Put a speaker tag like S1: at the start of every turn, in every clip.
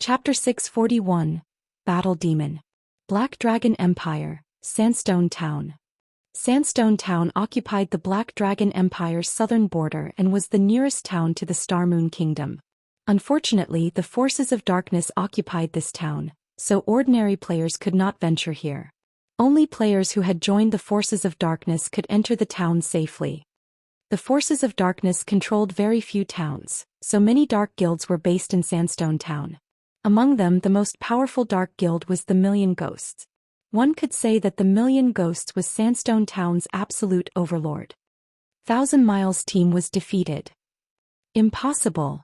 S1: Chapter 641, Battle Demon. Black Dragon Empire, Sandstone Town. Sandstone Town occupied the Black Dragon Empire's southern border and was the nearest town to the Star Moon Kingdom. Unfortunately, the forces of darkness occupied this town, so ordinary players could not venture here. Only players who had joined the forces of darkness could enter the town safely. The forces of darkness controlled very few towns, so many dark guilds were based in Sandstone Town. Among them, the most powerful dark guild was the Million Ghosts. One could say that the Million Ghosts was Sandstone Town's absolute overlord. 1,000 Miles' team was defeated. Impossible.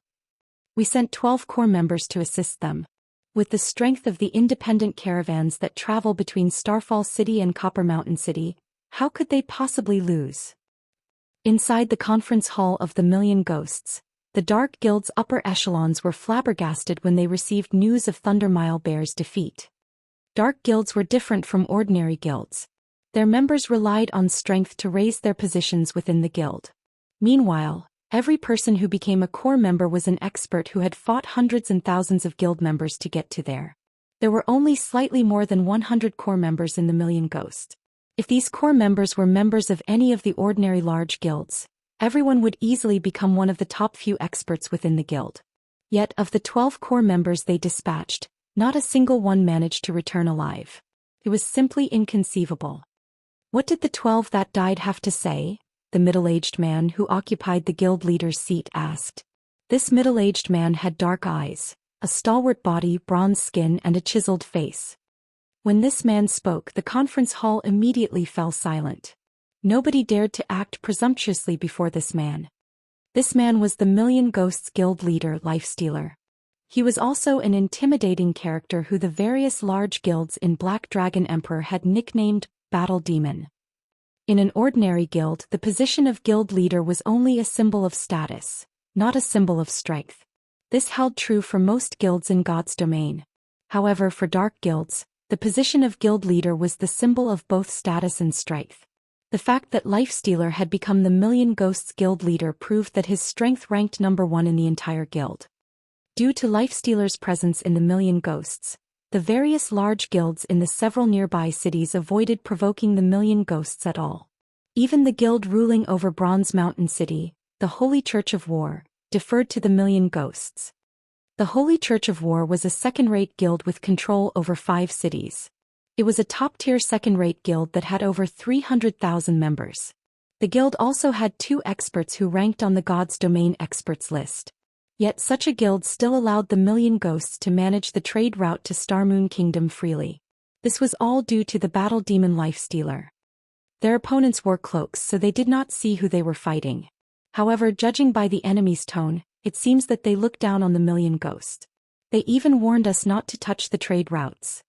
S1: We sent 12 core members to assist them. With the strength of the independent caravans that travel between Starfall City and Copper Mountain City, how could they possibly lose? Inside the conference hall of the Million Ghosts, the Dark Guild's upper echelons were flabbergasted when they received news of Thundermile Bear's defeat. Dark guilds were different from ordinary guilds. Their members relied on strength to raise their positions within the guild. Meanwhile, every person who became a core member was an expert who had fought hundreds and thousands of guild members to get to there. There were only slightly more than 100 core members in the Million Ghost. If these core members were members of any of the ordinary large guilds, everyone would easily become one of the top few experts within the guild. Yet of the 12 core members they dispatched, not a single one managed to return alive. It was simply inconceivable. What did the 12 that died have to say? The middle-aged man who occupied the guild leader's seat asked. This middle-aged man had dark eyes, a stalwart body, bronze skin, and a chiseled face. When this man spoke, the conference hall immediately fell silent. Nobody dared to act presumptuously before this man. This man was the Million Ghosts guild leader, Lifestealer. He was also an intimidating character who the various large guilds in Black Dragon Emperor had nicknamed Battle Demon. In an ordinary guild, the position of guild leader was only a symbol of status, not a symbol of strength. This held true for most guilds in God's domain. However, for dark guilds, the position of guild leader was the symbol of both status and strength. The fact that Lifestealer had become the Million Ghosts guild leader proved that his strength ranked number 1 in the entire guild. Due to Lifestealer's presence in the Million Ghosts, the various large guilds in the several nearby cities avoided provoking the Million Ghosts at all. Even the guild ruling over Bronze Mountain City, the Holy Church of War, deferred to the Million Ghosts. The Holy Church of War was a second-rate guild with control over 5 cities. It was a top-tier second-rate guild that had over 300,000 members. The guild also had 2 experts who ranked on the God's Domain experts list. Yet such a guild still allowed the Million Ghosts to manage the trade route to Starmoon Kingdom freely. This was all due to the Battle Demon Lifestealer. Their opponents wore cloaks, so they did not see who they were fighting. However, judging by the enemy's tone, it seems that they looked down on the Million Ghost. They even warned us not to touch the trade routes.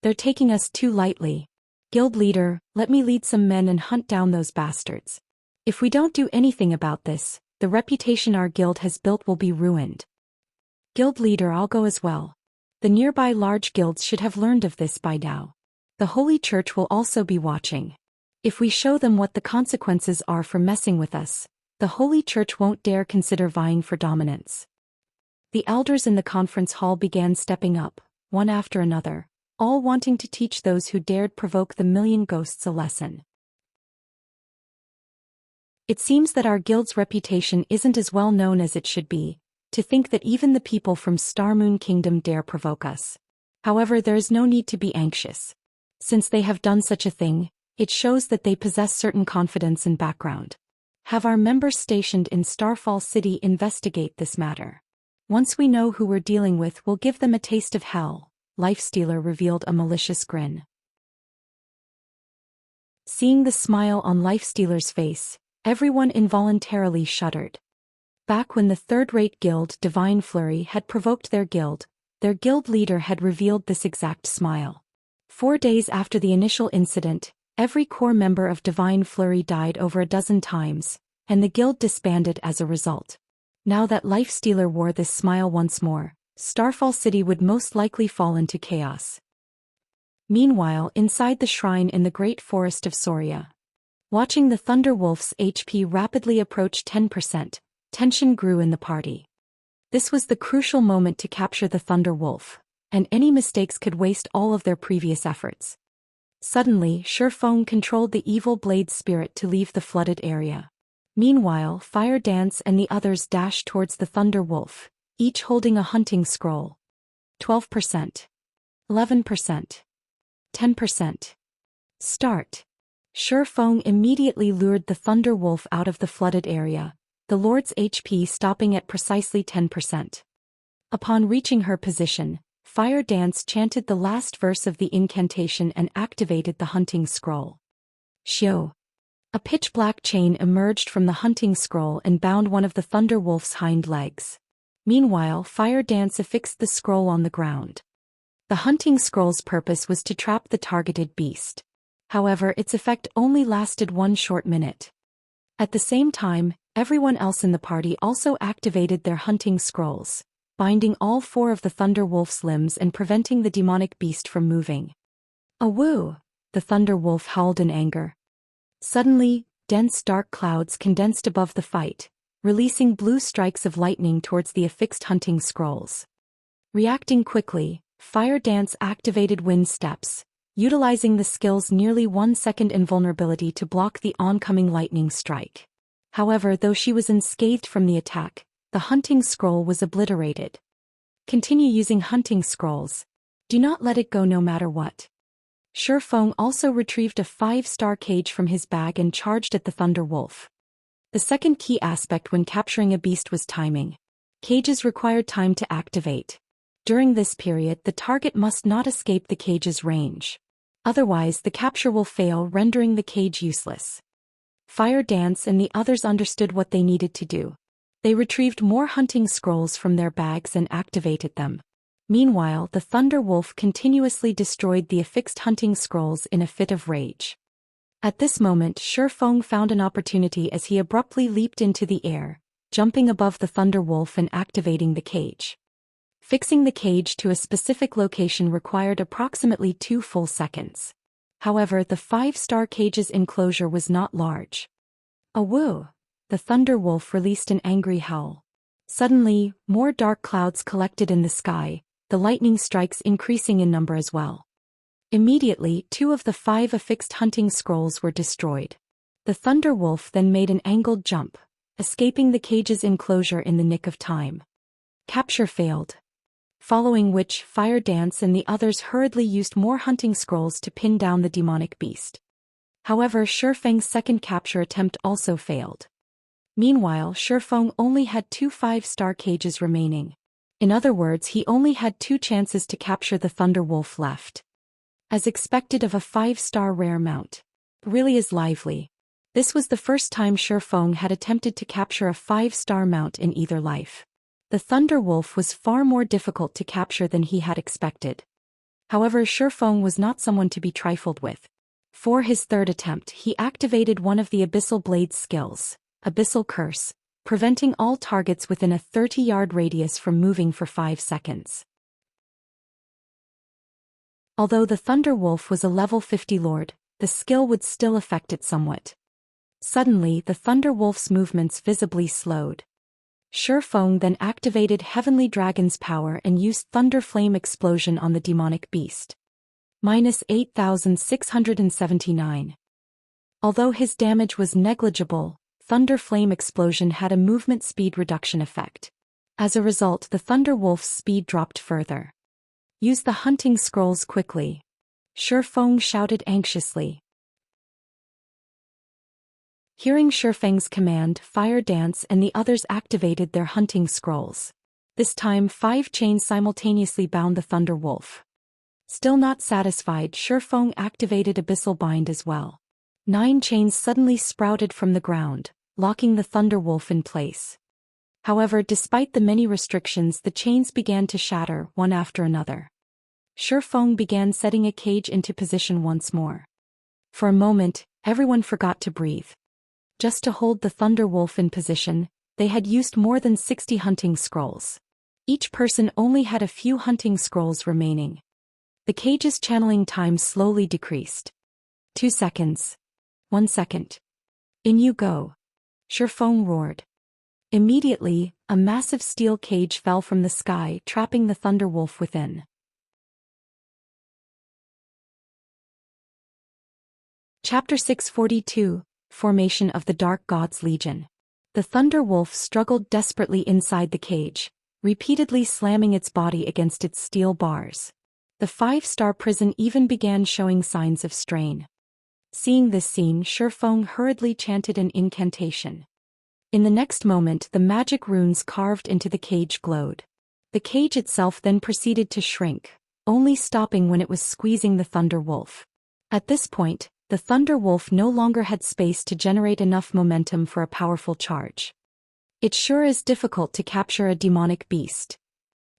S1: They're taking us too lightly. Guild leader, let me lead some men and hunt down those bastards. If we don't do anything about this, the reputation our guild has built will be ruined. Guild leader, I'll go as well. The nearby large guilds should have learned of this by now. The Holy Church will also be watching. If we show them what the consequences are for messing with us, the Holy Church won't dare consider vying for dominance. The elders in the conference hall began stepping up, one after another, all wanting to teach those who dared provoke the Million Ghosts a lesson. It seems that our guild's reputation isn't as well known as it should be, to think that even the people from Starmoon Kingdom dare provoke us. However, there is no need to be anxious. Since they have done such a thing, it shows that they possess certain confidence and background. Have our members stationed in Starfall City investigate this matter. Once we know who we're dealing with, we'll give them a taste of hell. Lifestealer revealed a malicious grin. Seeing the smile on Lifestealer's face, everyone involuntarily shuddered. Back when the third-rate guild Divine Flurry had provoked their guild leader had revealed this exact smile. 4 days after the initial incident, every core member of Divine Flurry died over a dozen times, and the guild disbanded as a result. Now that Lifestealer wore this smile once more, Starfall City would most likely fall into chaos. Meanwhile, inside the shrine in the Great Forest of Soria, watching the Thunder Wolf's HP rapidly approach 10%, tension grew in the party. This was the crucial moment to capture the Thunder Wolf, and any mistakes could waste all of their previous efforts. Suddenly, Shifeng controlled the evil blade spirit to leave the flooded area. Meanwhile, Fire Dance and the others dashed towards the Thunder Wolf, each holding a hunting scroll. 12%. 11%. 10%. Start. Shifeng immediately lured the Thunder Wolf out of the flooded area, the Lord's HP stopping at precisely 10%. Upon reaching her position, Fire Dance chanted the last verse of the incantation and activated the hunting scroll. Xiu. A pitch-black chain emerged from the hunting scroll and bound one of the Thunder Wolf's hind legs. Meanwhile, Fire Dance affixed the scroll on the ground. The hunting scroll's purpose was to trap the targeted beast. However, its effect only lasted 1 short minute. At the same time, everyone else in the party also activated their hunting scrolls, binding all 4 of the Thunder Wolf's limbs and preventing the demonic beast from moving. "Awoo!" the Thunder Wolf howled in anger. Suddenly, dense dark clouds condensed above the fight, releasing blue strikes of lightning towards the affixed hunting scrolls. Reacting quickly, Fire Dance activated Wind Steps, utilizing the skill's nearly 1-second invulnerability to block the oncoming lightning strike. However, though she was unscathed from the attack, the hunting scroll was obliterated. Continue using hunting scrolls. Do not let it go no matter what. Shifeng also retrieved a 5-star cage from his bag and charged at the Thunder Wolf. The second key aspect when capturing a beast was timing. Cages required time to activate. During this period, the target must not escape the cage's range. Otherwise, the capture will fail, rendering the cage useless. Fire Dance and the others understood what they needed to do. They retrieved more hunting scrolls from their bags and activated them. Meanwhile, the Thunder Wolf continuously destroyed the affixed hunting scrolls in a fit of rage. At this moment, Shifeng found an opportunity as he abruptly leaped into the air, jumping above the Thunder Wolf and activating the cage. Fixing the cage to a specific location required approximately 2 full seconds. However, the 5-star cage's enclosure was not large. "Awoo!" the Thunder Wolf released an angry howl. Suddenly, more dark clouds collected in the sky, the lightning strikes increasing in number as well. Immediately, 2 of the 5 affixed hunting scrolls were destroyed. The Thunder Wolf then made an angled jump, escaping the cage's enclosure in the nick of time. Capture failed. Following which, Fire Dance and the others hurriedly used more hunting scrolls to pin down the demonic beast. However, Shifeng's second capture attempt also failed. Meanwhile, Shifeng only had 2 5-star cages remaining. In other words, he only had 2 chances to capture the Thunder Wolf left. As expected of a 5-star rare mount. Really is lively. This was the first time Shifeng had attempted to capture a 5-star mount in either life. The Thunder Wolf was far more difficult to capture than he had expected. However, Shifeng was not someone to be trifled with. For his third attempt, he activated one of the Abyssal Blade's skills, Abyssal Curse, preventing all targets within a 30-yard radius from moving for 5 seconds. Although the Thunder Wolf was a level 50 lord, the skill would still affect it somewhat. Suddenly, the Thunder Wolf's movements visibly slowed. Shifeng then activated Heavenly Dragon's power and used Thunder Flame Explosion on the demonic beast. -8,679. Although his damage was negligible, Thunder Flame Explosion had a movement speed reduction effect. As a result, the Thunder Wolf's speed dropped further. Use the hunting scrolls quickly. Shifeng shouted anxiously. Hearing Shifeng's command, Fire Dance and the others activated their hunting scrolls. This time 5 chains simultaneously bound the Thunder Wolf. Still not satisfied, Shifeng activated Abyssal Bind as well. 9 chains suddenly sprouted from the ground, locking the Thunder Wolf in place. However, despite the many restrictions, the chains began to shatter, one after another. Shifeng began setting a cage into position once more. For a moment, everyone forgot to breathe. Just to hold the Thunder Wolf in position, they had used more than 60 hunting scrolls. Each person only had a few hunting scrolls remaining. The cage's channeling time slowly decreased. 2 seconds. 1 second. In you go. Shifeng roared. Immediately, a massive steel cage fell from the sky, trapping the Thunder Wolf within. Chapter 642, Formation of the Dark God's Legion. The Thunder Wolf struggled desperately inside the cage, repeatedly slamming its body against its steel bars. The 5-star prison even began showing signs of strain. Seeing this scene, Shifeng hurriedly chanted an incantation. In the next moment, the magic runes carved into the cage glowed. The cage itself then proceeded to shrink, only stopping when it was squeezing the Thunder Wolf. At this point, the Thunder Wolf no longer had space to generate enough momentum for a powerful charge. It sure is difficult to capture a demonic beast.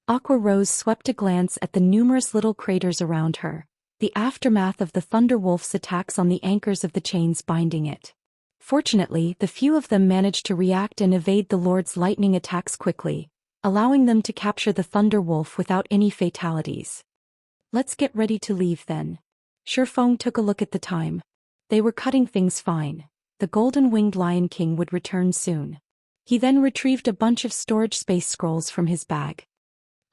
S1: Aqua Rose swept a glance at the numerous little craters around her, the aftermath of the Thunder Wolf's attacks on the anchors of the chains binding it. Fortunately, the few of them managed to react and evade the Lord's lightning attacks quickly, allowing them to capture the Thunder Wolf without any fatalities. Let's get ready to leave then. Shifeng took a look at the time. They were cutting things fine. The golden-winged Lion King would return soon. He then retrieved a bunch of storage space scrolls from his bag.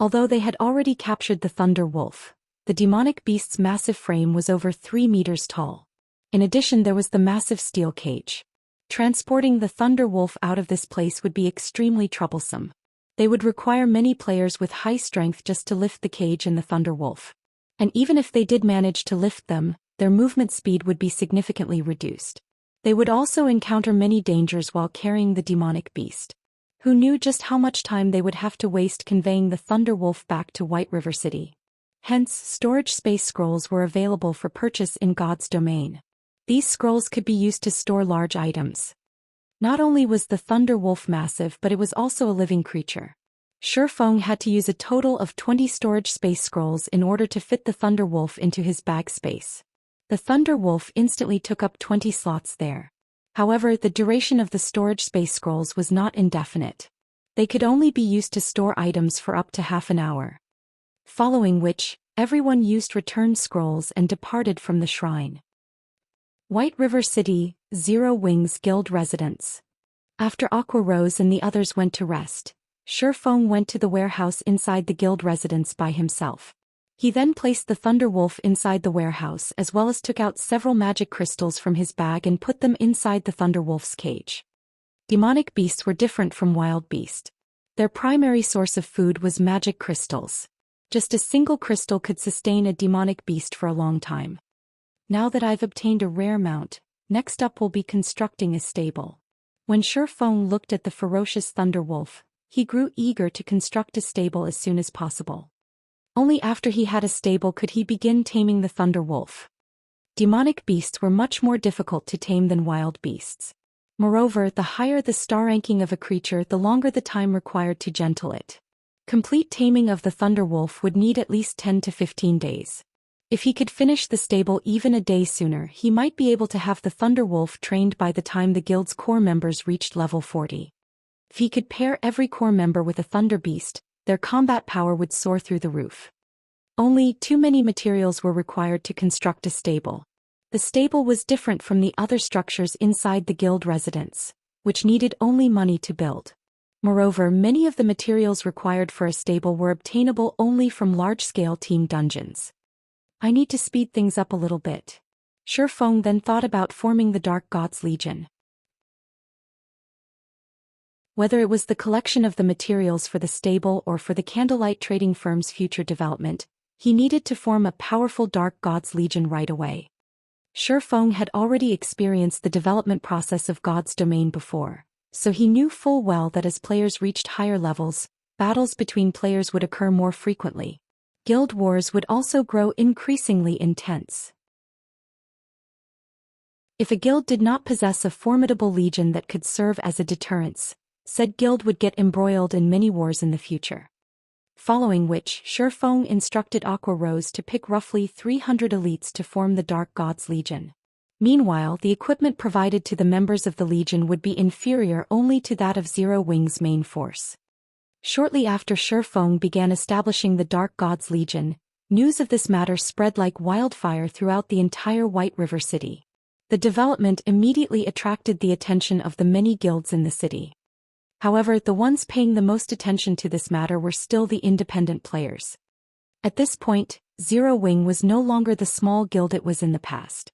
S1: Although they had already captured the Thunder Wolf, the demonic beast's massive frame was over 3 meters tall. In addition, there was the massive steel cage. Transporting the Thunder Wolf out of this place would be extremely troublesome. They would require many players with high strength just to lift the cage and the Thunder Wolf. And even if they did manage to lift them, their movement speed would be significantly reduced. They would also encounter many dangers while carrying the demonic beast. Who knew just how much time they would have to waste conveying the Thunder Wolf back to White River City. Hence, storage space scrolls were available for purchase in God's domain. These scrolls could be used to store large items. Not only was the Thunder Wolf massive, but it was also a living creature. Shifeng had to use a total of 20 storage space scrolls in order to fit the Thunder Wolf into his bag space. The Thunder Wolf instantly took up 20 slots there. However, the duration of the storage space scrolls was not indefinite. They could only be used to store items for up to half an hour. Following which, everyone used return scrolls and departed from the shrine. White River City, Zero Wings Guild residence. After Aqua Rose and the others went to rest, Shifeng went to the warehouse inside the guild residence by himself. He then placed the Thunder Wolf inside the warehouse as well as took out several magic crystals from his bag and put them inside the Thunder Wolf's cage. Demonic beasts were different from wild beasts. Their primary source of food was magic crystals. Just a single crystal could sustain a demonic beast for a long time. Now that I've obtained a rare mount, next up will be constructing a stable. When Shifeng looked at the ferocious Thunder Wolf, he grew eager to construct a stable as soon as possible. Only after he had a stable could he begin taming the Thunder Wolf. Demonic beasts were much more difficult to tame than wild beasts. Moreover, the higher the star ranking of a creature, the longer the time required to gentle it. Complete taming of the Thunder Wolf would need at least 10 to 15 days. If he could finish the stable even a day sooner, he might be able to have the Thunder Wolf trained by the time the guild's core members reached level 40. If he could pair every core member with a Thunder Beast, their combat power would soar through the roof. Only too many materials were required to construct a stable. The stable was different from the other structures inside the guild residence, which needed only money to build. Moreover, many of the materials required for a stable were obtainable only from large-scale team dungeons. I need to speed things up a little bit. Shifeng then thought about forming the Dark God's Legion. Whether it was the collection of the materials for the stable or for the candlelight trading firm's future development, he needed to form a powerful Dark God's Legion right away. Shifeng had already experienced the development process of God's domain before, so he knew full well that as players reached higher levels, battles between players would occur more frequently. Guild wars would also grow increasingly intense. If a guild did not possess a formidable legion that could serve as a deterrence, said guild would get embroiled in many wars in the future. Following which, Shifeng instructed Aqua Rose to pick roughly 300 elites to form the Dark God's Legion. Meanwhile, the equipment provided to the members of the Legion would be inferior only to that of Zero Wing's main force. Shortly after Shifeng began establishing the Dark God's Legion, news of this matter spread like wildfire throughout the entire White River City. The development immediately attracted the attention of the many guilds in the city. However, the ones paying the most attention to this matter were still the independent players. At this point, Zero Wing was no longer the small guild it was in the past.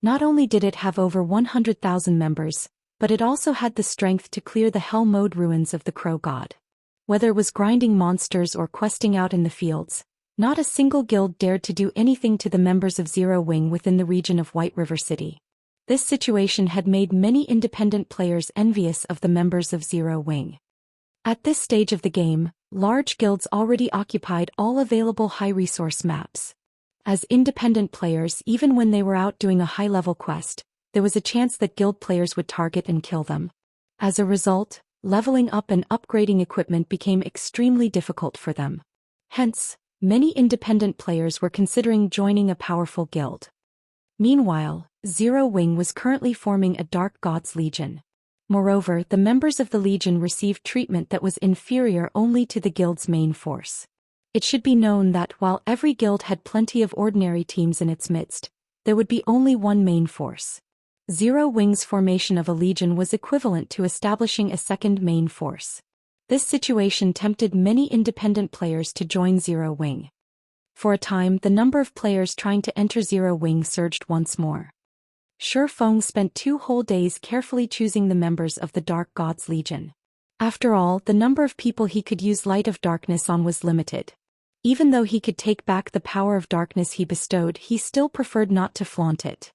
S1: Not only did it have over 100,000 members, but it also had the strength to clear the hell mode ruins of the Crow God. Whether it was grinding monsters or questing out in the fields, not a single guild dared to do anything to the members of Zero Wing within the region of White River City. This situation had made many independent players envious of the members of Zero Wing. At this stage of the game, large guilds already occupied all available high-resource maps. As independent players, even when they were out doing a high-level quest, there was a chance that guild players would target and kill them. As a result, leveling up and upgrading equipment became extremely difficult for them. Hence, many independent players were considering joining a powerful guild. Meanwhile, Zero Wing was currently forming a Dark Gods Legion. Moreover, the members of the Legion received treatment that was inferior only to the guild's main force. It should be known that while every guild had plenty of ordinary teams in its midst, there would be only one main force. Zero Wing's formation of a legion was equivalent to establishing a second main force. This situation tempted many independent players to join Zero Wing. For a time, the number of players trying to enter Zero Wing surged once more. Shi Feng spent 2 whole days carefully choosing the members of the Dark Gods Legion. After all, the number of people he could use Light of Darkness on was limited. Even though he could take back the power of darkness he bestowed, he still preferred not to flaunt it.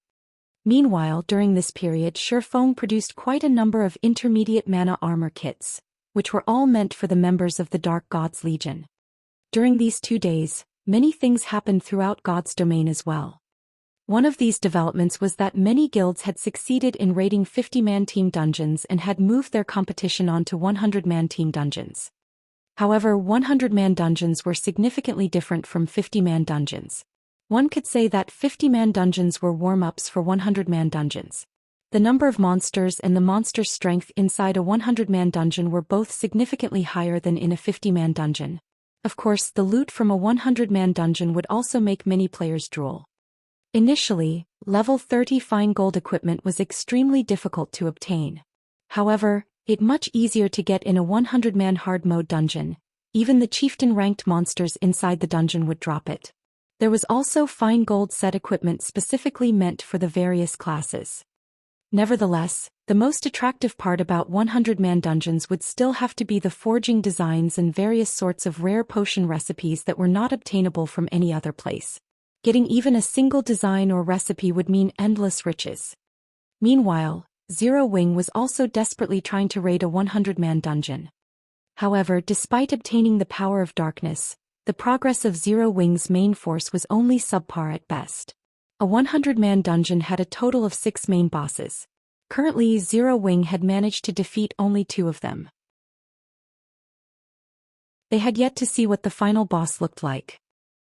S1: Meanwhile, during this period, Shi Feng produced quite a number of intermediate mana armor kits, which were all meant for the members of the Dark Gods Legion. During these 2 days, many things happened throughout God's domain as well. One of these developments was that many guilds had succeeded in raiding 50-man team dungeons and had moved their competition onto 100-man team dungeons. However, 100-man dungeons were significantly different from 50-man dungeons. One could say that 50-man dungeons were warm-ups for 100-man dungeons. The number of monsters and the monster's strength inside a 100-man dungeon were both significantly higher than in a 50-man dungeon. Of course, the loot from a 100-man dungeon would also make many players drool. Initially, level 30 fine gold equipment was extremely difficult to obtain. However, it much easier to get in a 100-man hard mode dungeon. Even the chieftain-ranked monsters inside the dungeon would drop it. There was also fine gold set equipment specifically meant for the various classes. Nevertheless, the most attractive part about 100-man dungeons would still have to be the forging designs and various sorts of rare potion recipes that were not obtainable from any other place. Getting even a single design or recipe would mean endless riches. Meanwhile, Zero Wing was also desperately trying to raid a 100-man dungeon. However, despite obtaining the power of darkness, the progress of Zero Wing's main force was only subpar at best. A 100-man dungeon had a total of 6 main bosses. Currently, Zero Wing had managed to defeat only 2 of them. They had yet to see what the final boss looked like.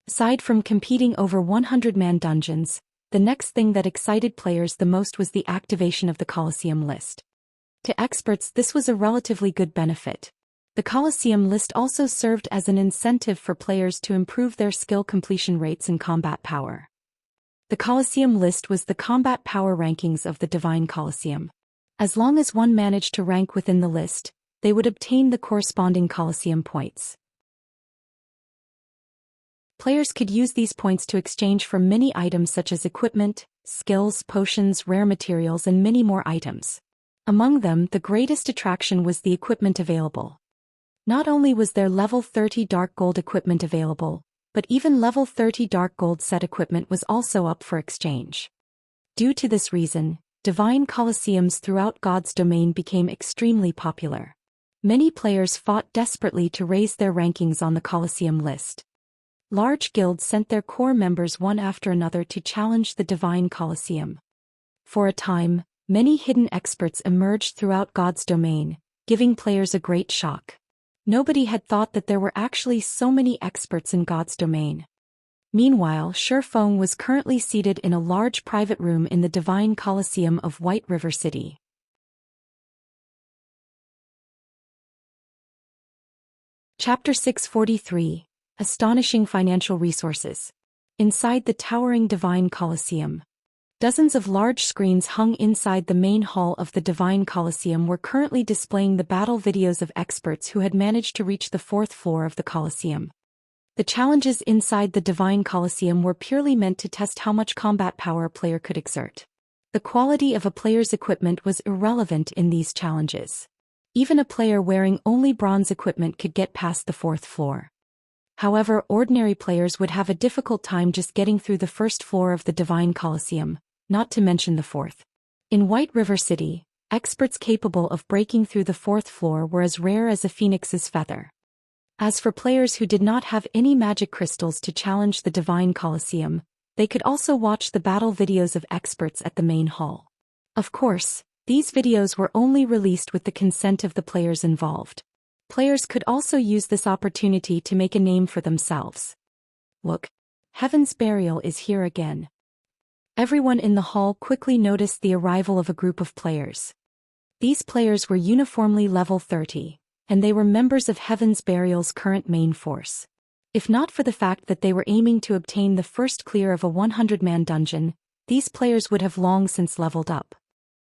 S1: Aside from competing over 100-man dungeons, the next thing that excited players the most was the activation of the Colosseum list. To experts, this was a relatively good benefit. The Colosseum list also served as an incentive for players to improve their skill completion rates and combat power. The Colosseum list was the combat power rankings of the Divine Colosseum. As long as one managed to rank within the list, they would obtain the corresponding Colosseum points. Players could use these points to exchange for many items such as equipment, skills, potions, rare materials, and many more items. Among them, the greatest attraction was the equipment available. Not only was there level 30 dark gold equipment available, but even level 30 dark gold set equipment was also up for exchange. Due to this reason, divine colosseums throughout God's domain became extremely popular. Many players fought desperately to raise their rankings on the Colosseum list. Large guilds sent their core members one after another to challenge the Divine Colosseum. For a time, many hidden experts emerged throughout God's domain, giving players a great shock. Nobody had thought that there were actually so many experts in God's domain. Meanwhile, Shi Feng was currently seated in a large private room in the Divine Colosseum of White River City. Chapter 643. Astonishing Financial Resources. Inside the towering Divine Colosseum. Dozens of large screens hung inside the main hall of the Divine Colosseum were currently displaying the battle videos of experts who had managed to reach the 4th floor of the Colosseum. The challenges inside the Divine Colosseum were purely meant to test how much combat power a player could exert. The quality of a player's equipment was irrelevant in these challenges. Even a player wearing only bronze equipment could get past the 4th floor. However, ordinary players would have a difficult time just getting through the 1st floor of the Divine Colosseum, not to mention the 4th. In White River City, experts capable of breaking through the 4th floor were as rare as a phoenix's feather. As for players who did not have any magic crystals to challenge the Divine Colosseum, they could also watch the battle videos of experts at the main hall. Of course, these videos were only released with the consent of the players involved. Players could also use this opportunity to make a name for themselves. Look, Heaven's Burial is here again. Everyone in the hall quickly noticed the arrival of a group of players. These players were uniformly level 30, and they were members of Heaven's Burial's current main force. If not for the fact that they were aiming to obtain the first clear of a 100-man dungeon, these players would have long since leveled up.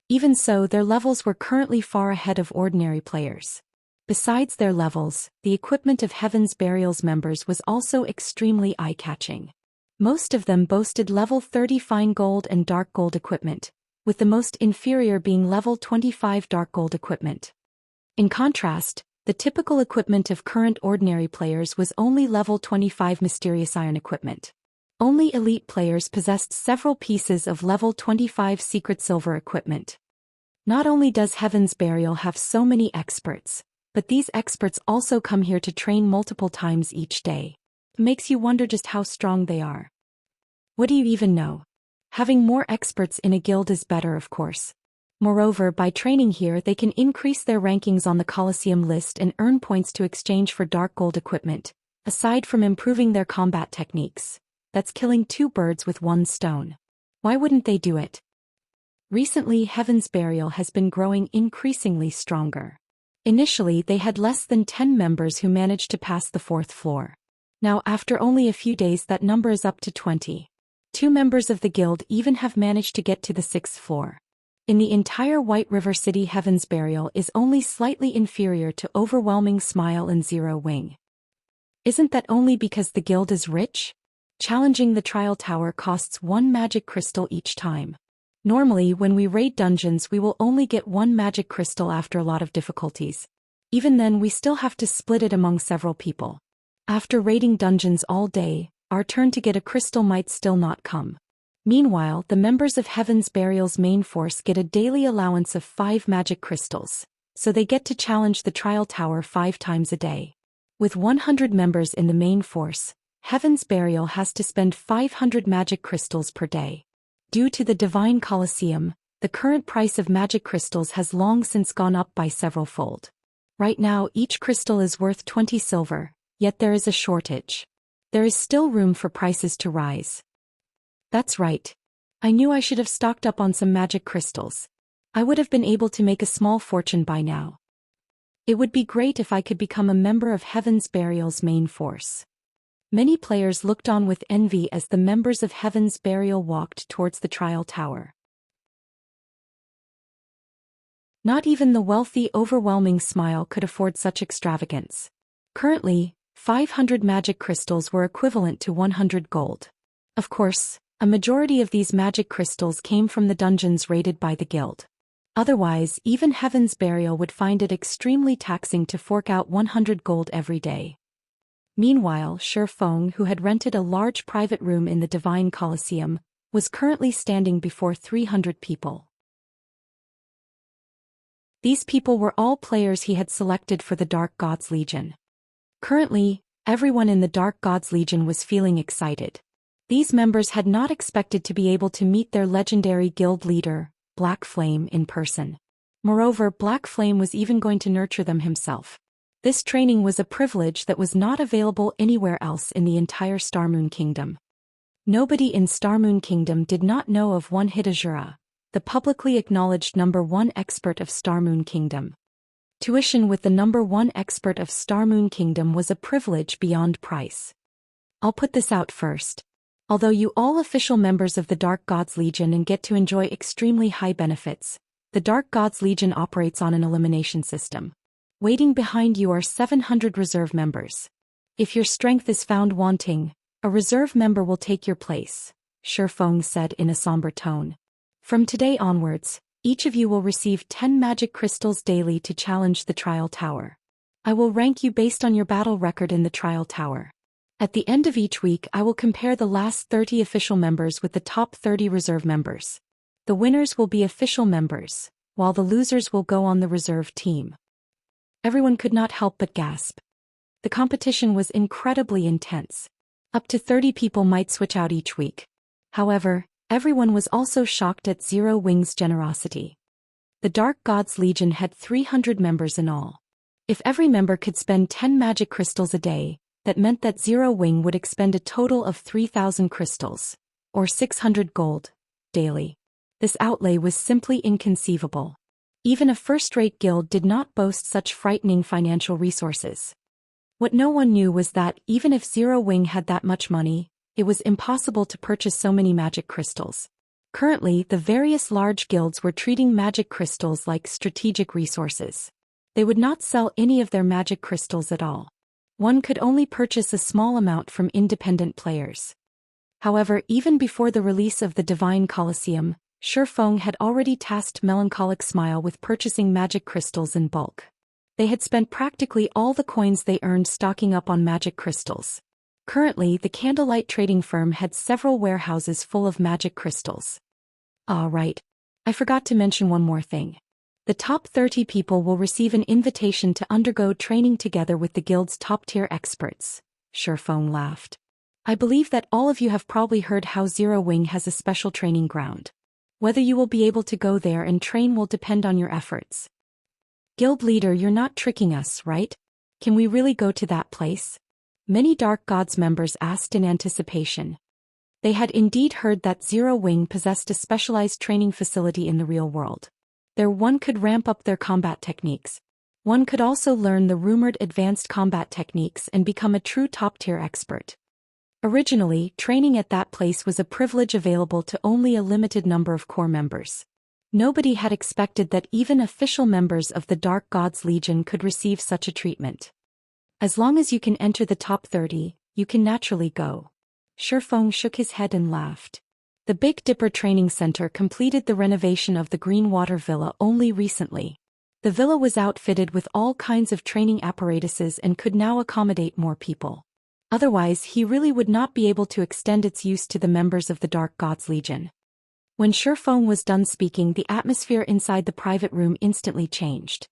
S1: Even so, their levels were currently far ahead of ordinary players. Besides their levels, the equipment of Heaven's Burial's members was also extremely eye-catching. Most of them boasted level 30 fine gold and dark gold equipment, with the most inferior being level 25 dark gold equipment. In contrast, the typical equipment of current ordinary players was only level 25 mysterious iron equipment. Only elite players possessed several pieces of level 25 secret silver equipment. Not only does Heaven's Burial have so many experts, but these experts also come here to train multiple times each day. It makes you wonder just how strong they are. What do you even know? Having more experts in a guild is better, of course. Moreover, by training here they can increase their rankings on the Colosseum list and earn points to exchange for dark gold equipment, aside from improving their combat techniques. That's killing two birds with one stone. Why wouldn't they do it? Recently, Heaven's Burial has been growing increasingly stronger. Initially, they had less than 10 members who managed to pass the 4th floor. Now, after only a few days, that number is up to 20. 2 members of the guild even have managed to get to the 6th floor. In the entire White River City, Heaven's Burial is only slightly inferior to Overwhelming Smile and Zero Wing. Isn't that only because the guild is rich? Challenging the trial tower costs 1 magic crystal each time. Normally, when we raid dungeons, we will only get 1 magic crystal after a lot of difficulties. Even then, we still have to split it among several people. After raiding dungeons all day, our turn to get a crystal might still not come. Meanwhile, the members of Heaven's Burial's main force get a daily allowance of 5 magic crystals, so they get to challenge the trial tower 5 times a day. With 100 members in the main force, Heaven's Burial has to spend 500 magic crystals per day. Due to the Divine Colosseum, the current price of magic crystals has long since gone up by several-fold. Right now, each crystal is worth 20 silver, yet there is a shortage. There is still room for prices to rise. That's right. I knew I should have stocked up on some magic crystals. I would have been able to make a small fortune by now. It would be great if I could become a member of Heaven's Burial's main force. Many players looked on with envy as the members of Heaven's Burial walked towards the trial tower. Not even the wealthy Overwhelming Smile could afford such extravagance. Currently, 500 magic crystals were equivalent to 100 gold. Of course, a majority of these magic crystals came from the dungeons raided by the guild. Otherwise, even Heaven's Burial would find it extremely taxing to fork out 100 gold every day. Meanwhile, Shi Feng, who had rented a large private room in the Divine Colosseum, was currently standing before 300 people. These people were all players he had selected for the Dark Gods Legion. Currently, everyone in the Dark Gods Legion was feeling excited. These members had not expected to be able to meet their legendary guild leader, Black Flame, in person. Moreover, Black Flame was even going to nurture them himself. This training was a privilege that was not available anywhere else in the entire Starmoon Kingdom. Nobody in Starmoon Kingdom did not know of one hit Asura, the publicly acknowledged #1 expert of Starmoon Kingdom. Tuition with the #1 expert of Starmoon Kingdom was a privilege beyond price. I'll put this out first. Although you all official members of the Dark Gods Legion and get to enjoy extremely high benefits, the Dark Gods Legion operates on an elimination system. Waiting behind you are 700 reserve members. If your strength is found wanting, a reserve member will take your place, Shifeng said in a somber tone. From today onwards, each of you will receive 10 magic crystals daily to challenge the trial tower. I will rank you based on your battle record in the trial tower. At the end of each week I will compare the last 30 official members with the top 30 reserve members. The winners will be official members, while the losers will go on the reserve team. Everyone could not help but gasp. The competition was incredibly intense. Up to 30 people might switch out each week. However, everyone was also shocked at Zero Wing's generosity. The Dark Gods Legion had 300 members in all. If every member could spend 10 magic crystals a day, that meant that Zero Wing would expend a total of 3,000 crystals, or 600 gold, daily. This outlay was simply inconceivable. Even a first-rate guild did not boast such frightening financial resources. What no one knew was that, even if Zero Wing had that much money, it was impossible to purchase so many magic crystals. Currently, the various large guilds were treating magic crystals like strategic resources. They would not sell any of their magic crystals at all. One could only purchase a small amount from independent players. However, even before the release of the Divine Colosseum, Shifeng had already tasked Melancholic Smile with purchasing magic crystals in bulk. They had spent practically all the coins they earned stocking up on magic crystals. Currently, the Candlelight trading firm had several warehouses full of magic crystals. Right. I forgot to mention one more thing. The top 30 people will receive an invitation to undergo training together with the guild's top-tier experts, Shifeng laughed. I believe that all of you have probably heard how Zero Wing has a special training ground. Whether you will be able to go there and train will depend on your efforts. Guild leader, you're not tricking us, right? Can we really go to that place? Many Dark Gods members asked in anticipation. They had indeed heard that Zero Wing possessed a specialized training facility in the real world. There one could ramp up their combat techniques. One could also learn the rumored advanced combat techniques and become a true top-tier expert. Originally, training at that place was a privilege available to only a limited number of core members. Nobody had expected that even official members of the Dark Gods Legion could receive such a treatment. As long as you can enter the top 30, you can naturally go. Shifeng shook his head and laughed. The Big Dipper Training Center completed the renovation of the Greenwater Villa only recently. The villa was outfitted with all kinds of training apparatuses and could now accommodate more people. Otherwise, he really would not be able to extend its use to the members of the Dark Gods Legion. When Shifeng was done speaking, the atmosphere inside the private room instantly changed.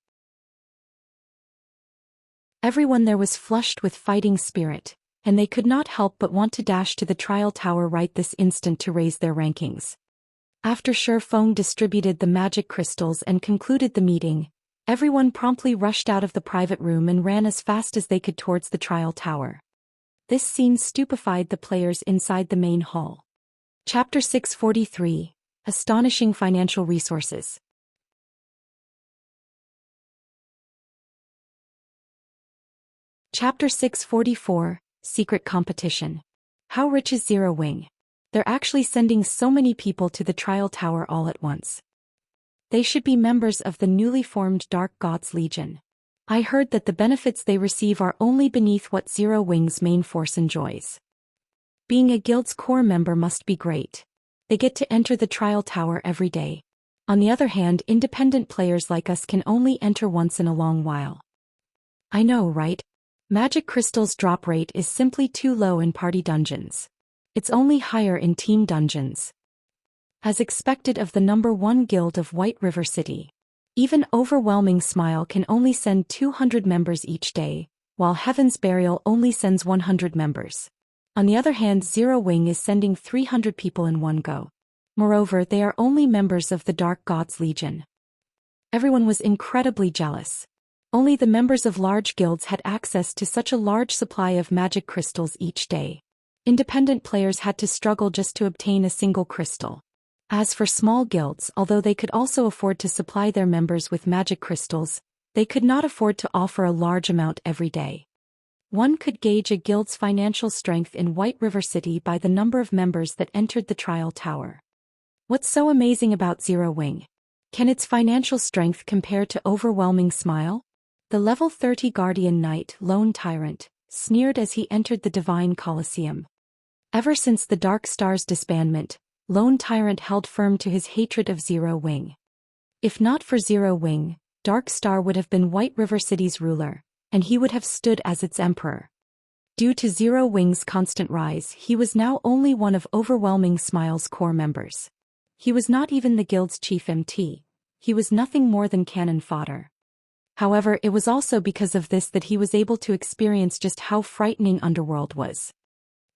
S1: Everyone there was flushed with fighting spirit, and they could not help but want to dash to the trial tower right this instant to raise their rankings. After Shifeng distributed the magic crystals and concluded the meeting, everyone promptly rushed out of the private room and ran as fast as they could towards the trial tower. This scene stupefied the players inside the main hall. Chapter 643, Astonishing Financial Resources. Chapter 644, Secret Competition. How rich is Zero Wing? They're actually sending so many people to the trial tower all at once. They should be members of the newly formed Dark Gods Legion. I heard that the benefits they receive are only beneath what Zero Wing's main force enjoys. Being a guild's core member must be great. They get to enter the trial tower every day. On the other hand, independent players like us can only enter once in a long while. I know, right? Magic Crystal's drop rate is simply too low in party dungeons. It's only higher in team dungeons. As expected of the #1 guild of White River City. Even Overwhelming Smile can only send 200 members each day, while Heaven's Burial only sends 100 members. On the other hand, Zero Wing is sending 300 people in one go. Moreover, they are only members of the Dark Gods Legion. Everyone was incredibly jealous. Only the members of large guilds had access to such a large supply of magic crystals each day. Independent players had to struggle just to obtain a single crystal. As for small guilds, although they could also afford to supply their members with magic crystals, they could not afford to offer a large amount every day. One could gauge a guild's financial strength in White River City by the number of members that entered the trial tower. What's so amazing about Zero Wing? Can its financial strength compare to Overwhelming Smile? The level 30 Guardian Knight, Lone Tyrant, sneered as he entered the Divine Colosseum. Ever since the Dark Star's disbandment, Lone Tyrant held firm to his hatred of Zero Wing. If not for Zero Wing, Dark Star would have been White River City's ruler, and he would have stood as its emperor. Due to Zero Wing's constant rise, he was now only one of Overwhelming Smile's core members. He was not even the guild's chief MT. He was nothing more than cannon fodder. However, it was also because of this that he was able to experience just how frightening Underworld was.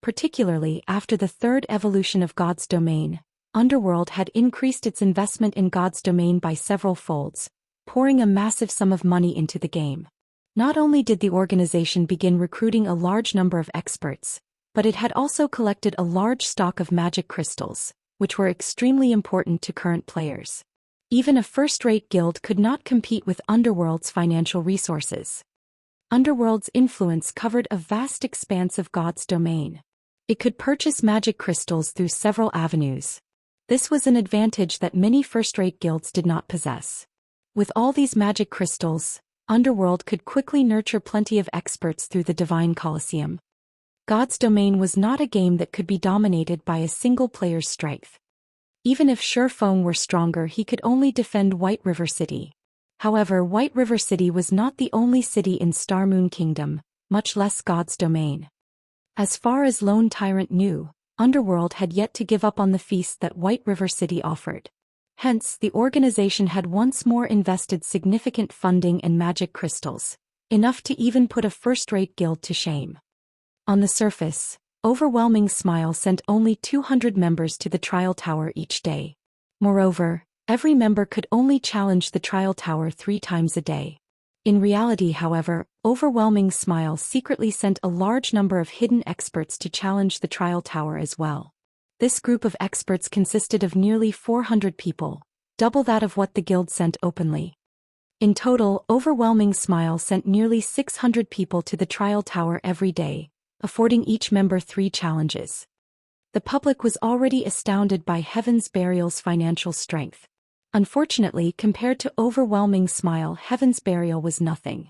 S1: Particularly after the third evolution of God's Domain, Underworld had increased its investment in God's Domain by several folds, pouring a massive sum of money into the game. Not only did the organization begin recruiting a large number of experts, but it had also collected a large stock of magic crystals, which were extremely important to current players. Even a first-rate guild could not compete with Underworld's financial resources. Underworld's influence covered a vast expanse of God's Domain. It could purchase magic crystals through several avenues. This was an advantage that many first-rate guilds did not possess. With all these magic crystals, Underworld could quickly nurture plenty of experts through the Divine Colosseum. God's Domain was not a game that could be dominated by a single player's strength. Even if Shurfeng were stronger, he could only defend White River City. However, White River City was not the only city in Starmoon Kingdom, much less God's Domain. As far as Lone Tyrant knew, Underworld had yet to give up on the feast that White River City offered. Hence, the organization had once more invested significant funding in magic crystals, enough to even put a first-rate guild to shame. On the surface, Overwhelming Smile sent only 200 members to the trial tower each day. Moreover, every member could only challenge the trial tower 3 times a day. In reality, however, Overwhelming Smile secretly sent a large number of hidden experts to challenge the trial tower as well. This group of experts consisted of nearly 400 people, double that of what the guild sent openly. In total, Overwhelming Smile sent nearly 600 people to the trial tower every day, affording each member 3 challenges. The public was already astounded by Heaven's Burial's financial strength. Unfortunately, compared to Overwhelming Smile, Heaven's Burial was nothing.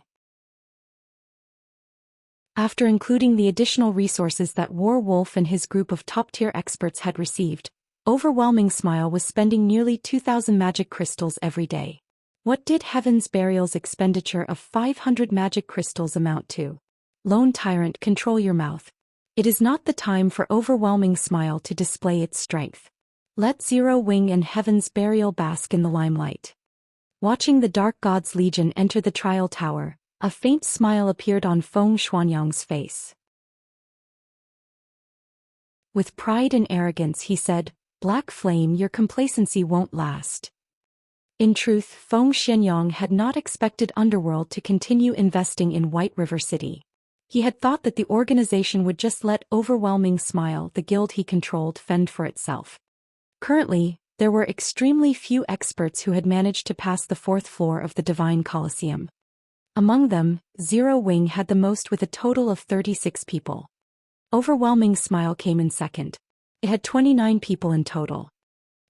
S1: After including the additional resources that War Wolf and his group of top-tier experts had received, Overwhelming Smile was spending nearly 2,000 magic crystals every day. What did Heaven's Burial's expenditure of 500 magic crystals amount to? Lone Tyrant, control your mouth. It is not the time for Overwhelming Smile to display its strength. Let Zero Wing and Heaven's Burial bask in the limelight. Watching the Dark God's Legion enter the trial tower, a faint smile appeared on Feng Xuanyang's face. With pride and arrogance he said, "Black Flame, your complacency won't last." In truth, Feng Xuanyang had not expected Underworld to continue investing in White River City. He had thought that the organization would just let Overwhelming Smile, the guild he controlled, fend for itself. Currently, there were extremely few experts who had managed to pass the 4th floor of the Divine Colosseum. Among them, Zero Wing had the most with a total of 36 people. Overwhelming Smile came in second. It had 29 people in total.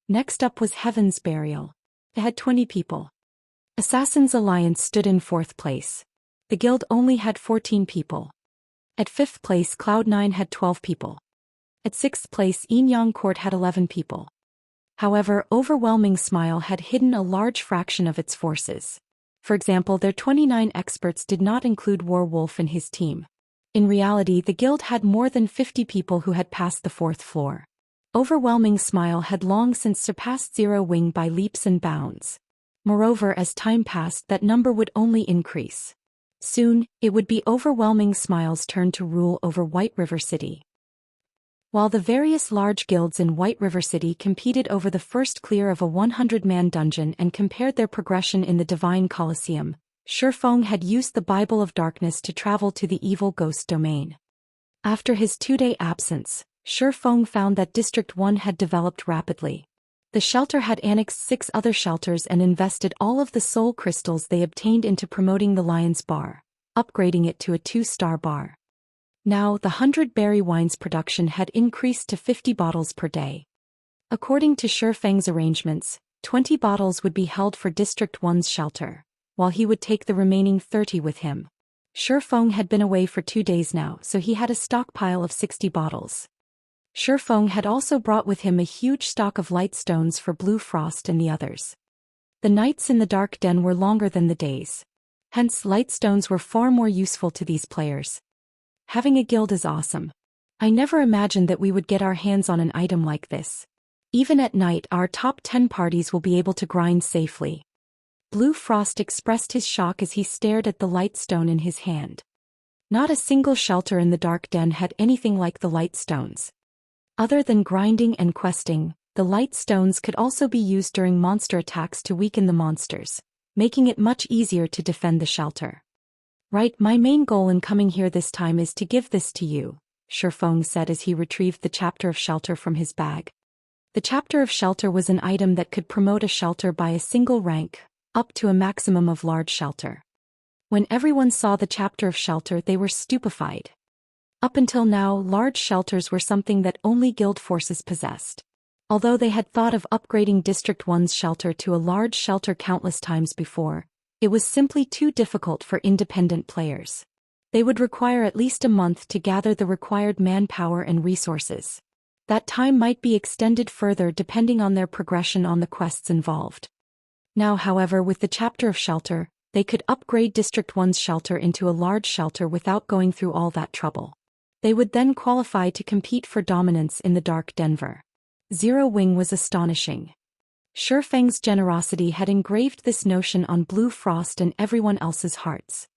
S1: Next up was Heaven's Burial. It had 20 people. Assassin's Alliance stood in 4th place. The guild only had 14 people. At 5th place, Cloud9 had 12 people. At 6th place, Yin Yang Court had 11 people. However, Overwhelming Smile had hidden a large fraction of its forces. For example, their 29 experts did not include War Wolf and his team. In reality, the guild had more than 50 people who had passed the 4th floor. Overwhelming Smile had long since surpassed Zero Wing by leaps and bounds. Moreover, as time passed, that number would only increase. Soon, it would be Overwhelming Smile's turn to rule over White River City. While the various large guilds in White River City competed over the first clear of a 100-man dungeon and compared their progression in the Divine Colosseum, Shurfeng had used the Bible of Darkness to travel to the evil ghost domain. After his 2-day absence, Shurfeng found that District 1 had developed rapidly. The shelter had annexed 6 other shelters and invested all of the soul crystals they obtained into promoting the Lion's Bar, upgrading it to a 2-star bar. Now, the 100-berry wine's production had increased to 50 bottles per day. According to Shi Feng's arrangements, 20 bottles would be held for District 1's shelter, while he would take the remaining 30 with him. Shi Feng had been away for 2 days now, so he had a stockpile of 60 bottles. Shi Feng had also brought with him a huge stock of light stones for Blue Frost and the others. The nights in the dark den were longer than the days. Hence, light stones were far more useful to these players. Having a guild is awesome. I never imagined that we would get our hands on an item like this. Even at night, our top 10 parties will be able to grind safely. Blue Frost expressed his shock as he stared at the light stone in his hand. Not a single shelter in the dark den had anything like the light stones. Other than grinding and questing, the light stones could also be used during monster attacks to weaken the monsters, making it much easier to defend the shelter. Right, my main goal in coming here this time is to give this to you, Shi Feng said as he retrieved the chapter of shelter from his bag. The chapter of shelter was an item that could promote a shelter by a single rank, up to a maximum of large shelter. When everyone saw the chapter of shelter, they were stupefied. Up until now, large shelters were something that only guild forces possessed. Although they had thought of upgrading District 1's shelter to a large shelter countless times before, it was simply too difficult for independent players. They would require at least a month to gather the required manpower and resources. That time might be extended further depending on their progression on the quests involved. Now, however, with the chapter of shelter, they could upgrade District 1's shelter into a large shelter without going through all that trouble. They would then qualify to compete for dominance in the Dark Denver. Zero Wing was astonishing. Shi Feng's generosity had engraved this notion on Blue Frost and everyone else's hearts.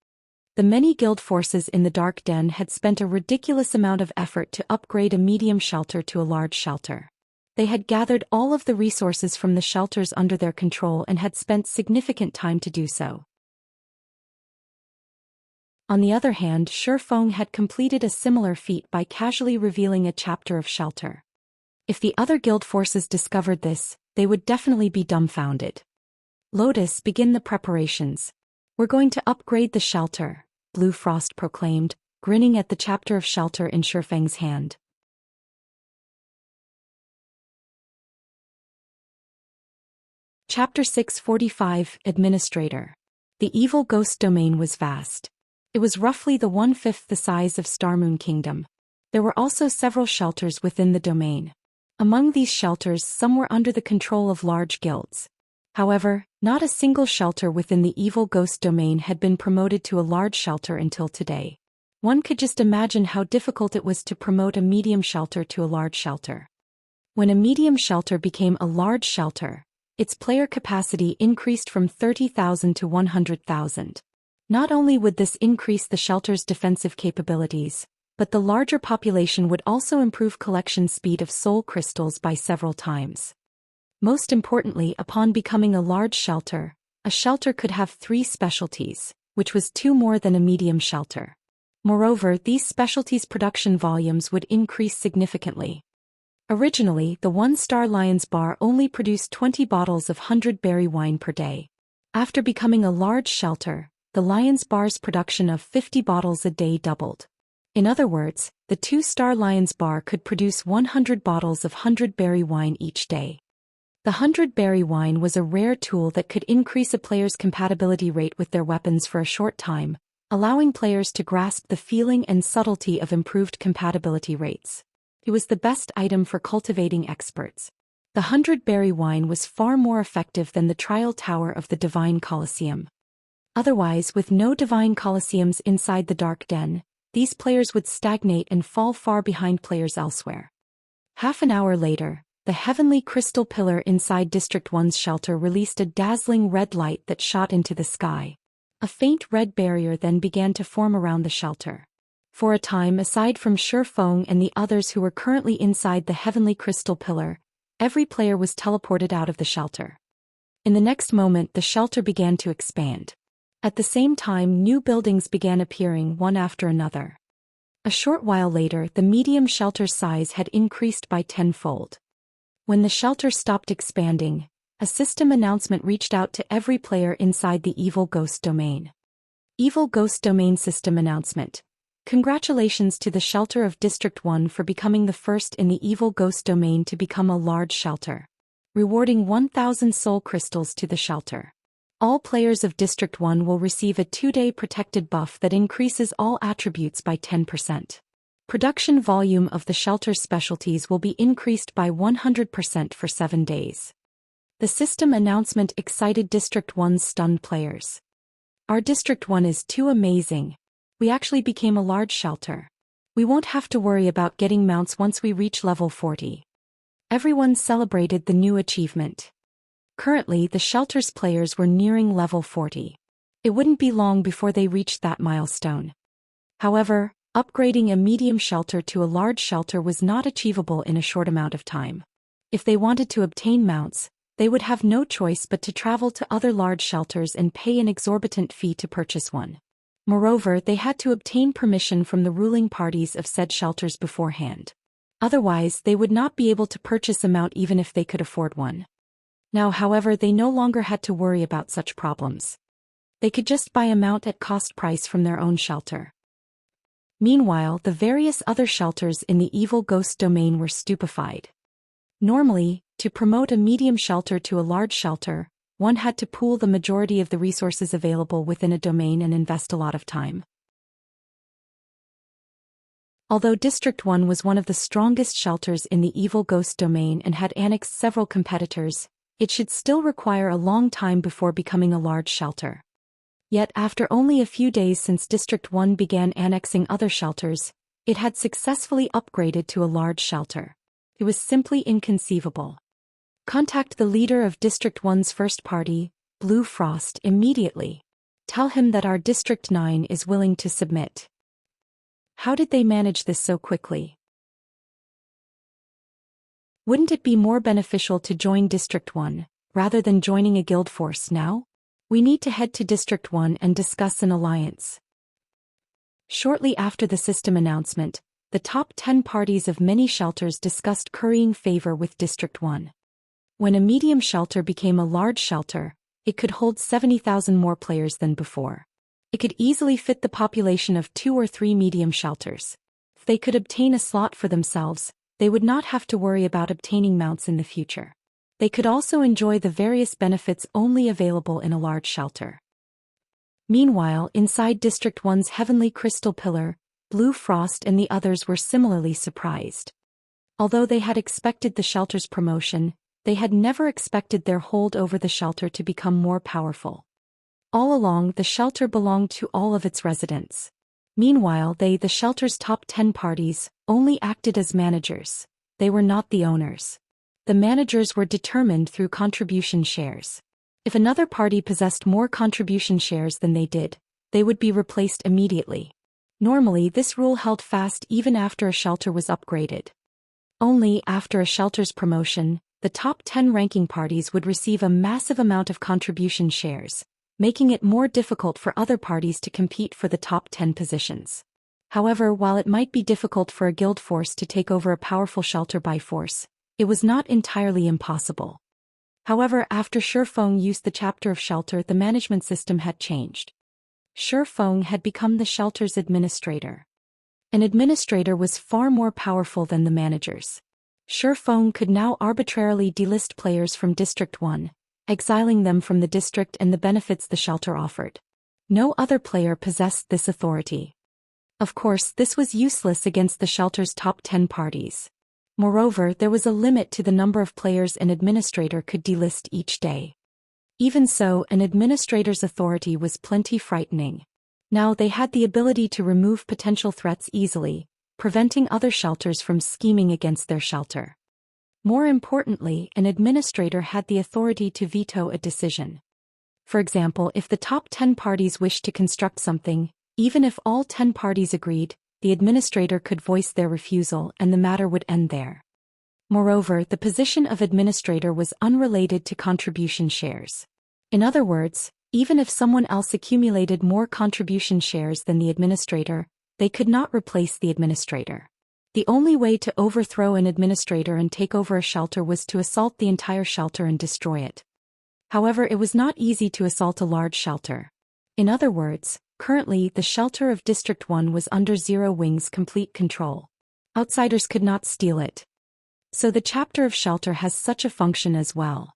S1: The many guild forces in the Dark Den had spent a ridiculous amount of effort to upgrade a medium shelter to a large shelter. They had gathered all of the resources from the shelters under their control and had spent significant time to do so. On the other hand, Shi Feng had completed a similar feat by casually revealing a chapter of shelter. If the other guild forces discovered this, they would definitely be dumbfounded. Lotus, begin the preparations. We're going to upgrade the shelter, Blue Frost proclaimed, grinning at the chapter of shelter in Shi Feng's hand. Chapter 645, Administrator. The evil ghost domain was vast. It was roughly the 1/5 the size of Starmoon Kingdom. There were also several shelters within the domain. Among these shelters, some were under the control of large guilds. However, not a single shelter within the evil ghost domain had been promoted to a large shelter until today. One could just imagine how difficult it was to promote a medium shelter to a large shelter. When a medium shelter became a large shelter, its player capacity increased from 30,000 to 100,000. Not only would this increase the shelter's defensive capabilities, but the larger population would also improve collection speed of soul crystals by several times. Most importantly, upon becoming a large shelter, a shelter could have 3 specialties, which was 2 more than a medium shelter. Moreover, these specialties' production volumes would increase significantly. Originally, the 1-star Lion's Bar only produced 20 bottles of 100-berry wine per day. After becoming a large shelter, the Lion's Bar's production of 50 bottles a day doubled. In other words, the 2-star Lion's Bar could produce 100 bottles of 100-berry wine each day. The 100-berry wine was a rare tool that could increase a player's compatibility rate with their weapons for a short time, allowing players to grasp the feeling and subtlety of improved compatibility rates. It was the best item for cultivating experts. The 100-berry wine was far more effective than the trial tower of the Divine Colosseum. Otherwise, with no Divine Colosseums inside the Dark Den, these players would stagnate and fall far behind players elsewhere. Half an hour later, the heavenly crystal pillar inside District 1's shelter released a dazzling red light that shot into the sky. A faint red barrier then began to form around the shelter. For a time, aside from Shi Feng and the others who were currently inside the heavenly crystal pillar, every player was teleported out of the shelter. In the next moment, the shelter began to expand. At the same time, new buildings began appearing one after another. A short while later, the medium shelter's size had increased by 10-fold. When the shelter stopped expanding, a system announcement reached out to every player inside the Evil Ghost Domain. Evil Ghost Domain System Announcement. Congratulations to the shelter of District 1 for becoming the first in the evil ghost domain to become a large shelter. Rewarding 1,000 soul crystals to the shelter. All players of District 1 will receive a 2-day protected buff that increases all attributes by 10%. Production volume of the shelter's specialties will be increased by 100% for 7 days. The system announcement excited District 1's stunned players. Our District 1 is too amazing. We actually became a large shelter. We won't have to worry about getting mounts once we reach level 40. Everyone celebrated the new achievement. Currently, the shelter's players were nearing level 40. It wouldn't be long before they reached that milestone. However, upgrading a medium shelter to a large shelter was not achievable in a short amount of time. If they wanted to obtain mounts, they would have no choice but to travel to other large shelters and pay an exorbitant fee to purchase one. Moreover, they had to obtain permission from the ruling parties of said shelters beforehand. Otherwise, they would not be able to purchase a mount even if they could afford one. Now, however, they no longer had to worry about such problems. They could just buy a mount at cost price from their own shelter. Meanwhile, the various other shelters in the evil ghost domain were stupefied. Normally, to promote a medium shelter to a large shelter, one had to pool the majority of the resources available within a domain and invest a lot of time. Although District 1 was one of the strongest shelters in the evil ghost domain and had annexed several competitors, it should still require a long time before becoming a large shelter. Yet after only a few days since District 1 began annexing other shelters, it had successfully upgraded to a large shelter. It was simply inconceivable. Contact the leader of District 1's first party, Blue Frost, immediately. Tell him that our District 9 is willing to submit. How did they manage this so quickly? Wouldn't it be more beneficial to join District 1, rather than joining a guild force now? We need to head to District 1 and discuss an alliance. Shortly after the system announcement, the top 10 parties of many shelters discussed currying favor with District 1. When a medium shelter became a large shelter, it could hold 70,000 more players than before. It could easily fit the population of 2 or 3 medium shelters. If they could obtain a slot for themselves, they would not have to worry about obtaining mounts in the future. They could also enjoy the various benefits only available in a large shelter. Meanwhile, inside District 1's Heavenly Crystal Pillar, Blue Frost and the others were similarly surprised. Although they had expected the shelter's promotion, they had never expected their hold over the shelter to become more powerful. All along, the shelter belonged to all of its residents. Meanwhile, they, the shelter's top 10 parties, only acted as managers. They were not the owners. The managers were determined through contribution shares. If another party possessed more contribution shares than they did, they would be replaced immediately. Normally, this rule held fast even after a shelter was upgraded. Only after a shelter's promotion, the top 10 ranking parties would receive a massive amount of contribution shares, making it more difficult for other parties to compete for the top 10 positions. However, while it might be difficult for a guild force to take over a powerful shelter by force, it was not entirely impossible. However, after Shifeng used the chapter of shelter, the management system had changed. Shifeng had become the shelter's administrator. An administrator was far more powerful than the managers. Shifeng could now arbitrarily delist players from District 1, exiling them from the district and the benefits the shelter offered. No other player possessed this authority. Of course, this was useless against the shelter's top 10 parties. Moreover, there was a limit to the number of players an administrator could delist each day. Even so, an administrator's authority was plenty frightening. Now they had the ability to remove potential threats easily, preventing other shelters from scheming against their shelter. More importantly, an administrator had the authority to veto a decision. For example, if the top 10 parties wished to construct something, even if all 10 parties agreed, the administrator could voice their refusal and the matter would end there. Moreover, the position of administrator was unrelated to contribution shares. In other words, even if someone else accumulated more contribution shares than the administrator, they could not replace the administrator. The only way to overthrow an administrator and take over a shelter was to assault the entire shelter and destroy it. However, it was not easy to assault a large shelter. In other words, Currently, the shelter of District 1 was under Zero Wing's complete control. Outsiders could not steal it. So the chapter of shelter has such a function as well.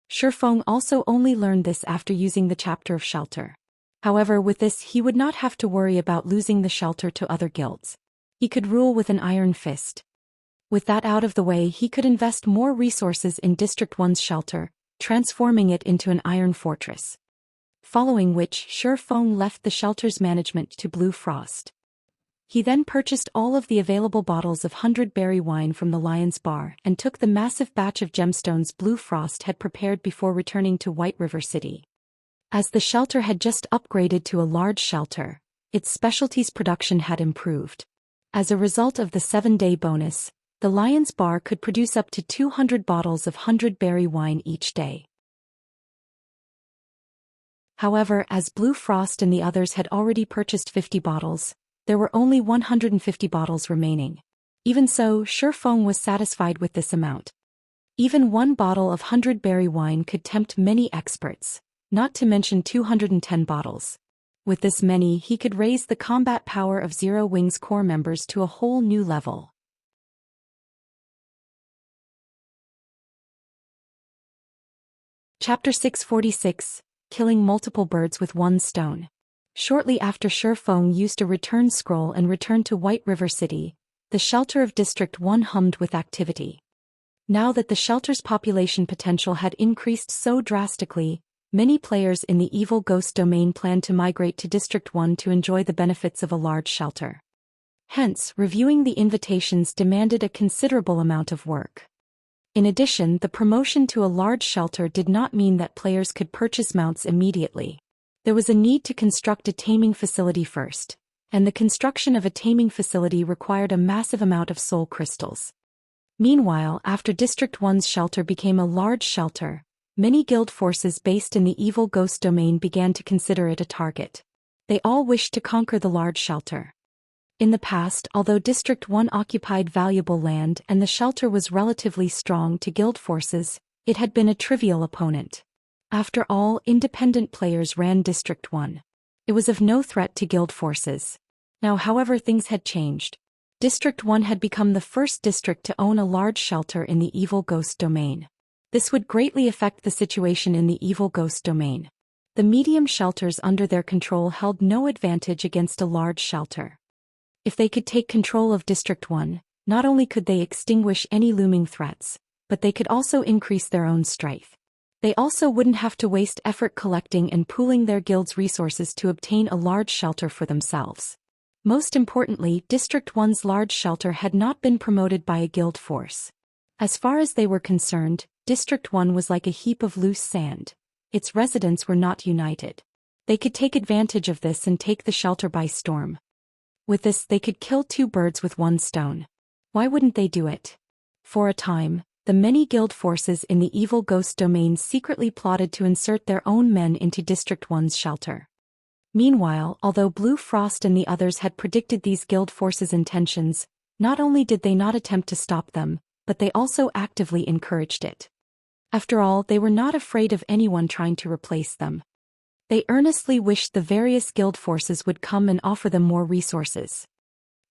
S1: Shifeng also only learned this after using the chapter of shelter. However, with this he would not have to worry about losing the shelter to other guilds. He could rule with an iron fist. With that out of the way, he could invest more resources in District 1's shelter, transforming it into an iron fortress. Following which, Shifeng left the shelter's management to Blue Frost. He then purchased all of the available bottles of 100-berry wine from the Lion's Bar and took the massive batch of gemstones Blue Frost had prepared before returning to White River City. As the shelter had just upgraded to a large shelter, its specialties production had improved. As a result of the 7-day bonus, the Lion's Bar could produce up to 200 bottles of 100-berry wine each day. However, as Blue Frost and the others had already purchased 50 bottles, there were only 150 bottles remaining. Even so, Shifeng was satisfied with this amount. Even one bottle of 100-berry wine could tempt many experts, not to mention 210 bottles. With this many, he could raise the combat power of Zero Wing's core members to a whole new level. Chapter 646, Killing Multiple Birds with One Stone. Shortly after Shifeng used a return scroll and returned to White River City, the shelter of District 1 hummed with activity. Now that the shelter's population potential had increased so drastically, many players in the Evil Ghost domain planned to migrate to District 1 to enjoy the benefits of a large shelter. Hence, reviewing the invitations demanded a considerable amount of work. In addition, the promotion to a large shelter did not mean that players could purchase mounts immediately. There was a need to construct a taming facility first, and the construction of a taming facility required a massive amount of soul crystals. Meanwhile, after District 1's shelter became a large shelter, many guild forces based in the Evil Ghost domain began to consider it a target. They all wished to conquer the large shelter. In the past, although District 1 occupied valuable land and the shelter was relatively strong to guild forces, it had been a trivial opponent. After all, independent players ran District 1. It was of no threat to guild forces. Now, however, things had changed. District 1 had become the first district to own a large shelter in the Evil Ghost domain. This would greatly affect the situation in the Evil Ghost domain. The medium shelters under their control held no advantage against a large shelter. If they could take control of District 1, not only could they extinguish any looming threats, but they could also increase their own strength. They also wouldn't have to waste effort collecting and pooling their guild's resources to obtain a large shelter for themselves. Most importantly, District 1's large shelter had not been promoted by a guild force. As far as they were concerned, District 1 was like a heap of loose sand. Its residents were not united. They could take advantage of this and take the shelter by storm. With this, they could kill 2 birds with 1 stone. Why wouldn't they do it? For a time, the many guild forces in the Evil Ghost domain secretly plotted to insert their own men into District 1's shelter. Meanwhile, although Blue Frost and the others had predicted these guild forces' intentions, not only did they not attempt to stop them, but they also actively encouraged it. After all, they were not afraid of anyone trying to replace them. They earnestly wished the various guild forces would come and offer them more resources.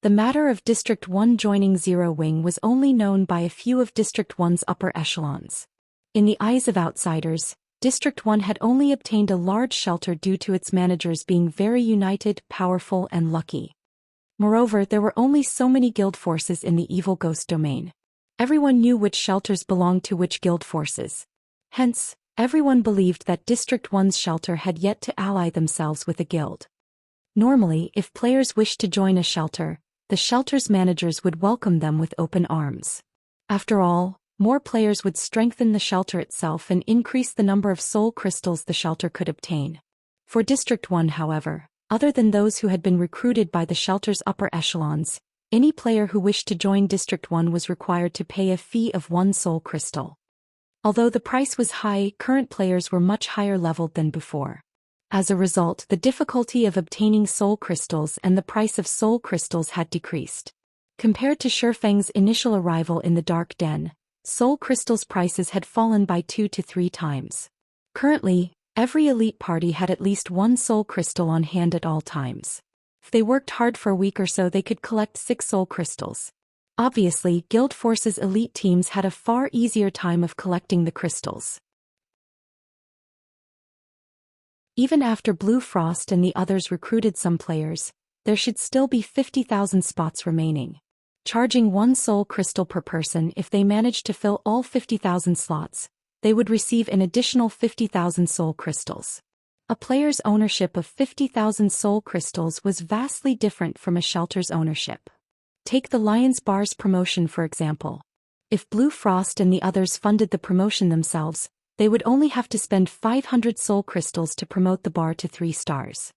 S1: The matter of District 1 joining Zero Wing was only known by a few of District 1's upper echelons. In the eyes of outsiders, District 1 had only obtained a large shelter due to its managers being very united, powerful, and lucky. Moreover, there were only so many guild forces in the Evil Ghost domain. Everyone knew which shelters belonged to which guild forces. Hence, everyone believed that District 1's shelter had yet to ally themselves with a guild. Normally, if players wished to join a shelter, the shelter's managers would welcome them with open arms. After all, more players would strengthen the shelter itself and increase the number of soul crystals the shelter could obtain. For District 1, however, other than those who had been recruited by the shelter's upper echelons, any player who wished to join District 1 was required to pay a fee of 1 soul crystal. Although the price was high, current players were much higher leveled than before. As a result, the difficulty of obtaining soul crystals and the price of soul crystals had decreased. Compared to Shifeng's initial arrival in the Dark Den, soul crystals prices had fallen by 2 to 3 times. Currently, Every elite party had at least one soul crystal on hand at all times. If they worked hard for a week or so, they could collect 6 soul crystals. Obviously, Guild Force's elite teams had a far easier time of collecting the crystals. Even after Blue Frost and the others recruited some players, there should still be 50,000 spots remaining. Charging 1 soul crystal per person, if they managed to fill all 50,000 slots, they would receive an additional 50,000 soul crystals. A player's ownership of 50,000 soul crystals was vastly different from a shelter's ownership. Take the Lion's Bar's promotion for example. If Blue Frost and the others funded the promotion themselves, they would only have to spend 500 soul crystals to promote the bar to 3 stars.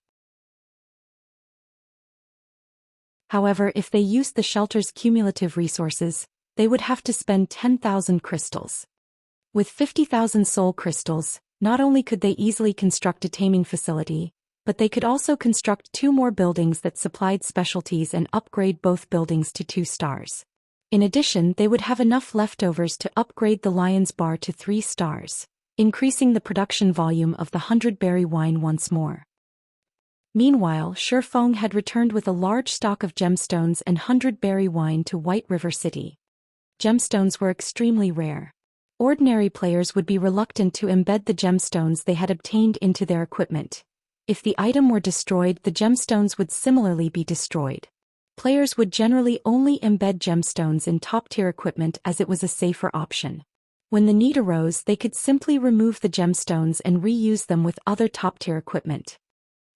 S1: However, if they used the shelter's cumulative resources, they would have to spend 10,000 crystals. With 50,000 soul crystals, not only could they easily construct a taming facility, but they could also construct 2 more buildings that supplied specialties and upgrade both buildings to 2 stars. In addition, they would have enough leftovers to upgrade the Lion's Bar to 3 stars, increasing the production volume of the 100-berry wine once more. Meanwhile, Shifeng had returned with a large stock of gemstones and 100-berry wine to White River City. Gemstones were extremely rare. Ordinary players would be reluctant to embed the gemstones they had obtained into their equipment. If the item were destroyed, the gemstones would similarly be destroyed. Players would generally only embed gemstones in top-tier equipment as it was a safer option. When the need arose, they could simply remove the gemstones and reuse them with other top-tier equipment.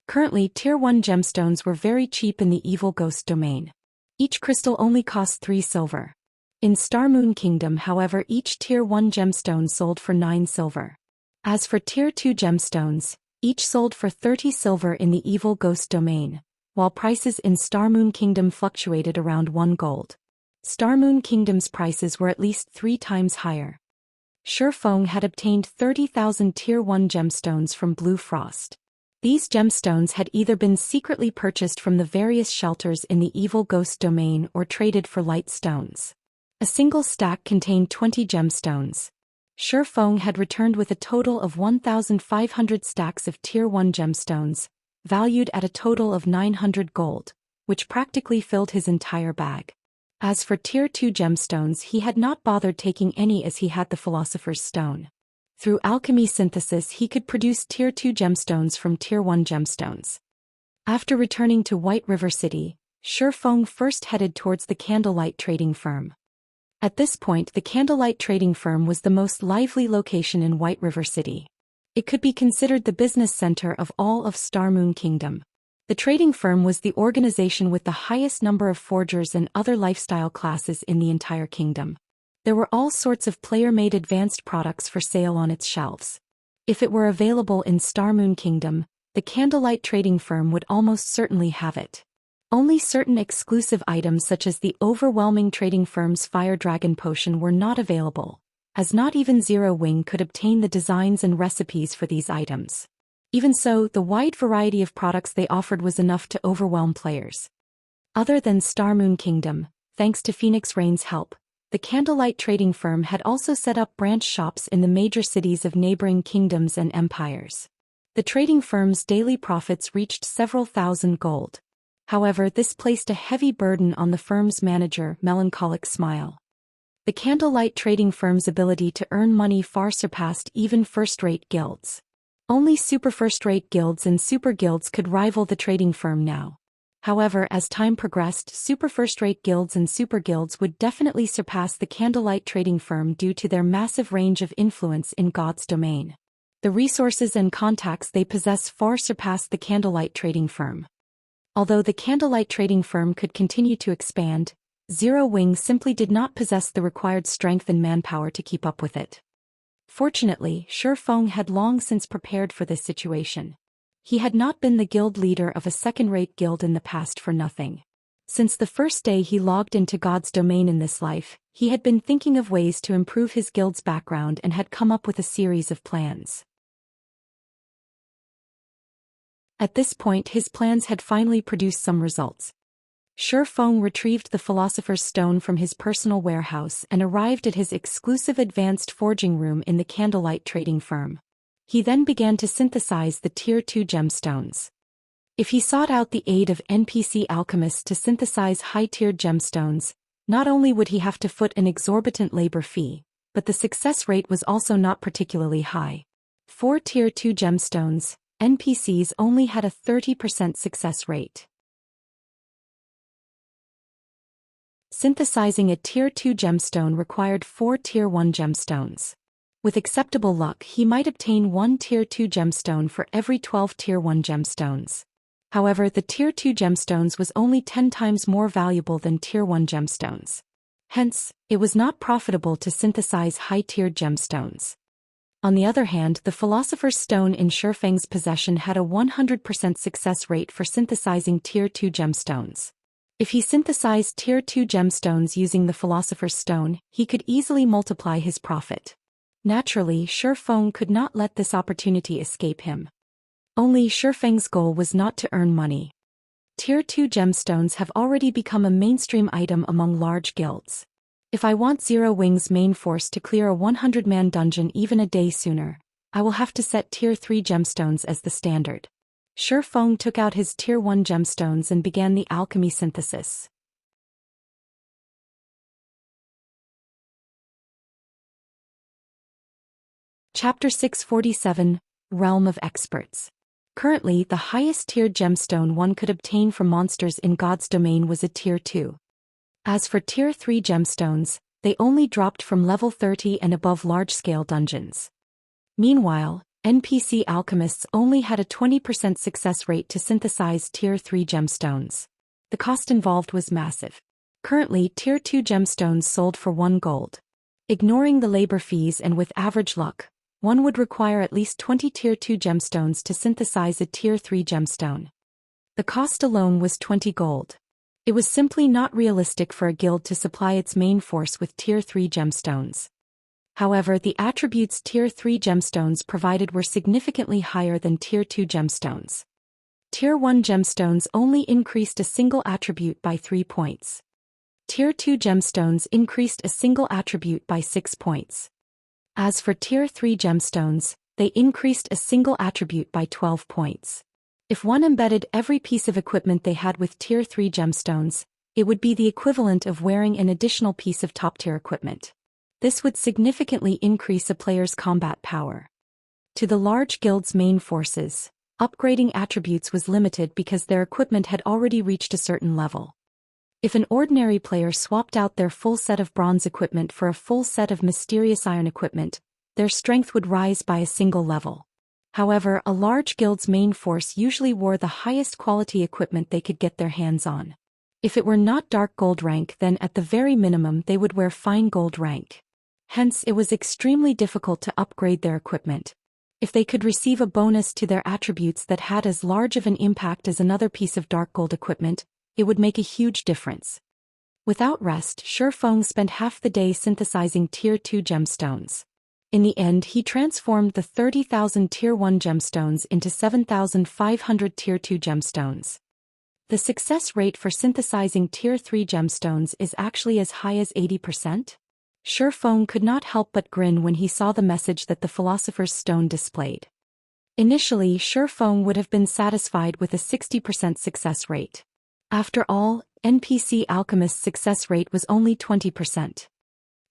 S1: Currently, Tier 1 gemstones were very cheap in the Evil Ghost domain. Each crystal only cost 3 silver. In Star Moon Kingdom, however, each Tier 1 gemstone sold for 9 silver. As for Tier 2 gemstones, each sold for 30 silver in the Evil Ghost domain, while prices in Star Moon Kingdom fluctuated around 1 gold. Star Moon Kingdom's prices were at least 3 times higher. Shifeng had obtained 30,000 Tier 1 gemstones from Blue Frost. These gemstones had either been secretly purchased from the various shelters in the Evil Ghost domain or traded for light stones. A single stack contained 20 gemstones. Shifeng had returned with a total of 1,500 stacks of Tier 1 gemstones, valued at a total of 900 gold, which practically filled his entire bag. As for Tier 2 gemstones, he had not bothered taking any as he had the Philosopher's Stone. Through alchemy synthesis, he could produce Tier 2 gemstones from Tier 1 gemstones. After returning to White River City, Shifeng first headed towards the Candlelight Trading Firm. At this point, the Candlelight Trading Firm was the most lively location in White River City. It could be considered the business center of all of Star Moon Kingdom. The trading firm was the organization with the highest number of forgers and other lifestyle classes in the entire kingdom. There were all sorts of player-made advanced products for sale on its shelves. If it were available in Star Moon Kingdom, the Candlelight Trading Firm would almost certainly have it. Only certain exclusive items such as the overwhelming trading firm's Fire Dragon Potion were not available, as not even Zero Wing could obtain the designs and recipes for these items. Even so, the wide variety of products they offered was enough to overwhelm players. Other than Star Moon Kingdom, thanks to Phoenix Rain's help, the Candlelight Trading Firm had also set up branch shops in the major cities of neighboring kingdoms and empires. The trading firm's daily profits reached several thousand gold. However, this placed a heavy burden on the firm's manager, Melancholic Smile. The Candlelight Trading Firm's ability to earn money far surpassed even first-rate guilds. Only super first-rate guilds and super guilds could rival the trading firm now. However, as time progressed, super first-rate guilds and super guilds would definitely surpass the Candlelight Trading Firm due to their massive range of influence in God's domain. The resources and contacts they possess far surpassed the Candlelight Trading Firm. Although the Candlelight Trading Firm could continue to expand, Zero Wing simply did not possess the required strength and manpower to keep up with it. Fortunately, Shifeng had long since prepared for this situation. He had not been the guild leader of a second-rate guild in the past for nothing. Since the first day he logged into God's domain in this life, he had been thinking of ways to improve his guild's background and had come up with a series of plans. At this point, his plans had finally produced some results. Shifeng retrieved the Philosopher's Stone from his personal warehouse and arrived at his exclusive advanced forging room in the Candlelight Trading Firm. He then began to synthesize the Tier 2 gemstones. If he sought out the aid of NPC alchemists to synthesize high-tiered gemstones, not only would he have to foot an exorbitant labor fee, but the success rate was also not particularly high. For Tier 2 gemstones, NPCs only had a 30% success rate. Synthesizing a Tier 2 gemstone required 4 Tier 1 gemstones. With acceptable luck, he might obtain 1 Tier 2 gemstone for every 12 Tier 1 gemstones. However, the Tier 2 gemstones was only 10 times more valuable than Tier 1 gemstones. Hence, it was not profitable to synthesize high-tiered gemstones. On the other hand, the Philosopher's Stone in Shifeng's possession had a 100% success rate for synthesizing Tier 2 gemstones. If he synthesized Tier 2 gemstones using the Philosopher's Stone, he could easily multiply his profit. Naturally, Shifeng could not let this opportunity escape him. Only Shifeng's goal was not to earn money. Tier 2 gemstones have already become a mainstream item among large guilds. If I want Zero Wings main force to clear a 100-man dungeon even a day sooner, I will have to set Tier 3 gemstones as the standard. Shifeng took out his Tier 1 gemstones and began the alchemy synthesis. Chapter 647, Realm of Experts. Currently, the highest tiered gemstone one could obtain from monsters in God's domain was a Tier 2. As for Tier 3 gemstones, they only dropped from level 30 and above large-scale dungeons. Meanwhile, NPC alchemists only had a 20% success rate to synthesize Tier 3 gemstones. The cost involved was massive. Currently, Tier 2 gemstones sold for 1 gold. Ignoring the labor fees and with average luck, one would require at least 20 Tier 2 gemstones to synthesize a Tier 3 gemstone. The cost alone was 20 gold. It was simply not realistic for a guild to supply its main force with Tier 3 gemstones. However, the attributes Tier 3 gemstones provided were significantly higher than Tier 2 gemstones. Tier 1 gemstones only increased a single attribute by 3 points. Tier 2 gemstones increased a single attribute by 6 points. As for Tier 3 gemstones, they increased a single attribute by 12 points. If one embedded every piece of equipment they had with Tier 3 gemstones, it would be the equivalent of wearing an additional piece of top-tier equipment. This would significantly increase a player's combat power. To the large guild's main forces, upgrading attributes was limited because their equipment had already reached a certain level. If an ordinary player swapped out their full set of bronze equipment for a full set of mysterious iron equipment, their strength would rise by a single level. However, a large guild's main force usually wore the highest quality equipment they could get their hands on. If it were not dark gold rank, then at the very minimum they would wear fine gold rank. Hence, it was extremely difficult to upgrade their equipment. If they could receive a bonus to their attributes that had as large of an impact as another piece of dark gold equipment, it would make a huge difference. Without rest, Shifeng spent half the day synthesizing Tier 2 gemstones. In the end, he transformed the 30,000 Tier 1 gemstones into 7,500 Tier 2 gemstones. The success rate for synthesizing Tier 3 gemstones is actually as high as 80%. Shifeng could not help but grin when he saw the message that the Philosopher's Stone displayed. Initially, Shifeng would have been satisfied with a 60% success rate. After all, NPC alchemist's success rate was only 20%.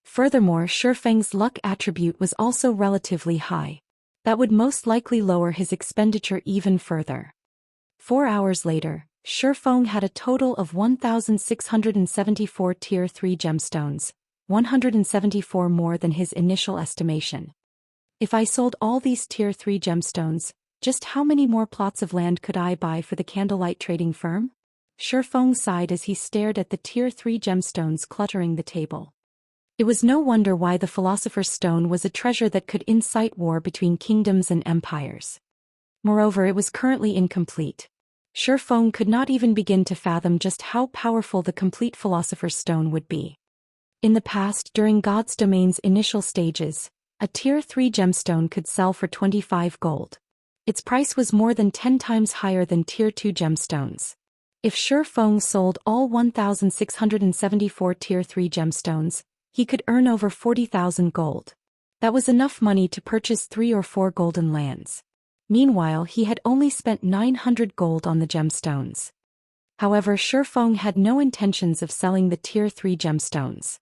S1: Furthermore, Shifeng's luck attribute was also relatively high. That would most likely lower his expenditure even further. 4 hours later, Shifeng had a total of 1,674 Tier 3 gemstones, 174 more than his initial estimation. If I sold all these Tier 3 gemstones, just how many more plots of land could I buy for the candlelight trading firm? Shifeng sighed as he stared at the Tier 3 gemstones cluttering the table. It was no wonder why the Philosopher's Stone was a treasure that could incite war between kingdoms and empires. Moreover, it was currently incomplete. Shifeng could not even begin to fathom just how powerful the complete Philosopher's Stone would be. In the past, during God's Domain's initial stages, a Tier 3 gemstone could sell for 25 gold. Its price was more than 10 times higher than Tier 2 gemstones. If Shifeng sold all 1,674 Tier 3 gemstones, he could earn over 40,000 gold. That was enough money to purchase 3 or 4 golden lands. Meanwhile, he had only spent 900 gold on the gemstones. However, Shifeng had no intentions of selling the Tier 3 gemstones.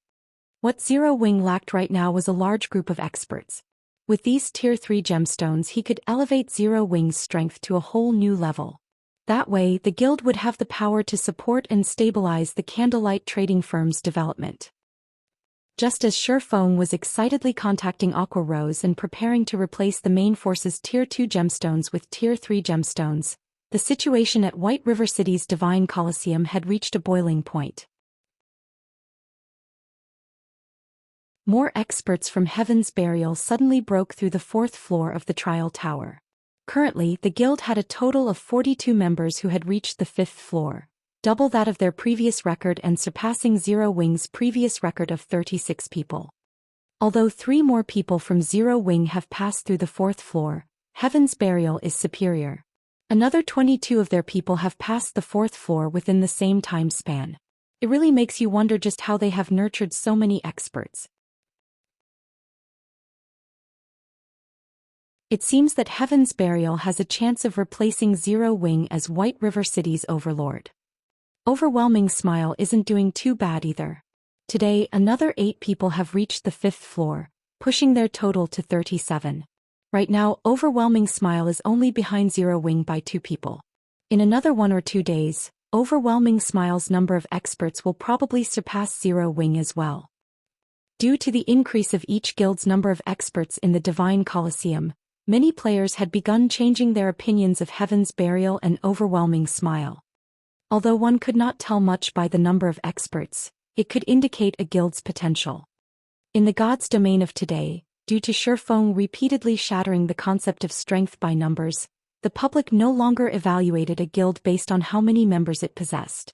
S1: What Zero Wing lacked right now was a large group of experts. With these Tier 3 gemstones, he could elevate Zero Wing's strength to a whole new level. That way, the guild would have the power to support and stabilize the candlelight trading firm's development. Just as Shifeng was excitedly contacting Aqua Rose and preparing to replace the main force's Tier 2 gemstones with Tier 3 gemstones, the situation at White River City's Divine Coliseum had reached a boiling point. More experts from Heaven's Burial suddenly broke through the 4th floor of the trial tower. Currently, the guild had a total of 42 members who had reached the 5th floor, double that of their previous record and surpassing Zero Wing's previous record of 36 people. Although 3 more people from Zero Wing have passed through the 4th floor, Heaven's Burial is superior. Another 22 of their people have passed the 4th floor within the same time span. It really makes you wonder just how they have nurtured so many experts. It seems that Heaven's Burial has a chance of replacing Zero Wing as White River City's overlord. Overwhelming Smile isn't doing too bad either. Today, another 8 people have reached the 5th floor, pushing their total to 37. Right now, Overwhelming Smile is only behind Zero Wing by 2 people. In another 1 or 2 days, Overwhelming Smile's number of experts will probably surpass Zero Wing as well. Due to the increase of each guild's number of experts in the Divine Coliseum, many players had begun changing their opinions of Heaven's Burial and Overwhelming Smile. Although one could not tell much by the number of experts, it could indicate a guild's potential. In the God's domain of today, due to Shifeng repeatedly shattering the concept of strength by numbers, the public no longer evaluated a guild based on how many members it possessed.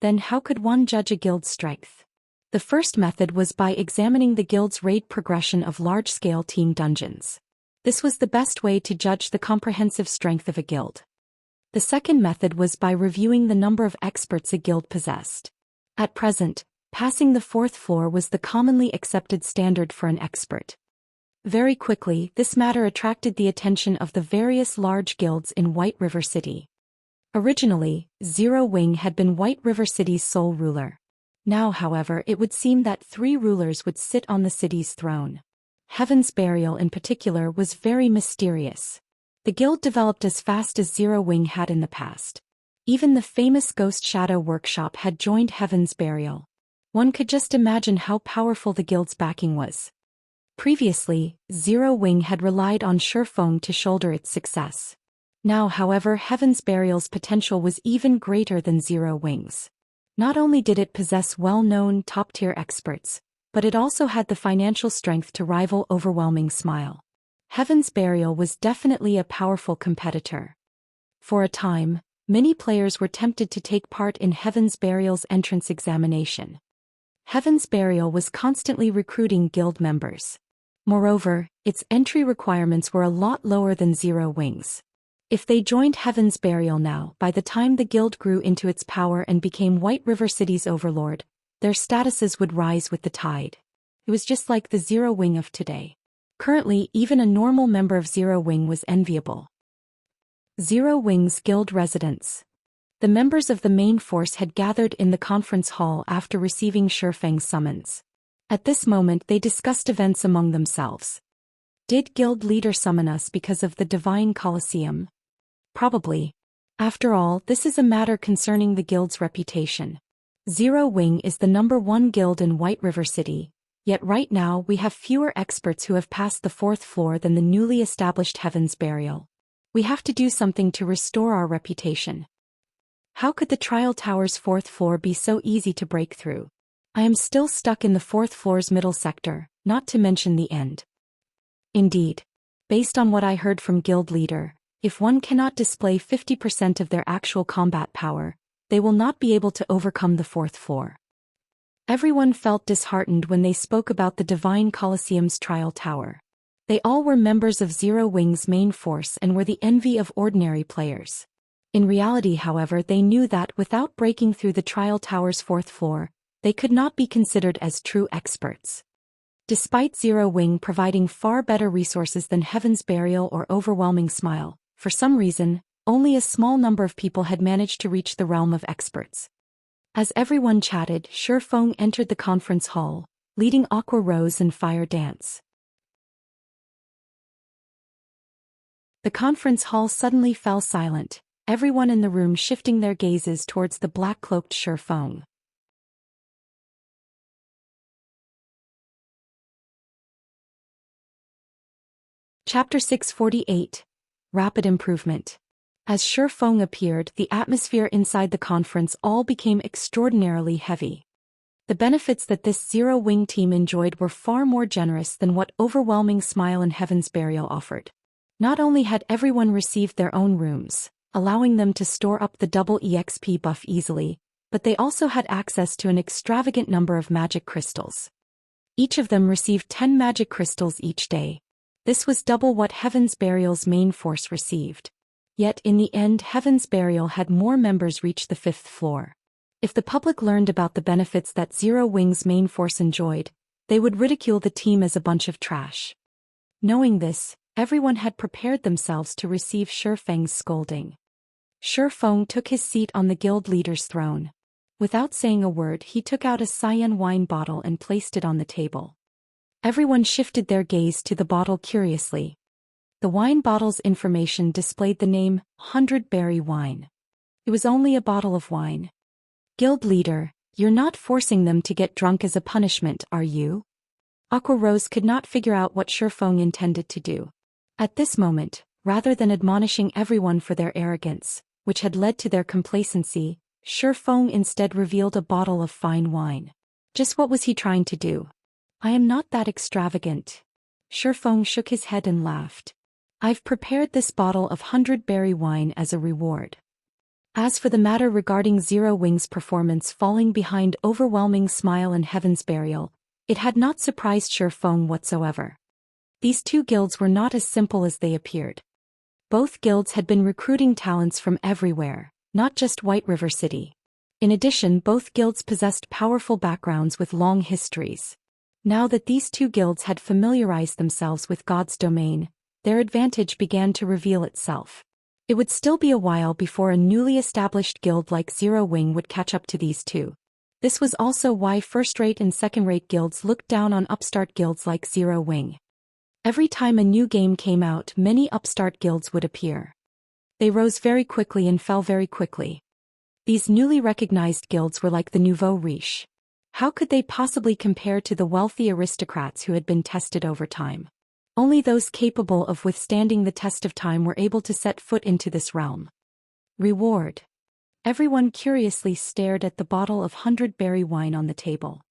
S1: Then how could one judge a guild's strength? The first method was by examining the guild's raid progression of large-scale team dungeons. This was the best way to judge the comprehensive strength of a guild. The second method was by reviewing the number of experts a guild possessed. At present, passing the 4th floor was the commonly accepted standard for an expert. Very quickly, this matter attracted the attention of the various large guilds in White River City. Originally, Zero Wing had been White River City's sole ruler. Now, however, it would seem that 3 rulers would sit on the city's throne. Heaven's Burial in particular was very mysterious. The guild developed as fast as Zero Wing had in the past. Even the famous Ghost Shadow Workshop had joined Heaven's Burial. One could just imagine how powerful the guild's backing was. Previously, Zero Wing had relied on Shifeng to shoulder its success. Now, however, Heaven's Burial's potential was even greater than Zero Wing's. Not only did it possess well-known top-tier experts, but it also had the financial strength to rival Overwhelming Smile. Heaven's Burial was definitely a powerful competitor. For a time, many players were tempted to take part in Heaven's Burial's entrance examination. Heaven's Burial was constantly recruiting guild members. Moreover, its entry requirements were a lot lower than Zero Wing's. If they joined Heaven's Burial now, by the time the guild grew into its power and became White River City's overlord, their statuses would rise with the tide. It was just like the Zero Wing of today. Currently, even a normal member of Zero Wing was enviable. Zero Wing's guild residence. The members of the main force had gathered in the conference hall after receiving Shifeng's summons. At this moment they discussed events among themselves. Did guild leader summon us because of the Divine Coliseum? Probably. After all, this is a matter concerning the guild's reputation. Zero Wing is the #1 guild in White River City, yet right now we have fewer experts who have passed the 4th floor than the newly established Heaven's Burial. We have to do something to restore our reputation. How could the trial tower's 4th floor be so easy to break through? I am still stuck in the 4th floor's middle sector, not to mention the end. Indeed. Based on what I heard from guild leader, if one cannot display 50% of their actual combat power, they will not be able to overcome the 4th floor. Everyone felt disheartened when they spoke about the Divine Coliseum's trial tower. They all were members of Zero Wing's main force and were the envy of ordinary players. In reality, however, they knew that without breaking through the trial tower's 4th floor, they could not be considered as true experts. Despite Zero Wing providing far better resources than Heaven's Burial or Overwhelming Smile, for some reason, only a small number of people had managed to reach the realm of experts. As everyone chatted, Shifeng entered the conference hall, leading Aqua Rose and Fire Dance. The conference hall suddenly fell silent, everyone in the room shifting their gazes towards the black-cloaked Shifeng. Chapter 648. Rapid Improvement. As Shifeng appeared, the atmosphere inside the conference all became extraordinarily heavy. The benefits that this Zero Wing team enjoyed were far more generous than what Overwhelming Smile and Heaven's Burial offered. Not only had everyone received their own rooms, allowing them to store up the double EXP buff easily, but they also had access to an extravagant number of magic crystals. Each of them received 10 magic crystals each day. This was double what Heaven's Burial's main force received. Yet in the end, Heaven's Burial had more members reach the 5th floor. If the public learned about the benefits that Zero Wing's main force enjoyed, they would ridicule the team as a bunch of trash. Knowing this, everyone had prepared themselves to receive Shifeng's scolding. Shifeng took his seat on the guild leader's throne. Without saying a word, he took out a cyan wine bottle and placed it on the table. Everyone shifted their gaze to the bottle curiously. The wine bottle's information displayed the name, 100 Berry Wine. It was only a bottle of wine. Guild leader, you're not forcing them to get drunk as a punishment, are you? Aqua Rose could not figure out what Shifeng intended to do. At this moment, rather than admonishing everyone for their arrogance, which had led to their complacency, Shifeng instead revealed a bottle of fine wine. Just what was he trying to do? I am not that extravagant. Shifeng shook his head and laughed. I've prepared this bottle of 100 Berry Wine as a reward. As for the matter regarding Zero Wing's performance falling behind Overwhelming Smile and Heaven's Burial, it had not surprised Shifeng whatsoever. These two guilds were not as simple as they appeared. Both guilds had been recruiting talents from everywhere, not just White River City. In addition, both guilds possessed powerful backgrounds with long histories. Now that these two guilds had familiarized themselves with God's domain, their advantage began to reveal itself. It would still be a while before a newly established guild like Zero Wing would catch up to these two. This was also why first-rate and second-rate guilds looked down on upstart guilds like Zero Wing. Every time a new game came out, many upstart guilds would appear. They rose very quickly and fell very quickly. These newly recognized guilds were like the nouveau riche. How could they possibly compare to the wealthy aristocrats who had been tested over time? Only those capable of withstanding the test of time were able to set foot into this realm. Reward. Everyone curiously stared at the bottle of 100 Berry Wine on the table.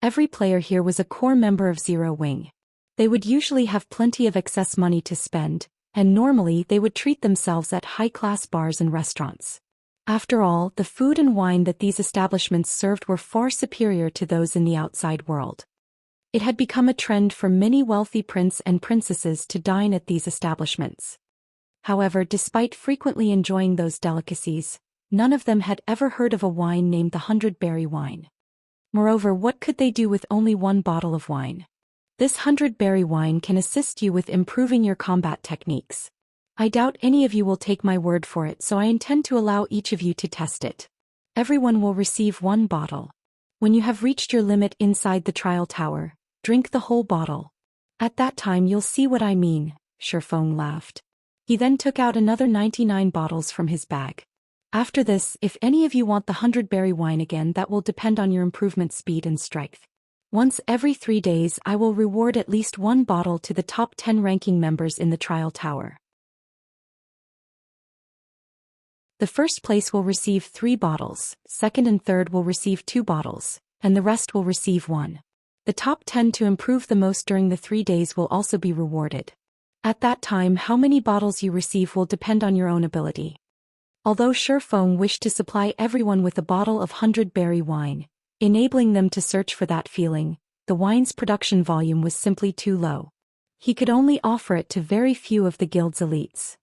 S1: Every player here was a core member of Zero Wing. They would usually have plenty of excess money to spend, and normally they would treat themselves at high-class bars and restaurants. After all, the food and wine that these establishments served were far superior to those in the outside world. It had become a trend for many wealthy princes and princesses to dine at these establishments. However, despite frequently enjoying those delicacies, none of them had ever heard of a wine named the 100 Berry Wine. Moreover, what could they do with only one bottle of wine? This 100 Berry Wine can assist you with improving your combat techniques. I doubt any of you will take my word for it, so I intend to allow each of you to test it. Everyone will receive one bottle. When you have reached your limit inside the trial tower, drink the whole bottle. At that time you'll see what I mean, Shifeng laughed. He then took out another 99 bottles from his bag. After this, if any of you want the 100 Berry Wine again, that will depend on your improvement speed and strength. Once every 3 days I will reward at least one bottle to the top 10 ranking members in the trial tower. The first place will receive 3 bottles, second and third will receive 2 bottles, and the rest will receive 1. The top 10 to improve the most during the 3 days will also be rewarded. At that time, how many bottles you receive will depend on your own ability. Although Shifeng wished to supply everyone with a bottle of 100 Berry Wine, enabling them to search for that feeling, the wine's production volume was simply too low. He could only offer it to very few of the guild's elites.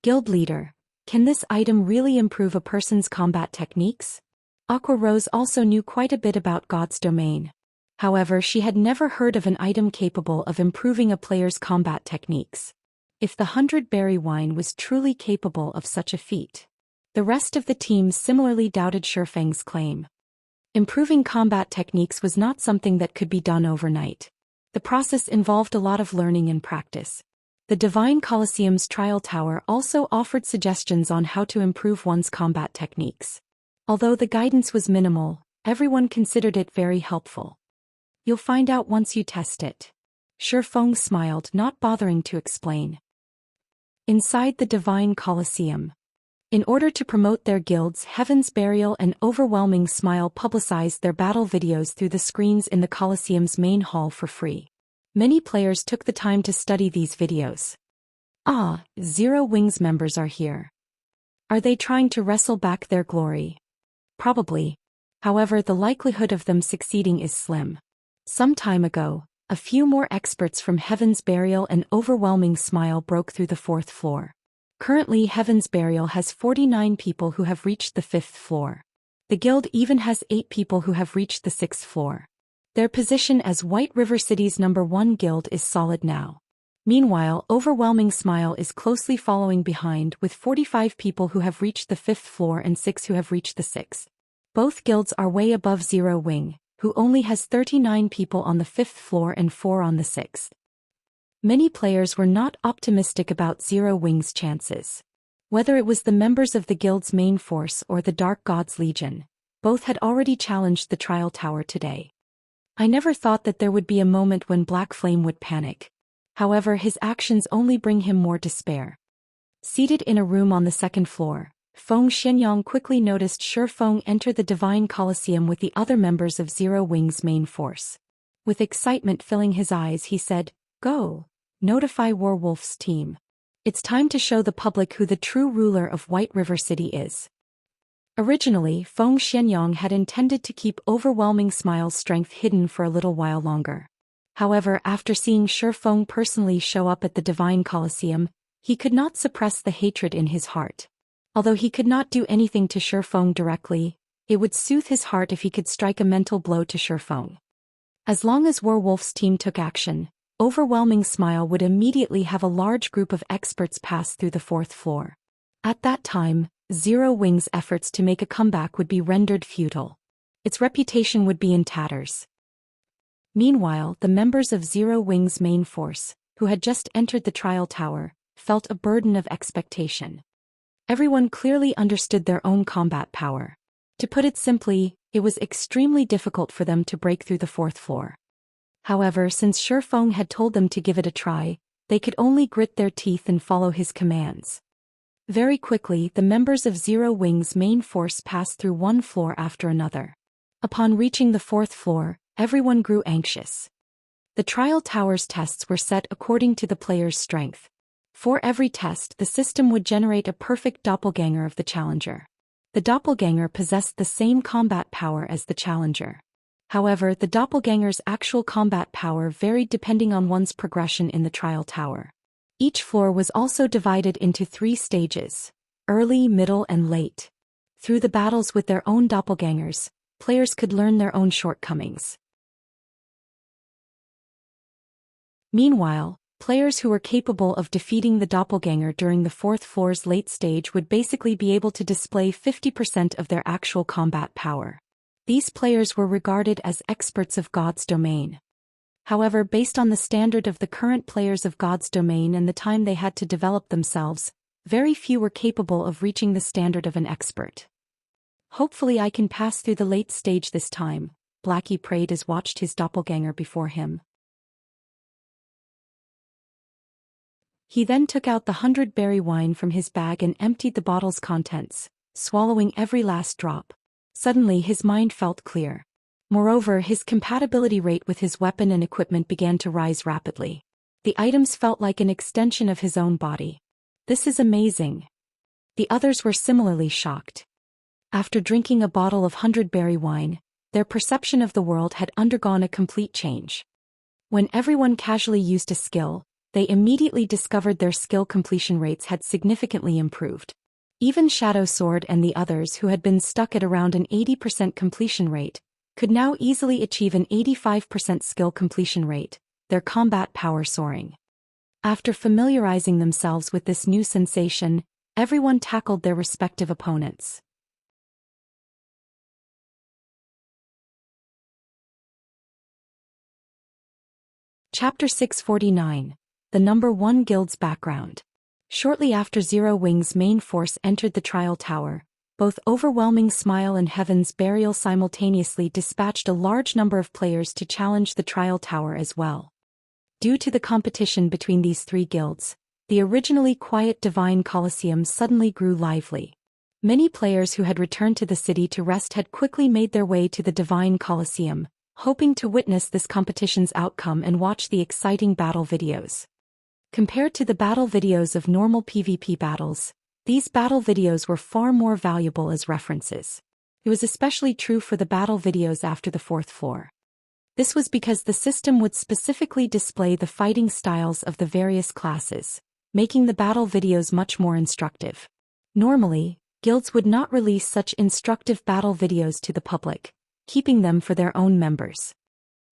S1: Guild leader, can this item really improve a person's combat techniques? Aqua Rose also knew quite a bit about God's domain. However, she had never heard of an item capable of improving a player's combat techniques. If the 100-berry wine was truly capable of such a feat. The rest of the team similarly doubted Shifeng's claim. Improving combat techniques was not something that could be done overnight. The process involved a lot of learning and practice. The Divine Colosseum's trial tower also offered suggestions on how to improve one's combat techniques. Although the guidance was minimal, everyone considered it very helpful. You'll find out once you test it. Shifeng smiled, not bothering to explain. Inside the Divine Colosseum. In order to promote their guilds, Heaven's Burial and Overwhelming Smile publicized their battle videos through the screens in the Colosseum's main hall for free. Many players took the time to study these videos. Ah, Zero Wings members are here. Are they trying to wrestle back their glory? Probably. However, the likelihood of them succeeding is slim. Some time ago, a few more experts from Heaven's Burial and Overwhelming Smile broke through the 4th floor. Currently, Heaven's Burial has 49 people who have reached the 5th floor. The guild even has 8 people who have reached the 6th floor. Their position as White River City's #1 guild is solid now. Meanwhile, Overwhelming Smile is closely following behind with 45 people who have reached the 5th floor and 6 who have reached the 6th. Both guilds are way above Zero Wing, who only has 39 people on the 5th floor and 4 on the 6th. Many players were not optimistic about Zero Wing's chances. Whether it was the members of the guild's main force or the Dark Gods Legion, both had already challenged the trial tower today. I never thought that there would be a moment when Black Flame would panic. However, his actions only bring him more despair. Seated in a room on the 2nd floor, Feng Xianyang quickly noticed Shifeng enter the Divine Colosseum with the other members of Zero Wing's main force. With excitement filling his eyes, he said, "Go. Notify Werewolf's team. It's time to show the public who the true ruler of White River City is." Originally, Feng Xianyang had intended to keep Overwhelming Smile's strength hidden for a little while longer. However, after seeing Shifeng personally show up at the Divine Colosseum, he could not suppress the hatred in his heart. Although he could not do anything to Shifeng directly, it would soothe his heart if he could strike a mental blow to Shifeng. As long as Werewolf's team took action, Overwhelming Smile would immediately have a large group of experts pass through the 4th floor. At that time, Zero Wing's efforts to make a comeback would be rendered futile. Its reputation would be in tatters. Meanwhile, the members of Zero Wing's main force, who had just entered the trial tower, felt a burden of expectation. Everyone clearly understood their own combat power. To put it simply, it was extremely difficult for them to break through the 4th floor. However, since Shifeng had told them to give it a try, they could only grit their teeth and follow his commands. Very quickly, the members of Zero Wing's main force passed through one floor after another. Upon reaching the 4th floor, everyone grew anxious. The trial tower's tests were set according to the player's strength. For every test, the system would generate a perfect doppelganger of the challenger. The doppelganger possessed the same combat power as the challenger. However, the doppelganger's actual combat power varied depending on one's progression in the trial tower. Each floor was also divided into 3 stages: early, middle, and late. Through the battles with their own doppelgangers, players could learn their own shortcomings. Meanwhile, players who were capable of defeating the doppelganger during the 4th floor's late stage would basically be able to display 50% of their actual combat power. These players were regarded as experts of God's domain. However, based on the standard of the current players of God's domain and the time they had to develop themselves, very few were capable of reaching the standard of an expert. "Hopefully I can pass through the late stage this time," Blackie prayed as watched his doppelganger before him. He then took out the 100-berry wine from his bag and emptied the bottle's contents, swallowing every last drop. Suddenly his mind felt clear. Moreover, his compatibility rate with his weapon and equipment began to rise rapidly. The items felt like an extension of his own body. "This is amazing." The others were similarly shocked. After drinking a bottle of 100-berry wine, their perception of the world had undergone a complete change. When everyone casually used a skill, they immediately discovered their skill completion rates had significantly improved. Even Shadow Sword and the others who had been stuck at around an 80% completion rate could now easily achieve an 85% skill completion rate, their combat power soaring. After familiarizing themselves with this new sensation, everyone tackled their respective opponents. Chapter 649. The Number 1 Guild's Background. Shortly after Zero Wing's main force entered the trial tower, both Overwhelming Smile and Heaven's Burial simultaneously dispatched a large number of players to challenge the trial tower as well. Due to the competition between these three guilds, the originally quiet Divine Colosseum suddenly grew lively. Many players who had returned to the city to rest had quickly made their way to the Divine Colosseum, hoping to witness this competition's outcome and watch the exciting battle videos. Compared to the battle videos of normal PvP battles, these battle videos were far more valuable as references. It was especially true for the battle videos after the fourth floor. This was because the system would specifically display the fighting styles of the various classes, making the battle videos much more instructive. Normally, guilds would not release such instructive battle videos to the public, keeping them for their own members.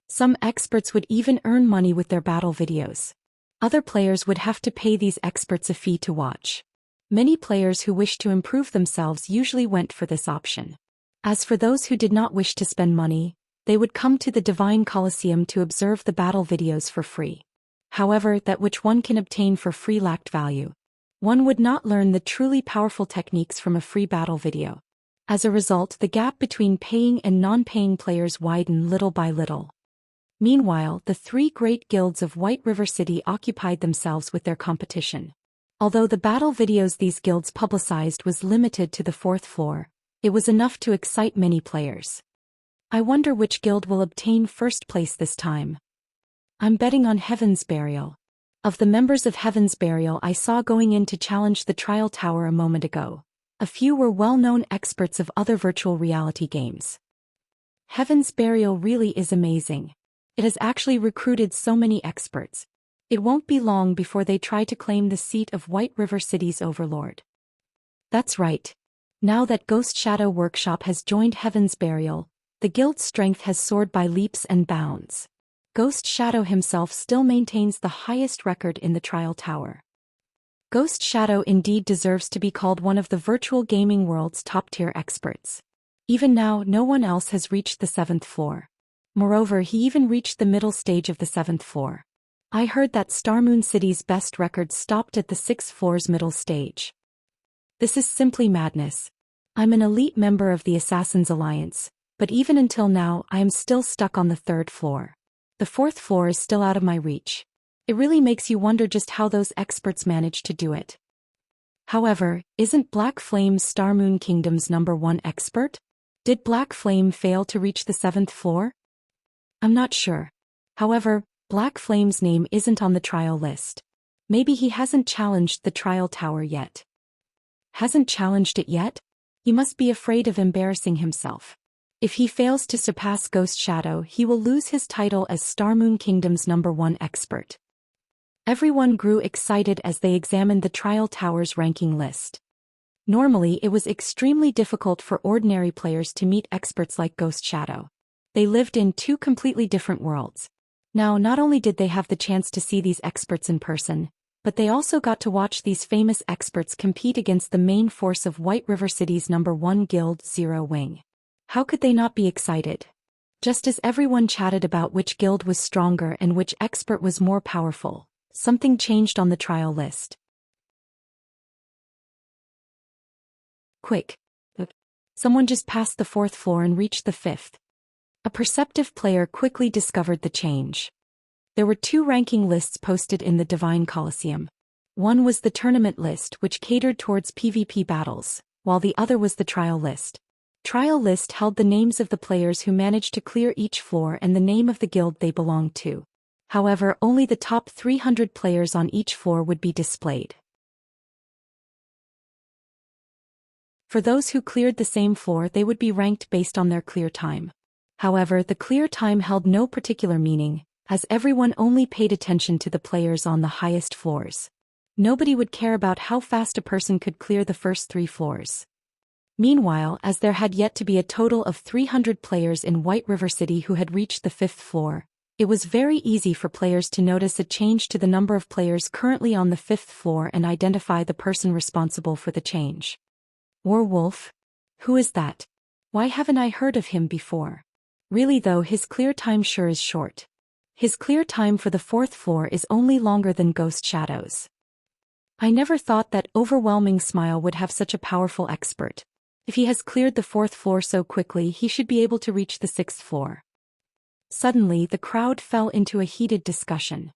S1: Some experts would even earn money with their battle videos. Other players would have to pay these experts a fee to watch. Many players who wished to improve themselves usually went for this option. As for those who did not wish to spend money, they would come to the Divine Colosseum to observe the battle videos for free. However, that which one can obtain for free lacked value. One would not learn the truly powerful techniques from a free battle video. As a result, the gap between paying and non-paying players widened little by little. Meanwhile, the three great guilds of White River City occupied themselves with their competition. Although the battle videos these guilds publicized was limited to the fourth floor, it was enough to excite many players. I wonder which guild will obtain first place this time. I'm betting on Heaven's Burial. Of the members of Heaven's Burial I saw going in to challenge the trial tower a moment ago, a few were well-known experts of other virtual reality games. Heaven's Burial really is amazing. It has actually recruited so many experts. It won't be long before they try to claim the seat of White River City's overlord. That's right. Now that Ghost Shadow Workshop has joined Heaven's Burial, the guild's strength has soared by leaps and bounds. Ghost Shadow himself still maintains the highest record in the trial tower. Ghost Shadow indeed deserves to be called one of the virtual gaming world's top-tier experts. Even now, no one else has reached the 7th floor. Moreover, he even reached the middle stage of the 7th floor. I heard that Starmoon City's best record stopped at the 6th floor's middle stage. This is simply madness. I'm an elite member of the Assassin's Alliance, but even until now I am still stuck on the 3rd floor. The 4th floor is still out of my reach. It really makes you wonder just how those experts managed to do it. However, isn't Black Flame's Starmoon Kingdom's #1 expert? Did Black Flame fail to reach the 7th floor? I'm not sure. However, Black Flame's name isn't on the trial list. Maybe he hasn't challenged the trial tower yet. Hasn't challenged it yet? He must be afraid of embarrassing himself. If he fails to surpass Ghost Shadow, he will lose his title as Starmoon Kingdom's #1 expert. Everyone grew excited as they examined the trial tower's ranking list. Normally, it was extremely difficult for ordinary players to meet experts like Ghost Shadow. They lived in two completely different worlds. Now, not only did they have the chance to see these experts in person, but they also got to watch these famous experts compete against the main force of White River City's #1 guild, Zero Wing. How could they not be excited? Just as everyone chatted about which guild was stronger and which expert was more powerful, something changed on the trial list. Quick! Someone just passed the 4th floor and reached the 5th. A perceptive player quickly discovered the change. There were two ranking lists posted in the Divine Colosseum. One was the tournament list, which catered towards PvP battles, while the other was the trial list. Trial list held the names of the players who managed to clear each floor and the name of the guild they belonged to. However, only the top 300 players on each floor would be displayed. For those who cleared the same floor, they would be ranked based on their clear time. However, the clear time held no particular meaning, as everyone only paid attention to the players on the highest floors. Nobody would care about how fast a person could clear the first 3 floors. Meanwhile, as there had yet to be a total of 300 players in White River City who had reached the 5th floor, it was very easy for players to notice a change to the number of players currently on the 5th floor and identify the person responsible for the change. Werewolf? Who is that? Why haven't I heard of him before? Really though, his clear time sure is short. His clear time for the 4th floor is only longer than Ghost Shadow's. I never thought that Overwhelming Smile would have such a powerful expert. If he has cleared the 4th floor so quickly, he should be able to reach the 6th floor. Suddenly, the crowd fell into a heated discussion.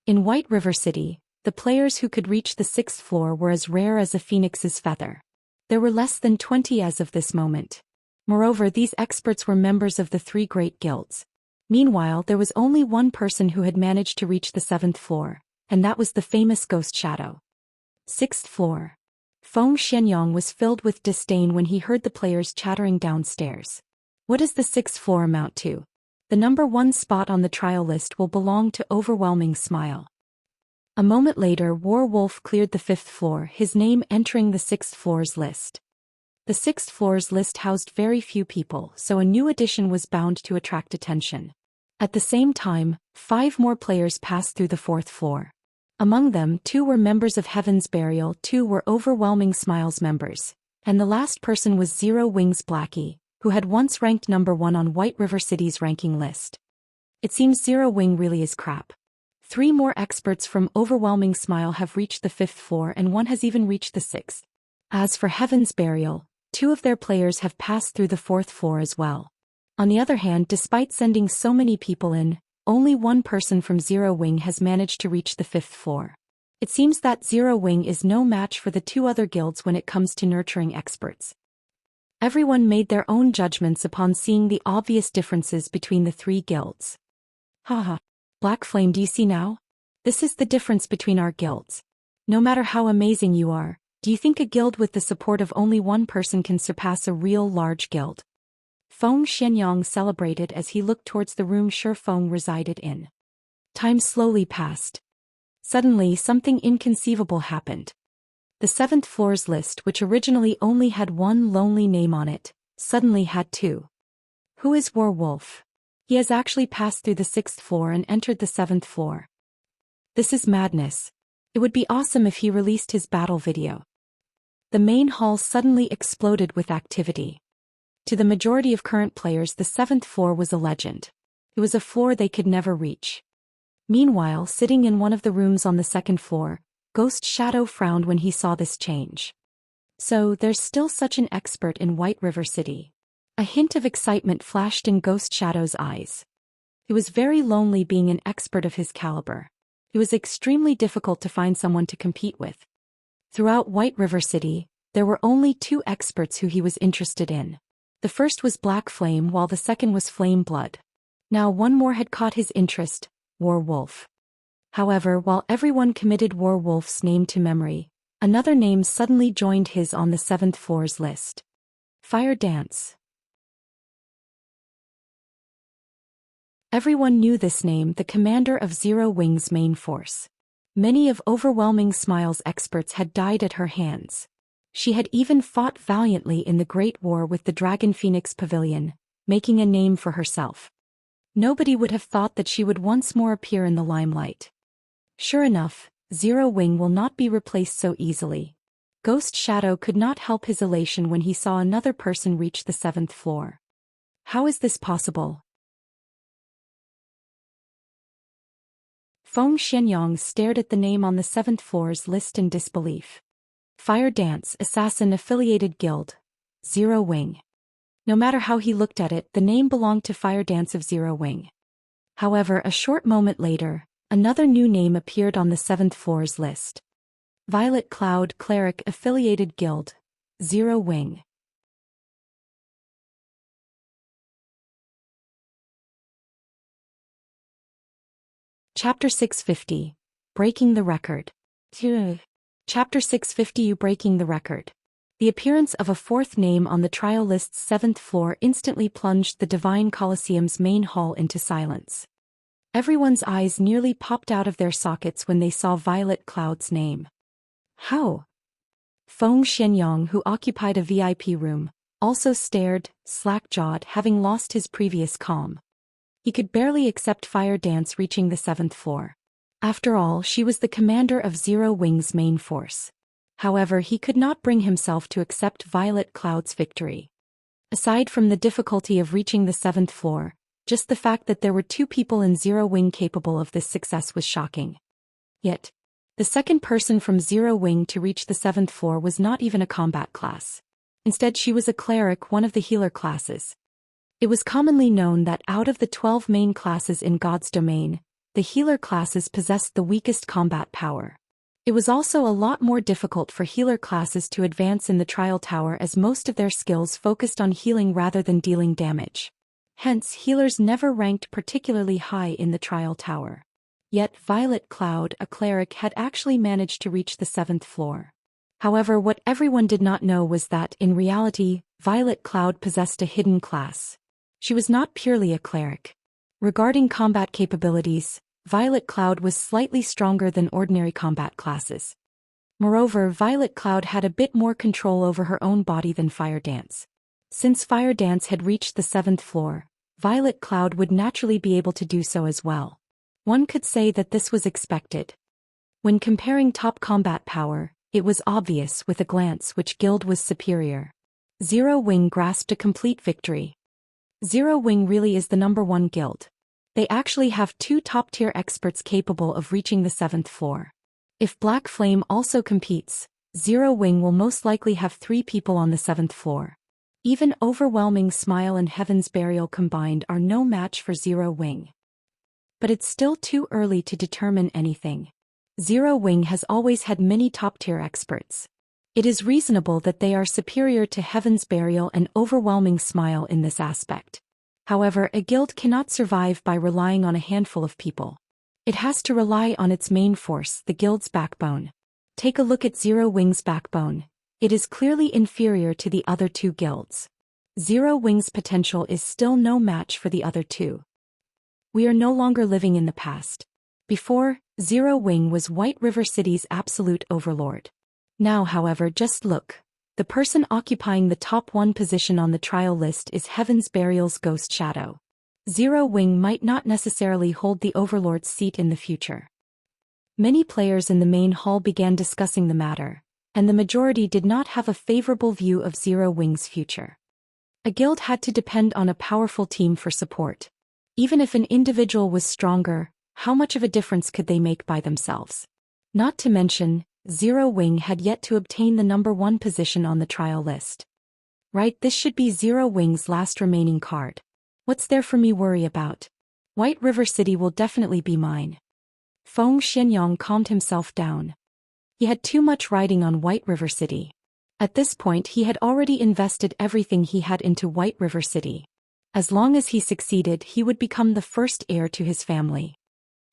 S1: In White River City, the players who could reach the 6th floor were as rare as a phoenix's feather. There were less than 20 as of this moment. Moreover, these experts were members of the 3 great guilds. Meanwhile, there was only one person who had managed to reach the 7th floor, and that was the famous Ghost Shadow. 6th floor. Feng Xianyang was filled with disdain when he heard the players chattering downstairs. What does the 6th floor amount to? The number 1 spot on the trial list will belong to Overwhelming Smile. A moment later, Werewolf cleared the 5th floor, his name entering the 6th floor's list. The 6th floor's list housed very few people, so a new addition was bound to attract attention. At the same time, 5 more players passed through the 4th floor. Among them, 2 were members of Heaven's Burial, 2 were Overwhelming Smile's members, and the last person was Zero Wings Blackie, who had once ranked number 1 on White River City's ranking list. It seems Zero Wing really is crap. 3 more experts from Overwhelming Smile have reached the 5th floor and 1 has even reached the 6th. As for Heaven's Burial, 2 of their players have passed through the 4th floor as well. On the other hand, despite sending so many people in, only 1 person from Zero Wing has managed to reach the 5th floor. It seems that Zero Wing is no match for the 2 other guilds when it comes to nurturing experts. Everyone made their own judgments upon seeing the obvious differences between the 3 guilds. Haha. Black Flame, do you see now? This is the difference between our guilds. No matter how amazing you are, do you think a guild with the support of only 1 person can surpass a real large guild? Feng Xianyang celebrated as he looked towards the room Shi Feng resided in. Time slowly passed. Suddenly, something inconceivable happened. The 7th floor's list, which originally only had 1 lonely name on it, suddenly had 2. Who is Werewolf? He has actually passed through the 6th floor and entered the 7th floor. This is madness. It would be awesome if he released his battle video. The main hall suddenly exploded with activity. To the majority of current players, the 7th floor was a legend. It was a floor they could never reach. Meanwhile, sitting in one of the rooms on the 2nd floor, Ghost Shadow frowned when he saw this change. So, there's still such an expert in White River City. A hint of excitement flashed in Ghost Shadow's eyes. It was very lonely being an expert of his caliber. It was extremely difficult to find someone to compete with. Throughout White River City, there were only 2 experts who he was interested in. The first was Black Flame while the second was Flame Blood. Now 1 more had caught his interest, Werewolf. However, while everyone committed Werewolf's name to memory, another name suddenly joined his on the 7th floor's list. Fire Dance. Everyone knew this name, the commander of Zero Wing's main force. Many of Overwhelming Smile's experts had died at her hands. She had even fought valiantly in the Great War with the Dragon Phoenix Pavilion, making a name for herself. Nobody would have thought that she would once more appear in the limelight. Sure enough, Zero Wing will not be replaced so easily. Ghost Shadow could not help his elation when he saw another person reach the 7th floor. How is this possible? Feng Xianyang stared at the name on the 7th floor's list in disbelief. Fire Dance, Assassin-affiliated guild. Zero Wing. No matter how he looked at it, the name belonged to Fire Dance of Zero Wing. However, a short moment later, another new name appeared on the 7th floor's list. Violet Cloud Cleric-affiliated guild. Zero Wing. Chapter 650. Breaking the Record. Chapter 650. You Breaking the Record. The appearance of a 4th name on the trial list's 7th floor instantly plunged the Divine Colosseum's main hall into silence. Everyone's eyes nearly popped out of their sockets when they saw Violet Cloud's name. How? Feng Xianyang, who occupied a VIP room, also stared, slack-jawed, having lost his previous calm. He could barely accept Fire Dance reaching the 7th floor. After all, she was the commander of Zero Wing's main force. However, he could not bring himself to accept Violet Cloud's victory. Aside from the difficulty of reaching the 7th floor, just the fact that there were 2 people in Zero Wing capable of this success was shocking. Yet, the second person from Zero Wing to reach the 7th floor was not even a combat class. Instead, she was a cleric, one of the healer classes. It was commonly known that out of the 12 main classes in God's domain, the healer classes possessed the weakest combat power. It was also a lot more difficult for healer classes to advance in the trial tower as most of their skills focused on healing rather than dealing damage. Hence, healers never ranked particularly high in the trial tower. Yet Violet Cloud, a cleric, had actually managed to reach the 7th floor. However, what everyone did not know was that, in reality, Violet Cloud possessed a hidden class. She was not purely a cleric. Regarding combat capabilities, Violet Cloud was slightly stronger than ordinary combat classes. Moreover, Violet Cloud had a bit more control over her own body than Fire Dance. Since Fire Dance had reached the 7th floor, Violet Cloud would naturally be able to do so as well. One could say that this was expected. When comparing top combat power, it was obvious with a glance which guild was superior. Zero Wing grasped a complete victory. Zero Wing really is the #1 guild. They actually have 2 top-tier experts capable of reaching the 7th floor. If Black Flame also competes, Zero Wing will most likely have 3 people on the 7th floor. Even Overwhelming Smile and Heaven's Burial combined are no match for Zero Wing. But it's still too early to determine anything. Zero Wing has always had many top-tier experts. It is reasonable that they are superior to Heaven's Burial and Overwhelming Smile in this aspect. However, a guild cannot survive by relying on a handful of people. It has to rely on its main force, the guild's backbone. Take a look at Zero Wing's backbone. It is clearly inferior to the other 2 guilds. Zero Wing's potential is still no match for the other 2. We are no longer living in the past. Before, Zero Wing was White River City's absolute overlord. Now, however, just look. The person occupying the top 1 position on the trial list is Heaven's Burial's Ghost Shadow. Zero Wing might not necessarily hold the overlord's seat in the future. Many players in the main hall began discussing the matter, and the majority did not have a favorable view of Zero Wing's future. A guild had to depend on a powerful team for support. Even if an individual was stronger, how much of a difference could they make by themselves? Not to mention, Zero Wing had yet to obtain the #1 position on the trial list. Right, this should be Zero Wing's last remaining card. What's there for me worry about? White River City will definitely be mine. Feng Xianyang calmed himself down. He had too much riding on White River City. At this point, he had already invested everything he had into White River City. As long as he succeeded, he would become the first heir to his family.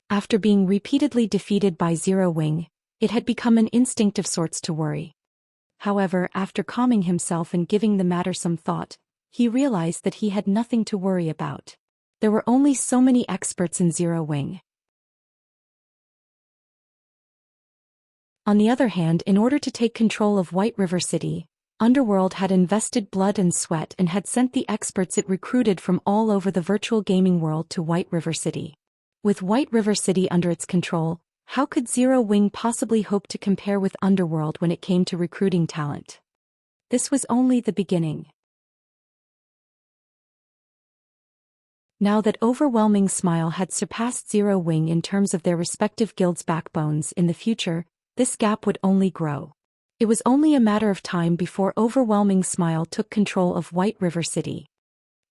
S1: After being repeatedly defeated by Zero Wing, it had become an instinct of sorts to worry. However, after calming himself and giving the matter some thought, he realized that he had nothing to worry about. There were only so many experts in Zero Wing. On the other hand, in order to take control of White River City, Underworld had invested blood and sweat and had sent the experts it recruited from all over the virtual gaming world to White River City. With White River City under its control, how could Zero Wing possibly hope to compare with Underworld when it came to recruiting talent? This was only the beginning. Now that Overwhelming Smile had surpassed Zero Wing in terms of their respective guilds' backbones in the future, this gap would only grow. It was only a matter of time before Overwhelming Smile took control of White River City.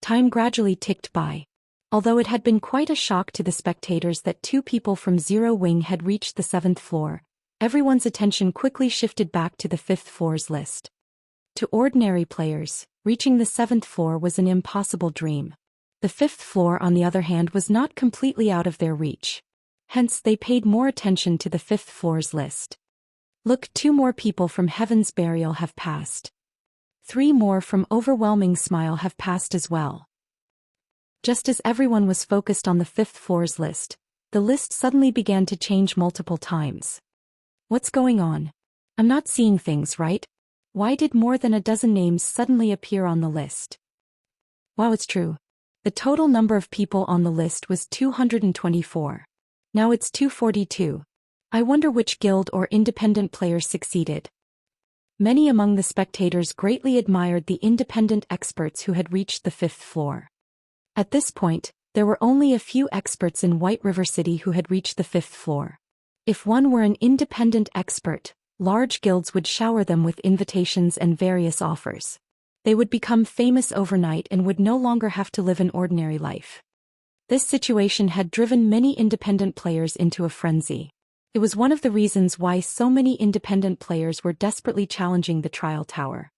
S1: Time gradually ticked by. Although it had been quite a shock to the spectators that 2 people from Zero Wing had reached the 7th floor, everyone's attention quickly shifted back to the 5th floor's list. To ordinary players, reaching the 7th floor was an impossible dream. The 5th floor, on the other hand, was not completely out of their reach. Hence, they paid more attention to the 5th floor's list. Look, 2 more people from Heaven's Burial have passed. 3 more from Overwhelming Smile have passed as well. Just as everyone was focused on the fifth floor's list, the list suddenly began to change multiple times. What's going on? I'm not seeing things right. Why did more than a dozen names suddenly appear on the list? Wow, it's true. The total number of people on the list was 224. Now it's 242. I wonder which guild or independent players succeeded. Many among the spectators greatly admired the independent experts who had reached the fifth floor. At this point, there were only a few experts in White River City who had reached the fifth floor. If one were an independent expert, large guilds would shower them with invitations and various offers. They would become famous overnight and would no longer have to live an ordinary life. This situation had driven many independent players into a frenzy. It was one of the reasons why so many independent players were desperately challenging the trial tower.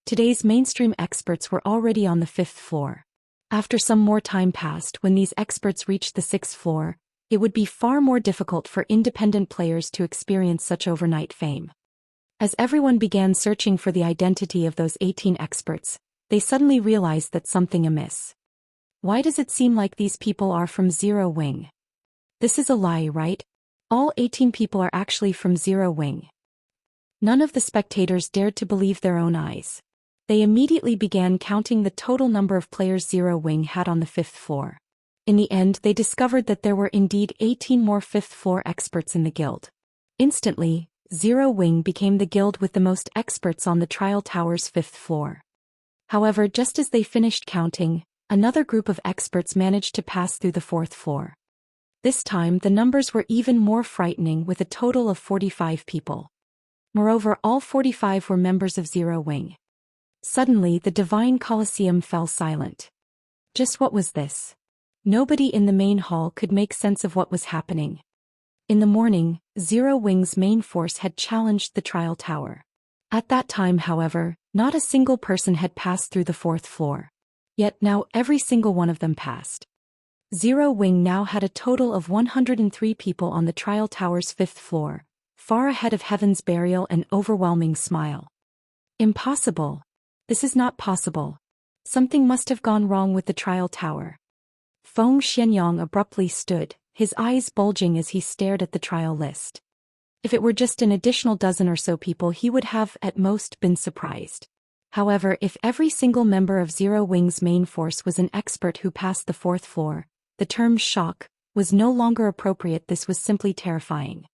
S1: Today's mainstream experts were already on the fifth floor. After some more time passed when these experts reached the sixth floor, it would be far more difficult for independent players to experience such overnight fame. As everyone began searching for the identity of those 18 experts, they suddenly realized that something amiss. Why does it seem like these people are from Zero Wing? This is a lie, right? All 18 people are actually from Zero Wing. None of the spectators dared to believe their own eyes. They immediately began counting the total number of players Zero Wing had on the fifth floor. In the end, they discovered that there were indeed 18 more fifth floor experts in the guild. Instantly, Zero Wing became the guild with the most experts on the trial tower's fifth floor. However, just as they finished counting, another group of experts managed to pass through the fourth floor. This time, the numbers were even more frightening, with a total of 45 people. Moreover, all 45 were members of Zero Wing. Suddenly, the Divine Colosseum fell silent. Just what was this? Nobody in the main hall could make sense of what was happening. In the morning, Zero Wing's main force had challenged the trial tower. At that time, however, not a single person had passed through the fourth floor. Yet now every single one of them passed. Zero Wing now had a total of 103 people on the trial tower's fifth floor, far ahead of Heaven's Burial and Overwhelming Smile. Impossible. This is not possible. Something must have gone wrong with the trial tower. Feng Xianyang abruptly stood, his eyes bulging as he stared at the trial list. If it were just an additional dozen or so people, he would have, at most, been surprised. However, if every single member of Zero Wing's main force was an expert who passed the fourth floor, the term shock was no longer appropriate. This was simply terrifying.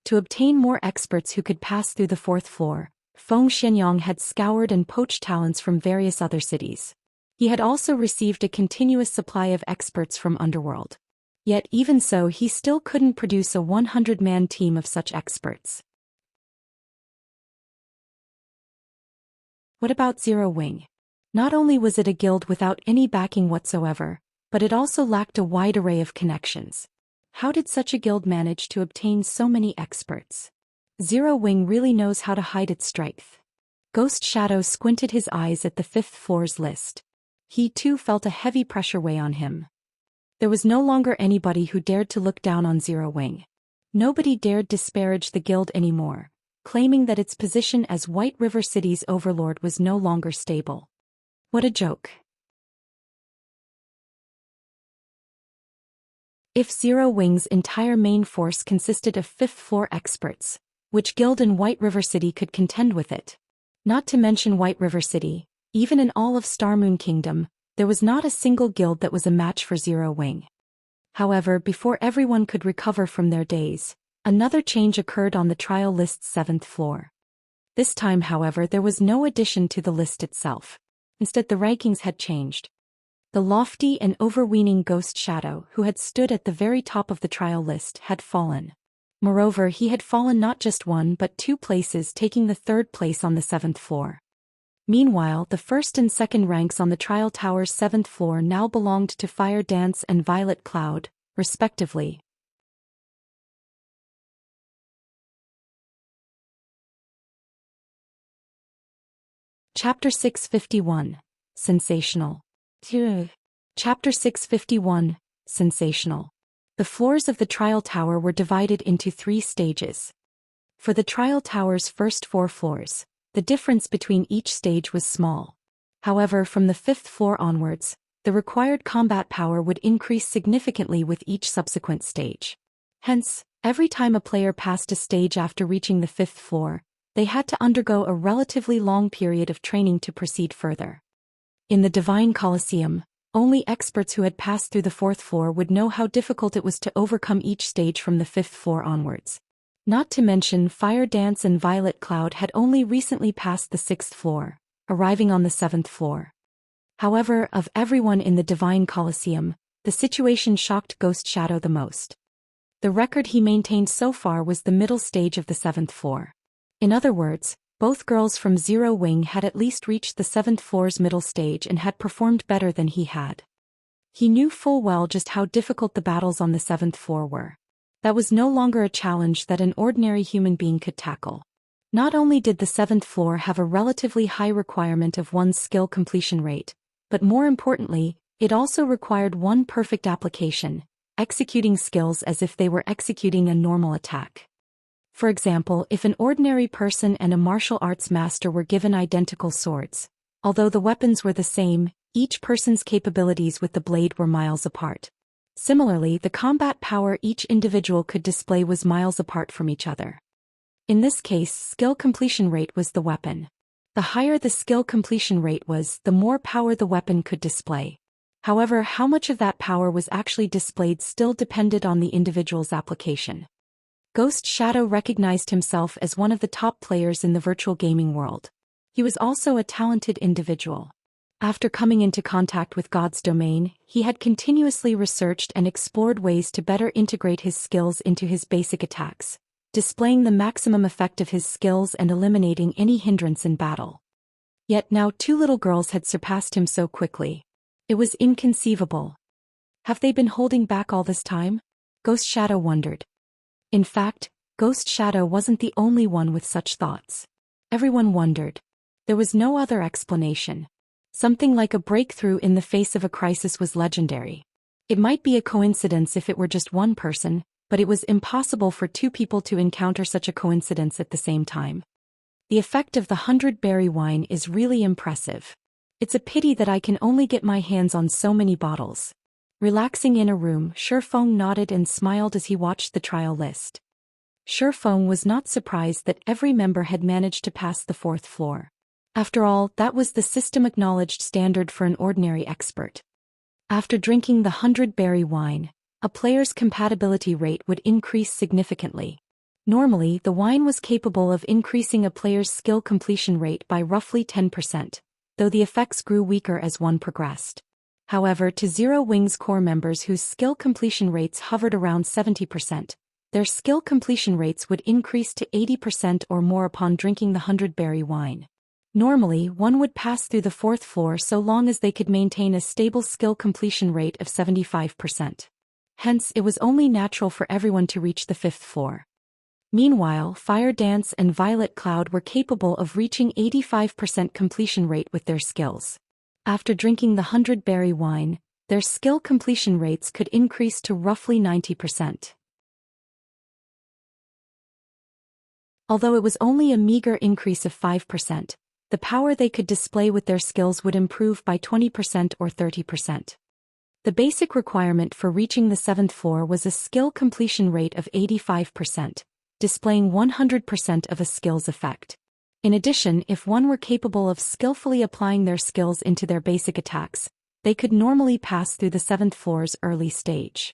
S1: To obtain more experts who could pass through the fourth floor, Feng Xianyang had scoured and poached talents from various other cities. He had also received a continuous supply of experts from Underworld. Yet even so, he still couldn't produce a 100-man team of such experts. What about Zero Wing? Not only was it a guild without any backing whatsoever, but it also lacked a wide array of connections. How did such a guild manage to obtain so many experts? Zero Wing really knows how to hide its strength. Ghost Shadow squinted his eyes at the fifth floor's list. He too felt a heavy pressure weigh on him. There was no longer anybody who dared to look down on Zero Wing. Nobody dared disparage the guild anymore, claiming that its position as White River City's overlord was no longer stable. What a joke. If Zero Wing's entire main force consisted of fifth-floor experts, which guild in White River City could contend with it? Not to mention White River City, even in all of Starmoon Kingdom, there was not a single guild that was a match for Zero Wing. However, before everyone could recover from their daze, another change occurred on the trial list's seventh floor. This time, however, there was no addition to the list itself. Instead, the rankings had changed. The lofty and overweening Ghost Shadow, who had stood at the very top of the trial list, had fallen. Moreover, he had fallen not just one but 2 places, taking the 3rd place on the 7th floor. Meanwhile, the 1st and 2nd ranks on the trial tower's 7th floor now belonged to Fire Dance and Violet Cloud, respectively. Chapter 651. Sensational. Chapter 651. Sensational. The floors of the trial tower were divided into 3 stages. For the trial tower's first 4 floors, the difference between each stage was small. However, from the 5th floor onwards, the required combat power would increase significantly with each subsequent stage. Hence, every time a player passed a stage after reaching the 5th floor, they had to undergo a relatively long period of training to proceed further. In the Divine Colosseum, only experts who had passed through the 4th floor would know how difficult it was to overcome each stage from the 5th floor onwards. Not to mention Fire Dance and Violet Cloud had only recently passed the 6th floor, arriving on the 7th floor. However, of everyone in the Divine Colosseum, the situation shocked Ghost Shadow the most. The record he maintained so far was the middle stage of the 7th floor. In other words, both girls from Zero Wing had at least reached the 7th floor's middle stage and had performed better than he had. He knew full well just how difficult the battles on the 7th floor were. That was no longer a challenge that an ordinary human being could tackle. Not only did the 7th floor have a relatively high requirement of one's skill completion rate, but more importantly, it also required one perfect application, executing skills as if they were executing a normal attack. For example, if an ordinary person and a martial arts master were given identical swords, although the weapons were the same, each person's capabilities with the blade were miles apart. Similarly, the combat power each individual could display was miles apart from each other. In this case, skill completion rate was the weapon. The higher the skill completion rate was, the more power the weapon could display. However, how much of that power was actually displayed still depended on the individual's application. Ghost Shadow recognized himself as one of the top players in the virtual gaming world. He was also a talented individual. After coming into contact with God's domain, he had continuously researched and explored ways to better integrate his skills into his basic attacks, displaying the maximum effect of his skills and eliminating any hindrance in battle. Yet now 2 little girls had surpassed him so quickly. It was inconceivable. Have they been holding back all this time? Ghost Shadow wondered. In fact, Ghost Shadow wasn't the only one with such thoughts. Everyone wondered. There was no other explanation. Something like a breakthrough in the face of a crisis was legendary. It might be a coincidence if it were just one person, but it was impossible for 2 people to encounter such a coincidence at the same time. The effect of the 100-berry wine is really impressive. It's a pity that I can only get my hands on so many bottles. Relaxing in a room, Shifeng nodded and smiled as he watched the trial list. Shifeng was not surprised that every member had managed to pass the 4th floor. After all, that was the system-acknowledged standard for an ordinary expert. After drinking the 100-berry wine, a player's compatibility rate would increase significantly. Normally, the wine was capable of increasing a player's skill completion rate by roughly 10%, though the effects grew weaker as one progressed. However, to Zero Wing's core members whose skill completion rates hovered around 70%, their skill completion rates would increase to 80% or more upon drinking the 100-berry wine. Normally, one would pass through the 4th floor so long as they could maintain a stable skill completion rate of 75%. Hence, it was only natural for everyone to reach the 5th floor. Meanwhile, Fire Dance and Violet Cloud were capable of reaching 85% completion rate with their skills. After drinking the 100-berry wine, their skill completion rates could increase to roughly 90%. Although it was only a meager increase of 5%, the power they could display with their skills would improve by 20% or 30%. The basic requirement for reaching the 7th floor was a skill completion rate of 85%, displaying 100% of a skill's effect. In addition, if one were capable of skillfully applying their skills into their basic attacks, they could normally pass through the 7th floor's early stage.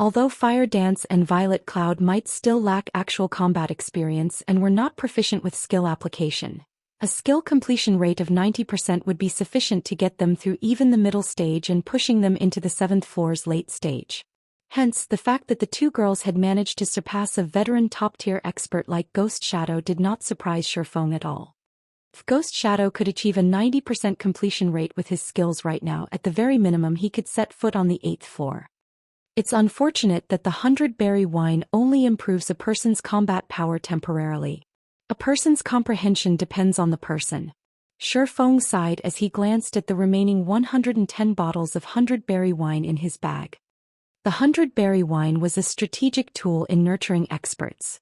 S1: Although Fire Dance and Violet Cloud might still lack actual combat experience and were not proficient with skill application, a skill completion rate of 90% would be sufficient to get them through even the middle stage and pushing them into the 7th floor's late stage. Hence, the fact that the 2 girls had managed to surpass a veteran top-tier expert like Ghost Shadow did not surprise Shifeng at all. If Ghost Shadow could achieve a 90% completion rate with his skills right now, at the very minimum he could set foot on the 8th floor. It's unfortunate that the 100-berry wine only improves a person's combat power temporarily. A person's comprehension depends on the person. Shifeng sighed as he glanced at the remaining 110 bottles of 100-berry wine in his bag. The 100-berry wine was a strategic tool in nurturing experts.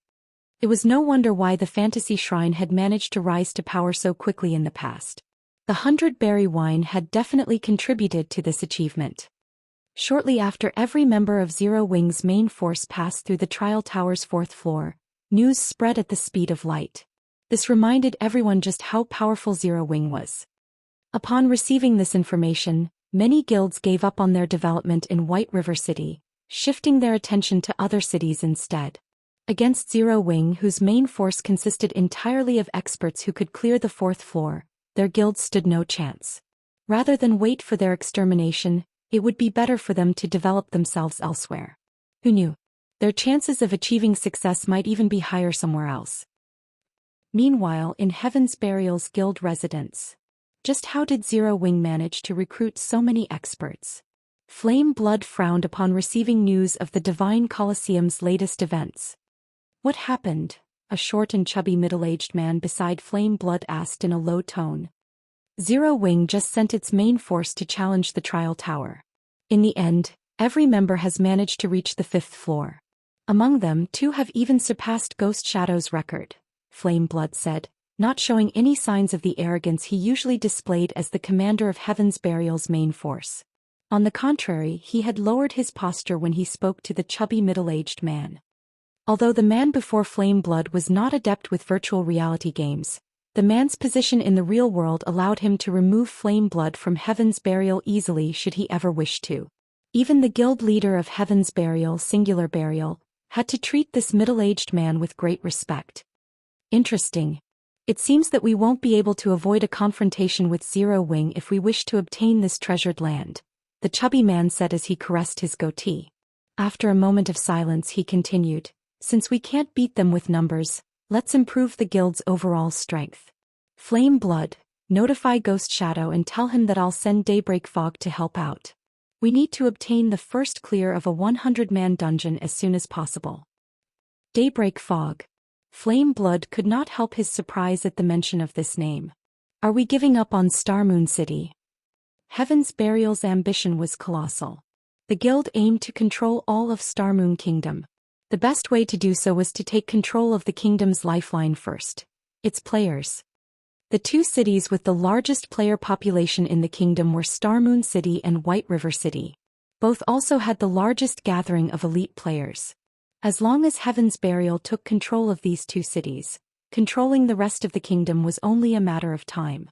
S1: It was no wonder why the fantasy shrine had managed to rise to power so quickly in the past. The 100-berry wine had definitely contributed to this achievement. Shortly after every member of Zero Wing's main force passed through the trial tower's 4th floor, news spread at the speed of light. This reminded everyone just how powerful Zero Wing was. Upon receiving this information, many guilds gave up on their development in White River City, shifting their attention to other cities instead. Against Zero Wing, whose main force consisted entirely of experts who could clear the 4th floor, their guilds stood no chance. Rather than wait for their extermination, it would be better for them to develop themselves elsewhere. Who knew? Their chances of achieving success might even be higher somewhere else. Meanwhile, in Heaven's Burial's guild residence. Just how did Zero Wing manage to recruit so many experts? Flame Blood frowned upon receiving news of the Divine Colosseum's latest events. What happened? A short and chubby middle-aged man beside Flame Blood asked in a low tone. Zero Wing just sent its main force to challenge the trial tower. In the end, every member has managed to reach the 5th floor. Among them, 2 have even surpassed Ghost Shadow's record, Flame Blood said, not showing any signs of the arrogance he usually displayed as the commander of Heaven's Burial's main force. On the contrary, he had lowered his posture when he spoke to the chubby middle-aged man. Although the man before Flame Blood was not adept with virtual reality games, the man's position in the real world allowed him to remove Flame Blood from Heaven's Burial easily should he ever wish to. Even the guild leader of Heaven's Burial, Singular Burial, had to treat this middle-aged man with great respect. Interesting. It seems that we won't be able to avoid a confrontation with Zero Wing if we wish to obtain this treasured land, the chubby man said as he caressed his goatee. After a moment of silence he continued, since we can't beat them with numbers, let's improve the guild's overall strength. Flame Blood, notify Ghost Shadow and tell him that I'll send Daybreak Fog to help out. We need to obtain the first clear of a 100-man dungeon as soon as possible. Daybreak Fog. Flame Blood could not help his surprise at the mention of this name. Are we giving up on Starmoon City? Heaven's Burial's ambition was colossal. The guild aimed to control all of Starmoon Kingdom. The best way to do so was to take control of the kingdom's lifeline first, its players. The 2 cities with the largest player population in the kingdom were Starmoon City and White River City. Both also had the largest gathering of elite players. As long as Heaven's Burial took control of these 2 cities, controlling the rest of the kingdom was only a matter of time.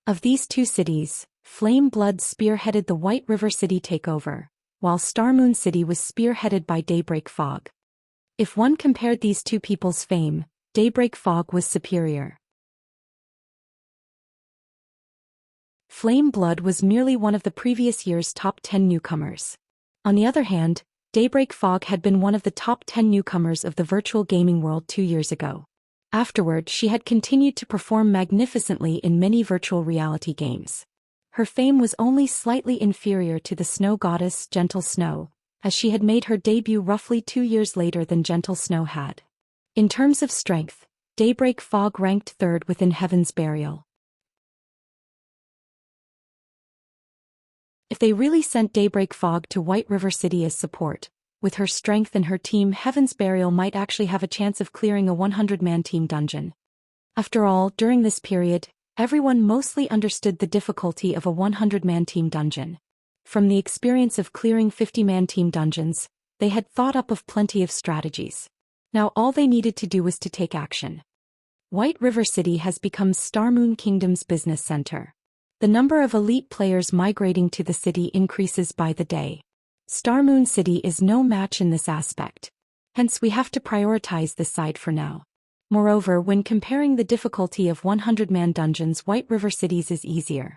S1: Of these 2 cities, Flame Blood spearheaded the White River City takeover, while Starmoon City was spearheaded by Daybreak Fog. If one compared these 2 people's fame, Daybreak Fog was superior. Flame Blood was merely one of the previous year's top 10 newcomers. On the other hand, Daybreak Fog had been one of the top 10 newcomers of the virtual gaming world 2 years ago. Afterward, she had continued to perform magnificently in many virtual reality games. Her fame was only slightly inferior to the snow goddess Gentle Snow, as she had made her debut roughly 2 years later than Gentle Snow had. In terms of strength, Daybreak Fog ranked 3rd within Heaven's Burial. If they really sent Daybreak Fog to White River City as support, with her strength and her team, Heaven's Burial might actually have a chance of clearing a 100-man team dungeon. After all, during this period, everyone mostly understood the difficulty of a 100-man team dungeon. From the experience of clearing 50-man team dungeons, they had thought up of plenty of strategies. Now all they needed to do was to take action. White River City has become Starmoon Kingdom's business center. The number of elite players migrating to the city increases by the day. Starmoon City is no match in this aspect. Hence we have to prioritize this side for now. Moreover, when comparing the difficulty of 100-man dungeons, White River Cities is easier.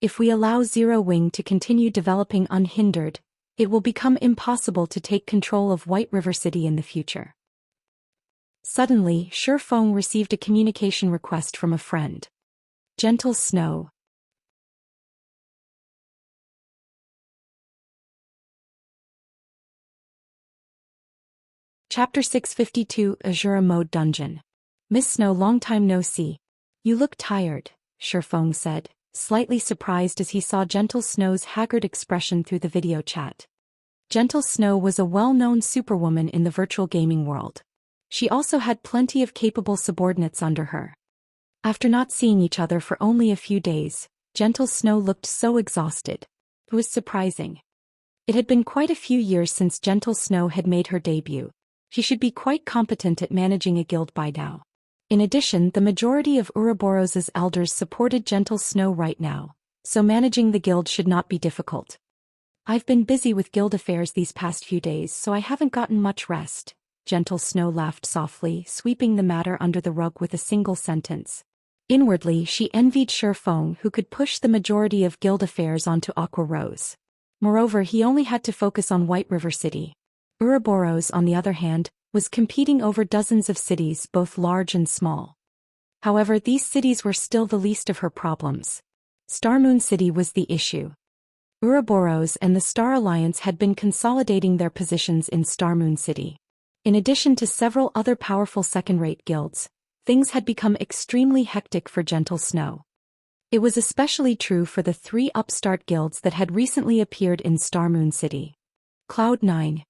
S1: If we allow Zero Wing to continue developing unhindered, it will become impossible to take control of White River City in the future. Suddenly, Shifeng received a communication request from a friend. Gentle Snow. Chapter 652, Asura Mode Dungeon. Miss Snow, long time no see. You look tired, Shifeng said, slightly surprised as he saw Gentle Snow's haggard expression through the video chat. Gentle Snow was a well-known superwoman in the virtual gaming world. She also had plenty of capable subordinates under her. After not seeing each other for only a few days, Gentle Snow looked so exhausted. It was surprising. It had been quite a few years since Gentle Snow had made her debut. She should be quite competent at managing a guild by now. In addition, the majority of Ouroboros's elders supported Gentle Snow right now, so managing the guild should not be difficult. I've been busy with guild affairs these past few days, so I haven't gotten much rest. Gentle Snow laughed softly, sweeping the matter under the rug with a single sentence. Inwardly, she envied Shifeng, who could push the majority of guild affairs onto Aqua Rose. Moreover, he only had to focus on White River City. Ouroboros, on the other hand, was competing over dozens of cities, both large and small. However, these cities were still the least of her problems. Starmoon City was the issue. Ouroboros and the Star Alliance had been consolidating their positions in Starmoon City. In addition to several other powerful second-rate guilds, things had become extremely hectic for Gentle Snow. It was especially true for the 3 upstart guilds that had recently appeared in Starmoon City. Cloud9,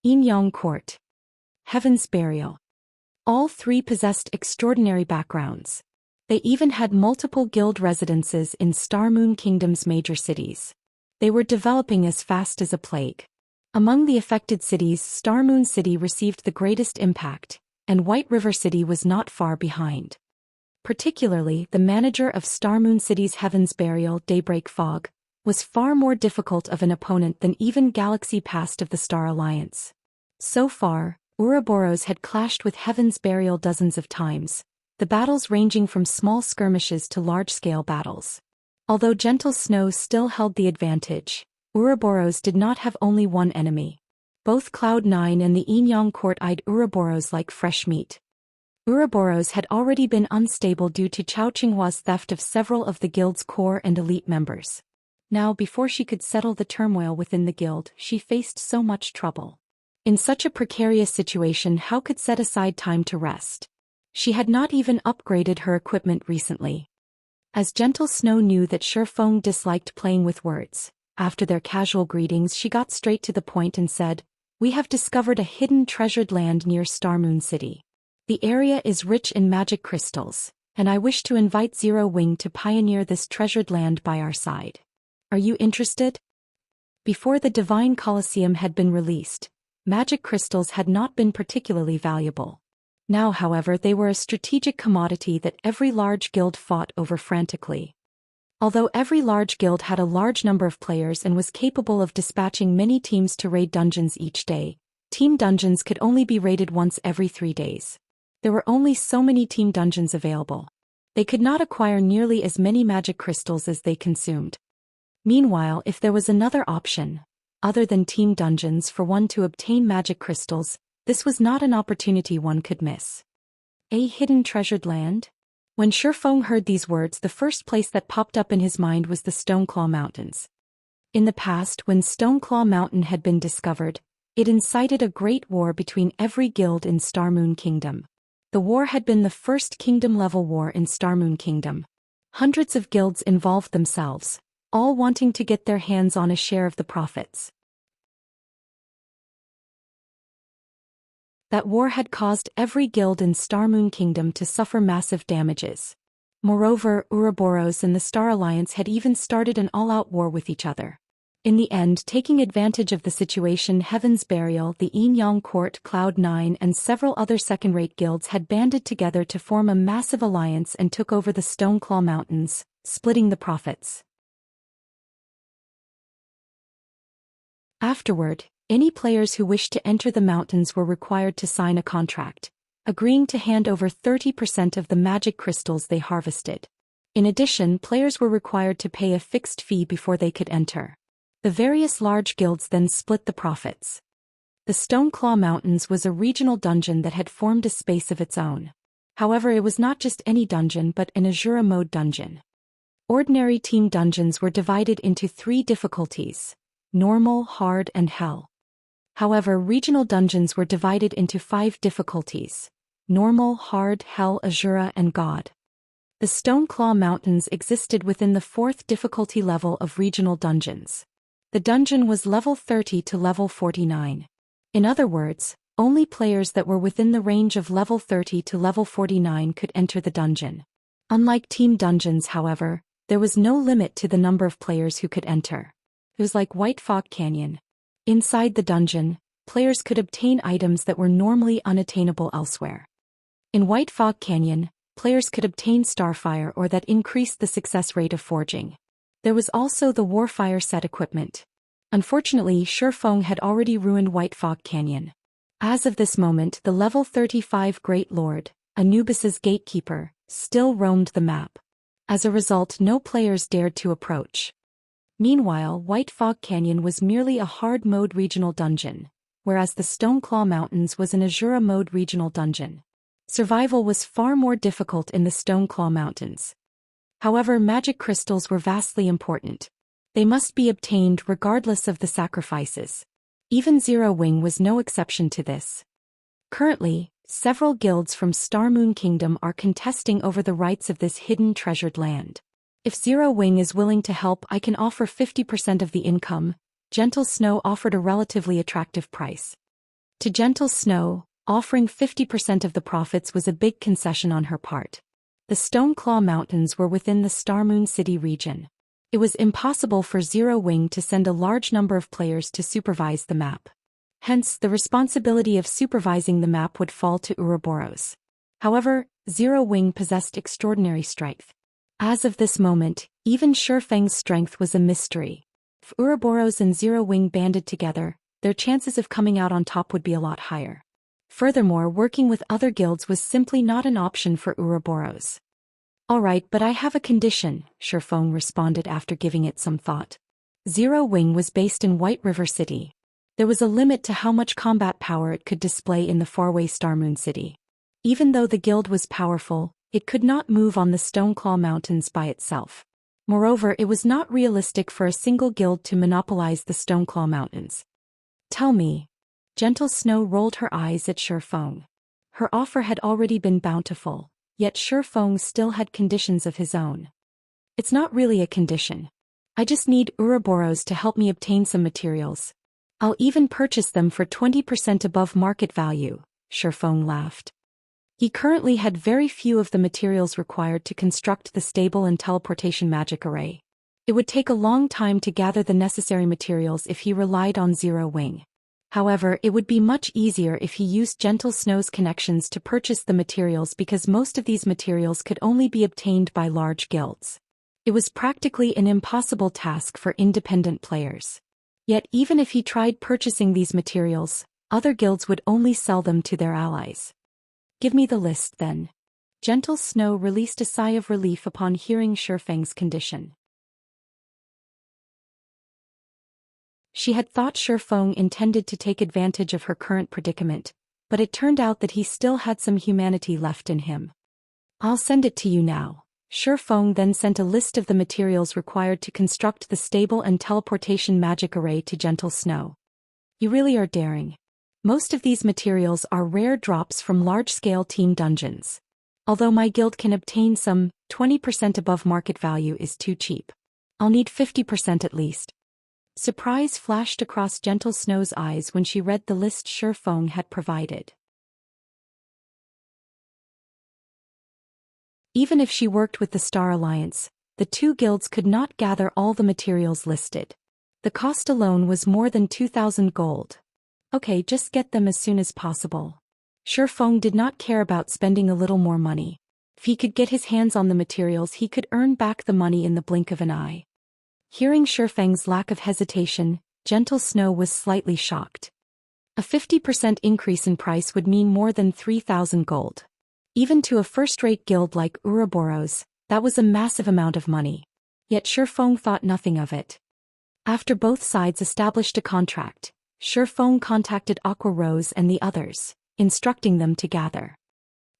S1: Yin Court, Heaven's Burial. All 3 possessed extraordinary backgrounds. They even had multiple guild residences in Starmoon Kingdom's major cities. They were developing as fast as a plague. Among the affected cities, Starmoon City received the greatest impact, and White River City was not far behind. Particularly, the manager of Starmoon City's Heaven's Burial, Daybreak Fog, was far more difficult of an opponent than even Galaxy Past of the Star Alliance. So far, Ouroboros had clashed with Heaven's Burial dozens of times, the battles ranging from small skirmishes to large-scale battles. Although Gentle Snow still held the advantage, Ouroboros did not have only one enemy. Both Cloud9 and the Yin Court eyed Ouroboros like fresh meat. Ouroboros had already been unstable due to Chao Qinghua's theft of several of the guild's core and elite members. Now, before she could settle the turmoil within the guild, she faced so much trouble. In such a precarious situation, how could set aside time to rest? She had not even upgraded her equipment recently. As Gentle Snow knew that Shifeng disliked playing with words, after their casual greetings she got straight to the point and said, "We have discovered a hidden treasured land near Starmoon City. The area is rich in magic crystals, and I wish to invite Zero Wing to pioneer this treasured land by our side. Are you interested?" Before the Divine Colosseum had been released, magic crystals had not been particularly valuable. Now, however, they were a strategic commodity that every large guild fought over frantically. Although every large guild had a large number of players and was capable of dispatching many teams to raid dungeons each day, team dungeons could only be raided once every 3 days. There were only so many team dungeons available. They could not acquire nearly as many magic crystals as they consumed. Meanwhile, if there was another option, other than team dungeons, for one to obtain magic crystals, this was not an opportunity one could miss. A hidden treasured land? When Shifeng heard these words, the first place that popped up in his mind was the Stoneclaw Mountains. In the past, when Stoneclaw Mountain had been discovered, it incited a great war between every guild in Starmoon Kingdom. The war had been the first kingdom-level war in Starmoon Kingdom. Hundreds of guilds involved themselves, all wanting to get their hands on a share of the profits. That war had caused every guild in Starmoon Kingdom to suffer massive damages. Moreover, Ouroboros and the Star Alliance had even started an all-out war with each other. In the end, taking advantage of the situation, Heaven's Burial, the Yin Court, Cloud9 and several other second-rate guilds had banded together to form a massive alliance and took over the Stoneclaw Mountains, splitting the profits. Afterward, any players who wished to enter the mountains were required to sign a contract, agreeing to hand over 30% of the magic crystals they harvested. In addition, players were required to pay a fixed fee before they could enter. The various large guilds then split the profits. The Stoneclaw Mountains was a regional dungeon that had formed a space of its own. However, it was not just any dungeon but an Asura mode dungeon. Ordinary team dungeons were divided into 3 difficulties: normal, hard, and hell. However, regional dungeons were divided into 5 difficulties: normal, hard, hell, Asura, and God. The Stoneclaw Mountains existed within the 4th difficulty level of regional dungeons. The dungeon was level 30 to level 49. In other words, Only players that were within the range of level 30 to level 49 could enter the dungeon. Unlike team dungeons, however, there was no limit to the number of players who could enter. It was like White Fog Canyon. Inside the dungeon, players could obtain items that were normally unattainable elsewhere. In White Fog Canyon, players could obtain Starfire ore that increased the success rate of forging. There was also the Warfire set equipment. Unfortunately, Shifeng had already ruined White Fog Canyon. As of this moment, the level 35 Great Lord, Anubis's gatekeeper, still roamed the map. As a result, no players dared to approach. Meanwhile, White Fog Canyon was merely a hard mode regional dungeon, whereas the Stoneclaw Mountains was an Asura mode regional dungeon. Survival was far more difficult in the Stoneclaw Mountains. However, magic crystals were vastly important. They must be obtained regardless of the sacrifices. Even Zero Wing was no exception to this. Currently, several guilds from Starmoon Kingdom are contesting over the rights of this hidden treasured land. If Zero Wing is willing to help, I can offer 50% of the income. Gentle Snow offered a relatively attractive price. To Gentle Snow, offering 50% of the profits was a big concession on her part. The Stoneclaw Mountains were within the Starmoon City region. It was impossible for Zero Wing to send a large number of players to supervise the map. Hence, the responsibility of supervising the map would fall to Ouroboros. However, Zero Wing possessed extraordinary strength. As of this moment, even Shifeng's strength was a mystery. If Ouroboros and Zero Wing banded together, their chances of coming out on top would be a lot higher. Furthermore, working with other guilds was simply not an option for Ouroboros. Alright, but I have a condition, Shifeng responded after giving it some thought. Zero Wing was based in White River City. There was a limit to how much combat power it could display in the faraway Starmoon City. Even though the guild was powerful, it could not move on the Stoneclaw Mountains by itself. Moreover, it was not realistic for a single guild to monopolize the Stoneclaw Mountains. Tell me. Gentle Snow rolled her eyes at Shifeng. Her offer had already been bountiful, yet Shifeng still had conditions of his own. It's not really a condition. I just need Ouroboros to help me obtain some materials. I'll even purchase them for 20% above market value, Shifeng laughed. He currently had very few of the materials required to construct the stable and teleportation magic array. It would take a long time to gather the necessary materials if he relied on Zero Wing. However, it would be much easier if he used Gentle Snow's connections to purchase the materials because most of these materials could only be obtained by large guilds. It was practically an impossible task for independent players. Yet even if he tried purchasing these materials, other guilds would only sell them to their allies. Give me the list then. Gentle Snow released a sigh of relief upon hearing Shifeng's condition. She had thought Shifeng intended to take advantage of her current predicament, but it turned out that he still had some humanity left in him. I'll send it to you now. Shifeng then sent a list of the materials required to construct the stable and teleportation magic array to Gentle Snow. You really are daring. Most of these materials are rare drops from large-scale team dungeons. Although my guild can obtain some, 20% above market value is too cheap. I'll need 50% at least. Surprise flashed across Gentle Snow's eyes when she read the list Shifeng had provided. Even if she worked with the Star Alliance, the two guilds could not gather all the materials listed. The cost alone was more than 2,000 gold. Okay, just get them as soon as possible. Shifeng did not care about spending a little more money. If he could get his hands on the materials, he could earn back the money in the blink of an eye. Hearing Shifeng's lack of hesitation, Gentle Snow was slightly shocked. A 50% increase in price would mean more than 3,000 gold. Even to a first-rate guild like Ouroboros, that was a massive amount of money. Yet Shifeng thought nothing of it. After both sides established a contract, Shifeng contacted Aqua Rose and the others, instructing them to gather.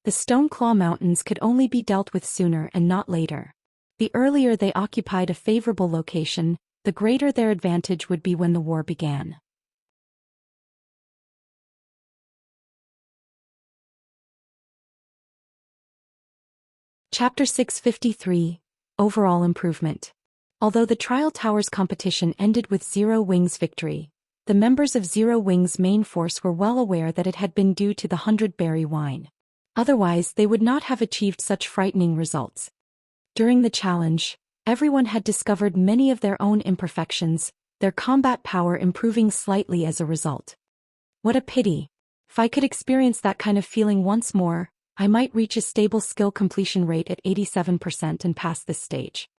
S1: The Stoneclaw Mountains could only be dealt with sooner and not later. The earlier they occupied a favorable location, the greater their advantage would be when the war began. Chapter 653, Overall Improvement. Although the Trial Towers competition ended with Zero Wing's victory, the members of Zero Wing's main force were well aware that it had been due to the 100-berry wine. Otherwise, they would not have achieved such frightening results. During the challenge, everyone had discovered many of their own imperfections, their combat power improving slightly as a result. What a pity. If I could experience that kind of feeling once more, I might reach a stable skill completion rate at 87% and pass this stage.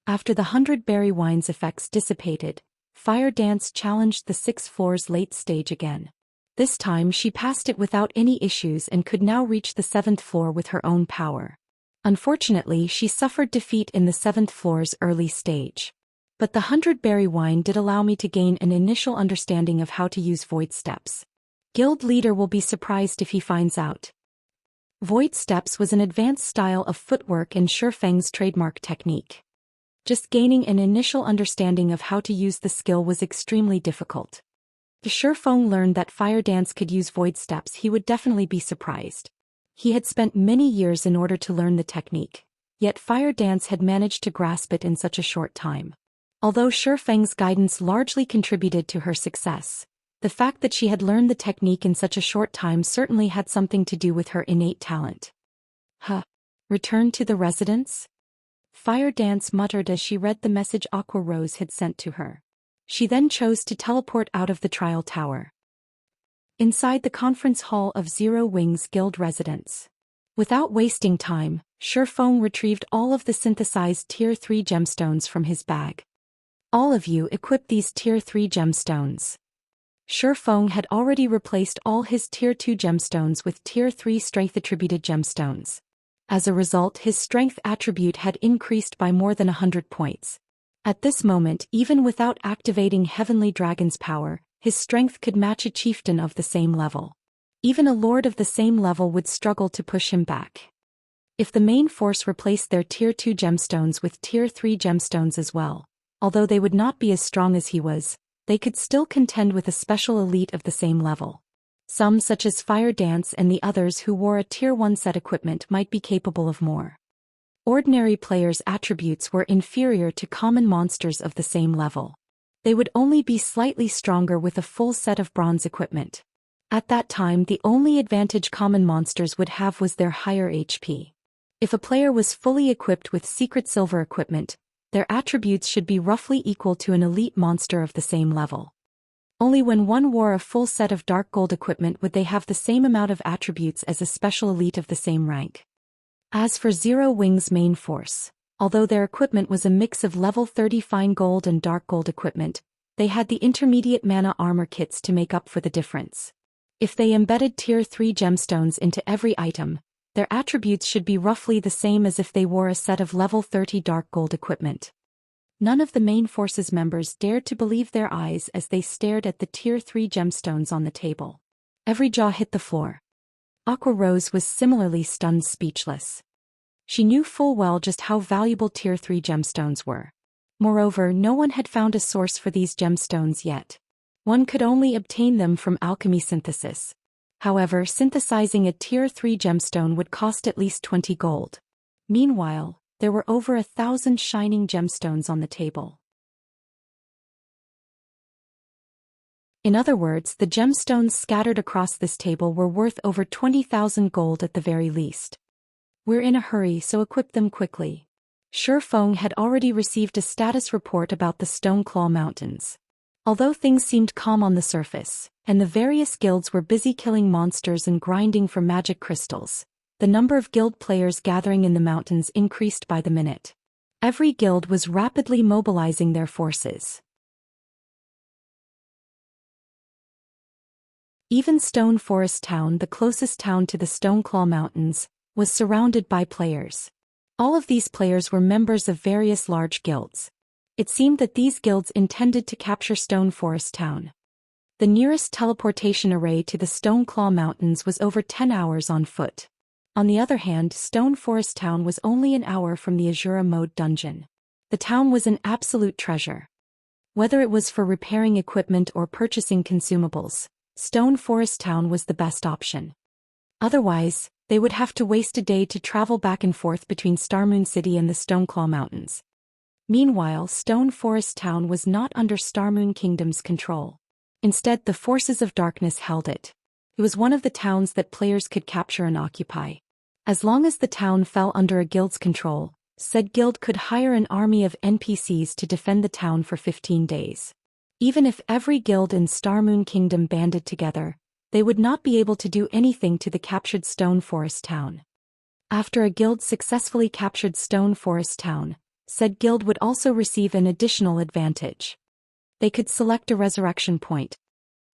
S1: After the 100-berry wine's effects dissipated, Fire Dance challenged the 6th floor's late stage again. This time she passed it without any issues and could now reach the 7th floor with her own power. Unfortunately, she suffered defeat in the 7th floor's early stage. But the 100-berry wine did allow me to gain an initial understanding of how to use void steps. Guild leader will be surprised if he finds out. Void steps was an advanced style of footwork and Shifeng's trademark technique. Just gaining an initial understanding of how to use the skill was extremely difficult. If Shifeng learned that Fire Dance could use void steps, he would definitely be surprised. He had spent many years in order to learn the technique, yet Fire Dance had managed to grasp it in such a short time. Although Shifeng's guidance largely contributed to her success, the fact that she had learned the technique in such a short time certainly had something to do with her innate talent. Return to the residence? Fire Dance muttered as she read the message Aqua Rose had sent to her. She then chose to teleport out of the trial tower. Inside the conference hall of Zero Wing's guild residence. Without wasting time, Shifeng retrieved all of the synthesized Tier 3 gemstones from his bag. All of you equip these Tier 3 gemstones. Shifeng had already replaced all his Tier 2 gemstones with Tier 3 strength-attributed gemstones. As a result, his strength attribute had increased by more than 100 points. At this moment, even without activating Heavenly Dragon's power, his strength could match a chieftain of the same level. Even a lord of the same level would struggle to push him back. If the main force replaced their Tier 2 gemstones with Tier 3 gemstones as well, although they would not be as strong as he was, they could still contend with a special elite of the same level. Some, such as Fire Dance and the others who wore a Tier 1 set equipment, might be capable of more. Ordinary players' attributes were inferior to common monsters of the same level. They would only be slightly stronger with a full set of bronze equipment. At that time, the only advantage common monsters would have was their higher HP. If a player was fully equipped with secret silver equipment, their attributes should be roughly equal to an elite monster of the same level. Only when one wore a full set of dark gold equipment would they have the same amount of attributes as a special elite of the same rank. As for Zero Wing's main force, although their equipment was a mix of level 30 fine gold and dark gold equipment, they had the intermediate mana armor kits to make up for the difference. If they embedded Tier 3 gemstones into every item, their attributes should be roughly the same as if they wore a set of level 30 dark gold equipment. None of the main force's members dared to believe their eyes as they stared at the Tier 3 gemstones on the table. Every jaw hit the floor. Aqua Rose was similarly stunned, speechless. She knew full well just how valuable Tier 3 gemstones were. Moreover, no one had found a source for these gemstones yet. One could only obtain them from alchemy synthesis. However, synthesizing a Tier 3 gemstone would cost at least 20 gold. Meanwhile, there were over 1,000 shining gemstones on the table. In other words, the gemstones scattered across this table were worth over 20,000 gold at the very least. We're in a hurry, so equip them quickly. Shifeng had already received a status report about the Stoneclaw Mountains. Although things seemed calm on the surface, and the various guilds were busy killing monsters and grinding for magic crystals, the number of guild players gathering in the mountains increased by the minute. Every guild was rapidly mobilizing their forces. Even Stone Forest Town, the closest town to the Stoneclaw Mountains, was surrounded by players. All of these players were members of various large guilds. It seemed that these guilds intended to capture Stone Forest Town. The nearest teleportation array to the Stoneclaw Mountains was over 10 hours on foot. On the other hand, Stone Forest Town was only an hour from the Asura mode dungeon. The town was an absolute treasure. Whether it was for repairing equipment or purchasing consumables, Stone Forest Town was the best option. Otherwise, they would have to waste a day to travel back and forth between Starmoon City and the Stoneclaw Mountains. Meanwhile, Stone Forest Town was not under Starmoon Kingdom's control. Instead, the forces of darkness held it. It was one of the towns that players could capture and occupy. As long as the town fell under a guild's control, said guild could hire an army of NPCs to defend the town for 15 days. Even if every guild in Starmoon Kingdom banded together, they would not be able to do anything to the captured Stone Forest town. After a guild successfully captured Stone Forest town, said guild would also receive an additional advantage. They could select a resurrection point.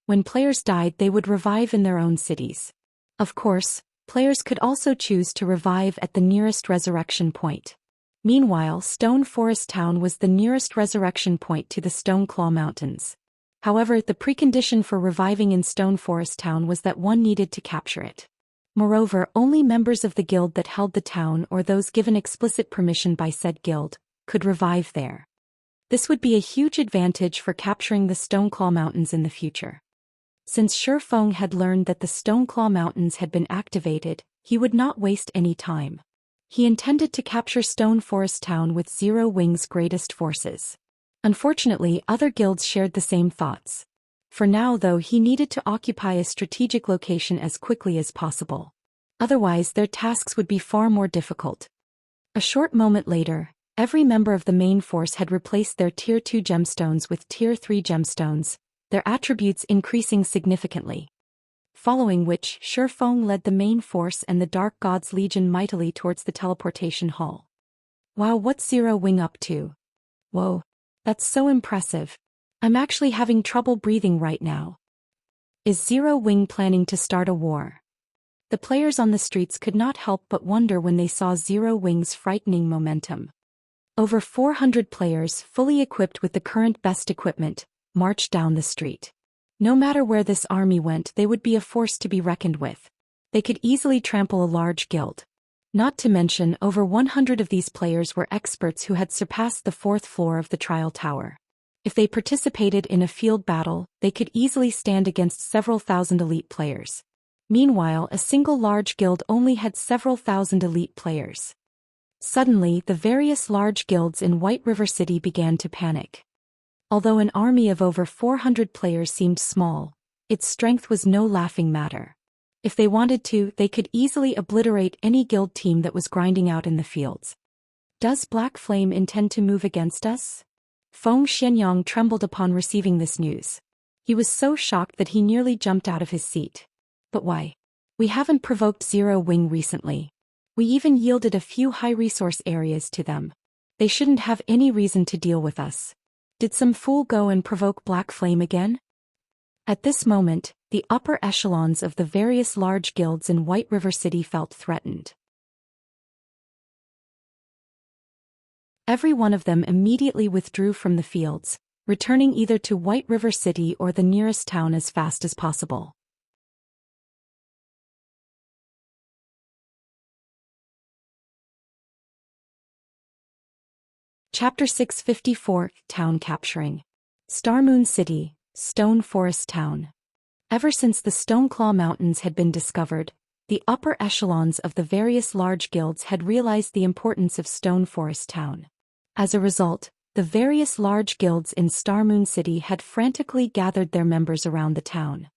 S1: When players died, they would revive in their own cities. Of course, players could also choose to revive at the nearest resurrection point. Meanwhile, Stone Forest Town was the nearest resurrection point to the Stone Claw Mountains. However, the precondition for reviving in Stone Forest Town was that one needed to capture it. Moreover, only members of the guild that held the town or those given explicit permission by said guild could revive there. This would be a huge advantage for capturing the Stone Claw Mountains in the future. Since Shi Feng had learned that the Stone Claw Mountains had been activated, he would not waste any time. He intended to capture Stone Forest Town with Zero Wing's greatest forces. Unfortunately, other guilds shared the same thoughts. For now, though, he needed to occupy a strategic location as quickly as possible. Otherwise, their tasks would be far more difficult. A short moment later, every member of the main force had replaced their Tier 2 gemstones with Tier 3 gemstones, their attributes increasing significantly. Following which, Shi Feng led the main force and the Dark God's Legion mightily towards the teleportation hall. Wow, what's Zero Wing up to? Whoa, that's so impressive. I'm actually having trouble breathing right now. Is Zero Wing planning to start a war? The players on the streets could not help but wonder when they saw Zero Wing's frightening momentum. Over 400 players, fully equipped with the current best equipment, marched down the street. No matter where this army went, they would be a force to be reckoned with. They could easily trample a large guild. Not to mention, over 100 of these players were experts who had surpassed the 4th floor of the trial tower. If they participated in a field battle, they could easily stand against several thousand elite players. Meanwhile, a single large guild only had several thousand elite players. Suddenly, the various large guilds in White River City began to panic. Although an army of over 400 players seemed small, its strength was no laughing matter. If they wanted to, they could easily obliterate any guild team that was grinding out in the fields. Does Black Flame intend to move against us? Feng Xianyang trembled upon receiving this news. He was so shocked that he nearly jumped out of his seat. But why? We haven't provoked Zero Wing recently. We even yielded a few high-resource areas to them. They shouldn't have any reason to deal with us. Did some fool go and provoke Black Flame again? At this moment, the upper echelons of the various large guilds in White River City felt threatened. Every one of them immediately withdrew from the fields, returning either to White River City or the nearest town as fast as possible. Chapter 654, Town Capturing. Starmoon City, Stone Forest Town. Ever since the Stone Claw Mountains had been discovered, the upper echelons of the various large guilds had realized the importance of Stone Forest Town. As a result, the various large guilds in Starmoon City had frantically gathered their members around the town.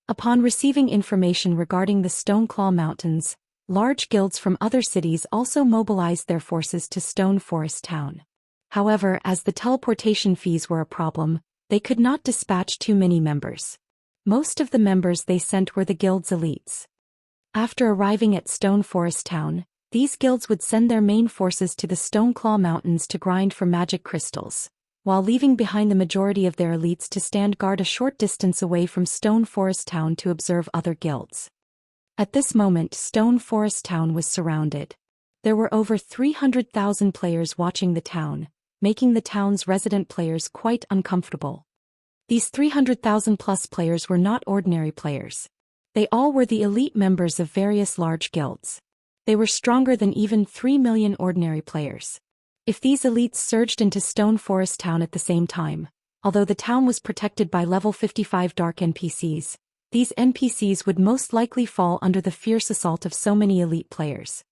S1: Upon receiving information regarding the Stone Claw Mountains, large guilds from other cities also mobilized their forces to Stone Forest Town. However, as the teleportation fees were a problem, they could not dispatch too many members. Most of the members they sent were the guild's elites. After arriving at Stone Forest Town, these guilds would send their main forces to the Stone Claw Mountains to grind for magic crystals, while leaving behind the majority of their elites to stand guard a short distance away from Stone Forest Town to observe other guilds. At this moment, Stone Forest Town was surrounded. There were over 300,000 players watching the town, making the town's resident players quite uncomfortable. These 300,000-plus players were not ordinary players. They all were the elite members of various large guilds. They were stronger than even 3 million ordinary players. If these elites surged into Stone Forest Town at the same time, although the town was protected by level 55 dark NPCs, these NPCs would most likely fall under the fierce assault of so many elite players.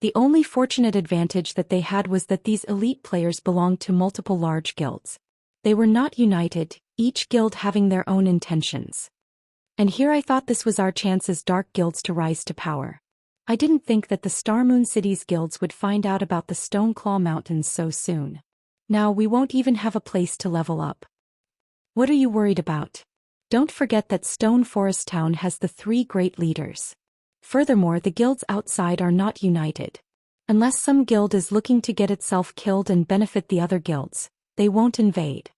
S1: The only fortunate advantage that they had was that these elite players belonged to multiple large guilds. They were not united, each guild having their own intentions. And here I thought this was our chance as dark guilds to rise to power. I didn't think that the Star Moon City's guilds would find out about the Stoneclaw Mountains so soon. Now we won't even have a place to level up. What are you worried about? Don't forget that Stone Forest Town has the 3 great leaders. Furthermore, the guilds outside are not united. Unless some guild is looking to get itself killed and benefit the other guilds, they won't invade.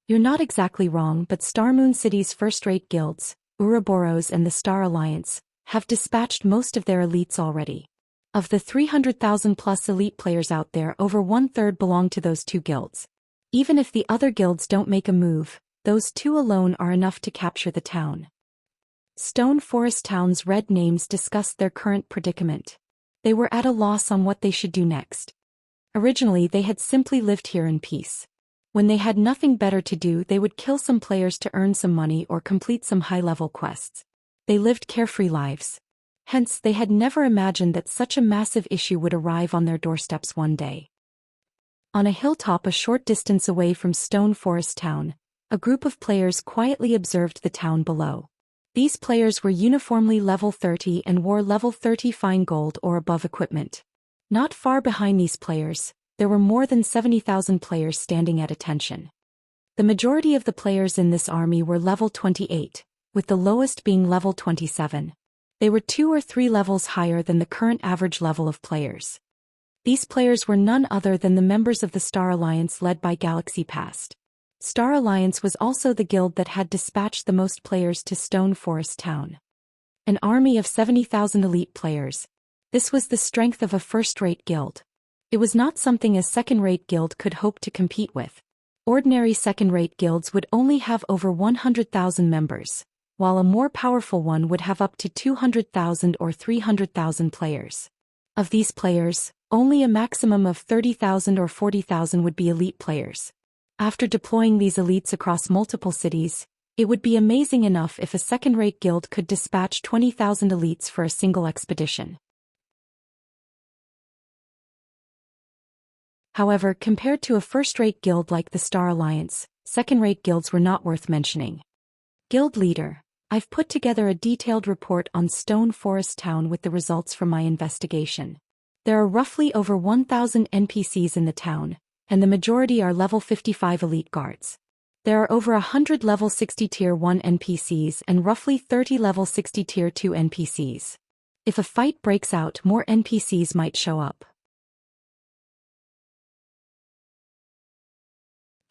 S1: You're not exactly wrong, but Star Moon City's first-rate guilds, Ouroboros and the Star Alliance, have dispatched most of their elites already. Of the 300,000-plus elite players out there, over 1/3 belong to those 2 guilds. Even if the other guilds don't make a move, those 2 alone are enough to capture the town. Stone Forest Town's red names discussed their current predicament. They were at a loss on what they should do next. Originally, they had simply lived here in peace. When they had nothing better to do, they would kill some players to earn some money or complete some high-level quests. They lived carefree lives. Hence, they had never imagined that such a massive issue would arrive on their doorsteps one day. On a hilltop a short distance away from Stone Forest Town, a group of players quietly observed the town below. These players were uniformly level 30 and wore level 30 fine gold or above equipment. Not far behind these players, there were more than 70,000 players standing at attention. The majority of the players in this army were level 28, with the lowest being level 27. They were 2 or 3 levels higher than the current average level of players. These players were none other than the members of the Star Alliance led by Galaxy Past. Star Alliance was also the guild that had dispatched the most players to Stone Forest Town. An army of 70,000 elite players. This was the strength of a first-rate guild. It was not something a second-rate guild could hope to compete with. Ordinary second-rate guilds would only have over 100,000 members, while a more powerful one would have up to 200,000 or 300,000 players. Of these players, only a maximum of 30,000 or 40,000 would be elite players. After deploying these elites across multiple cities, it would be amazing enough if a second-rate guild could dispatch 20,000 elites for a single expedition. However, compared to a first-rate guild like the Star Alliance, second-rate guilds were not worth mentioning. Guild Leader: I've put together a detailed report on Stone Forest Town with the results from my investigation. There are roughly over 1,000 NPCs in the town, and the majority are level 55 elite guards. There are over 100 level 60 tier 1 NPCs and roughly 30 level 60 tier 2 NPCs. If a fight breaks out, more NPCs might show up.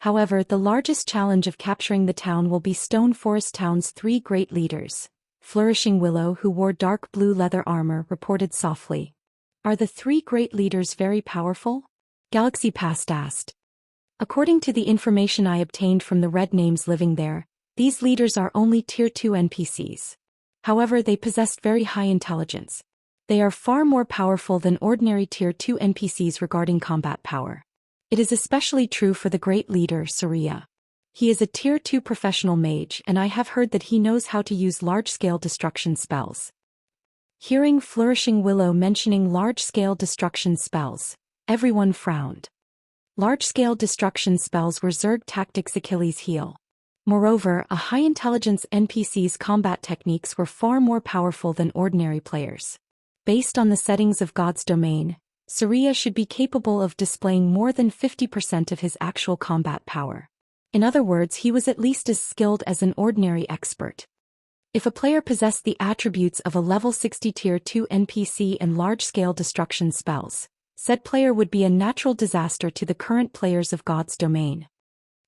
S1: However, the largest challenge of capturing the town will be Stone Forest Town's 3 great leaders. Flourishing Willow, who wore dark blue leather armor, reported softly. Are the 3 great leaders very powerful? Galaxy Past asked. According to the information I obtained from the red names living there, these leaders are only tier 2 NPCs. However, they possess very high intelligence. They are far more powerful than ordinary tier 2 NPCs regarding combat power. It is especially true for the great leader, Saria. He is a tier 2 professional mage, and I have heard that he knows how to use large-scale destruction spells. Hearing Flourishing Willow mentioning large-scale destruction spells, everyone frowned. Large-scale destruction spells were Zerg Tactics' Achilles' heel. Moreover, a high-intelligence NPC's combat techniques were far more powerful than ordinary players. Based on the settings of God's domain, Saria should be capable of displaying more than 50% of his actual combat power. In other words, he was at least as skilled as an ordinary expert. If a player possessed the attributes of a level 60 tier 2 NPC and large-scale destruction spells, said player would be a natural disaster to the current players of God's domain.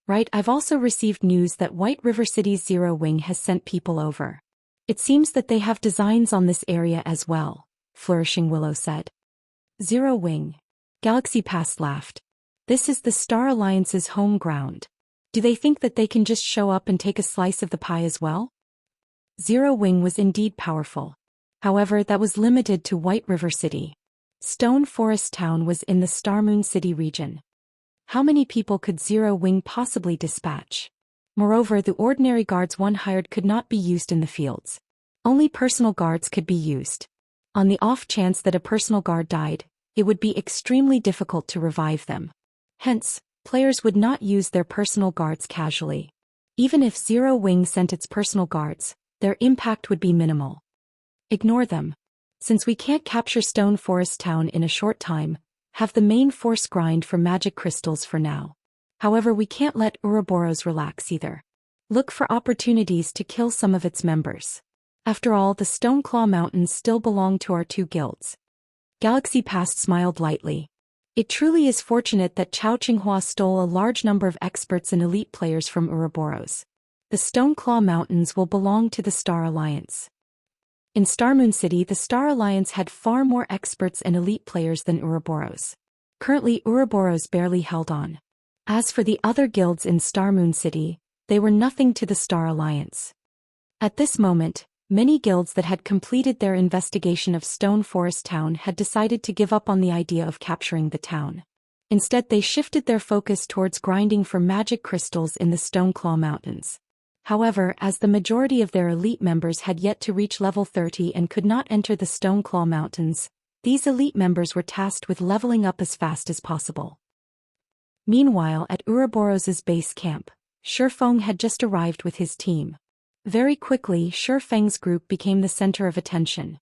S1: Right, I've also received news that White River City's Zero Wing has sent people over. It seems that they have designs on this area as well, Flourishing Willow said. Zero Wing. Galaxy Past laughed. This is the Star Alliance's home ground. Do they think that they can just show up and take a slice of the pie as well? Zero Wing was indeed powerful. However, that was limited to White River City. Stone Forest Town was in the Star Moon City region. How many people could Zero Wing possibly dispatch? Moreover, the ordinary guards one hired could not be used in the fields. Only personal guards could be used. On the off chance that a personal guard died, it would be extremely difficult to revive them. Hence, players would not use their personal guards casually. Even if Zero Wing sent its personal guards, their impact would be minimal. Ignore them. Since we can't capture Stone Forest Town in a short time, have the main force grind for magic crystals for now. However, we can't let Ouroboros relax either. Look for opportunities to kill some of its members. After all, the Stoneclaw Mountains still belong to our two guilds. Galaxy Past smiled lightly. It truly is fortunate that Chao Qinghua stole a large number of experts and elite players from Ouroboros. The Stoneclaw Mountains will belong to the Star Alliance. In Starmoon City, the Star Alliance had far more experts and elite players than Ouroboros. Currently, Ouroboros barely held on. As for the other guilds in Starmoon City, they were nothing to the Star Alliance. At this moment, many guilds that had completed their investigation of Stone Forest Town had decided to give up on the idea of capturing the town. Instead, they shifted their focus towards grinding for magic crystals in the Stoneclaw Mountains. However, as the majority of their elite members had yet to reach level 30 and could not enter the Stoneclaw Mountains, these elite members were tasked with leveling up as fast as possible. Meanwhile, at Ouroboros' base camp, Shifeng had just arrived with his team. Very quickly, Shifeng's group became the center of attention.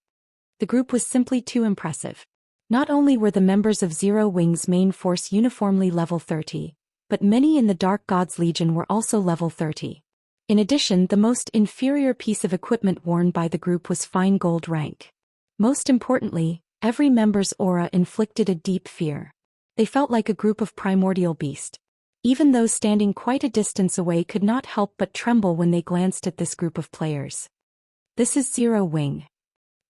S1: The group was simply too impressive. Not only were the members of Zero Wing's main force uniformly level 30, but many in the Dark Gods Legion were also level 30. In addition, the most inferior piece of equipment worn by the group was fine gold rank. Most importantly, every member's aura inflicted a deep fear. They felt like a group of primordial beasts. Even those standing quite a distance away could not help but tremble when they glanced at this group of players. This is Zero Wing.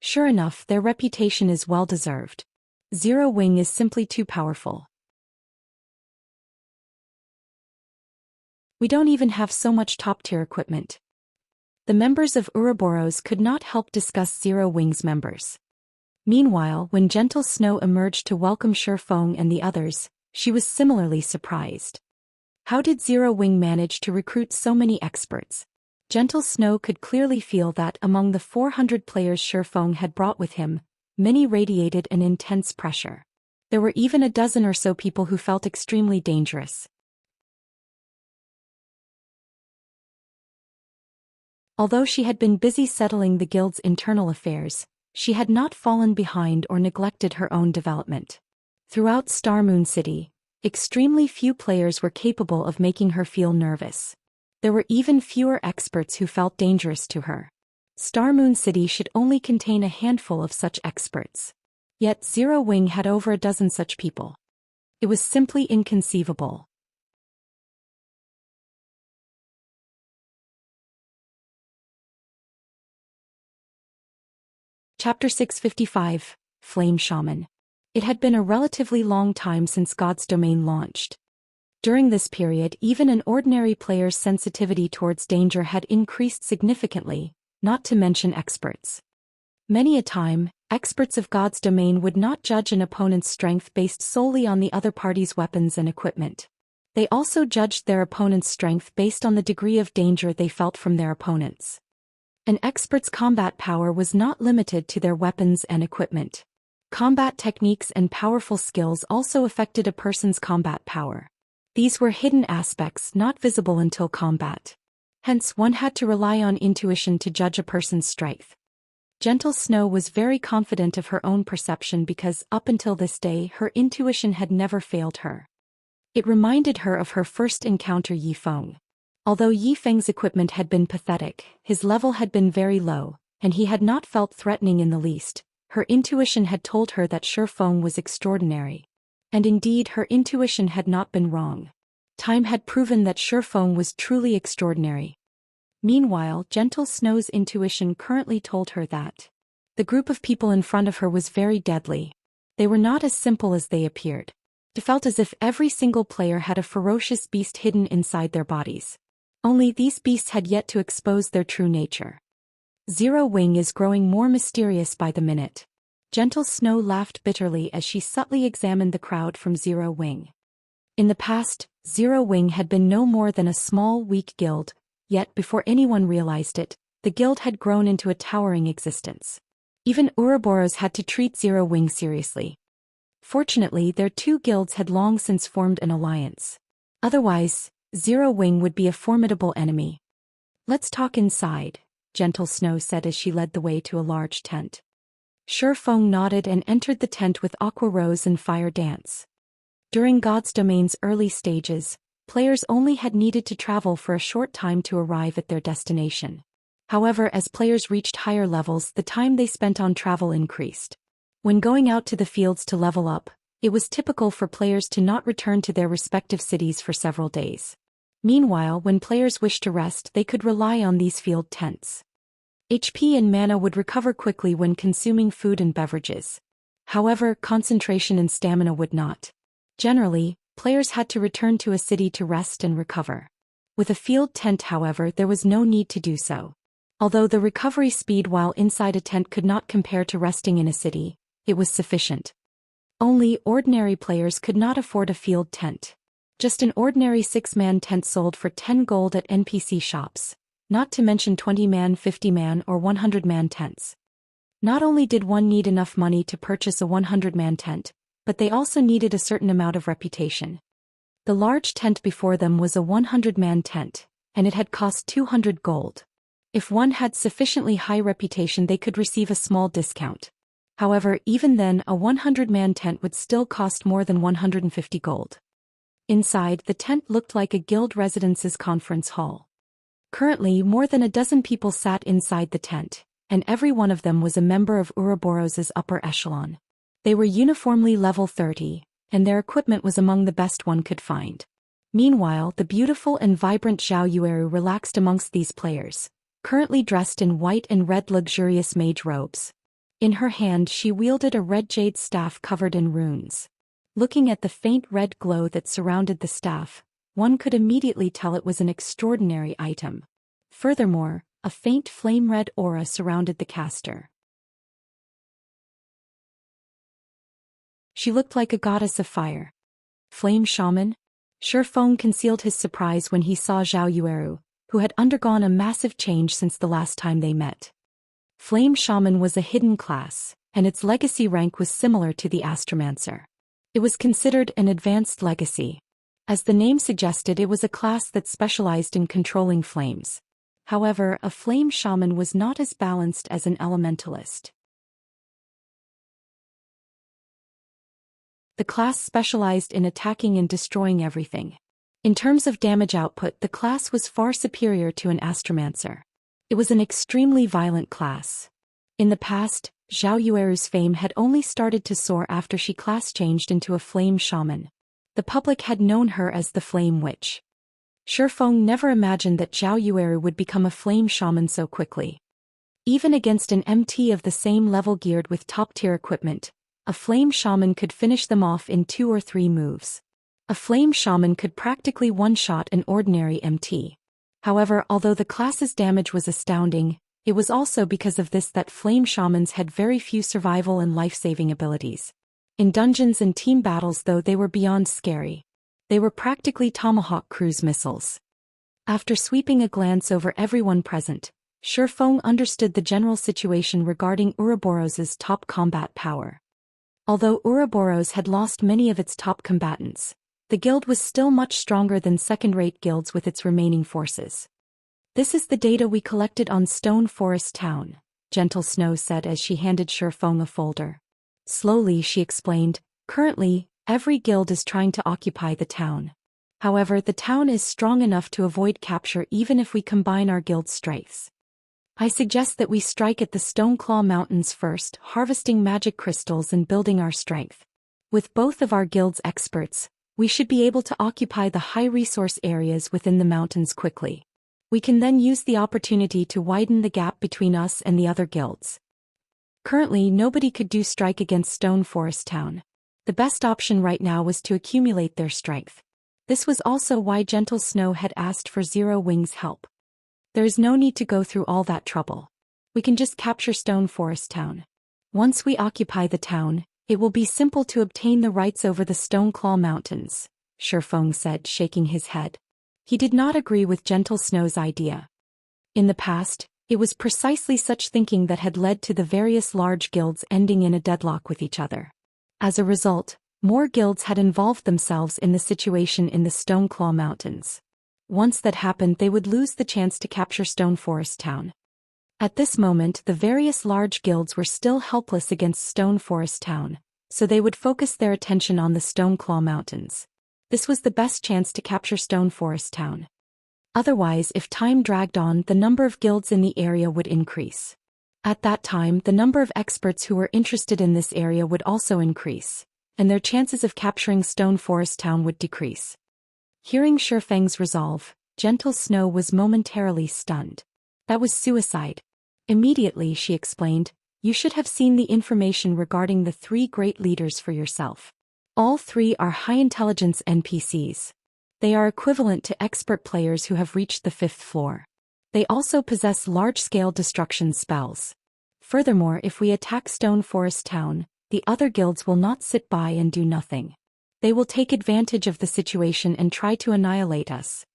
S1: Sure enough, their reputation is well deserved. Zero Wing is simply too powerful. We don't even have so much top-tier equipment. The members of Ouroboros could not help discuss Zero Wing's members. Meanwhile, when Gentle Snow emerged to welcome Shifeng and the others, she was similarly surprised. How did Zero Wing manage to recruit so many experts? Gentle Snow could clearly feel that among the 400 players Shifeng had brought with him, many radiated an intense pressure. There were even a dozen or so people who felt extremely dangerous. Although she had been busy settling the guild's internal affairs, she had not fallen behind or neglected her own development. Throughout Starmoon City, extremely few players were capable of making her feel nervous. There were even fewer experts who felt dangerous to her. Starmoon City should only contain a handful of such experts. Yet Zero Wing had over a dozen such people. It was simply inconceivable. Chapter 655, Flame Shaman. It had been a relatively long time since God's Domain launched. During this period, even an ordinary player's sensitivity towards danger had increased significantly, not to mention experts. Many a time, experts of God's Domain would not judge an opponent's strength based solely on the other party's weapons and equipment. They also judged their opponent's strength based on the degree of danger they felt from their opponents. An expert's combat power was not limited to their weapons and equipment. Combat techniques and powerful skills also affected a person's combat power. These were hidden aspects not visible until combat. Hence, one had to rely on intuition to judge a person's strength. Gentle Snow was very confident of her own perception because, up until this day, her intuition had never failed her. It reminded her of her first encounter Yifeng. Although Yifeng's equipment had been pathetic, his level had been very low, and he had not felt threatening in the least, her intuition had told her that Shifeng was extraordinary. And indeed, her intuition had not been wrong. Time had proven that Shifeng was truly extraordinary. Meanwhile, Gentle Snow's intuition currently told her that the group of people in front of her was very deadly. They were not as simple as they appeared. It felt as if every single player had a ferocious beast hidden inside their bodies. Only these beasts had yet to expose their true nature. Zero Wing is growing more mysterious by the minute. Gentle Snow laughed bitterly as she subtly examined the crowd from Zero Wing. In the past, Zero Wing had been no more than a small, weak guild, yet before anyone realized it, the guild had grown into a towering existence. Even Ouroboros had to treat Zero Wing seriously. Fortunately, their two guilds had long since formed an alliance. Otherwise, Zero Wing would be a formidable enemy. Let's talk inside, Gentle Snow said as she led the way to a large tent. Shifeng nodded and entered the tent with Aqua Rose and Fire Dance. During God's Domain's early stages, players only had needed to travel for a short time to arrive at their destination. However, as players reached higher levels, the time they spent on travel increased. When going out to the fields to level up, it was typical for players to not return to their respective cities for several days. Meanwhile, when players wished to rest, they could rely on these field tents. HP and mana would recover quickly when consuming food and beverages. However, concentration and stamina would not. Generally, players had to return to a city to rest and recover. With a field tent, however, there was no need to do so. Although the recovery speed while inside a tent could not compare to resting in a city, it was sufficient. Only ordinary players could not afford a field tent. Just an ordinary 6-man tent sold for 10 gold at NPC shops, not to mention 20-man, 50-man, or 100-man tents. Not only did one need enough money to purchase a 100-man tent, but they also needed a certain amount of reputation. The large tent before them was a 100-man tent, and it had cost 200 gold. If one had sufficiently high reputation, they could receive a small discount. However, even then, a 100-man tent would still cost more than 150 gold. Inside, the tent looked like a guild residence's conference hall. Currently, more than a dozen people sat inside the tent, and every one of them was a member of Ouroboros's upper echelon. They were uniformly level 30, and their equipment was among the best one could find. Meanwhile, the beautiful and vibrant Zhao Yueru relaxed amongst these players, currently dressed in white and red luxurious mage robes. In her hand she wielded a red jade staff covered in runes. Looking at the faint red glow that surrounded the staff, one could immediately tell it was an extraordinary item. Furthermore, a faint flame-red aura surrounded the caster. She looked like a goddess of fire. Flame Shaman? Shifeng concealed his surprise when he saw Zhao Yueru, who had undergone a massive change since the last time they met. Flame Shaman was a hidden class, and its legacy rank was similar to the Astromancer. It was considered an advanced legacy. As the name suggested, it was a class that specialized in controlling flames. However, a flame shaman was not as balanced as an elementalist. The class specialized in attacking and destroying everything. In terms of damage output, the class was far superior to an Astromancer. It was an extremely violent class. In the past, Zhao Yueru's fame had only started to soar after she class changed into a flame shaman. The public had known her as the Flame Witch. Shifeng never imagined that Zhao Yueru would become a flame shaman so quickly. Even against an MT of the same level geared with top-tier equipment, a flame shaman could finish them off in 2 or 3 moves. A flame shaman could practically one-shot an ordinary MT. However, although the class's damage was astounding, it was also because of this that flame shamans had very few survival and life-saving abilities. In dungeons and team battles, though, they were beyond scary. They were practically tomahawk cruise missiles. After sweeping a glance over everyone present, Shifeng understood the general situation regarding Ouroboros's top combat power. Although Ouroboros had lost many of its top combatants, the guild was still much stronger than second-rate guilds with its remaining forces. "This is the data we collected on Stone Forest Town," Gentle Snow said as she handed Shifeng a folder. Slowly she explained, "Currently, every guild is trying to occupy the town. However, the town is strong enough to avoid capture even if we combine our guild's strengths. I suggest that we strike at the Stoneclaw Mountains first, harvesting magic crystals and building our strength. With both of our guild's experts, we should be able to occupy the high-resource areas within the mountains quickly. We can then use the opportunity to widen the gap between us and the other guilds. Currently, nobody could do strike against Stone Forest Town. The best option right now was to accumulate their strength. This was also why Gentle Snow had asked for Zero Wing's help. There is no need to go through all that trouble. We can just capture Stone Forest Town. Once we occupy the town, it will be simple to obtain the rights over the Stoneclaw Mountains," Shifeng said, shaking his head. He did not agree with Gentle Snow's idea. In the past, it was precisely such thinking that had led to the various large guilds ending in a deadlock with each other. As a result, more guilds had involved themselves in the situation in the Stoneclaw Mountains. Once that happened, they would lose the chance to capture Stone Forest Town. At this moment, the various large guilds were still helpless against Stone Forest Town, so they would focus their attention on the Stone Claw Mountains. This was the best chance to capture Stone Forest Town. Otherwise, if time dragged on, the number of guilds in the area would increase. At that time, the number of experts who were interested in this area would also increase, and their chances of capturing Stone Forest Town would decrease. Hearing Shifeng's resolve, Gentle Snow was momentarily stunned. That was suicide. Immediately, she explained, you should have seen the information regarding the 3 great leaders for yourself. All 3 are high-intelligence NPCs. They are equivalent to expert players who have reached the 5th floor. They also possess large-scale destruction spells. Furthermore, if we attack Stone Forest Town, the other guilds will not sit by and do nothing. They will take advantage of the situation and try to annihilate us.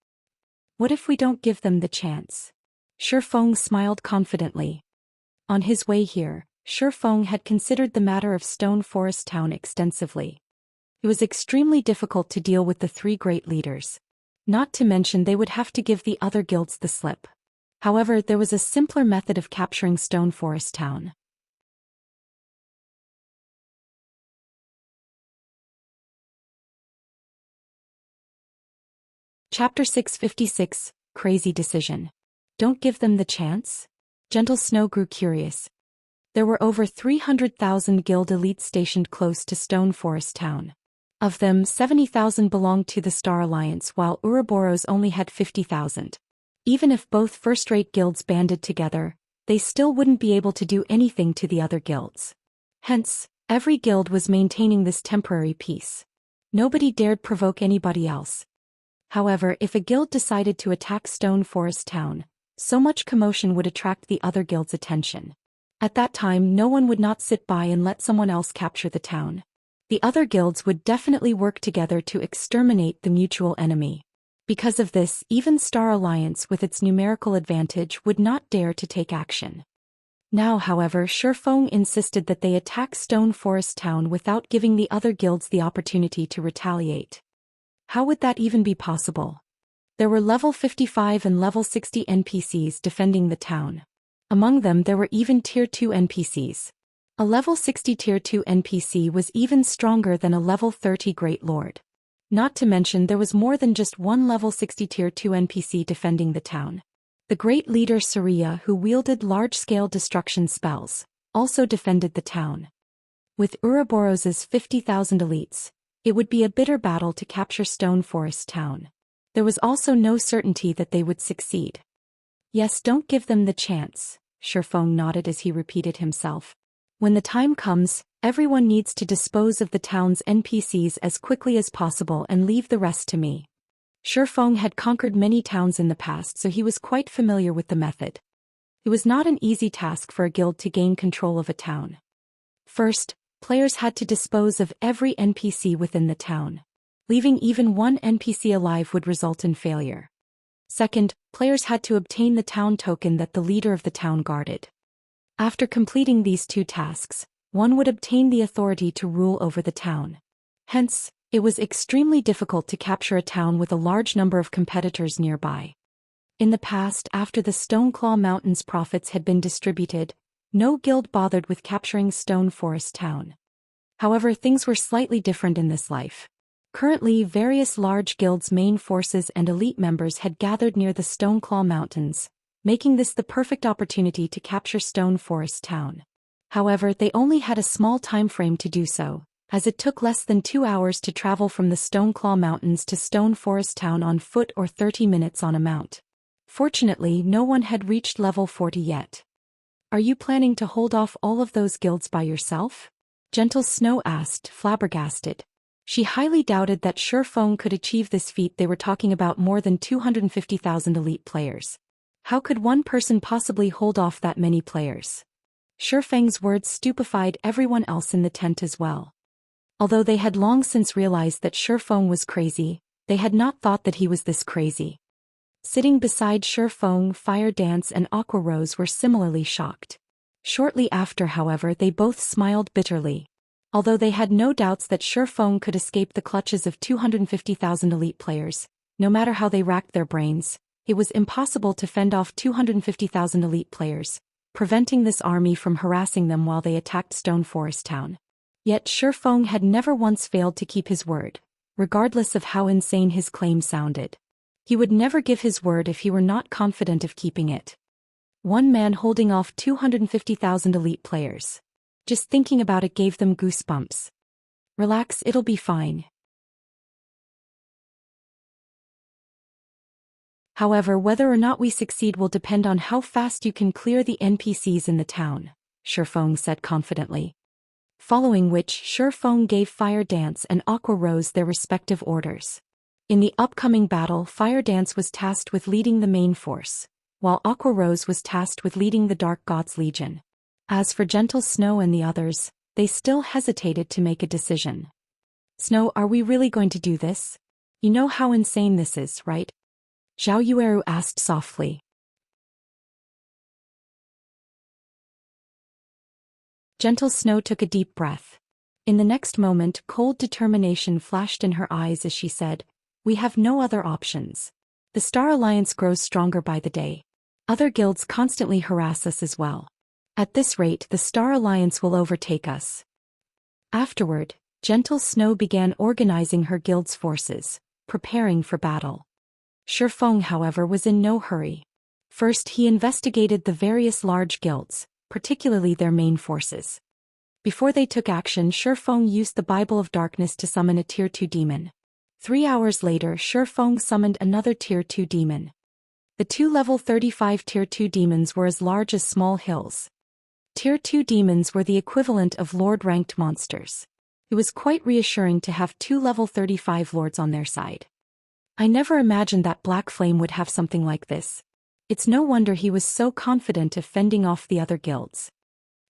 S1: What if we don't give them the chance? Shifeng smiled confidently. On his way here, Shifeng had considered the matter of Stone Forest Town extensively. It was extremely difficult to deal with the 3 great leaders. Not to mention they would have to give the other guilds the slip. However, there was a simpler method of capturing Stone Forest Town. Chapter 656, Crazy Decision. Don't give them the chance? Gentle Snow grew curious. There were over 300,000 guild elites stationed close to Stone Forest Town. Of them, 70,000 belonged to the Star Alliance while Ouroboros only had 50,000. Even if both first-rate guilds banded together, they still wouldn't be able to do anything to the other guilds. Hence, every guild was maintaining this temporary peace. Nobody dared provoke anybody else. However, if a guild decided to attack Stone Forest Town, so much commotion would attract the other guild's attention. At that time, no one would not sit by and let someone else capture the town. The other guilds would definitely work together to exterminate the mutual enemy. Because of this, even Star Alliance with its numerical advantage would not dare to take action. Now, however, Shifeng insisted that they attack Stone Forest Town without giving the other guilds the opportunity to retaliate. How would that even be possible? There were level 55 and level 60 NPCs defending the town. Among them there were even Tier 2 NPCs. A level 60 Tier 2 NPC was even stronger than a level 30 Great Lord. Not to mention there was more than just one level 60 Tier 2 NPC defending the town. The great leader Surya, who wielded large-scale destruction spells, also defended the town. With Ouroboros' 50,000 elites, it would be a bitter battle to capture Stone Forest Town. There was also no certainty that they would succeed. Yes, don't give them the chance, Shifeng nodded as he repeated himself. When the time comes, everyone needs to dispose of the town's NPCs as quickly as possible and leave the rest to me. Shifeng had conquered many towns in the past, so he was quite familiar with the method. It was not an easy task for a guild to gain control of a town. First, players had to dispose of every NPC within the town. Leaving even one NPC alive would result in failure. Second, players had to obtain the town token that the leader of the town guarded. After completing these 2 tasks, one would obtain the authority to rule over the town. Hence, it was extremely difficult to capture a town with a large number of competitors nearby. In the past, after the Stoneclaw Mountains profits had been distributed, no guild bothered with capturing Stone Forest Town. However, things were slightly different in this life. Currently, various large guilds' main forces and elite members had gathered near the Stoneclaw Mountains, making this the perfect opportunity to capture Stone Forest Town. However, they only had a small time frame to do so, as it took less than 2 hours to travel from the Stoneclaw Mountains to Stone Forest Town on foot or 30 minutes on a mount. Fortunately, no one had reached level 40 yet. Are you planning to hold off all of those guilds by yourself? Gentle Snow asked, flabbergasted. She highly doubted that Shifeng could achieve this feat. They were talking about more than 250,000 elite players. How could one person possibly hold off that many players? Shifeng's words stupefied everyone else in the tent as well. Although they had long since realized that Shifeng was crazy, they had not thought that he was this crazy. Sitting beside Shifeng, Fire Dance and Aqua Rose were similarly shocked. Shortly after, however, they both smiled bitterly. Although they had no doubts that Shifeng could escape the clutches of 250,000 elite players, No matter how they racked their brains, it was impossible to fend off 250,000 elite players, preventing this army from harassing them while they attacked Stone Forest Town. Yet Shifeng had never once failed to keep his word, regardless of how insane his claim sounded. He would never give his word if he were not confident of keeping it. One man holding off 250,000 elite players. Just thinking about it gave them goosebumps. Relax, it'll be fine. However, whether or not we succeed will depend on how fast you can clear the NPCs in the town, Shifeng said confidently. Following which, Shifeng gave Fire Dance and Aqua Rose their respective orders. In the upcoming battle, Fire Dance was tasked with leading the main force, while Aqua Rose was tasked with leading the Dark Gods Legion. As for Gentle Snow and the others, they still hesitated to make a decision. Snow, are we really going to do this? You know how insane this is, right? Zhao Yueru asked softly. Gentle Snow took a deep breath. In the next moment, cold determination flashed in her eyes as she said, "We have no other options. The Star Alliance grows stronger by the day. Other guilds constantly harass us as well. At this rate, the Star Alliance will overtake us." Afterward, Gentle Snow began organizing her guild's forces, preparing for battle. Shifeng, however, was in no hurry. First, he investigated the various large guilds, particularly their main forces. Before they took action, Shifeng used the Bible of Darkness to summon a Tier 2 demon. 3 hours later, Shifeng summoned another Tier 2 demon. The two level 35 Tier 2 demons were as large as small hills. Tier 2 demons were the equivalent of Lord-ranked monsters. It was quite reassuring to have two level 35 lords on their side. I never imagined that Black Flame would have something like this. It's no wonder he was so confident of fending off the other guilds.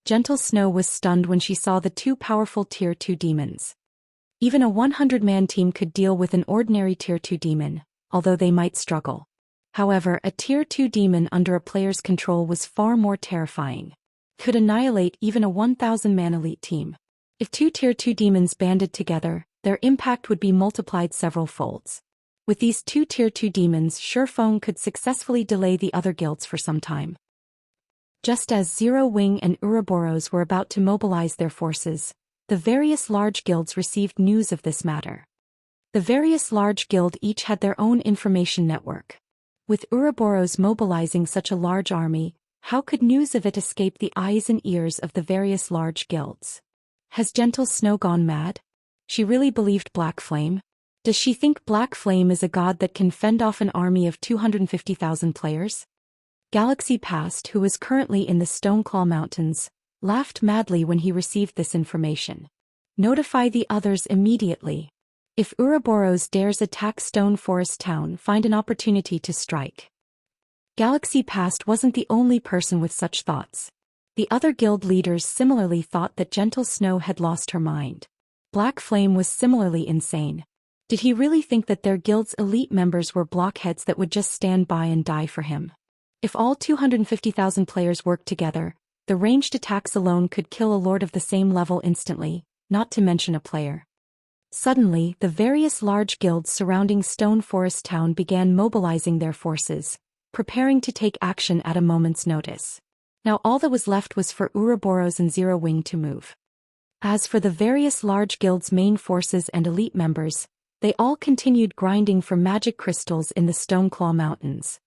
S1: Gentle Snow was stunned when she saw the two powerful Tier 2 demons. Even a 100-man team could deal with an ordinary Tier 2 demon, although they might struggle. However, a Tier 2 demon under a player's control was far more terrifying. Could annihilate even a 1,000-man elite team. If two Tier 2 demons banded together, their impact would be multiplied several folds. With these two Tier 2 demons, Shifeng could successfully delay the other guilds for some time. Just as Zero Wing and Ouroboros were about to mobilize their forces, the various large guilds received news of this matter. The various large guilds each had their own information network. With Ouroboros mobilizing such a large army, how could news of it escape the eyes and ears of the various large guilds? Has Gentle Snow gone mad? She really believed Black Flame? Does she think Black Flame is a god that can fend off an army of 250,000 players? Galaxy Past, who was currently in the Stoneclaw Mountains, laughed madly when he received this information. Notify the others immediately. If Ouroboros dares attack Stone Forest Town, find an opportunity to strike. Galaxy Past wasn't the only person with such thoughts. The other guild leaders similarly thought that Gentle Snow had lost her mind. Black Flame was similarly insane. Did he really think that their guild's elite members were blockheads that would just stand by and die for him? If all 250,000 players worked together, the ranged attacks alone could kill a lord of the same level instantly, not to mention a player. Suddenly, the various large guilds surrounding Stone Forest Town began mobilizing their forces, preparing to take action at a moment's notice. Now all that was left was for Ouroboros and Zero Wing to move. As for the various large guilds' main forces and elite members, they all continued grinding for magic crystals in the Stoneclaw Mountains.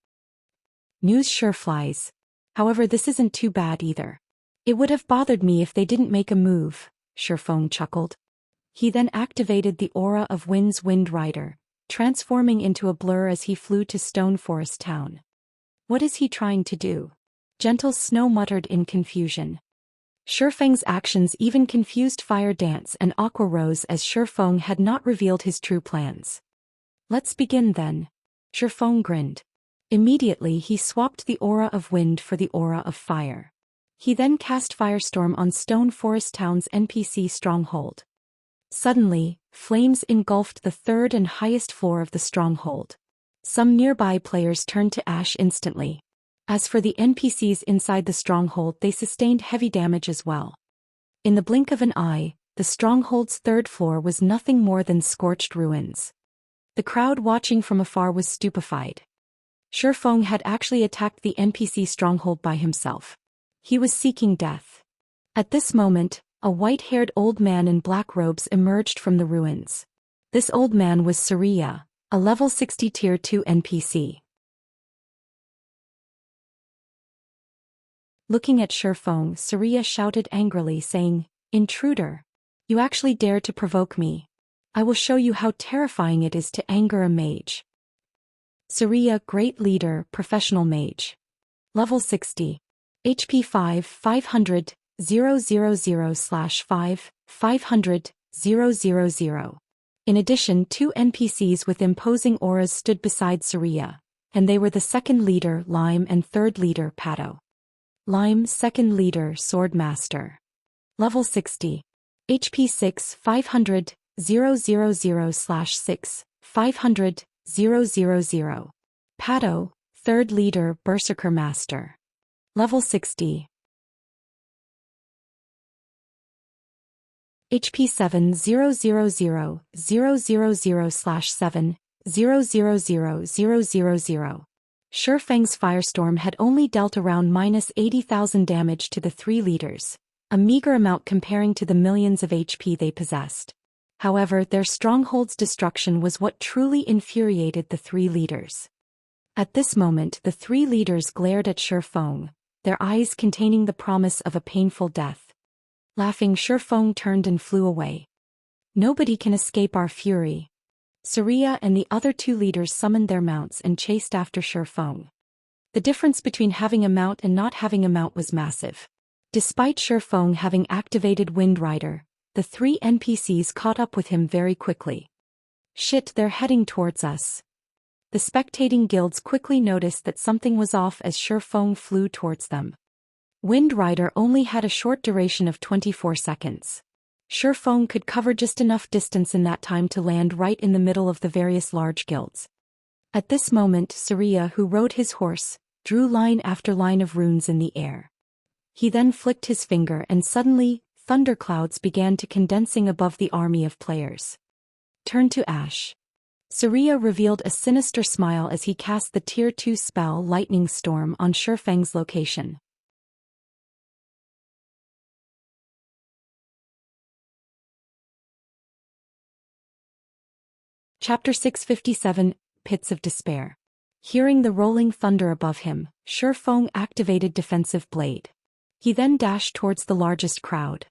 S1: News sure flies. However, this isn't too bad either. It would have bothered me if they didn't make a move, Shifeng chuckled. He then activated the aura of Wind's Wind Rider, transforming into a blur as he flew to Stone Forest Town. What is he trying to do? Gentle Snow muttered in confusion. Shifeng's actions even confused Fire Dance and Aqua Rose as Shifeng had not revealed his true plans. Let's begin then. Shifeng grinned. Immediately he swapped the aura of wind for the aura of fire. He then cast Firestorm on Stone Forest Town's NPC stronghold. Suddenly, flames engulfed the third and highest floor of the stronghold. Some nearby players turned to ash instantly. As for the NPCs inside the stronghold, they sustained heavy damage as well. In the blink of an eye, the stronghold's third floor was nothing more than scorched ruins. The crowd watching from afar was stupefied. Shi Feng had actually attacked the NPC stronghold by himself. He was seeking death. At this moment, a white-haired old man in black robes emerged from the ruins. This old man was Surya, a level 60 tier 2 NPC. Looking at Shi Feng, Surya shouted angrily, saying, "Intruder! You actually dare to provoke me. I will show you how terrifying it is to anger a mage." Surya, great leader, professional mage. Level 60. HP 5, 500, 000/5, 500, 000. In addition, 2 NPCs with imposing auras stood beside Surya, and they were the second leader, Lime, and third leader, Pato. Lime, second leader, Sword Master. Level 60. HP 6, 500, 000/6, 500, 000. Pato, third leader, Berserker Master. Level 60. HP 7, 000/7, 000/000. Shi Feng's firestorm had only dealt around -80,000 damage to the 3 leaders, a meager amount comparing to the millions of HP they possessed. However, their stronghold's destruction was what truly infuriated the 3 leaders. At this moment, the 3 leaders glared at Shi Feng, their eyes containing the promise of a painful death. Laughing, Shi Feng turned and flew away. "Nobody can escape our fury." Surya and the other 2 leaders summoned their mounts and chased after Shi Feng. The difference between having a mount and not having a mount was massive. Despite Shi Feng having activated Wind Rider, the 3 NPCs caught up with him very quickly. "Shit, they're heading towards us." The spectating guilds quickly noticed that something was off as Shi Feng flew towards them. Wind Rider only had a short duration of 24 seconds. Shi Feng could cover just enough distance in that time to land right in the middle of the various large guilds. At this moment, Surya, who rode his horse, drew line after line of runes in the air. He then flicked his finger and suddenly, thunderclouds began to condensing above the army of players. Turn to ash. Surya revealed a sinister smile as he cast the Tier 2 spell Lightning Storm on Shi Feng's location. Chapter 657, Pits of Despair. Hearing the rolling thunder above him, Shi Feng activated Defensive Blade. He then dashed towards the largest crowd.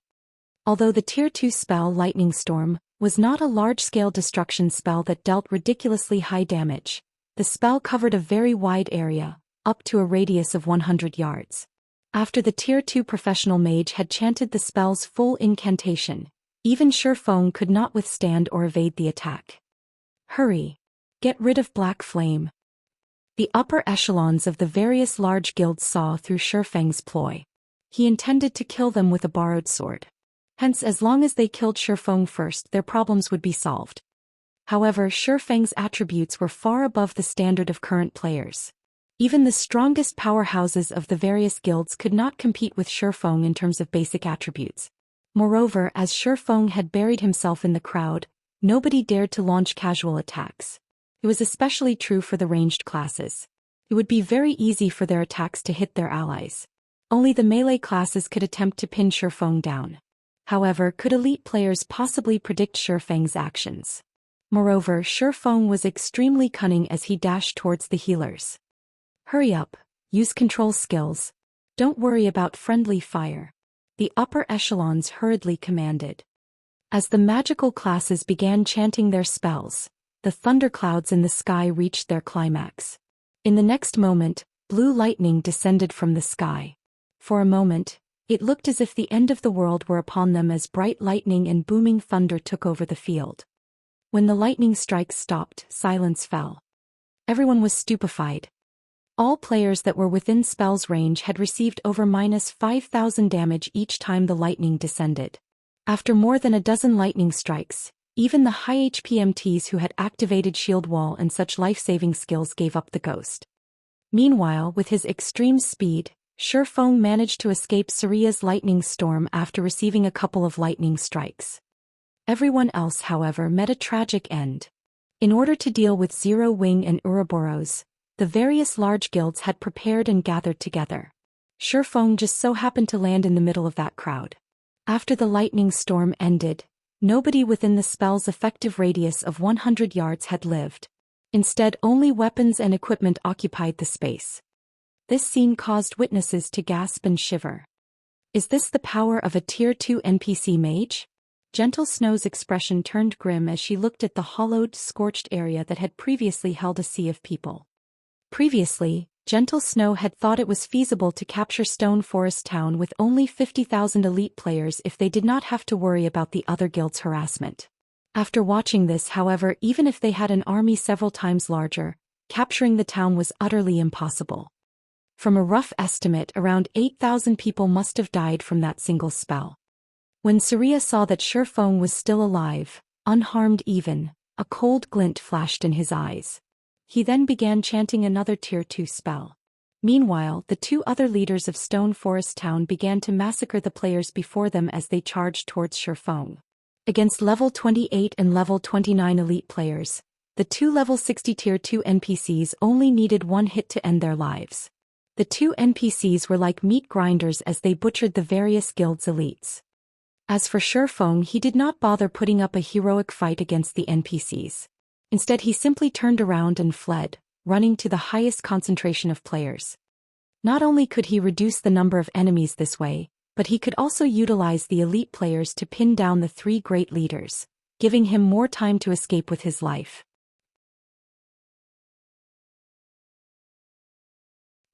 S1: Although the Tier 2 spell Lightning Storm was not a large-scale destruction spell that dealt ridiculously high damage, the spell covered a very wide area, up to a radius of 100 yards. After the Tier 2 professional mage had chanted the spell's full incantation, even Shi Feng could not withstand or evade the attack. "Hurry! Get rid of Black Flame." The upper echelons of the various large guilds saw through Shi Feng's ploy. He intended to kill them with a borrowed sword. Hence, as long as they killed Shi Feng first, their problems would be solved. However, Shi Feng's attributes were far above the standard of current players. Even the strongest powerhouses of the various guilds could not compete with Shi Feng in terms of basic attributes. Moreover, as Shi Feng had buried himself in the crowd, nobody dared to launch casual attacks. It was especially true for the ranged classes. It would be very easy for their attacks to hit their allies. Only the melee classes could attempt to pin Shi Feng down. However, could elite players possibly predict Shi Feng's actions? Moreover, Shi Feng was extremely cunning as he dashed towards the healers. "Hurry up, use control skills. Don't worry about friendly fire," the upper echelons hurriedly commanded. As the magical classes began chanting their spells, the thunderclouds in the sky reached their climax. In the next moment, blue lightning descended from the sky. For a moment, it looked as if the end of the world were upon them as bright lightning and booming thunder took over the field. When the lightning strikes stopped, silence fell. Everyone was stupefied. All players that were within spell's range had received over -5,000 damage each time the lightning descended. After more than a dozen lightning strikes, even the high HP MTs who had activated Shield Wall and such life-saving skills gave up the ghost. Meanwhile, with his extreme speed, Shi Feng managed to escape Surya's lightning storm after receiving a couple of lightning strikes. Everyone else, however, met a tragic end. In order to deal with Zero Wing and Ouroboros, the various large guilds had prepared and gathered together. Shifeng just so happened to land in the middle of that crowd. After the lightning storm ended, nobody within the spell's effective radius of 100 yards had lived. Instead, only weapons and equipment occupied the space. This scene caused witnesses to gasp and shiver. Is this the power of a Tier 2 NPC mage? Gentle Snow's expression turned grim as she looked at the hollowed, scorched area that had previously held a sea of people. Previously, Gentle Snow had thought it was feasible to capture Stone Forest Town with only 50,000 elite players if they did not have to worry about the other guilds' harassment. After watching this, however, even if they had an army several times larger, capturing the town was utterly impossible. From a rough estimate, around 8,000 people must have died from that single spell. When Surya saw that Shifeng was still alive, unharmed even, a cold glint flashed in his eyes. He then began chanting another Tier 2 spell. Meanwhile, the two other leaders of Stone Forest Town began to massacre the players before them as they charged towards Shifeng. Against level 28 and level 29 elite players, the two level 60 Tier 2 NPCs only needed one hit to end their lives. The two NPCs were like meat grinders as they butchered the various guilds' elites. As for Shifeng, he did not bother putting up a heroic fight against the NPCs. Instead, he simply turned around and fled, running to the highest concentration of players. Not only could he reduce the number of enemies this way, but he could also utilize the elite players to pin down the three great leaders, giving him more time to escape with his life.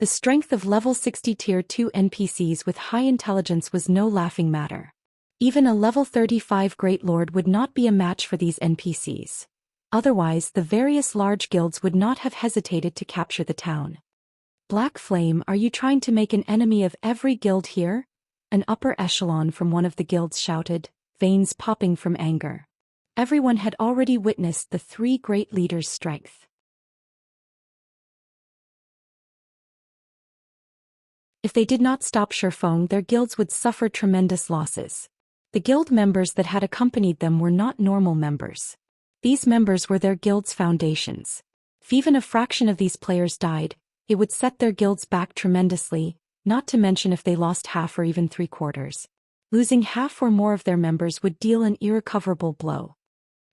S1: The strength of level 60 Tier 2 NPCs with high intelligence was no laughing matter. Even a level 35 Great Lord would not be a match for these NPCs. Otherwise, the various large guilds would not have hesitated to capture the town. Black Flame, are you trying to make an enemy of every guild here? An upper echelon from one of the guilds shouted, veins popping from anger. Everyone had already witnessed the three great leaders' strength. If they did not stop Shifeng, their guilds would suffer tremendous losses. The guild members that had accompanied them were not normal members. These members were their guild's foundations. If even a fraction of these players died, it would set their guilds back tremendously, not to mention if they lost half or even 3/4. Losing half or more of their members would deal an irrecoverable blow.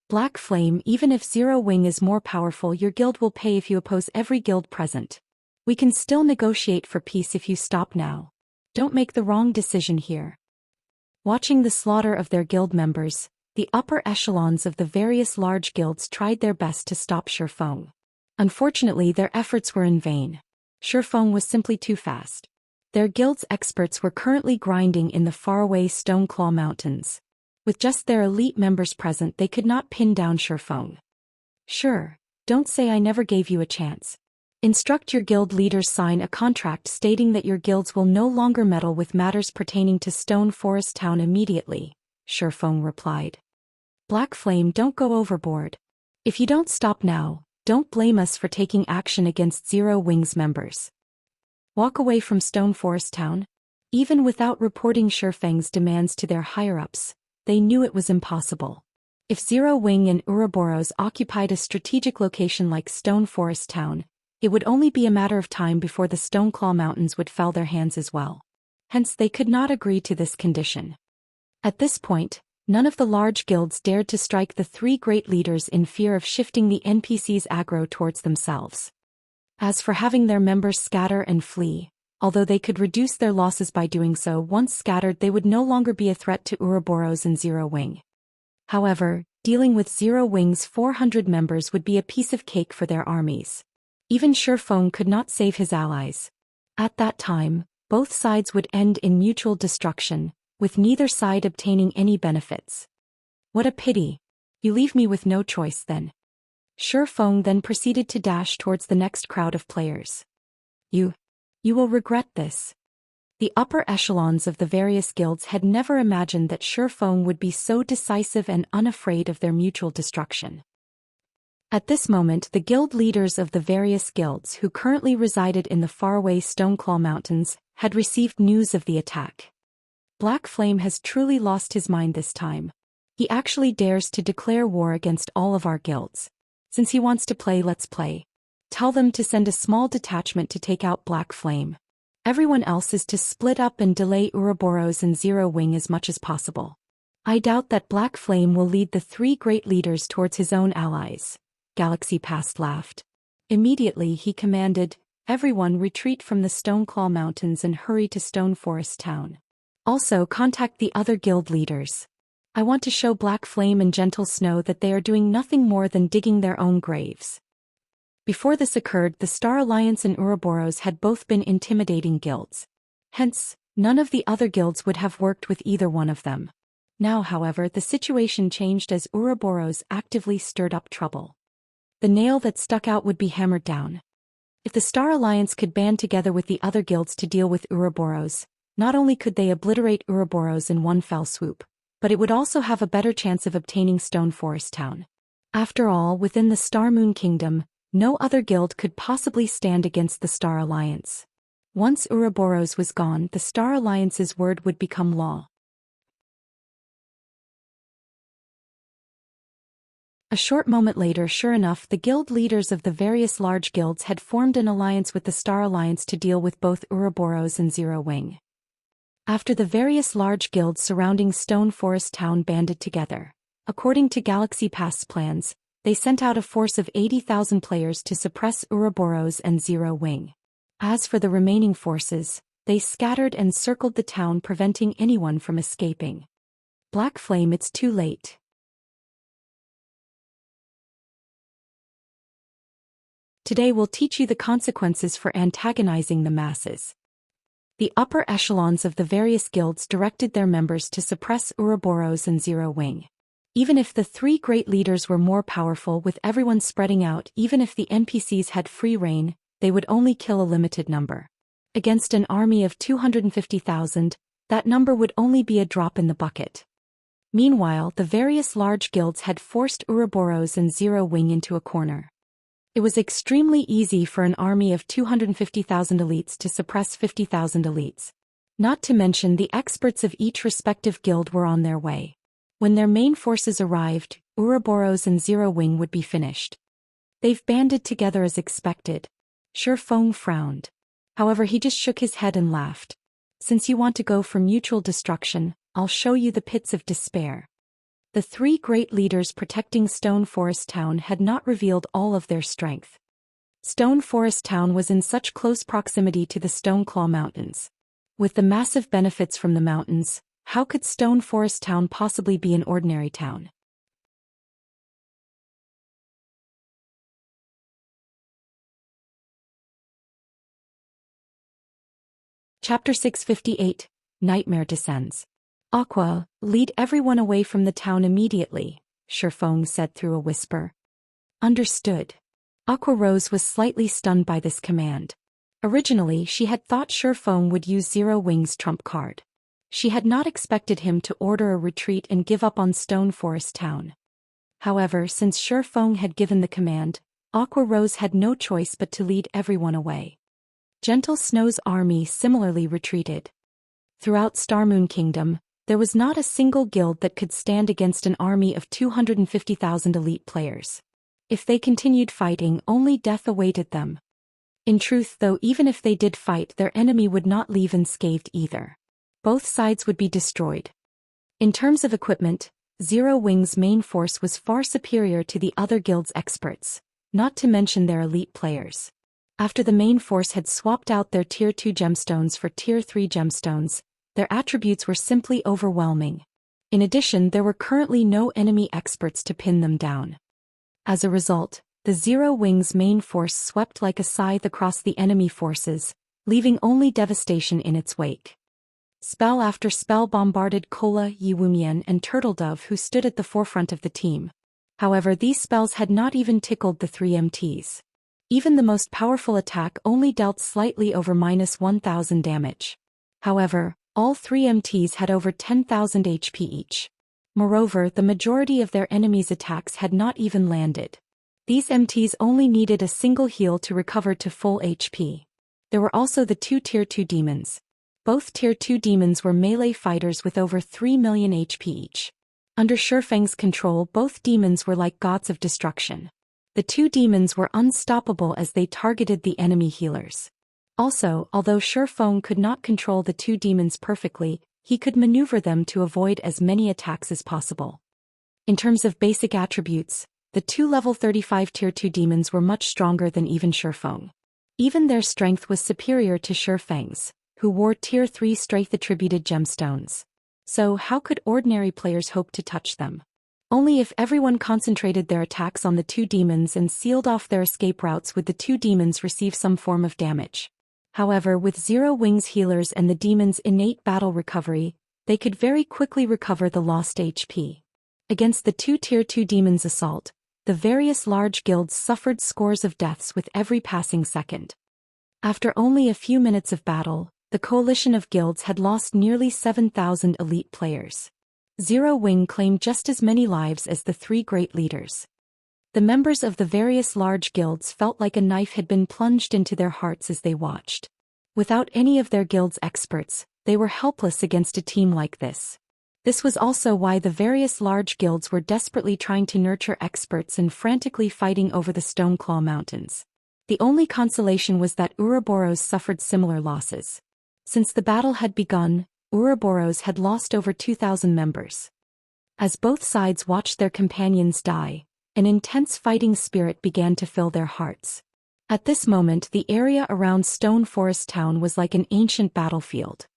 S1: Black Flame, even if Zero Wing is more powerful, your guild will pay if you oppose every guild present. We can still negotiate for peace if you stop now. Don't make the wrong decision here. Watching the slaughter of their guild members, the upper echelons of the various large guilds tried their best to stop Shifeng. Unfortunately, their efforts were in vain. Shifeng was simply too fast. Their guild's experts were currently grinding in the faraway Stoneclaw Mountains. With just their elite members present, they could not pin down Shifeng. Sure, don't say I never gave you a chance. Instruct your guild leaders sign a contract stating that your guilds will no longer meddle with matters pertaining to Stone Forest Town immediately, Shifeng replied. Black Flame, don't go overboard. If you don't stop now, don't blame us for taking action against Zero Wing's members. Walk away from Stone Forest Town? Even without reporting Shifeng's demands to their higher-ups, they knew it was impossible. If Zero Wing and Ouroboros occupied a strategic location like Stone Forest Town, it would only be a matter of time before the Stoneclaw Mountains would foul their hands as well. Hence they could not agree to this condition. At this point, none of the large guilds dared to strike the three great leaders in fear of shifting the NPCs' aggro towards themselves. As for having their members scatter and flee, although they could reduce their losses by doing so, once scattered they would no longer be a threat to Ouroboros and Zero Wing. However, dealing with Zero Wing's 400 members would be a piece of cake for their armies. Even Shifeng could not save his allies. At that time, both sides would end in mutual destruction, with neither side obtaining any benefits. What a pity. You leave me with no choice then. Shifeng then proceeded to dash towards the next crowd of players. You will regret this. The upper echelons of the various guilds had never imagined that Shifeng would be so decisive and unafraid of their mutual destruction. At this moment, the guild leaders of the various guilds who currently resided in the faraway Stoneclaw Mountains had received news of the attack. Black Flame has truly lost his mind this time. He actually dares to declare war against all of our guilds. Since he wants to play, let's play. Tell them to send a small detachment to take out Black Flame. Everyone else is to split up and delay Ouroboros and Zero Wing as much as possible. I doubt that Black Flame will lead the three great leaders towards his own allies. Galaxy Past laughed. Immediately he commanded, everyone retreat from the Stoneclaw Mountains and hurry to Stone Forest Town. Also contact the other guild leaders. I want to show Black Flame and Gentle Snow that they are doing nothing more than digging their own graves. Before this occurred, the Star Alliance and Ouroboros had both been intimidating guilds. Hence, none of the other guilds would have worked with either one of them. Now, however, the situation changed as Ouroboros actively stirred up trouble. The nail that stuck out would be hammered down. If the Star Alliance could band together with the other guilds to deal with Ouroboros, not only could they obliterate Ouroboros in one fell swoop, but it would also have a better chance of obtaining Stone Forest Town. After all, within the Star Moon Kingdom, no other guild could possibly stand against the Star Alliance. Once Ouroboros was gone, the Star Alliance's word would become law. A short moment later, sure enough, the guild leaders of the various large guilds had formed an alliance with the Star Alliance to deal with both Ouroboros and Zero Wing. After the various large guilds surrounding Stone Forest Town banded together, according to Galaxy Past's plans, they sent out a force of 80,000 players to suppress Ouroboros and Zero Wing. As for the remaining forces, they scattered and circled the town, preventing anyone from escaping. Black Flame, it's too late. Today we'll teach you the consequences for antagonizing the masses. The upper echelons of the various guilds directed their members to suppress Ouroboros and Zero Wing. Even if the three great leaders were more powerful, with everyone spreading out, even if the NPCs had free reign, they would only kill a limited number. Against an army of 250,000, that number would only be a drop in the bucket. Meanwhile, the various large guilds had forced Ouroboros and Zero Wing into a corner. It was extremely easy for an army of 250,000 elites to suppress 50,000 elites. Not to mention the experts of each respective guild were on their way. When their main forces arrived, Ouroboros and Zero Wing would be finished. They've banded together as expected. Shi Feng frowned. However, he just shook his head and laughed. Since you want to go for mutual destruction, I'll show you the pits of despair. The three great leaders protecting Stone Forest Town had not revealed all of their strength. Stone Forest Town was in such close proximity to the Stoneclaw Mountains. With the massive benefits from the mountains, how could Stone Forest Town possibly be an ordinary town? Chapter 658, Nightmare Descends. Aqua, lead everyone away from the town immediately, Shi Feng said through a whisper. Understood. Aqua Rose was slightly stunned by this command. Originally, she had thought Shi Feng would use Zero Wing's trump card. She had not expected him to order a retreat and give up on Stone Forest Town. However, since Shi Feng had given the command, Aqua Rose had no choice but to lead everyone away. Gentle Snow's army similarly retreated. Throughout Starmoon Kingdom, there was not a single guild that could stand against an army of 250,000 elite players. If they continued fighting, only death awaited them. In truth, though, even if they did fight, their enemy would not leave unscathed either. Both sides would be destroyed. In terms of equipment, Zero Wing's main force was far superior to the other guild's experts, not to mention their elite players. After the main force had swapped out their Tier 2 gemstones for Tier 3 gemstones, their attributes were simply overwhelming. In addition, there were currently no enemy experts to pin them down. As a result, the Zero Wing's main force swept like a scythe across the enemy forces, leaving only devastation in its wake. Spell after spell bombarded Kola, Yiwumian, and Turtledove, who stood at the forefront of the team. However, these spells had not even tickled the 3 MTs. Even the most powerful attack only dealt slightly over -1,000 damage. However, all 3 MTs had over 10,000 HP each. Moreover, the majority of their enemies' attacks had not even landed. These MTs only needed a single heal to recover to full HP. There were also the 2 Tier 2 demons. Both Tier 2 demons were melee fighters with over 3 million HP each. Under Shi Feng's control, both demons were like gods of destruction. The two demons were unstoppable as they targeted the enemy healers. Also, although Shifeng could not control the two demons perfectly, he could maneuver them to avoid as many attacks as possible. In terms of basic attributes, the two level 35 tier 2 demons were much stronger than even Shifeng. Even their strength was superior to Shifeng's, who wore tier 3 strength-attributed gemstones. So how could ordinary players hope to touch them? Only if everyone concentrated their attacks on the two demons and sealed off their escape routes would the two demons receive some form of damage. However, with Zero Wing's healers and the demons' innate battle recovery, they could very quickly recover the lost HP. Against the two tier 2 demons' assault, the various large guilds suffered scores of deaths with every passing second. After only a few minutes of battle, the coalition of guilds had lost nearly 7,000 elite players. Zero Wing claimed just as many lives as the three great leaders. The members of the various large guilds felt like a knife had been plunged into their hearts as they watched. Without any of their guild's experts, they were helpless against a team like this. This was also why the various large guilds were desperately trying to nurture experts and frantically fighting over the Stoneclaw Mountains. The only consolation was that Ouroboros suffered similar losses. Since the battle had begun, Ouroboros had lost over 2,000 members. As both sides watched their companions die, an intense fighting spirit began to fill their hearts. At this moment, the area around Stone Forest Town was like an ancient battlefield.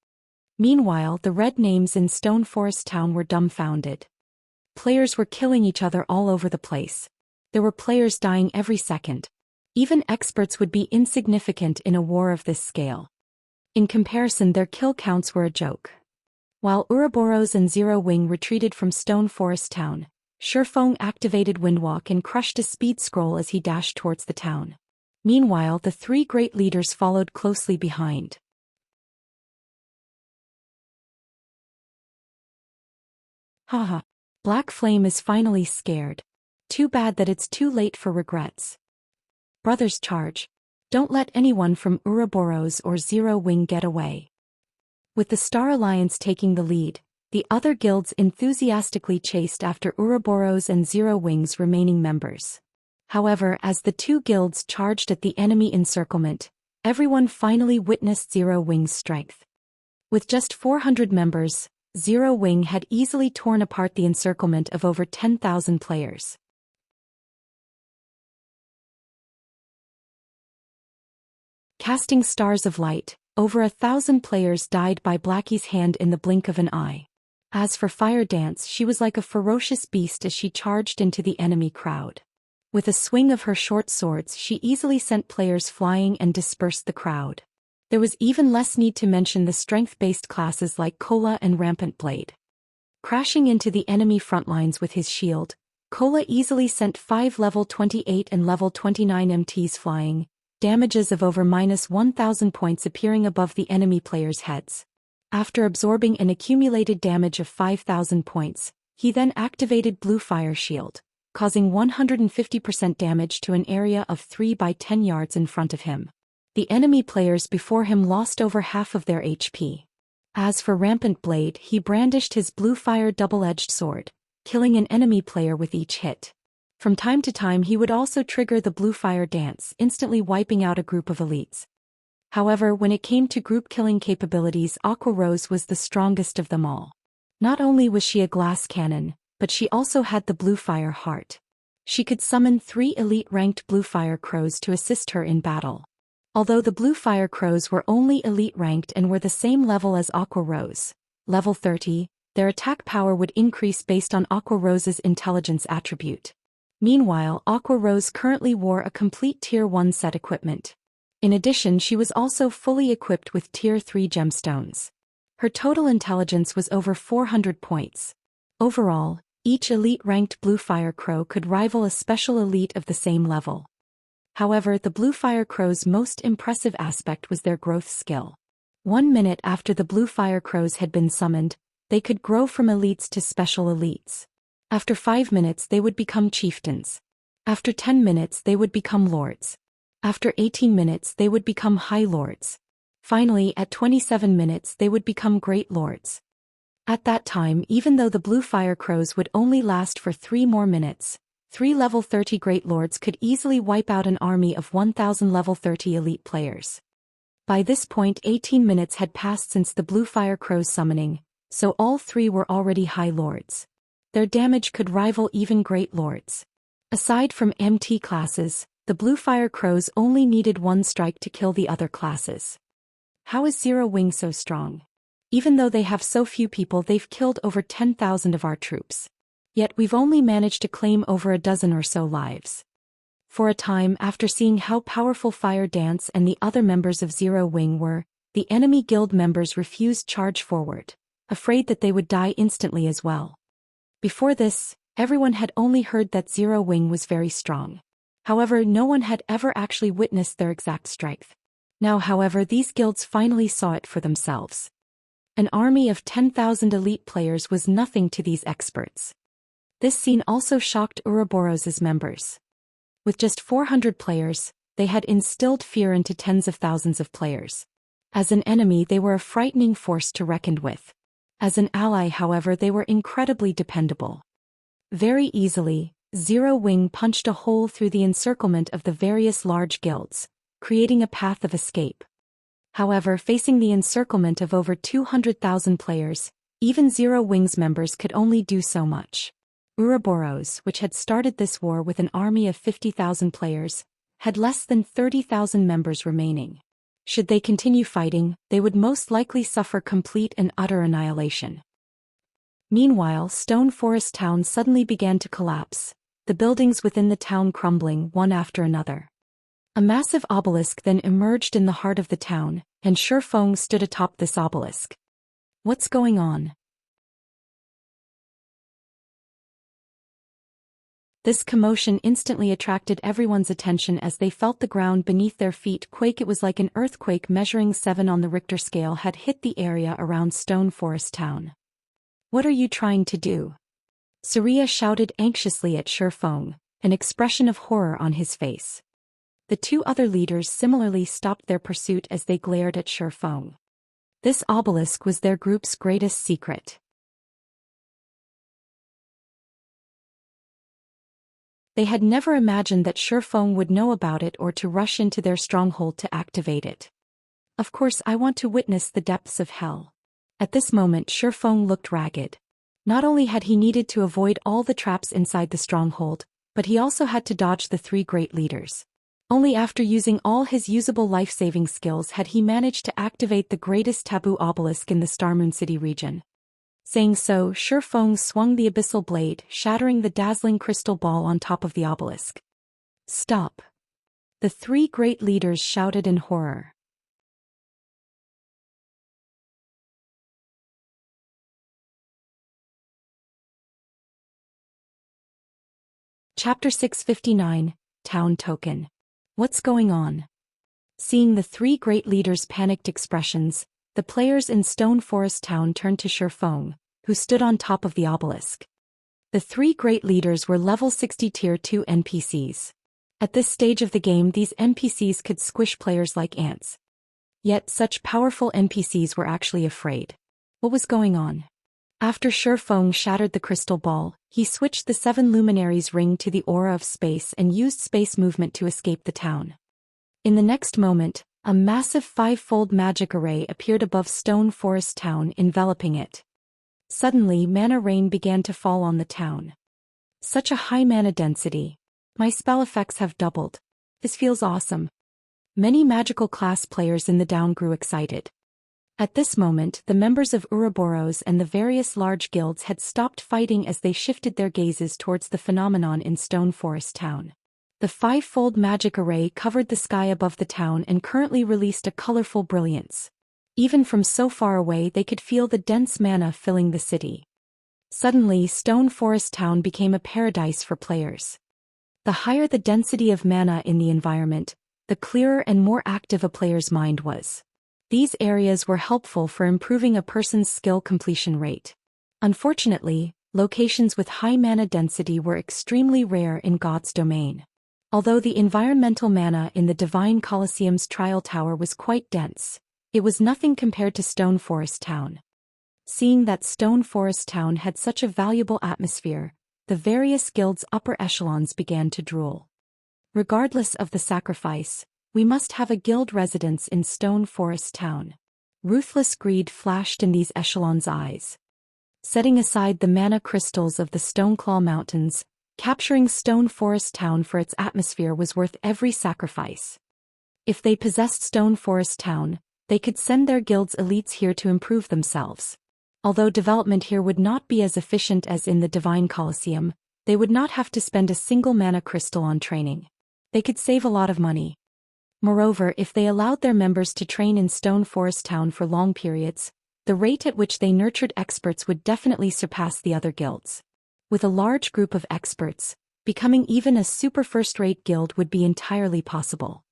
S1: Meanwhile, the red names in Stone Forest Town were dumbfounded. Players were killing each other all over the place. There were players dying every second. Even experts would be insignificant in a war of this scale. In comparison, their kill counts were a joke. While Ouroboros and Zero Wing retreated from Stone Forest Town, Shifeng activated Windwalk and crushed a speed scroll as he dashed towards the town. Meanwhile, the three great leaders followed closely behind. Haha. Black Flame is finally scared. Too bad that it's too late for regrets. Brothers charge. Don't let anyone from Ouroboros or Zero Wing get away. With the Star Alliance taking the lead, the other guilds enthusiastically chased after Ouroboros and Zero Wing's remaining members. However, as the two guilds charged at the enemy encirclement, everyone finally witnessed Zero Wing's strength. With just 400 members, Zero Wing had easily torn apart the encirclement of over 10,000 players. Casting stars of light, over 1,000 players died by Blackie's hand in the blink of an eye. As for Fire Dance, she was like a ferocious beast as she charged into the enemy crowd. With a swing of her short swords, she easily sent players flying and dispersed the crowd. There was even less need to mention the strength-based classes like Kola and Rampant Blade. Crashing into the enemy front lines with his shield, Kola easily sent 5 level 28 and level 29 MTs flying, damages of over -1,000 points appearing above the enemy players' heads. After absorbing an accumulated damage of 5,000 points, he then activated Blue Fire Shield, causing 150% damage to an area of 3 by 10 yards in front of him. The enemy players before him lost over half of their HP. As for Rampant Blade, he brandished his Blue Fire double-edged sword, killing an enemy player with each hit. From time to time he would also trigger the Blue Fire Dance, instantly wiping out a group of elites. However, when it came to group killing capabilities, Aqua Rose was the strongest of them all. Not only was she a glass cannon, but she also had the Blue Fire Heart. She could summon 3 elite-ranked Blue Fire Crows to assist her in battle. Although the Blue Fire Crows were only elite-ranked and were the same level as Aqua Rose, level 30, their attack power would increase based on Aqua Rose's intelligence attribute. Meanwhile, Aqua Rose currently wore a complete Tier 1 set equipment. In addition, she was also fully equipped with Tier 3 gemstones. Her total intelligence was over 400 points. Overall, each elite-ranked Blue Fire Crow could rival a special elite of the same level. However, the Blue Fire Crow's most impressive aspect was their growth skill. 1 minute after the Blue Fire Crows had been summoned, they could grow from elites to special elites. After 5 minutes they would become chieftains. After 10 minutes they would become lords. After 18 minutes they would become high lords. Finally, at 27 minutes they would become great lords. At that time, even though the Blue Fire Crows would only last for 3 more minutes, 3 level 30 Great Lords could easily wipe out an army of 1,000 level 30 elite players. By this point 18 minutes had passed since the Blue Fire Crow's summoning, so all three were already High Lords. Their damage could rival even Great Lords. Aside from MT classes, the Blue Fire Crows only needed one strike to kill the other classes. How is Zero Wing so strong? Even though they have so few people, they've killed over 10,000 of our troops. Yet we've only managed to claim over a dozen or so lives. For a time, after seeing how powerful Fire Dance and the other members of Zero Wing were, the enemy guild members refused charge forward, afraid that they would die instantly as well. Before this, everyone had only heard that Zero Wing was very strong. However, no one had ever actually witnessed their exact strength. Now, however, these guilds finally saw it for themselves. An army of 10,000 elite players was nothing to these experts. This scene also shocked Ouroboros' members. With just 400 players, they had instilled fear into tens of thousands of players. As an enemy, they were a frightening force to reckon with. As an ally, however, they were incredibly dependable. Very easily, Zero Wing punched a hole through the encirclement of the various large guilds, creating a path of escape. However, facing the encirclement of over 200,000 players, even Zero Wing's members could only do so much. Ouroboros, which had started this war with an army of 50,000 players, had less than 30,000 members remaining. Should they continue fighting, they would most likely suffer complete and utter annihilation. Meanwhile, Stone Forest Town suddenly began to collapse, the buildings within the town crumbling one after another. A massive obelisk then emerged in the heart of the town, and Shifeng stood atop this obelisk. What's going on? This commotion instantly attracted everyone's attention as they felt the ground beneath their feet quake. It was like an earthquake measuring 7 on the Richter scale had hit the area around Stone Forest Town. What are you trying to do? Surya shouted anxiously at Shifeng, an expression of horror on his face. The two other leaders similarly stopped their pursuit as they glared at Shifeng. This obelisk was their group's greatest secret. They had never imagined that Shifeng would know about it or to rush into their stronghold to activate it. Of course, I want to witness the depths of hell. At this moment, Shifeng looked ragged. Not only had he needed to avoid all the traps inside the stronghold, but he also had to dodge the three great leaders. Only after using all his usable life-saving skills had he managed to activate the greatest taboo obelisk in the Starmoon City region. Saying so, Shifeng swung the abyssal blade, shattering the dazzling crystal ball on top of the obelisk. Stop! The three great leaders shouted in horror. Chapter 659, Town Token. What's going on? Seeing the three great leaders' panicked expressions, the players in Stone Forest Town turned to Shifeng, who stood on top of the obelisk. The three great leaders were level 60 tier 2 NPCs. At this stage of the game, these NPCs could squish players like ants. Yet such powerful NPCs were actually afraid. What was going on? After Shifeng shattered the crystal ball, he switched the 7 luminaries ring to the aura of space and used space movement to escape the town. In the next moment, a massive 5-fold magic array appeared above Stone Forest Town, enveloping it. Suddenly, mana rain began to fall on the town. Such a high mana density. My spell effects have doubled. This feels awesome. Many magical class players in the town grew excited. At this moment, the members of Ouroboros and the various large guilds had stopped fighting as they shifted their gazes towards the phenomenon in Stone Forest Town. The 5-fold magic array covered the sky above the town and currently released a colorful brilliance. Even from so far away, they could feel the dense mana filling the city. Suddenly, Stone Forest Town became a paradise for players. The higher the density of mana in the environment, the clearer and more active a player's mind was. These areas were helpful for improving a person's skill completion rate. Unfortunately, locations with high mana density were extremely rare in God's domain. Although the environmental mana in the Divine Colosseum's Trial Tower was quite dense, it was nothing compared to Stone Forest Town. Seeing that Stone Forest Town had such a valuable atmosphere, the various guilds' upper echelons began to drool. Regardless of the sacrifice, we must have a guild residence in Stone Forest Town. Ruthless greed flashed in these echelons' eyes. Setting aside the mana crystals of the Stoneclaw Mountains, capturing Stone Forest Town for its atmosphere was worth every sacrifice. If they possessed Stone Forest Town, they could send their guild's elites here to improve themselves. Although development here would not be as efficient as in the Divine Colosseum, they would not have to spend a single mana crystal on training. They could save a lot of money. Moreover, if they allowed their members to train in Stone Forest Town for long periods, the rate at which they nurtured experts would definitely surpass the other guilds. With a large group of experts, becoming even a super first-rate guild would be entirely possible.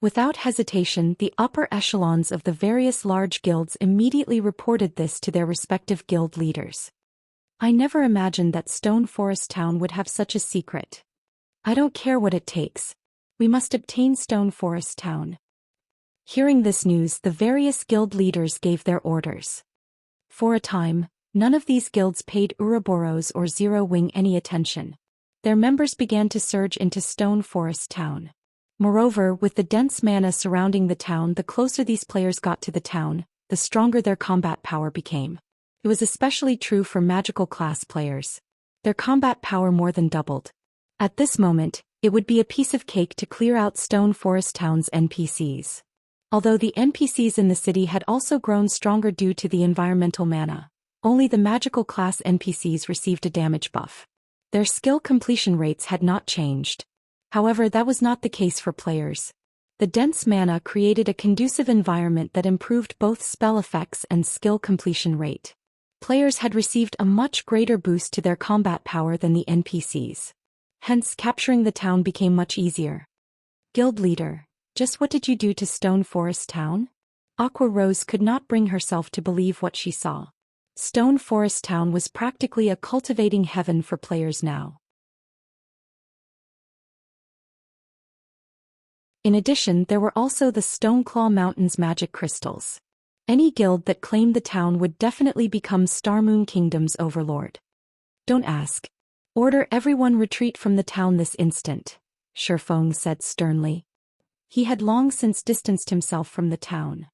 S1: Without hesitation, the upper echelons of the various large guilds immediately reported this to their respective guild leaders. I never imagined that Stone Forest Town would have such a secret. I don't care what it takes. We must obtain Stone Forest Town. Hearing this news, the various guild leaders gave their orders. For a time, none of these guilds paid Ouroboros or Zero Wing any attention. Their members began to surge into Stone Forest Town. Moreover, with the dense mana surrounding the town, the closer these players got to the town, the stronger their combat power became. It was especially true for magical class players. Their combat power more than doubled. At this moment, it would be a piece of cake to clear out Stone Forest Town's NPCs. Although the NPCs in the city had also grown stronger due to the environmental mana, only the magical class NPCs received a damage buff. Their skill completion rates had not changed. However, that was not the case for players. The dense mana created a conducive environment that improved both spell effects and skill completion rate. Players had received a much greater boost to their combat power than the NPCs. Hence, capturing the town became much easier. Guild leader, just what did you do to Stone Forest Town? Aqua Rose could not bring herself to believe what she saw. Stone Forest Town was practically a cultivating heaven for players now. In addition, there were also the Stoneclaw Mountains magic crystals. Any guild that claimed the town would definitely become Starmoon Kingdom's overlord. Don't ask. Order everyone retreat from the town this instant, Shifeng said sternly. He had long since distanced himself from the town.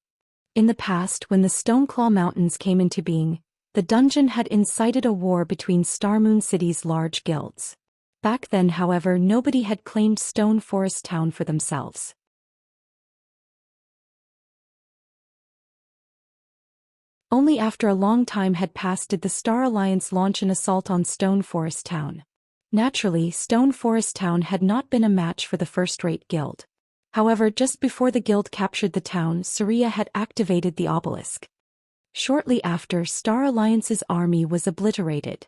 S1: In the past, when the Stoneclaw Mountains came into being, the dungeon had incited a war between Starmoon City's large guilds. Back then, however, nobody had claimed Stone Forest Town for themselves. Only after a long time had passed did the Star Alliance launch an assault on Stone Forest Town. Naturally, Stone Forest Town had not been a match for the first-rate guild. However, just before the guild captured the town, Saria had activated the obelisk. Shortly after, Star Alliance's army was obliterated.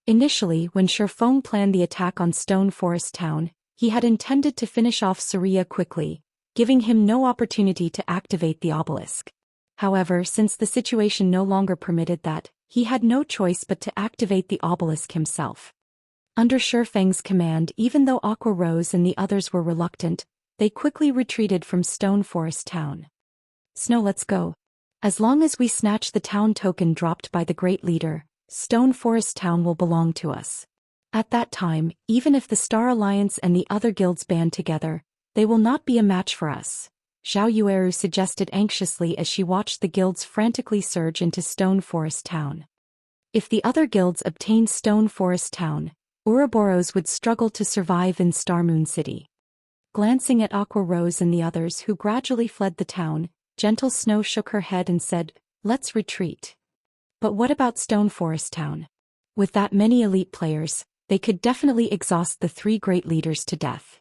S1: Initially, when Shifeng planned the attack on Stone Forest Town, he had intended to finish off Saria quickly, giving him no opportunity to activate the obelisk. However, since the situation no longer permitted that, he had no choice but to activate the obelisk himself. Under Shifeng's command, even though Aqua Rose and the others were reluctant, they quickly retreated from Stone Forest Town. Snow, let's go. As long as we snatch the town token dropped by the Great Leader, Stone Forest Town will belong to us. At that time, even if the Star Alliance and the other guilds band together, they will not be a match for us, Zhao Yueru suggested anxiously as she watched the guilds frantically surge into Stone Forest Town. If the other guilds obtained Stone Forest Town, Ouroboros would struggle to survive in Starmoon City. Glancing at Aqua Rose and the others who gradually fled the town, Gentle Snow shook her head and said, "Let's retreat." But what about Stone Forest Town? With that many elite players, they could definitely exhaust the three great leaders to death.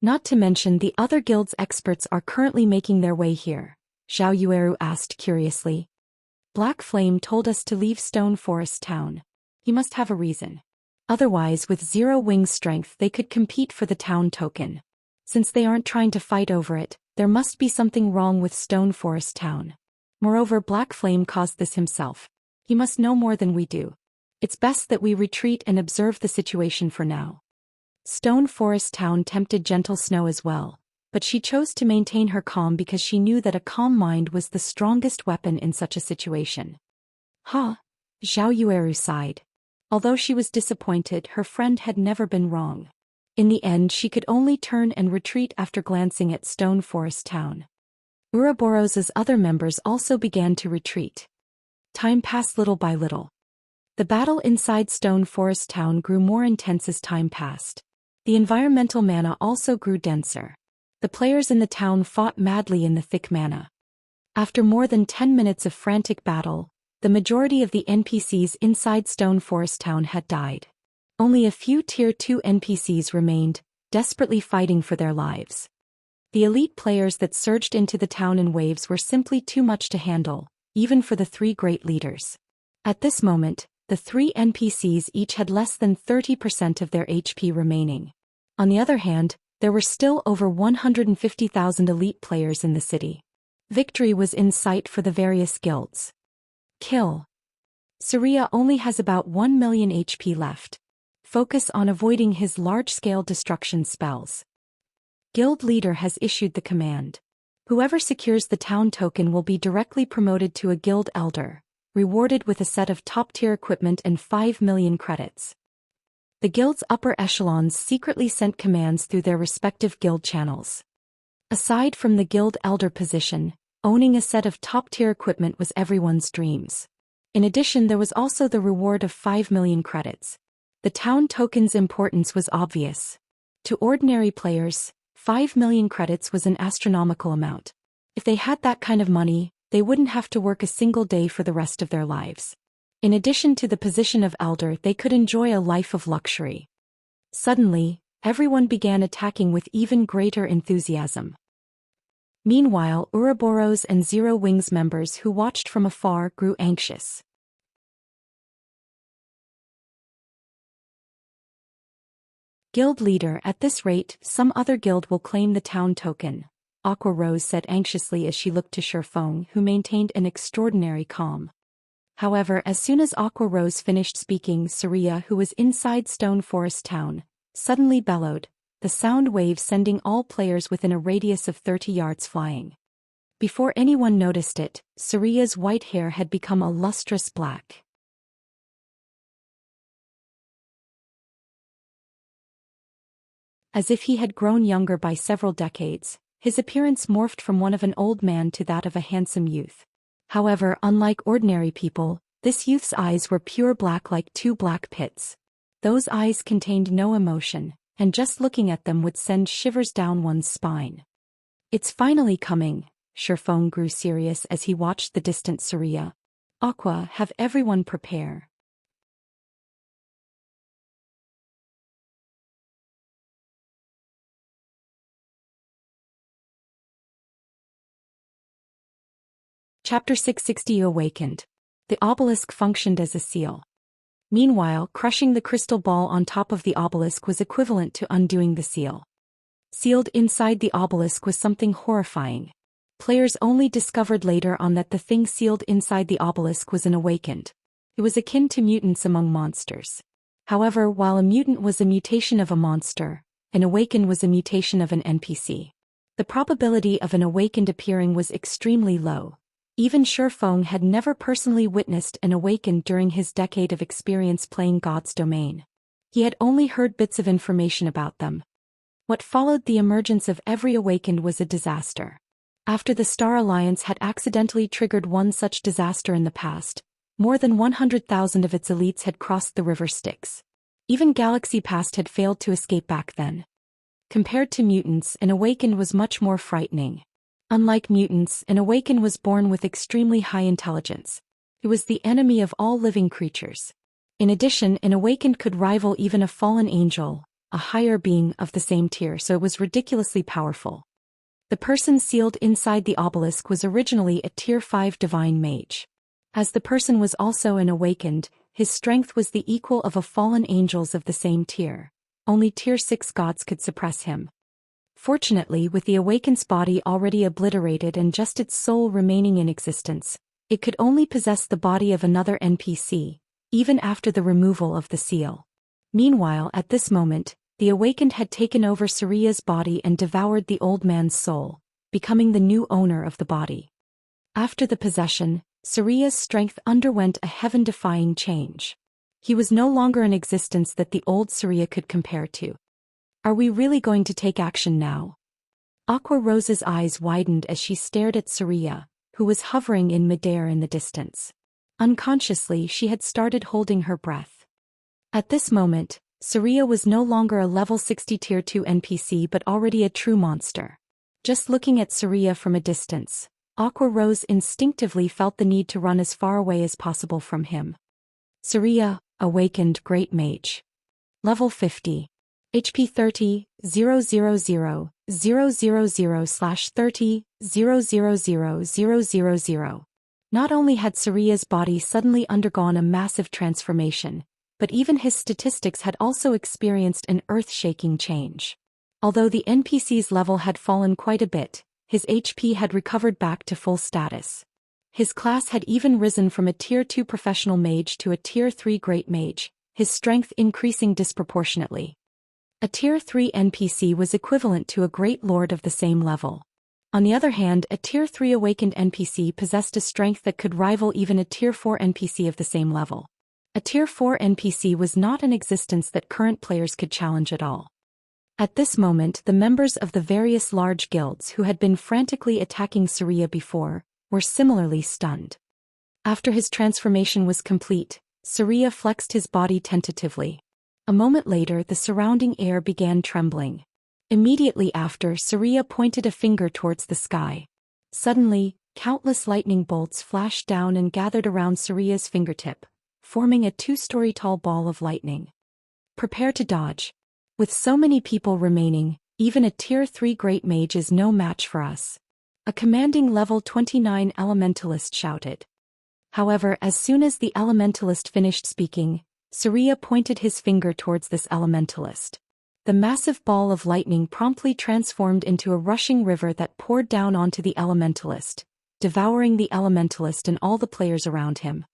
S1: Not to mention the other guild's experts are currently making their way here, Zhao Yueru asked curiously. Black Flame told us to leave Stone Forest Town. He must have a reason. Otherwise, with Zero Wing's strength they could compete for the town token. Since they aren't trying to fight over it, there must be something wrong with Stone Forest Town. Moreover, Black Flame caused this himself. He must know more than we do. It's best that we retreat and observe the situation for now. Stone Forest Town tempted Gentle Snow as well, but she chose to maintain her calm because she knew that a calm mind was the strongest weapon in such a situation. Zhao Yueru sighed. Although she was disappointed, her friend had never been wrong. In the end, she could only turn and retreat after glancing at Stone Forest Town. Ouroboros's other members also began to retreat. Time passed little by little. The battle inside Stone Forest Town grew more intense as time passed. The environmental mana also grew denser. The players in the town fought madly in the thick mana. After more than 10 minutes of frantic battle, the majority of the NPCs inside Stone Forest Town had died. Only a few Tier 2 NPCs remained, desperately fighting for their lives. The elite players that surged into the town in waves were simply too much to handle, even for the three great leaders. At this moment, the three NPCs each had less than 30% of their HP remaining. On the other hand, there were still over 150,000 elite players in the city. Victory was in sight for the various guilds. Kill. Surya only has about 1 million HP left. Focus on avoiding his large-scale destruction spells. Guild leader has issued the command. Whoever secures the town token will be directly promoted to a guild elder, rewarded with a set of top-tier equipment and 5 million credits. The guild's upper echelons secretly sent commands through their respective guild channels. Aside from the guild elder position, owning a set of top-tier equipment was everyone's dreams. In addition, there was also the reward of 5 million credits. The town token's importance was obvious. To ordinary players, 5 million credits was an astronomical amount. If they had that kind of money, they wouldn't have to work a single day for the rest of their lives. In addition to the position of elder, they could enjoy a life of luxury. Suddenly, everyone began attacking with even greater enthusiasm. Meanwhile, Ouroboros and Zero Wings members who watched from afar grew anxious. Guild leader, at this rate, some other guild will claim the town token, Aqua Rose said anxiously as she looked to Shifeng, who maintained an extraordinary calm. However, as soon as Aqua Rose finished speaking, Surya, who was inside Stone Forest Town, suddenly bellowed, the sound wave sending all players within a radius of 30 yards flying. Before anyone noticed it, Surya's white hair had become a lustrous black. As if he had grown younger by several decades, his appearance morphed from one of an old man to that of a handsome youth. However, unlike ordinary people, this youth's eyes were pure black like two black pits. Those eyes contained no emotion, and just looking at them would send shivers down one's spine. It's finally coming, Shifeng grew serious as he watched the distant Surya. Aqua, have everyone prepare. Chapter 660 Awakened. The obelisk functioned as a seal. Meanwhile, crushing the crystal ball on top of the obelisk was equivalent to undoing the seal. Sealed inside the obelisk was something horrifying. Players only discovered later on that the thing sealed inside the obelisk was an awakened. It was akin to mutants among monsters. However, while a mutant was a mutation of a monster, an awakened was a mutation of an NPC. The probability of an awakened appearing was extremely low. Even Shifeng had never personally witnessed an awakened during his decade of experience playing God's Domain. He had only heard bits of information about them. What followed the emergence of every awakened was a disaster. After the Star Alliance had accidentally triggered one such disaster in the past, more than 100,000 of its elites had crossed the river Styx. Even Galaxy Past had failed to escape back then. Compared to mutants, an awakened was much more frightening. Unlike mutants, an awakened was born with extremely high intelligence. It was the enemy of all living creatures. In addition, an awakened could rival even a fallen angel, a higher being of the same tier, so it was ridiculously powerful. The person sealed inside the obelisk was originally a Tier 5 divine mage. As the person was also an awakened, his strength was the equal of a fallen angel's of the same tier. Only Tier 6 gods could suppress him. Fortunately, with the awakened's body already obliterated and just its soul remaining in existence, it could only possess the body of another NPC, even after the removal of the seal. Meanwhile, at this moment, the awakened had taken over Surya's body and devoured the old man's soul, becoming the new owner of the body. After the possession, Surya's strength underwent a heaven-defying change. He was no longer an existence that the old Surya could compare to. Are we really going to take action now? Aqua Rose's eyes widened as she stared at Surya, who was hovering in midair in the distance. Unconsciously, she had started holding her breath. At this moment, Surya was no longer a level 60 tier 2 NPC but already a true monster. Just looking at Surya from a distance, Aqua Rose instinctively felt the need to run as far away as possible from him. Surya, awakened Great Mage. Level 50. HP 30, 000, 000/30, 000/000. Not only had Surya's body suddenly undergone a massive transformation, but even his statistics had also experienced an earth-shaking change. Although the NPC's level had fallen quite a bit, his HP had recovered back to full status. His class had even risen from a Tier 2 professional mage to a Tier 3 great mage, his strength increasing disproportionately. A Tier 3 NPC was equivalent to a great lord of the same level. On the other hand, a Tier 3 awakened NPC possessed a strength that could rival even a Tier 4 NPC of the same level. A Tier 4 NPC was not an existence that current players could challenge at all. At this moment, the members of the various large guilds who had been frantically attacking Surya before were similarly stunned. After his transformation was complete, Surya flexed his body tentatively. A moment later, the surrounding air began trembling. Immediately after, Surya pointed a finger towards the sky. Suddenly, countless lightning bolts flashed down and gathered around Surya's fingertip, forming a 2-story tall ball of lightning. Prepare to dodge. With so many people remaining, even a Tier 3 great mage is no match for us. A commanding level 29 elementalist shouted. However, as soon as the elementalist finished speaking, Surya pointed his finger towards this elementalist. The massive ball of lightning promptly transformed into a rushing river that poured down onto the elementalist, devouring the elementalist and all the players around him.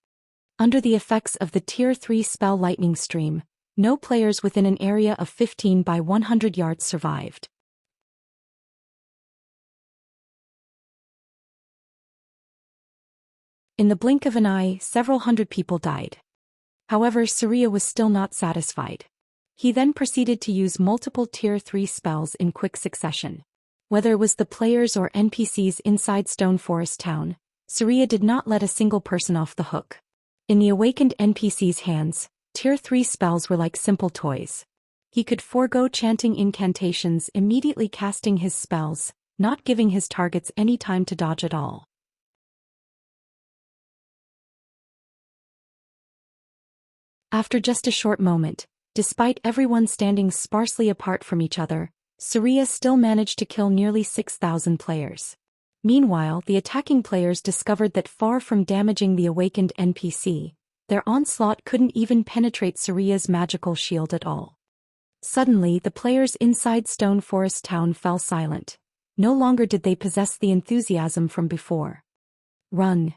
S1: Under the effects of the Tier 3 spell lightning stream, no players within an area of 15 by 100 yards survived. In the blink of an eye, several hundred people died. However, Surya was still not satisfied. He then proceeded to use multiple Tier 3 spells in quick succession. Whether it was the players or NPCs inside Stone Forest Town, Surya did not let a single person off the hook. In the awakened NPC's hands, Tier 3 spells were like simple toys. He could forego chanting incantations, immediately casting his spells, not giving his targets any time to dodge at all. After just a short moment, despite everyone standing sparsely apart from each other, Surya still managed to kill nearly 6,000 players. Meanwhile, the attacking players discovered that far from damaging the awakened NPC, their onslaught couldn't even penetrate Surya's magical shield at all. Suddenly, the players inside Stone Forest Town fell silent. No longer did they possess the enthusiasm from before. Run!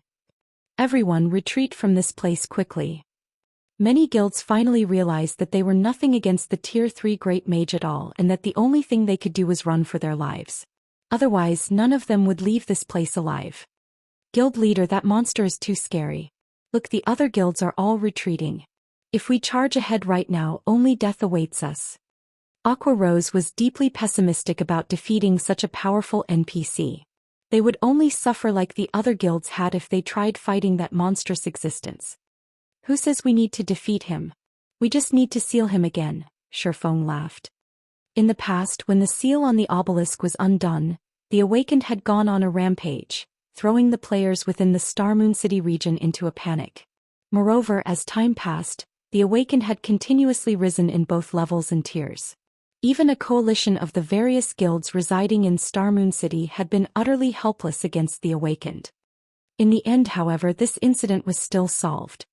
S1: Everyone retreat from this place quickly. Many guilds finally realized that they were nothing against the Tier 3 great mage at all and that the only thing they could do was run for their lives. Otherwise, none of them would leave this place alive. Guild leader, that monster is too scary. Look, the other guilds are all retreating. If we charge ahead right now, only death awaits us. Aqua Rose was deeply pessimistic about defeating such a powerful NPC. They would only suffer like the other guilds had if they tried fighting that monstrous existence. Who says we need to defeat him? We just need to seal him again, Sherfong laughed. In the past, when the seal on the obelisk was undone, the Awakened had gone on a rampage, throwing the players within the Star Moon City region into a panic. Moreover, as time passed, the Awakened had continuously risen in both levels and tiers. Even a coalition of the various guilds residing in Star Moon City had been utterly helpless against the Awakened. In the end, however, this incident was still solved.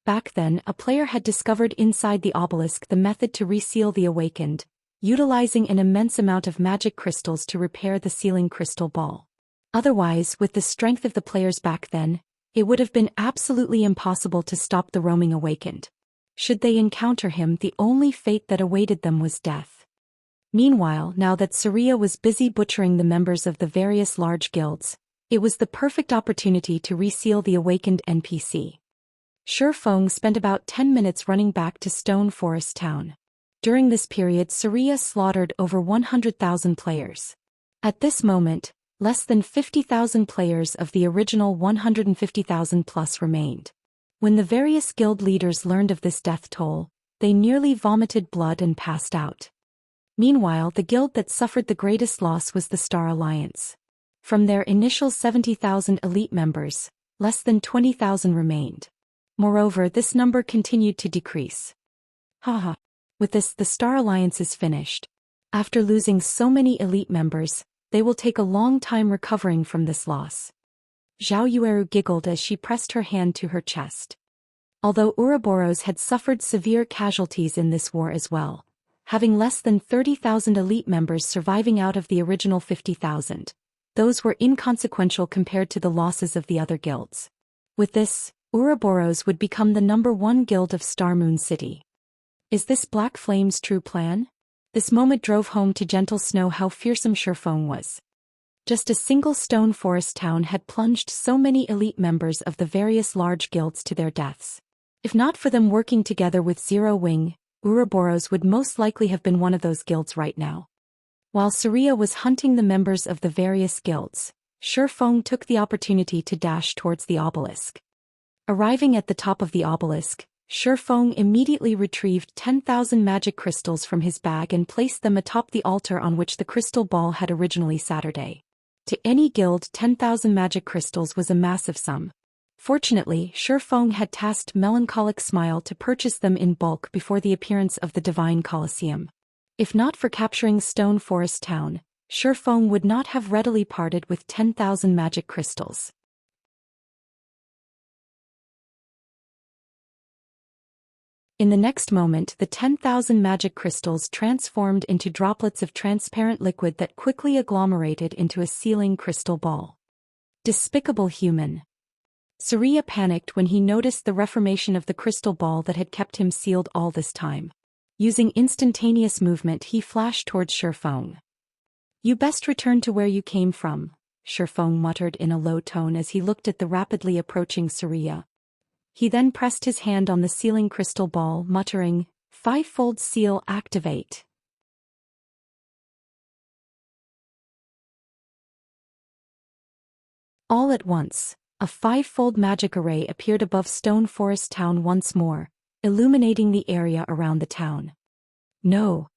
S1: Back then, a player had discovered inside the obelisk the method to reseal the Awakened, utilizing an immense amount of magic crystals to repair the sealing crystal ball. Otherwise, with the strength of the players back then, it would have been absolutely impossible to stop the roaming Awakened. Should they encounter him, the only fate that awaited them was death. Meanwhile, now that Surya was busy butchering the members of the various large guilds, it was the perfect opportunity to reseal the Awakened NPC. Feng spent about 10 minutes running back to Stone Forest Town. During this period, Saria slaughtered over 100,000 players. At this moment, less than 50,000 players of the original 150,000 plus remained. When the various guild leaders learned of this death toll, they nearly vomited blood and passed out. Meanwhile, the guild that suffered the greatest loss was the Star Alliance. From their initial 70,000 elite members, less than 20,000 remained. Moreover, this number continued to decrease. Haha. With this, the Star Alliance is finished. After losing so many elite members, they will take a long time recovering from this loss. Zhao Yueru giggled as she pressed her hand to her chest. Although Ouroboros had suffered severe casualties in this war as well, having less than 30,000 elite members surviving out of the original 50,000, those were inconsequential compared to the losses of the other guilds. With this, Ouroboros would become the #1 guild of Star Moon City. Is this Black Flame's true plan? This moment drove home to Gentle Snow how fearsome Feng was. Just a single Stone Forest town had plunged so many elite members of the various large guilds to their deaths. If not for them working together with Zero Wing, Ouroboros would most likely have been one of those guilds right now. While Saria was hunting the members of the various guilds, Feng took the opportunity to dash towards the obelisk. Arriving at the top of the obelisk, Feng immediately retrieved 10,000 magic crystals from his bag and placed them atop the altar on which the crystal ball had originally Saturday. To any guild, 10,000 magic crystals was a massive sum. Fortunately, Feng had tasked Melancholic Smile to purchase them in bulk before the appearance of the Divine Colosseum. If not for capturing Stone Forest Town, Feng would not have readily parted with 10,000 magic crystals. In the next moment, the 10,000 magic crystals transformed into droplets of transparent liquid that quickly agglomerated into a sealing crystal ball. Despicable human. Saria panicked when he noticed the reformation of the crystal ball that had kept him sealed all this time. Using instantaneous movement, he flashed towards Feng. "You best return to where you came from," Feng muttered in a low tone as he looked at the rapidly approaching Saria. He then pressed his hand on the sealing crystal ball, muttering, "Fivefold seal activate." All at once, a fivefold magic array appeared above Stone Forest Town once more, illuminating the area around the town. "No!"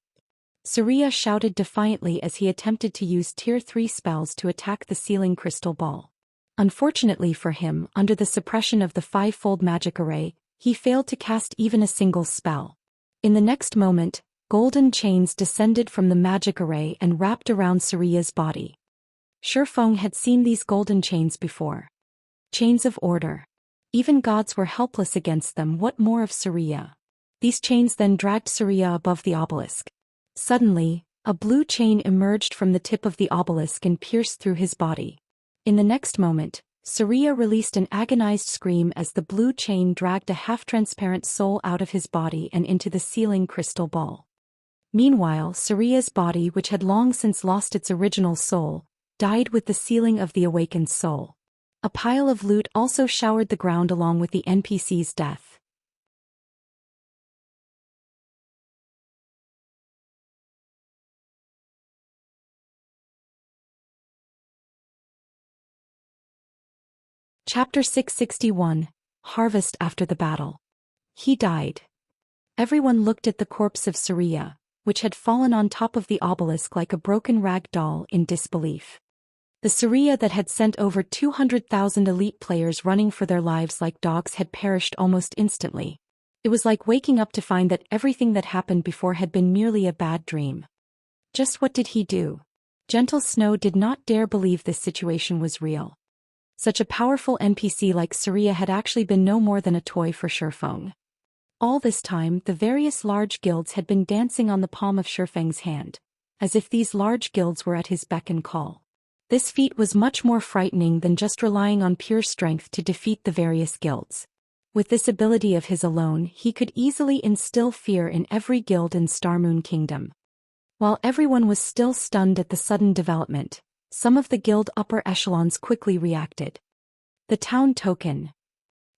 S1: Saria shouted defiantly as he attempted to use Tier 3 spells to attack the sealing crystal ball. Unfortunately for him, under the suppression of the fivefold magic array, he failed to cast even a single spell. In the next moment, golden chains descended from the magic array and wrapped around Saria's body. Feng had seen these golden chains before. Chains of order. Even gods were helpless against them, what more of Saria? These chains then dragged Saria above the obelisk. Suddenly, a blue chain emerged from the tip of the obelisk and pierced through his body. In the next moment, Saria released an agonized scream as the blue chain dragged a half-transparent soul out of his body and into the sealing crystal ball. Meanwhile, Saria's body, which had long since lost its original soul, died with the sealing of the awakened soul. A pile of loot also showered the ground along with the NPC's death. Chapter 661, Harvest After the Battle. He died. Everyone looked at the corpse of Saria, which had fallen on top of the obelisk like a broken rag doll, in disbelief. The Saria that had sent over 200,000 elite players running for their lives like dogs had perished almost instantly. It was like waking up to find that everything that happened before had been merely a bad dream. Just what did he do? Gentle Snow did not dare believe this situation was real. Such a powerful NPC like Saria had actually been no more than a toy for Feng. All this time, the various large guilds had been dancing on the palm of Feng's hand, as if these large guilds were at his beck and call. This feat was much more frightening than just relying on pure strength to defeat the various guilds. With this ability of his alone, he could easily instill fear in every guild in Starmoon Kingdom. While everyone was still stunned at the sudden development, some of the guild upper echelons quickly reacted. The town token.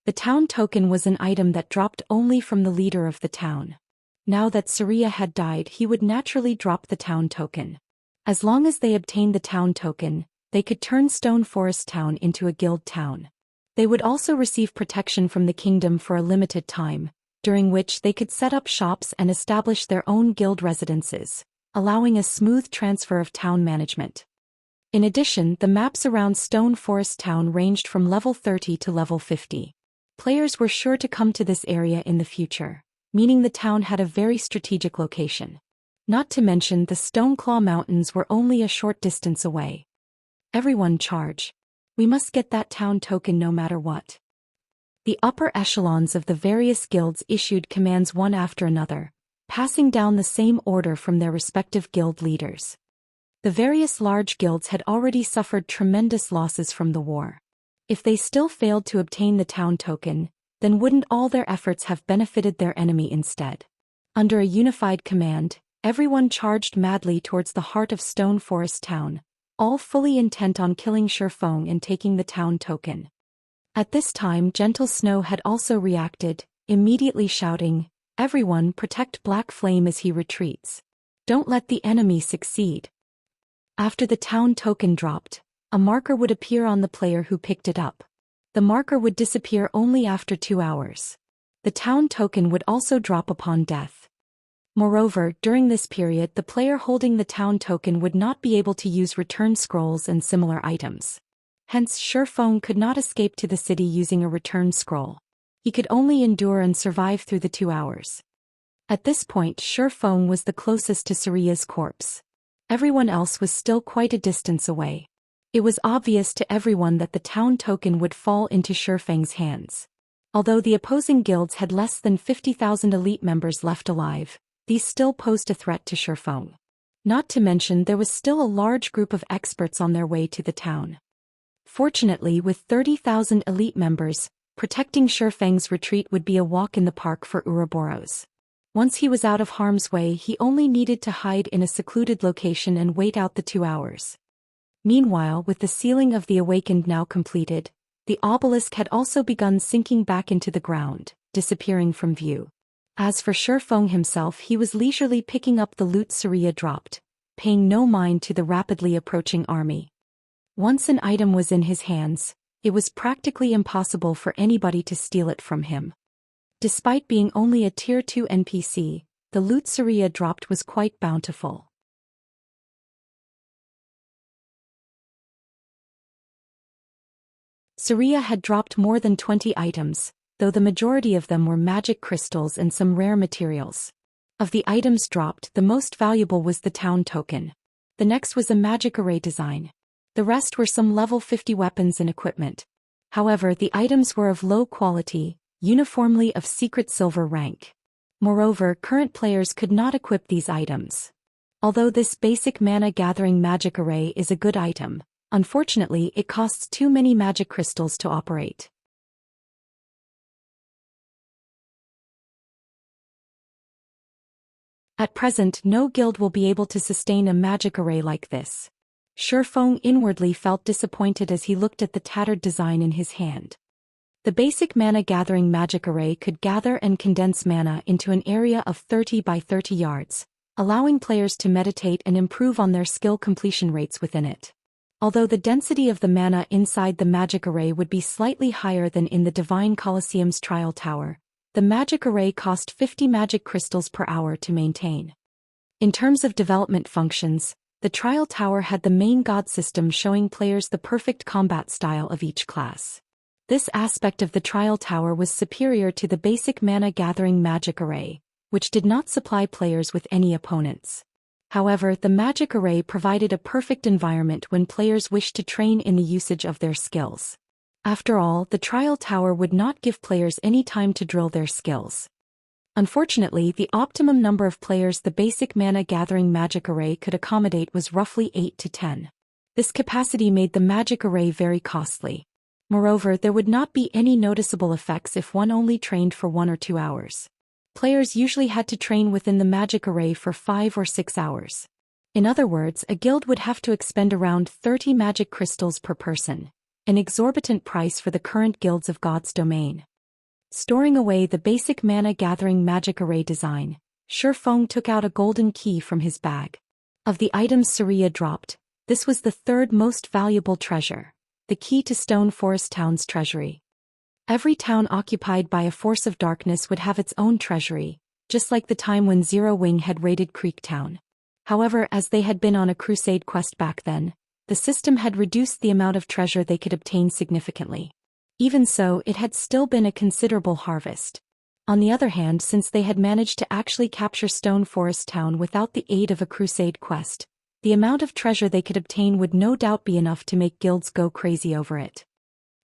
S1: The town token was an item that dropped only from the leader of the town. Now that Saria had died, he would naturally drop the town token. As long as they obtained the town token, they could turn Stone Forest Town into a guild town. They would also receive protection from the kingdom for a limited time, during which they could set up shops and establish their own guild residences, allowing a smooth transfer of town management. In addition, the maps around Stone Forest Town ranged from level 30 to level 50. Players were sure to come to this area in the future, meaning the town had a very strategic location. Not to mention the Stoneclaw Mountains were only a short distance away. Everyone charge. We must get that town token no matter what. The upper echelons of the various guilds issued commands one after another, passing down the same order from their respective guild leaders. The various large guilds had already suffered tremendous losses from the war. If they still failed to obtain the town token, then wouldn't all their efforts have benefited their enemy instead? Under a unified command, everyone charged madly towards the heart of Stone Forest Town, all fully intent on killing Shifeng and taking the town token. At this time, Gentle Snow had also reacted, immediately shouting, "Everyone protect Black Flame as he retreats. Don't let the enemy succeed." After the town token dropped, a marker would appear on the player who picked it up. The marker would disappear only after 2 hours. The town token would also drop upon death. Moreover, during this period the player holding the town token would not be able to use return scrolls and similar items. Hence Shifeng could not escape to the city using a return scroll. He could only endure and survive through the 2 hours. At this point Shifeng was the closest to Saria's corpse. Everyone else was still quite a distance away. It was obvious to everyone that the town token would fall into Shifeng's hands. Although the opposing guilds had less than 50,000 elite members left alive, these still posed a threat to Shifeng. Not to mention there was still a large group of experts on their way to the town. Fortunately, with 30,000 elite members, protecting Shifeng's retreat would be a walk in the park for Ouroboros. Once he was out of harm's way, he only needed to hide in a secluded location and wait out the 2 hours. Meanwhile, with the sealing of the Awakened now completed, the obelisk had also begun sinking back into the ground, disappearing from view. As for Shifeng himself, he was leisurely picking up the loot Saria dropped, paying no mind to the rapidly approaching army. Once an item was in his hands, it was practically impossible for anybody to steal it from him. Despite being only a Tier 2 NPC, the loot Saria dropped was quite bountiful. Saria had dropped more than 20 items, though the majority of them were magic crystals and some rare materials. Of the items dropped, the most valuable was the town token. The next was a magic array design. The rest were some level 50 weapons and equipment. However, the items were of low quality, uniformly of secret silver rank. Moreover, current players could not equip these items. Although this basic mana gathering magic array is a good item, unfortunately it costs too many magic crystals to operate. At present, no guild will be able to sustain a magic array like this. Shifeng inwardly felt disappointed as he looked at the tattered design in his hand. The basic mana gathering magic array could gather and condense mana into an area of 30 by 30 yards, allowing players to meditate and improve on their skill completion rates within it. Although the density of the mana inside the magic array would be slightly higher than in the Divine Colosseum's Trial Tower, the magic array cost 50 magic crystals per hour to maintain. In terms of development functions, the Trial Tower had the main god system showing players the perfect combat style of each class. This aspect of the Trial Tower was superior to the basic mana gathering magic array, which did not supply players with any opponents. However, the magic array provided a perfect environment when players wished to train in the usage of their skills. After all, the Trial Tower would not give players any time to drill their skills. Unfortunately, the optimum number of players the basic mana gathering magic array could accommodate was roughly 8 to 10. This capacity made the magic array very costly. Moreover, there would not be any noticeable effects if one only trained for 1 or 2 hours. Players usually had to train within the magic array for 5 or 6 hours. In other words, a guild would have to expend around 30 magic crystals per person, an exorbitant price for the current guilds of God's domain. Storing away the basic mana-gathering magic array design, Shifeng took out a golden key from his bag. Of the items Saria dropped, this was the third most valuable treasure, the key to Stone Forest Town's treasury. Every town occupied by a force of darkness would have its own treasury, just like the time when Zero Wing had raided Creek Town. However, as they had been on a crusade quest back then, the system had reduced the amount of treasure they could obtain significantly. Even so, it had still been a considerable harvest. On the other hand, since they had managed to actually capture Stone Forest Town without the aid of a crusade quest, the amount of treasure they could obtain would no doubt be enough to make guilds go crazy over it.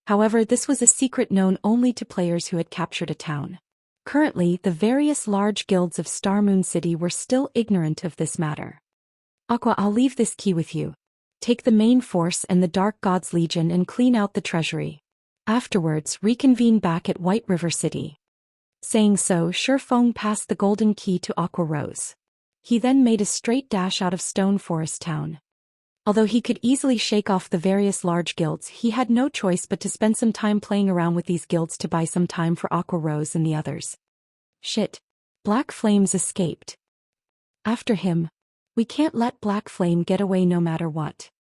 S1: However, this was a secret known only to players who had captured a town. Currently, the various large guilds of Star Moon City were still ignorant of this matter. Aqua, I'll leave this key with you. Take the main force and the Dark Gods Legion and clean out the treasury. Afterwards, reconvene back at White River City. Saying so, Shifeng passed the golden key to Aqua Rose. He then made a straight dash out of Stone Forest Town. Although he could easily shake off the various large guilds, he had no choice but to spend some time playing around with these guilds to buy some time for Aqua Rose and the others. Shit. Black Flame's escaped. After him. We can't let Black Flame get away no matter what.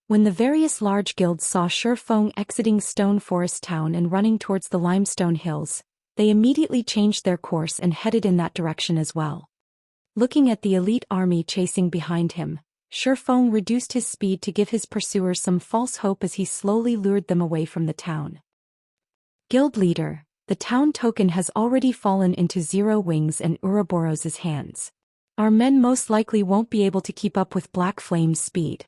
S1: When the various large guilds saw Shifeng exiting Stone Forest Town and running towards the Limestone Hills, they immediately changed their course and headed in that direction as well. Looking at the elite army chasing behind him, Shifeng reduced his speed to give his pursuers some false hope as he slowly lured them away from the town. Guild leader, the town token has already fallen into Zero Wing's and Ouroboros's hands. Our men most likely won't be able to keep up with Black Flame's speed.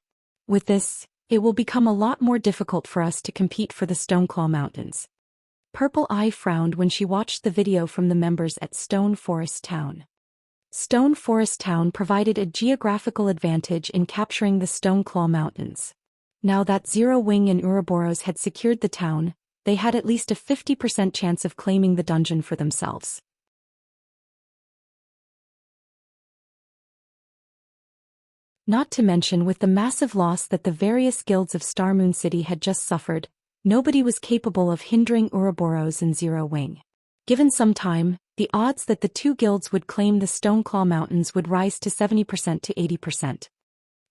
S1: With this, it will become a lot more difficult for us to compete for the Stoneclaw Mountains. Purple Eye frowned when she watched the video from the members at Stone Forest Town. Stone Forest Town provided a geographical advantage in capturing the Stoneclaw Mountains. Now that Zero Wing and Ouroboros had secured the town, they had at least a 50% chance of claiming the dungeon for themselves. Not to mention, with the massive loss that the various guilds of Star Moon City had just suffered, nobody was capable of hindering Ouroboros and Zero Wing. Given some time, the odds that the two guilds would claim the Stoneclaw Mountains would rise to 70% to 80%.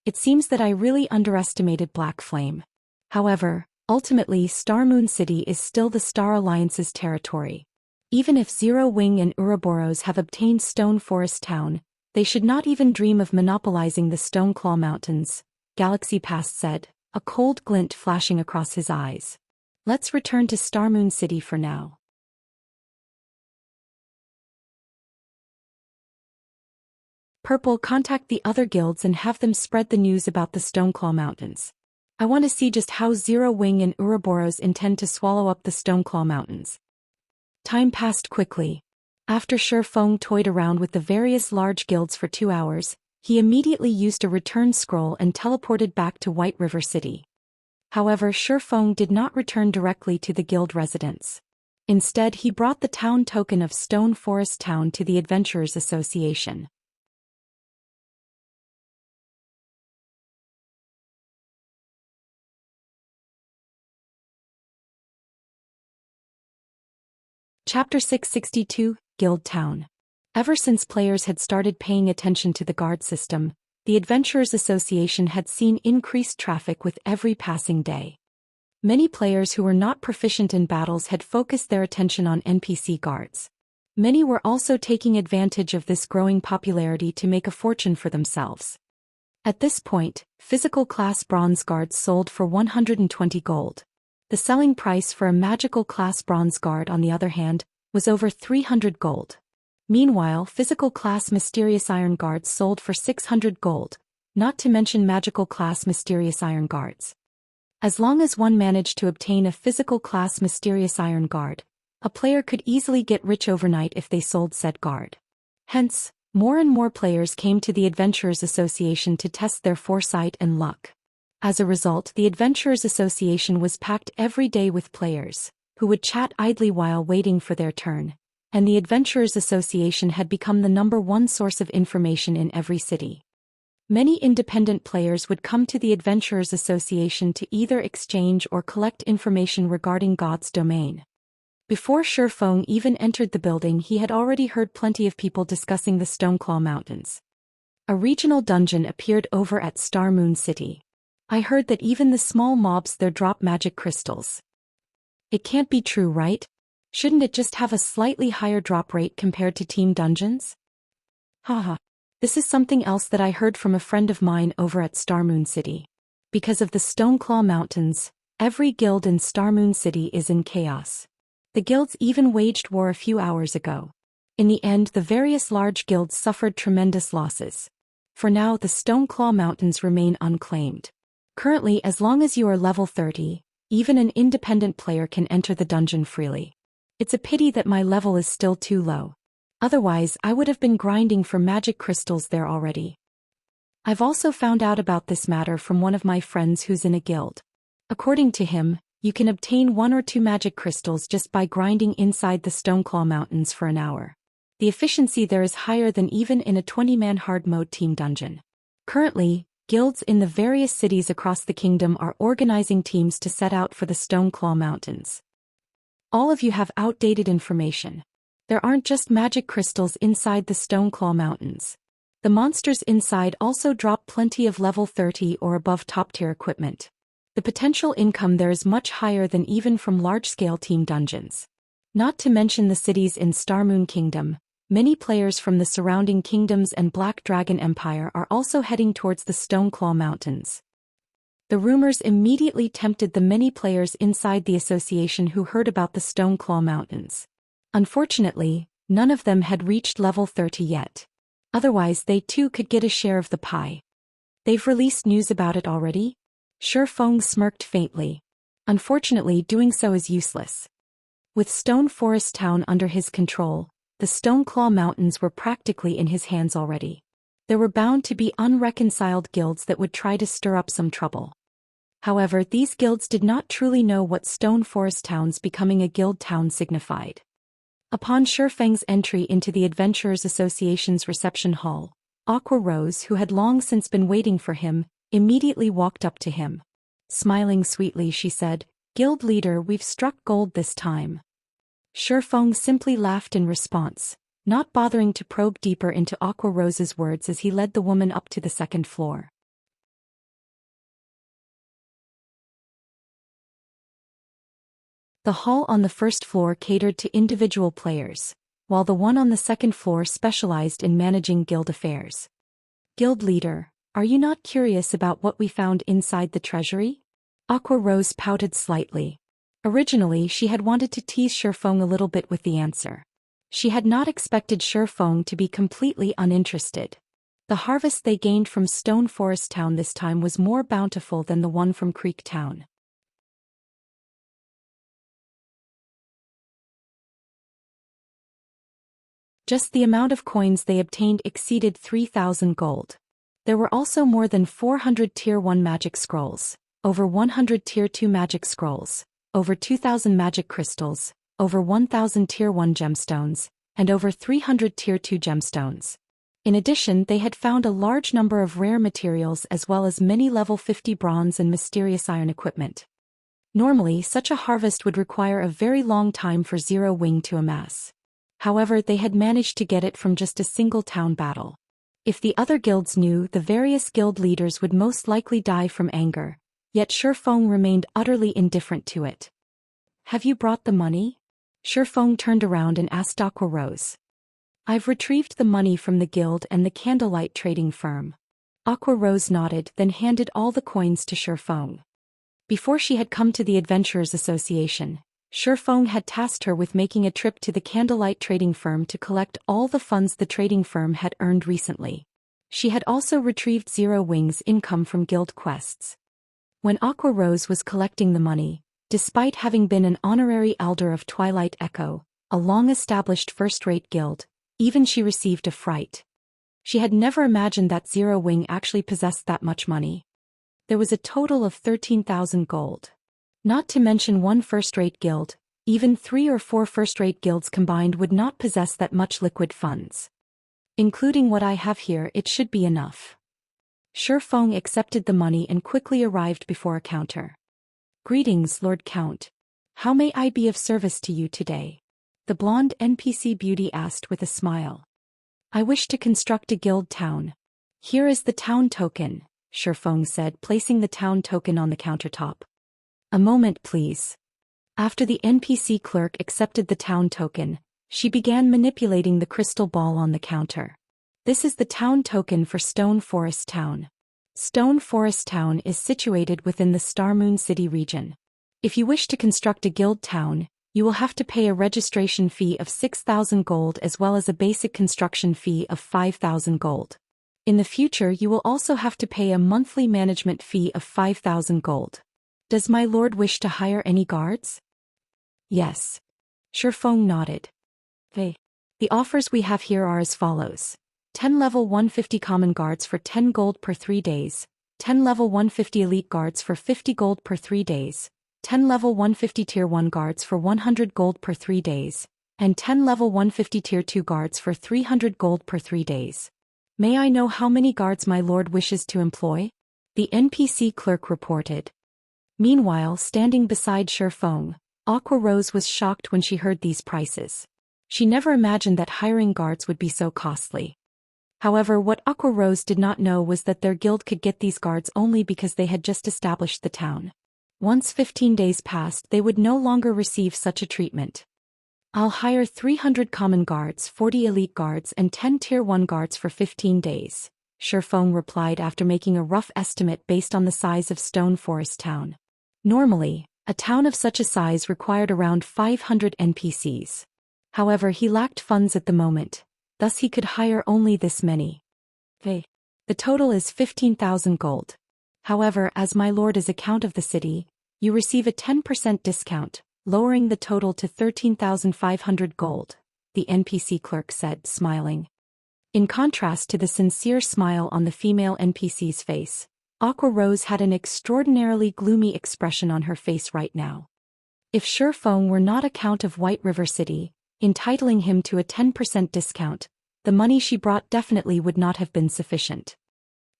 S1: It seems that I really underestimated Black Flame. However, ultimately Star Moon City is still the Star Alliance's territory. Even if Zero Wing and Ouroboros have obtained Stone Forest Town, they should not even dream of monopolizing the Stoneclaw Mountains, Galaxy Past said, a cold glint flashing across his eyes. Let's return to Star Moon City for now. Purple, contact the other guilds and have them spread the news about the Stoneclaw Mountains. I want to see just how Zero Wing and Ouroboros intend to swallow up the Stoneclaw Mountains. Time passed quickly. After Shifeng toyed around with the various large guilds for 2 hours, he immediately used a return scroll and teleported back to White River City. However, Shifeng did not return directly to the guild residence. Instead, he brought the town token of Stone Forest Town to the Adventurers Association. Chapter 662, Guild Town. Ever since players had started paying attention to the guard system, the Adventurers Association had seen increased traffic with every passing day. Many players who were not proficient in battles had focused their attention on NPC guards. Many were also taking advantage of this growing popularity to make a fortune for themselves. At this point, physical class bronze guards sold for 120 gold. The selling price for a magical class bronze guard, on the other hand, was over 300 gold. Meanwhile, physical class mysterious iron guards sold for 600 gold, not to mention magical class mysterious iron guards. As long as one managed to obtain a physical class mysterious iron guard, a player could easily get rich overnight if they sold said guard. Hence, more and more players came to the Adventurers Association to test their foresight and luck. As a result, the Adventurers Association was packed every day with players who would chat idly while waiting for their turn, and the Adventurers Association had become the #1 source of information in every city. Many independent players would come to the Adventurers Association to either exchange or collect information regarding God's domain. Before Shifeng even entered the building, he had already heard plenty of people discussing the Stoneclaw Mountains. A regional dungeon appeared over at Star Moon City. I heard that even the small mobs there drop magic crystals. It can't be true, right? Shouldn't it just have a slightly higher drop rate compared to team dungeons? Haha. This is something else that I heard from a friend of mine over at Star Moon City. Because of the Stoneclaw Mountains, every guild in Star Moon City is in chaos. The guilds even waged war a few hours ago. In the end, the various large guilds suffered tremendous losses. For now, the Stoneclaw Mountains remain unclaimed. Currently, as long as you are level 30, even an independent player can enter the dungeon freely. It's a pity that my level is still too low. Otherwise, I would have been grinding for magic crystals there already. I've also found out about this matter from one of my friends who's in a guild. According to him, you can obtain 1 or 2 magic crystals just by grinding inside the Stoneclaw Mountains for an hour. The efficiency there is higher than even in a 20-man hard mode team dungeon. Currently, guilds in the various cities across the kingdom are organizing teams to set out for the Stoneclaw Mountains. All of you have outdated information. There aren't just magic crystals inside the Stoneclaw Mountains. The monsters inside also drop plenty of level 30 or above top-tier equipment. The potential income there is much higher than even from large-scale team dungeons. Not to mention the cities in Starmoon Kingdom, many players from the surrounding kingdoms and Black Dragon Empire are also heading towards the Stoneclaw Mountains. The rumors immediately tempted the many players inside the association who heard about the Stoneclaw Mountains. Unfortunately, none of them had reached level 30 yet. Otherwise they too could get a share of the pie. They've released news about it already? Shifeng smirked faintly. Unfortunately, doing so is useless. With Stone Forest Town under his control, the Stoneclaw Mountains were practically in his hands already. There were bound to be unreconciled guilds that would try to stir up some trouble. However, these guilds did not truly know what Stone Forest Town's becoming a guild town signified. Upon Shifeng's entry into the Adventurers Association's reception hall, Aqua Rose, who had long since been waiting for him, immediately walked up to him. Smiling sweetly, she said, "Guild leader, we've struck gold this time." Shifeng simply laughed in response, not bothering to probe deeper into Aqua Rose's words as he led the woman up to the second floor. The hall on the first floor catered to individual players, while the one on the second floor specialized in managing guild affairs. "Guild leader, are you not curious about what we found inside the treasury?" Aqua Rose pouted slightly. Originally, she had wanted to tease Shifeng a little bit with the answer. She had not expected Shifeng to be completely uninterested. The harvest they gained from Stone Forest Town this time was more bountiful than the one from Creek Town. Just the amount of coins they obtained exceeded 3,000 gold. There were also more than 400 Tier 1 magic scrolls, over 100 Tier 2 magic scrolls, over 2,000 magic crystals, over 1,000 Tier 1 gemstones, and over 300 Tier 2 gemstones. In addition, they had found a large number of rare materials as well as many level 50 bronze and mysterious iron equipment. Normally, such a harvest would require a very long time for Zero Wing to amass. However, they had managed to get it from just a single town battle. If the other guilds knew, the various guild leaders would most likely die from anger, yet Shifeng remained utterly indifferent to it. "Have you brought the money?" Shifeng turned around and asked Aqua Rose. "I've retrieved the money from the guild and the candlelight trading firm." Aqua Rose nodded, then handed all the coins to Shifeng. Before she had come to the Adventurers Association, Shifeng had tasked her with making a trip to the candlelight trading firm to collect all the funds the trading firm had earned recently. She had also retrieved Zero Wing's income from guild quests. When Aqua Rose was collecting the money, despite having been an honorary elder of Twilight Echo, a long-established first-rate guild, even she received a fright. She had never imagined that Zero Wing actually possessed that much money. There was a total of 13,000 gold. Not to mention one first-rate guild, even 3 or 4 first-rate guilds combined would not possess that much liquid funds. Including what I have here, it should be enough. Shifeng accepted the money and quickly arrived before a counter. "Greetings, Lord Count. How may I be of service to you today? The blonde NPC beauty asked with a smile. I wish to construct a guild town. Here is the town token, Shifeng said, placing the town token on the countertop. A moment, please. After the NPC clerk accepted the town token, she began manipulating the crystal ball on the counter. This is the town token for Stone Forest Town. Stone Forest Town is situated within the Starmoon City region. If you wish to construct a guild town, you will have to pay a registration fee of 6,000 gold as well as a basic construction fee of 5,000 gold. In the future, you will also have to pay a monthly management fee of 5,000 gold. Does my lord wish to hire any guards? Yes. Shifeng nodded. The offers we have here are as follows. 10 level 150 common guards for 10 gold per 3 days, 10 level 150 elite guards for 50 gold per 3 days, 10 level 150 tier 1 guards for 100 gold per 3 days, and 10 level 150 tier 2 guards for 300 gold per 3 days. May I know how many guards my lord wishes to employ? The NPC clerk reported. Meanwhile, standing beside Shifeng, Aqua Rose was shocked when she heard these prices. She never imagined that hiring guards would be so costly. However, what Aqua Rose did not know was that their guild could get these guards only because they had just established the town. Once 15 days passed, they would no longer receive such a treatment. I'll hire 300 common guards, 40 elite guards and 10 tier 1 guards for 15 days, Shifeng replied after making a rough estimate based on the size of Stone Forest Town. Normally, a town of such a size required around 500 NPCs. However, he lacked funds at the moment. Thus he could hire only this many. The total is 15,000 gold. However, as my lord is a count of the city, you receive a 10% discount, lowering the total to 13,500 gold, the NPC clerk said, smiling. In contrast to the sincere smile on the female NPC's face, Aqua Rose had an extraordinarily gloomy expression on her face right now. If Shifeng were not a count of White River City, entitling him to a 10% discount, the money she brought definitely would not have been sufficient.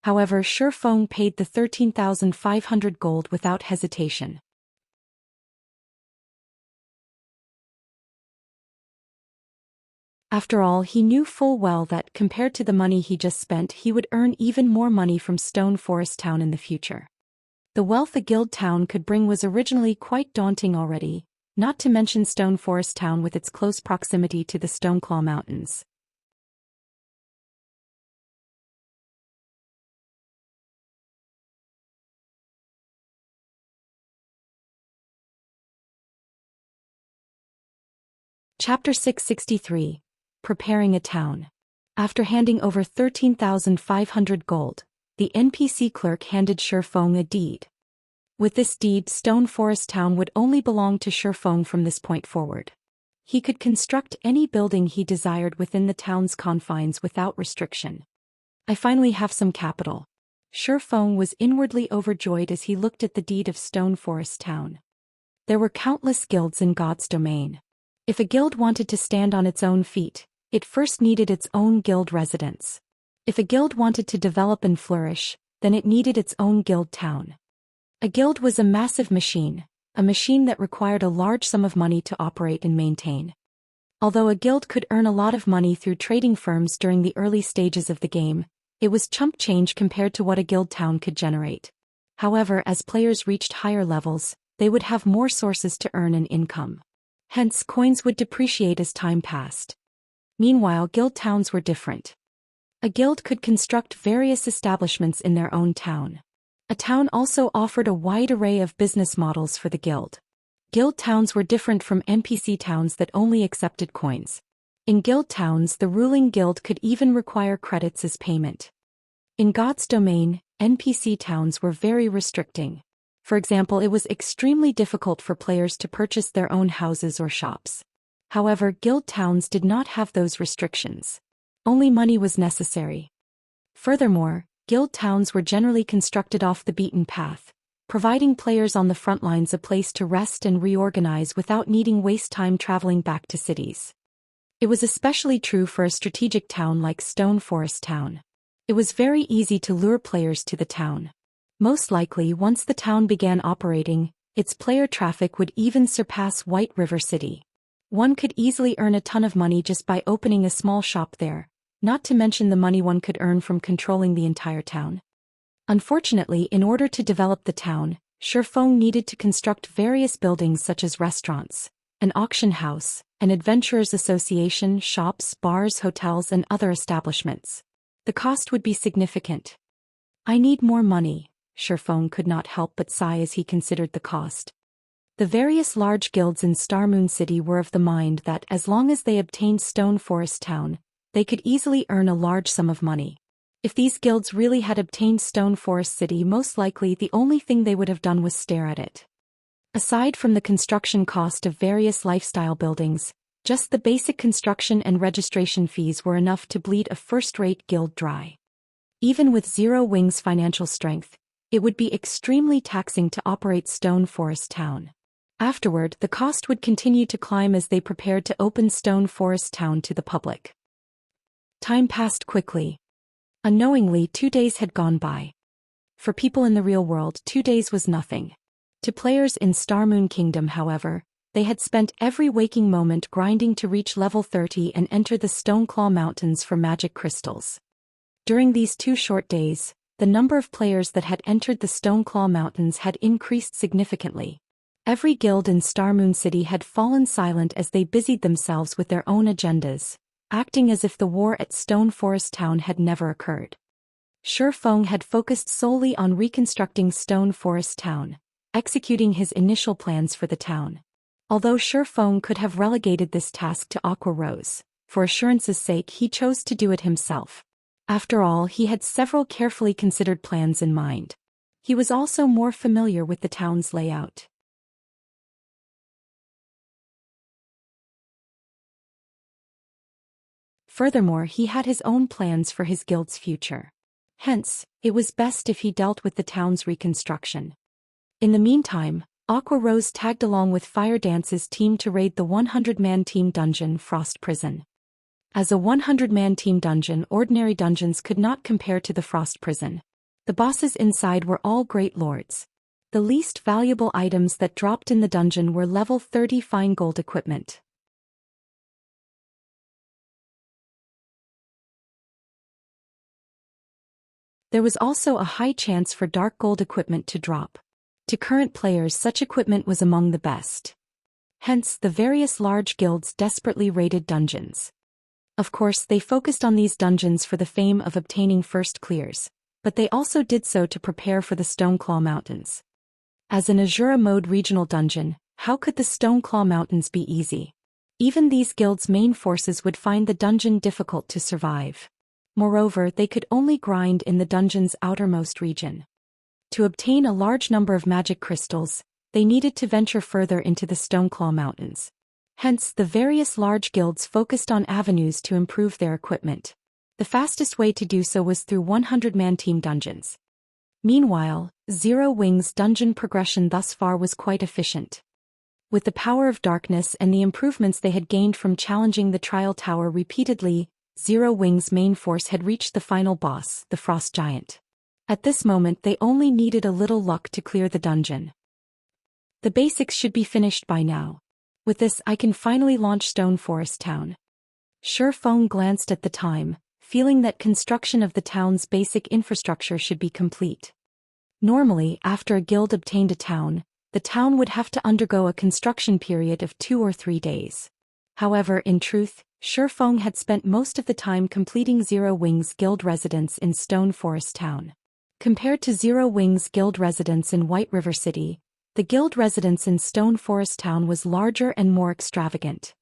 S1: However, Shifeng paid the 13,500 gold without hesitation. After all, he knew full well that, compared to the money he just spent, he would earn even more money from Stone Forest Town in the future. The wealth a guild town could bring was originally quite daunting already, not to mention Stone Forest Town with its close proximity to the Stoneclaw Mountains. Chapter 663. Preparing a Town. After handing over 13,500 gold, the NPC clerk handed Shifeng a deed. With this deed, Stone Forest Town would only belong to Shifeng from this point forward. He could construct any building he desired within the town's confines without restriction. I finally have some capital. Shifeng was inwardly overjoyed as he looked at the deed of Stone Forest Town. There were countless guilds in God's domain. If a guild wanted to stand on its own feet, it first needed its own guild residence. If a guild wanted to develop and flourish, then it needed its own guild town. A guild was a massive machine, a machine that required a large sum of money to operate and maintain. Although a guild could earn a lot of money through trading firms during the early stages of the game, it was chump change compared to what a guild town could generate. However, as players reached higher levels, they would have more sources to earn an income. Hence, coins would depreciate as time passed. Meanwhile, guild towns were different. A guild could construct various establishments in their own town. A town also offered a wide array of business models for the guild. Guild towns were different from NPC towns that only accepted coins. In guild towns, the ruling guild could even require credits as payment. In God's domain, NPC towns were very restricting. For example, it was extremely difficult for players to purchase their own houses or shops. However, guild towns did not have those restrictions. Only money was necessary. Furthermore, guild towns were generally constructed off the beaten path, providing players on the front lines a place to rest and reorganize without needing waste time traveling back to cities. It was especially true for a strategic town like Stone Forest Town. It was very easy to lure players to the town. Most likely, once the town began operating, Its player traffic would even surpass White River City. One could easily earn a ton of money just by opening a small shop there, not to mention the money one could earn from controlling the entire town. Unfortunately, in order to develop the town, Shifeng needed to construct various buildings such as restaurants, an auction house, an adventurers association, shops, bars, hotels, and other establishments. The cost would be significant. I need more money, Shifeng could not help but sigh as he considered the cost. The various large guilds in Star Moon City were of the mind that as long as they obtained Stone Forest Town, they could easily earn a large sum of money. If these guilds really had obtained Stone Forest City, most likely the only thing they would have done was stare at it. Aside from the construction cost of various lifestyle buildings, just the basic construction and registration fees were enough to bleed a first-rate guild dry. Even with Zero Wing's financial strength, it would be extremely taxing to operate Stone Forest Town. Afterward, the cost would continue to climb as they prepared to open Stone Forest Town to the public. Time passed quickly. Unknowingly, 2 days had gone by. For people in the real world, 2 days was nothing. To players in Star Moon Kingdom, however, they had spent every waking moment grinding to reach level 30 and enter the Stoneclaw Mountains for magic crystals. During these 2 short days, the number of players that had entered the Stoneclaw Mountains had increased significantly. Every guild in Star Moon City had fallen silent as they busied themselves with their own agendas, acting as if the war at Stone Forest Town had never occurred. Shifeng had focused solely on reconstructing Stone Forest Town, executing his initial plans for the town. Although Shifeng could have relegated this task to Aqua Rose, for assurance's sake he chose to do it himself. After all, he had several carefully considered plans in mind. He was also more familiar with the town's layout. Furthermore, he had his own plans for his guild's future. Hence, it was best if he dealt with the town's reconstruction. In the meantime, Aqua Rose tagged along with Fire Dance's team to raid the 100-man team dungeon Frost Prison. As a 100-man team dungeon, ordinary dungeons could not compare to the Frost Prison. The bosses inside were all great lords. The least valuable items that dropped in the dungeon were level 30 fine gold equipment. There was also a high chance for dark gold equipment to drop. To current players, such equipment was among the best. Hence, the various large guilds desperately raided dungeons. Of course, they focused on these dungeons for the fame of obtaining first clears, but they also did so to prepare for the Stoneclaw Mountains. As an Asura mode regional dungeon, how could the Stoneclaw Mountains be easy? Even these guilds' main forces would find the dungeon difficult to survive. Moreover, they could only grind in the dungeon's outermost region. To obtain a large number of magic crystals, they needed to venture further into the Stoneclaw Mountains. Hence, the various large guilds focused on avenues to improve their equipment. The fastest way to do so was through 100-man team dungeons. Meanwhile, Zero Wing's dungeon progression thus far was quite efficient. With the power of darkness and the improvements they had gained from challenging the Trial Tower repeatedly, Zero Wing's main force had reached the final boss, the Frost Giant. At this moment they only needed a little luck to clear the dungeon. The basics should be finished by now. With this I can finally launch Stone Forest Town. Shifeng glanced at the time, feeling that construction of the town's basic infrastructure should be complete. Normally, after a guild obtained a town, the town would have to undergo a construction period of 2 or 3 days. However, in truth, Shifeng had spent most of the time completing Zero Wing's guild residence in Stone Forest Town. Compared to Zero Wing's guild residence in White River City, the guild residence in Stone Forest Town was larger and more extravagant.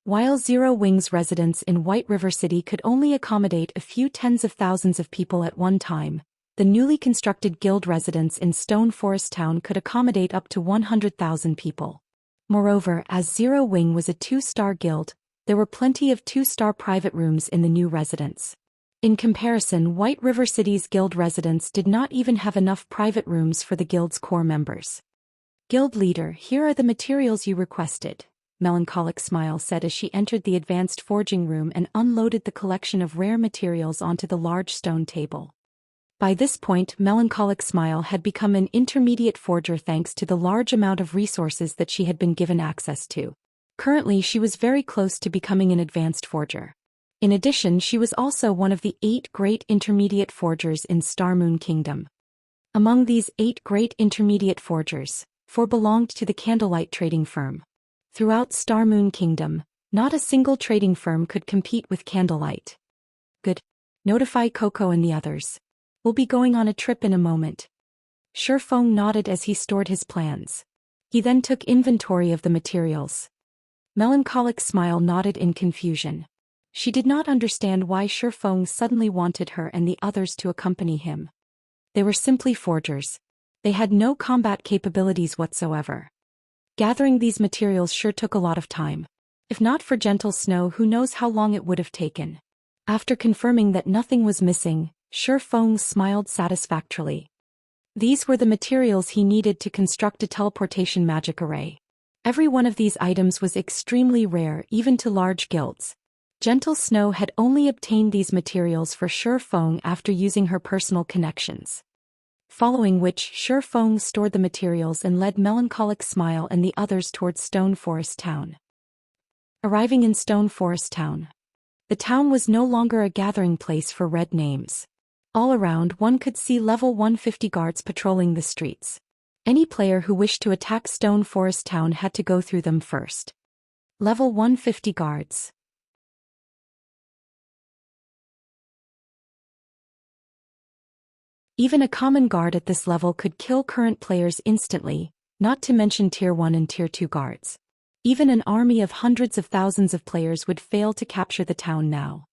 S1: While Zero Wing's residence in White River City could only accommodate a few tens of thousands of people at one time, the newly constructed guild residence in Stone Forest Town could accommodate up to 100,000 people. Moreover, as Zero Wing was a 2-star guild, there were plenty of 2-star private rooms in the new residence. In comparison, White River City's guild residence did not even have enough private rooms for the guild's core members. "Guild leader, here are the materials you requested," Melancholic Smile said as she entered the advanced forging room and unloaded the collection of rare materials onto the large stone table. By this point, Melancholic Smile had become an intermediate forger thanks to the large amount of resources that she had been given access to. Currently, she was very close to becoming an advanced forger. In addition, she was also one of the 8 great intermediate forgers in Star Moon Kingdom. Among these 8 great intermediate forgers, 4 belonged to the Candlelight trading firm. Throughout Star Moon Kingdom, not a single trading firm could compete with Candlelight. Good. Notify Coco and the others. We'll be going on a trip in a moment. Shifeng nodded as he stored his plans. He then took inventory of the materials. Melancholic Smile nodded in confusion. She did not understand why Shifeng suddenly wanted her and the others to accompany him. They were simply forgers. They had no combat capabilities whatsoever. Gathering these materials sure took a lot of time. If not for gentle snow, who knows how long it would have taken. After confirming that nothing was missing, Shifeng smiled satisfactorily. These were the materials he needed to construct a teleportation magic array. Every one of these items was extremely rare even to large guilds. Gentle Snow had only obtained these materials for Shifeng after using her personal connections. Following which, Shifeng stored the materials and led Melancholic Smile and the others towards Stone Forest Town. Arriving in Stone Forest Town. The town was no longer a gathering place for red names. All around, one could see level 150 guards patrolling the streets. Any player who wished to attack Stone Forest Town had to go through them first. Level 150 guards. Even a common guard at this level could kill current players instantly, not to mention Tier 1 and Tier 2 guards. Even an army of hundreds of thousands of players would fail to capture the town now.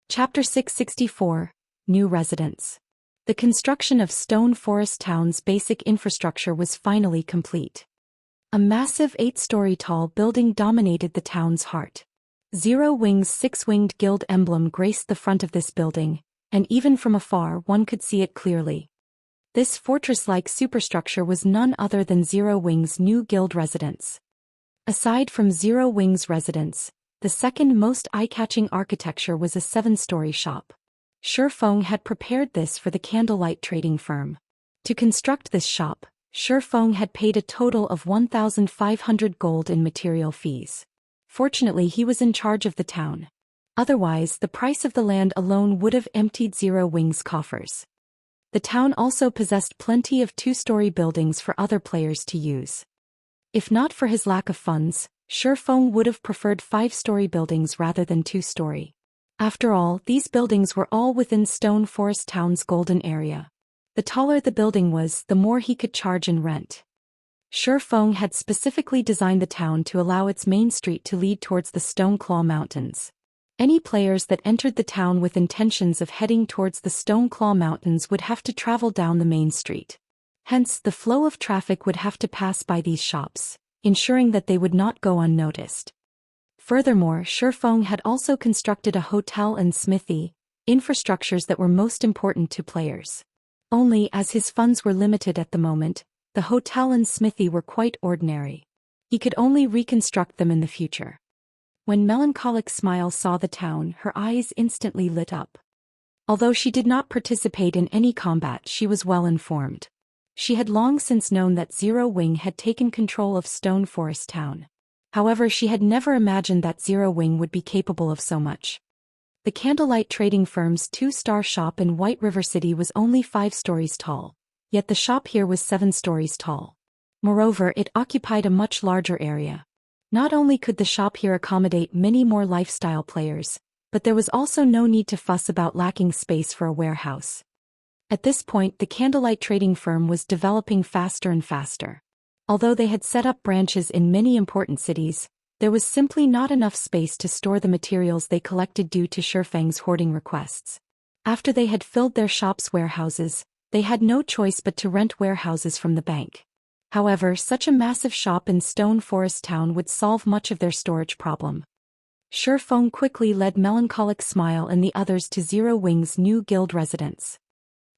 S1: Chapter 664, New Residents. The construction of Stone Forest Town's basic infrastructure was finally complete. A massive 8-story tall building dominated the town's heart. Zero Wing's 6-winged guild emblem graced the front of this building, and even from afar one could see it clearly. This fortress-like superstructure was none other than Zero Wing's new guild residence. Aside from Zero Wing's residence, the second most eye-catching architecture was a 7-story shop. Shifeng had prepared this for the Candlelight trading firm. To construct this shop, Shifeng had paid a total of 1,500 gold in material fees. Fortunately, he was in charge of the town. Otherwise, the price of the land alone would have emptied Zero Wing's coffers. The town also possessed plenty of 2-story buildings for other players to use. If not for his lack of funds, Shifeng would have preferred 5-story buildings rather than 2-story. After all, these buildings were all within Stone Forest Town's golden area. The taller the building was, the more he could charge in rent. Shifeng had specifically designed the town to allow its main street to lead towards the Stone Claw Mountains. Any players that entered the town with intentions of heading towards the Stone Claw Mountains would have to travel down the main street. Hence, the flow of traffic would have to pass by these shops, ensuring that they would not go unnoticed. Furthermore, Shifeng had also constructed a hotel and smithy, infrastructures that were most important to players. Only as his funds were limited at the moment, the hotel and smithy were quite ordinary. He could only reconstruct them in the future. When Melancholic Smile saw the town, her eyes instantly lit up. Although she did not participate in any combat, she was well informed. She had long since known that Zero Wing had taken control of Stone Forest Town. However, she had never imagined that Zero Wing would be capable of so much. The Candlelight trading firm's 2-star shop in White River City was only 5 stories tall, yet the shop here was 7 stories tall. Moreover, it occupied a much larger area. Not only could the shop here accommodate many more lifestyle players, but there was also no need to fuss about lacking space for a warehouse. At this point, the Candlelight trading firm was developing faster and faster. Although they had set up branches in many important cities, there was simply not enough space to store the materials they collected due to Shifeng's hoarding requests. After they had filled their shop's warehouses, they had no choice but to rent warehouses from the bank. However, such a massive shop in Stone Forest Town would solve much of their storage problem. Shifeng quickly led Melancholic Smile and the others to Zero Wing's new guild residence.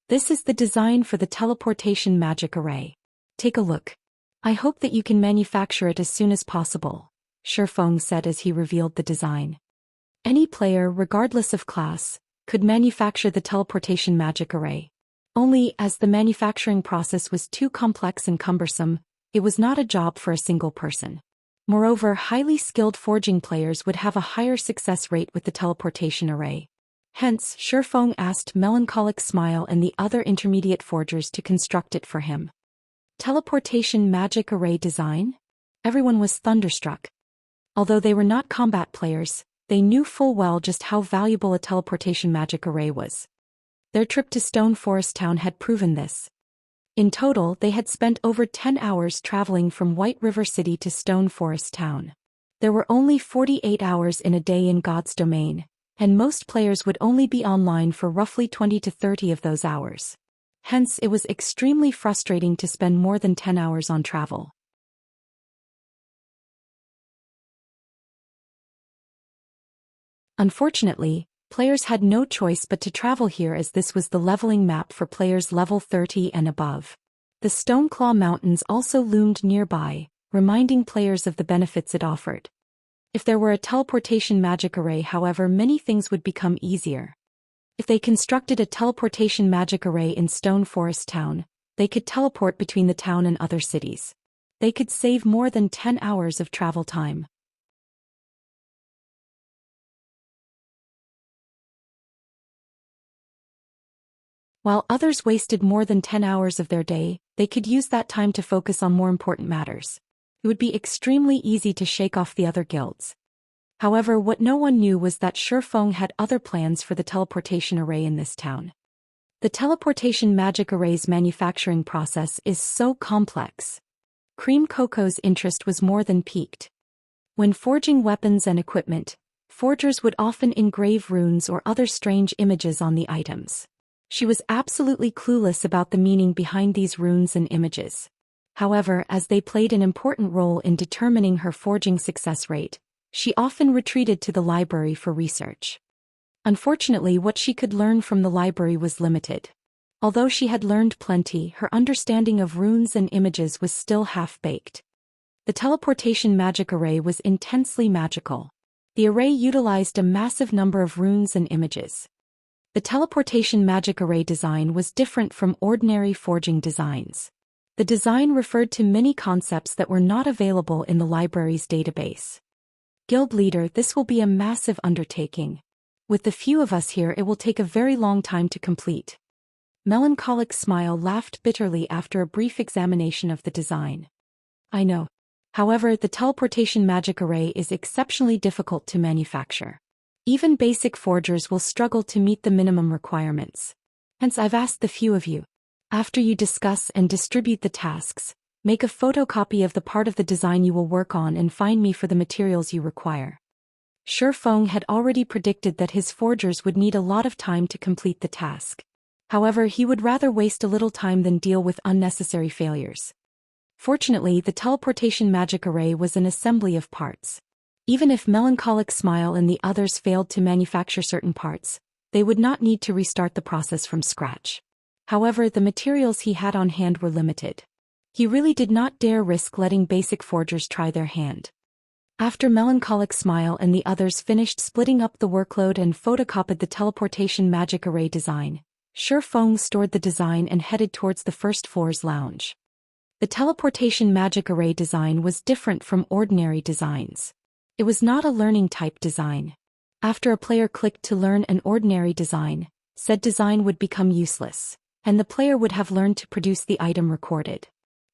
S1: This is the design for the teleportation magic array. Take a look. I hope that you can manufacture it as soon as possible, Shifeng said as he revealed the design. Any player, regardless of class, could manufacture the teleportation magic array. Only, as the manufacturing process was too complex and cumbersome, it was not a job for a single person. Moreover, highly skilled forging players would have a higher success rate with the teleportation array. Hence, Shifeng asked Melancholic Smile and the other intermediate forgers to construct it for him. Teleportation magic array design? Everyone was thunderstruck. Although they were not combat players, they knew full well just how valuable a teleportation magic array was. Their trip to Stone Forest Town had proven this. In total, they had spent over 10 hours traveling from White River City to Stone Forest Town. There were only 48 hours in a day in God's domain, and most players would only be online for roughly 20 to 30 of those hours. Hence, it was extremely frustrating to spend more than 10 hours on travel. Unfortunately, players had no choice but to travel here as this was the leveling map for players level 30 and above. The Stoneclaw Mountains also loomed nearby, reminding players of the benefits it offered. If there were a teleportation magic array, however, many things would become easier. If they constructed a teleportation magic array in Stone Forest Town, they could teleport between the town and other cities. They could save more than 10 hours of travel time. While others wasted more than 10 hours of their day, they could use that time to focus on more important matters. It would be extremely easy to shake off the other guilds. However, what no one knew was that Shifeng had other plans for the teleportation array in this town. The teleportation magic array's manufacturing process is so complex. Cream Coco's interest was more than piqued. When forging weapons and equipment, forgers would often engrave runes or other strange images on the items. She was absolutely clueless about the meaning behind these runes and images. However, as they played an important role in determining her forging success rate, she often retreated to the library for research. Unfortunately, what she could learn from the library was limited. Although she had learned plenty, her understanding of runes and images was still half-baked. The teleportation magic array was intensely magical. The array utilized a massive number of runes and images. The teleportation magic array design was different from ordinary forging designs. The design referred to many concepts that were not available in the library's database. Guild leader, this will be a massive undertaking. With the few of us here, it will take a very long time to complete. Melancholic Smile laughed bitterly after a brief examination of the design. I know. However, the teleportation magic array is exceptionally difficult to manufacture. Even basic forgers will struggle to meet the minimum requirements. Hence, I've asked the few of you. After you discuss and distribute the tasks, make a photocopy of the part of the design you will work on and find me for the materials you require. Shifeng had already predicted that his forgers would need a lot of time to complete the task. However, he would rather waste a little time than deal with unnecessary failures. Fortunately, the teleportation magic array was an assembly of parts. Even if Melancholic Smile and the others failed to manufacture certain parts, they would not need to restart the process from scratch. However, the materials he had on hand were limited. He really did not dare risk letting basic forgers try their hand. After Melancholic Smile and the others finished splitting up the workload and photocopied the teleportation magic array design, Shifeng stored the design and headed towards the first floor's lounge. The teleportation magic array design was different from ordinary designs. It was not a learning type design. After a player clicked to learn an ordinary design, said design would become useless, and the player would have learned to produce the item recorded.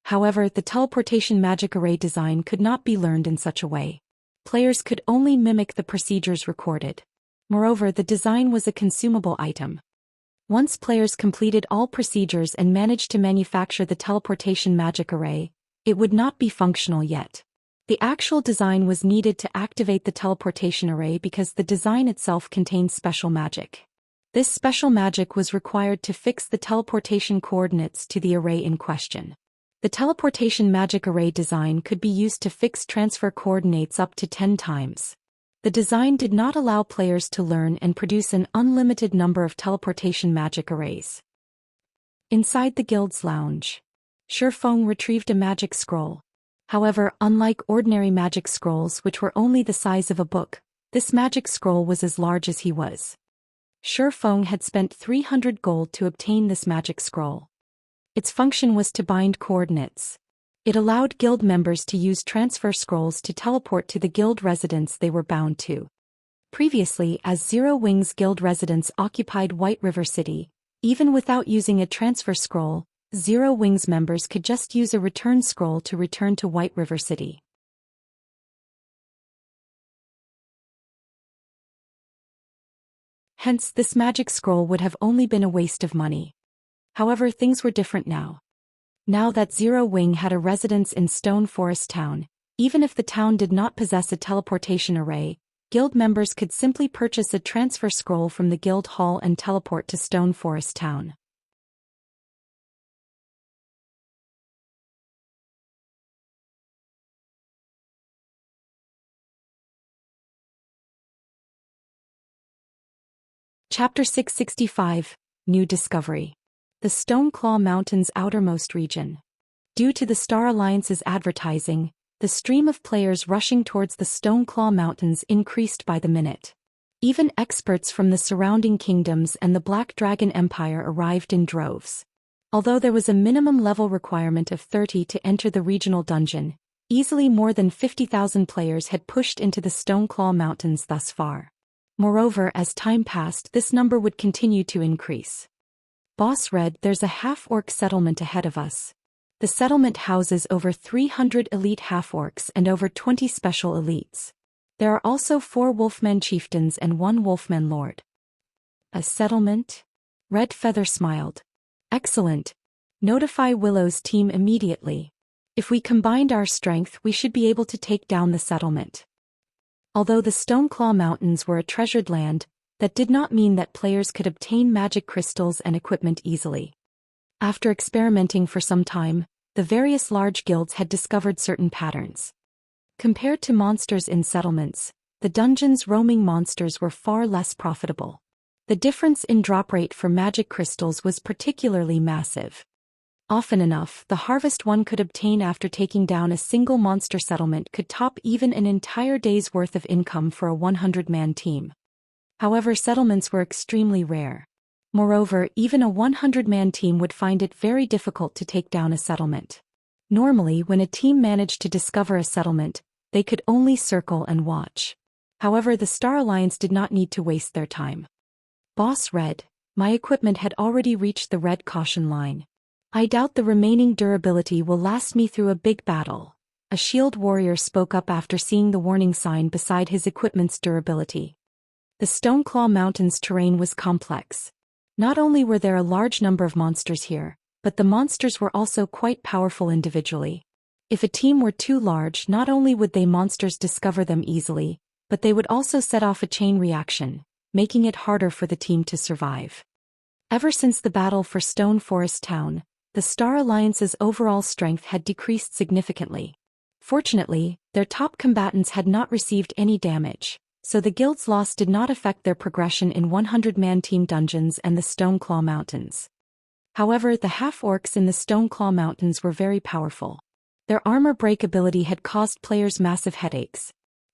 S1: However, the teleportation magic array design could not be learned in such a way. Players could only mimic the procedures recorded. Moreover, the design was a consumable item. Once players completed all procedures and managed to manufacture the teleportation magic array, it would not be functional yet. The actual design was needed to activate the teleportation array because the design itself contained special magic. This special magic was required to fix the teleportation coordinates to the array in question. The teleportation magic array design could be used to fix transfer coordinates up to 10 times. The design did not allow players to learn and produce an unlimited number of teleportation magic arrays. Inside the guild's lounge, Shifeng retrieved a magic scroll. However, unlike ordinary magic scrolls which were only the size of a book, this magic scroll was as large as he was. Shifeng had spent 300 gold to obtain this magic scroll. Its function was to bind coordinates. It allowed guild members to use transfer scrolls to teleport to the guild residence they were bound to. Previously, as Zero Wings guild residents occupied White River City, even without using a transfer scroll, Zero Wings members could just use a return scroll to return to White River City. Hence, this magic scroll would have only been a waste of money. However, things were different now. Now that Zero Wing had a residence in Stone Forest Town, even if the town did not possess a teleportation array, guild members could simply purchase a transfer scroll from the guild hall and teleport to Stone Forest Town. Chapter 665, New Discovery. The Stone Claw Mountains' outermost region. Due to the Star Alliance's advertising, the stream of players rushing towards the Stone Claw Mountains increased by the minute. Even experts from the surrounding kingdoms and the Black Dragon Empire arrived in droves. Although there was a minimum level requirement of 30 to enter the regional dungeon, easily more than 50,000 players had pushed into the Stone Claw Mountains thus far. Moreover, as time passed, this number would continue to increase. Boss Red, there's a half-orc settlement ahead of us. The settlement houses over 300 elite half-orcs and over 20 special elites. There are also 4 wolfmen chieftains and 1 wolfman lord. A settlement? Red Feather smiled. Excellent. Notify Willow's team immediately. If we combined our strength, we should be able to take down the settlement. Although the Stoneclaw Mountains were a treasured land, that did not mean that players could obtain magic crystals and equipment easily. After experimenting for some time, the various large guilds had discovered certain patterns. Compared to monsters in settlements, the dungeon's roaming monsters were far less profitable. The difference in drop rate for magic crystals was particularly massive. Often enough, the harvest one could obtain after taking down a single monster settlement could top even an entire day's worth of income for a 100-man team. However, settlements were extremely rare. Moreover, even a 100-man team would find it very difficult to take down a settlement. Normally, when a team managed to discover a settlement, they could only circle and watch. However, the Star Alliance did not need to waste their time. Boss Red, my equipment had already reached the red caution line. I doubt the remaining durability will last me through a big battle, a shield warrior spoke up after seeing the warning sign beside his equipment's durability. The Stoneclaw Mountains terrain was complex. Not only were there a large number of monsters here, but the monsters were also quite powerful individually. If a team were too large, not only would they monsters discover them easily, but they would also set off a chain reaction, making it harder for the team to survive. Ever since the battle for Stone Forest Town, the Star Alliance's overall strength had decreased significantly. Fortunately, their top combatants had not received any damage, so the guild's loss did not affect their progression in 100-man team dungeons and the Stoneclaw Mountains. However, the half-orcs in the Stoneclaw Mountains were very powerful. Their armor break ability had caused players massive headaches.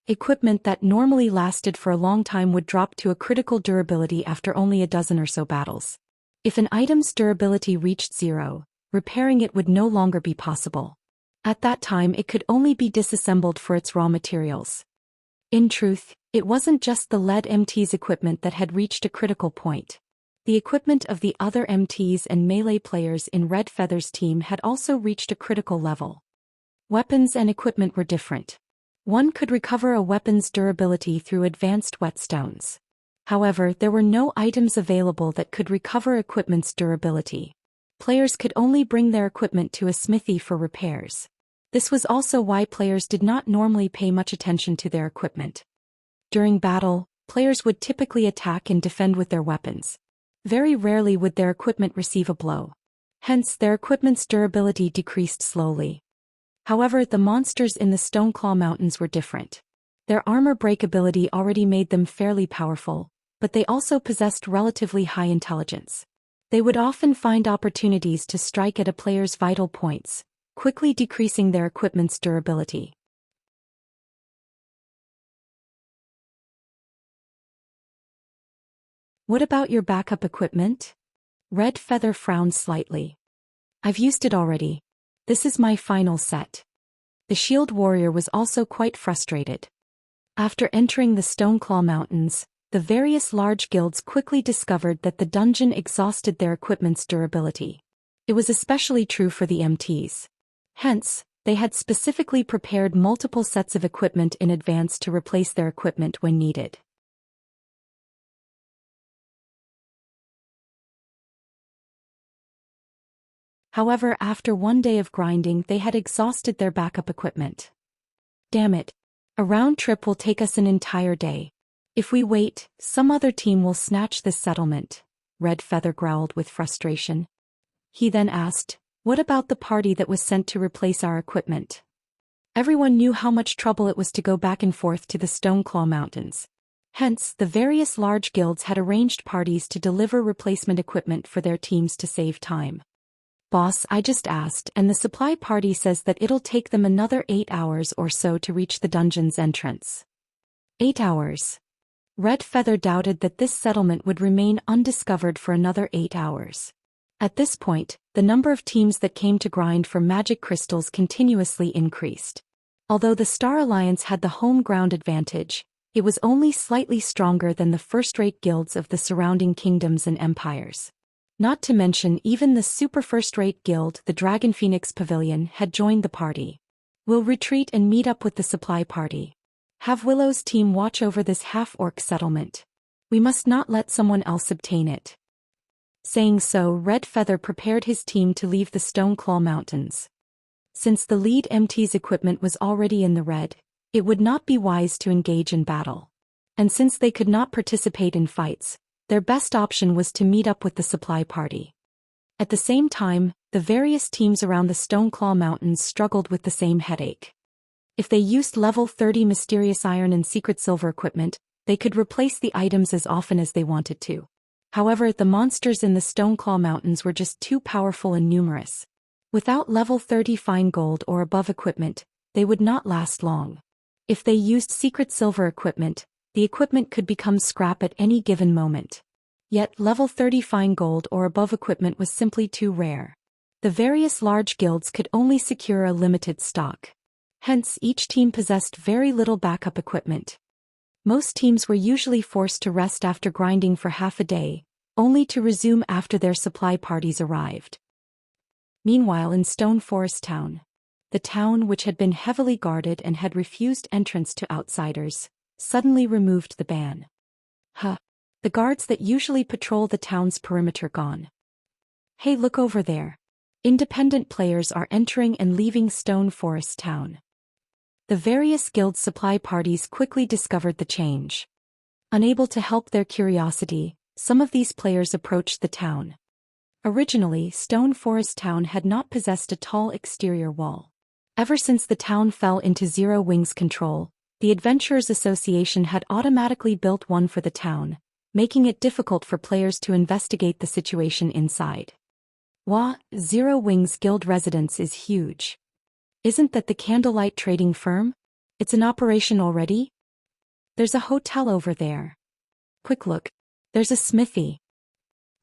S1: Equipment that normally lasted for a long time would drop to a critical durability after only a dozen or so battles. If an item's durability reached 0, repairing it would no longer be possible. At that time, it could only be disassembled for its raw materials. In truth, it wasn't just the lead MT's equipment that had reached a critical point. The equipment of the other MTs and melee players in Red Feather's team had also reached a critical level. Weapons and equipment were different. One could recover a weapon's durability through advanced whetstones. However, there were no items available that could recover equipment's durability. Players could only bring their equipment to a smithy for repairs. This was also why players did not normally pay much attention to their equipment. During battle, players would typically attack and defend with their weapons. Very rarely would their equipment receive a blow. Hence, their equipment's durability decreased slowly. However, the monsters in the Stoneclaw Mountains were different. Their armor break ability already made them fairly powerful, but they also possessed relatively high intelligence. They would often find opportunities to strike at a player's vital points, quickly decreasing their equipment's durability. What about your backup equipment? Red Feather frowned slightly. I've used it already. This is my final set. The shield warrior was also quite frustrated. After entering the Stoneclaw Mountains, the various large guilds quickly discovered that the dungeon exhausted their equipment's durability. It was especially true for the MTs. Hence, they had specifically prepared multiple sets of equipment in advance to replace their equipment when needed. However, after one day of grinding, they had exhausted their backup equipment. Damn it. A round trip will take us an entire day. If we wait, some other team will snatch this settlement, Red Feather growled with frustration. He then asked, what about the party that was sent to replace our equipment? Everyone knew how much trouble it was to go back and forth to the Stoneclaw Mountains. Hence, the various large guilds had arranged parties to deliver replacement equipment for their teams to save time. Boss, I just asked, and the supply party says that it'll take them another 8 hours or so to reach the dungeon's entrance. 8 hours. Red Feather doubted that this settlement would remain undiscovered for another 8 hours. At this point, the number of teams that came to grind for magic crystals continuously increased. Although the Star Alliance had the home ground advantage, it was only slightly stronger than the first-rate guilds of the surrounding kingdoms and empires. Not to mention even the super first-rate guild, the Dragon Phoenix Pavilion, had joined the party. We'll retreat and meet up with the supply party. Have Willow's team watch over this half-orc settlement. We must not let someone else obtain it. Saying so, Red Feather prepared his team to leave the Stoneclaw Mountains. Since the lead MT's equipment was already in the red, it would not be wise to engage in battle. And since they could not participate in fights, their best option was to meet up with the supply party. At the same time, the various teams around the Stoneclaw Mountains struggled with the same headache. If they used level 30 mysterious iron and secret silver equipment, they could replace the items as often as they wanted to. However, the monsters in the Stoneclaw Mountains were just too powerful and numerous. Without level 30 fine gold or above equipment, they would not last long. If they used secret silver equipment, the equipment could become scrap at any given moment. Yet, level 30 fine gold or above equipment was simply too rare. The various large guilds could only secure a limited stock. Hence, each team possessed very little backup equipment. Most teams were usually forced to rest after grinding for half a day, only to resume after their supply parties arrived. Meanwhile, in Stone Forest Town, the town which had been heavily guarded and had refused entrance to outsiders, suddenly removed the ban. The guards that usually patrol the town's perimeter gone. Hey, look over there. Independent players are entering and leaving Stone Forest Town. The various guild supply parties quickly discovered the change. Unable to help their curiosity, some of these players approached the town. Originally, Stone Forest Town had not possessed a tall exterior wall. Ever since the town fell into Zero Wing's control, the Adventurers Association had automatically built one for the town, making it difficult for players to investigate the situation inside. Zero Wing's guild residence is huge. Isn't that the Candlelight Trading Firm? It's in operation already? There's a hotel over there. Quick look. There's a smithy.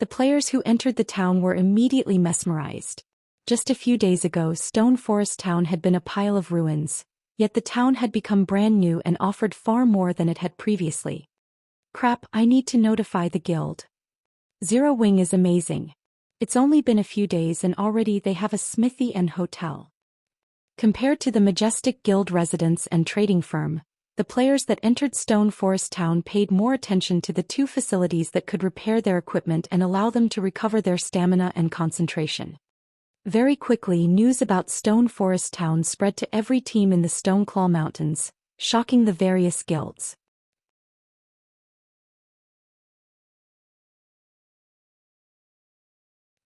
S1: The players who entered the town were immediately mesmerized. Just a few days ago, Stone Forest Town had been a pile of ruins, yet the town had become brand new and offered far more than it had previously. Crap, I need to notify the guild. Zero Wing is amazing. It's only been a few days and already they have a smithy and hotel. Compared to the majestic guild residence and trading firm, the players that entered Stone Forest Town paid more attention to the two facilities that could repair their equipment and allow them to recover their stamina and concentration. Very quickly, news about Stone Forest Town spread to every team in the Stoneclaw Mountains, shocking the various guilds.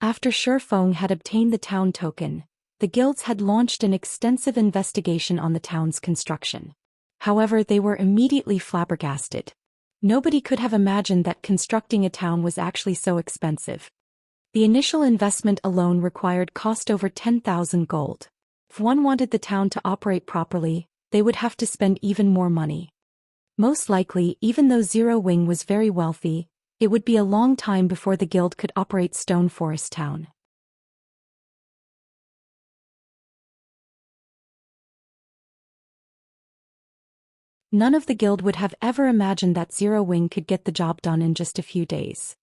S1: After Shurfeng had obtained the town token, the guilds had launched an extensive investigation on the town's construction. However, they were immediately flabbergasted. Nobody could have imagined that constructing a town was actually so expensive. The initial investment alone required cost over 10,000 gold. If one wanted the town to operate properly, they would have to spend even more money. Most likely, even though Zero Wing was very wealthy, it would be a long time before the guild could operate Stone Forest Town. None of the guild would have ever imagined that Zero Wing could get the job done in just a few days.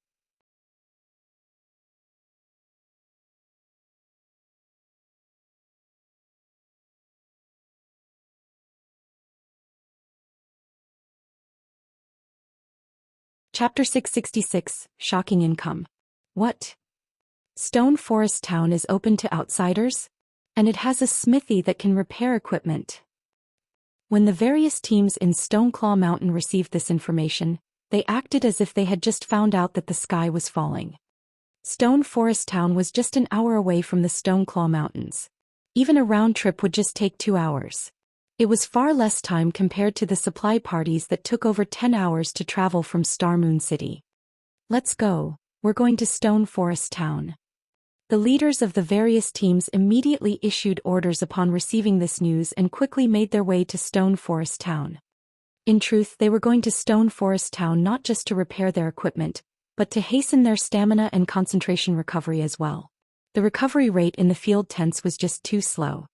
S1: Chapter 666, Shocking Income. What? Stone Forest Town is open to outsiders? And it has a smithy that can repair equipment. When the various teams in Stoneclaw Mountain received this information, they acted as if they had just found out that the sky was falling. Stone Forest Town was just an hour away from the Stoneclaw Mountains. Even a round trip would just take 2 hours. It was far less time compared to the supply parties that took over 10 hours to travel from Star Moon City. Let's go, we're going to Stone Forest Town. The leaders of the various teams immediately issued orders upon receiving this news and quickly made their way to Stone Forest Town. In truth, they were going to Stone Forest Town not just to repair their equipment, but to hasten their stamina and concentration recovery as well. The recovery rate in the field tents was just too slow.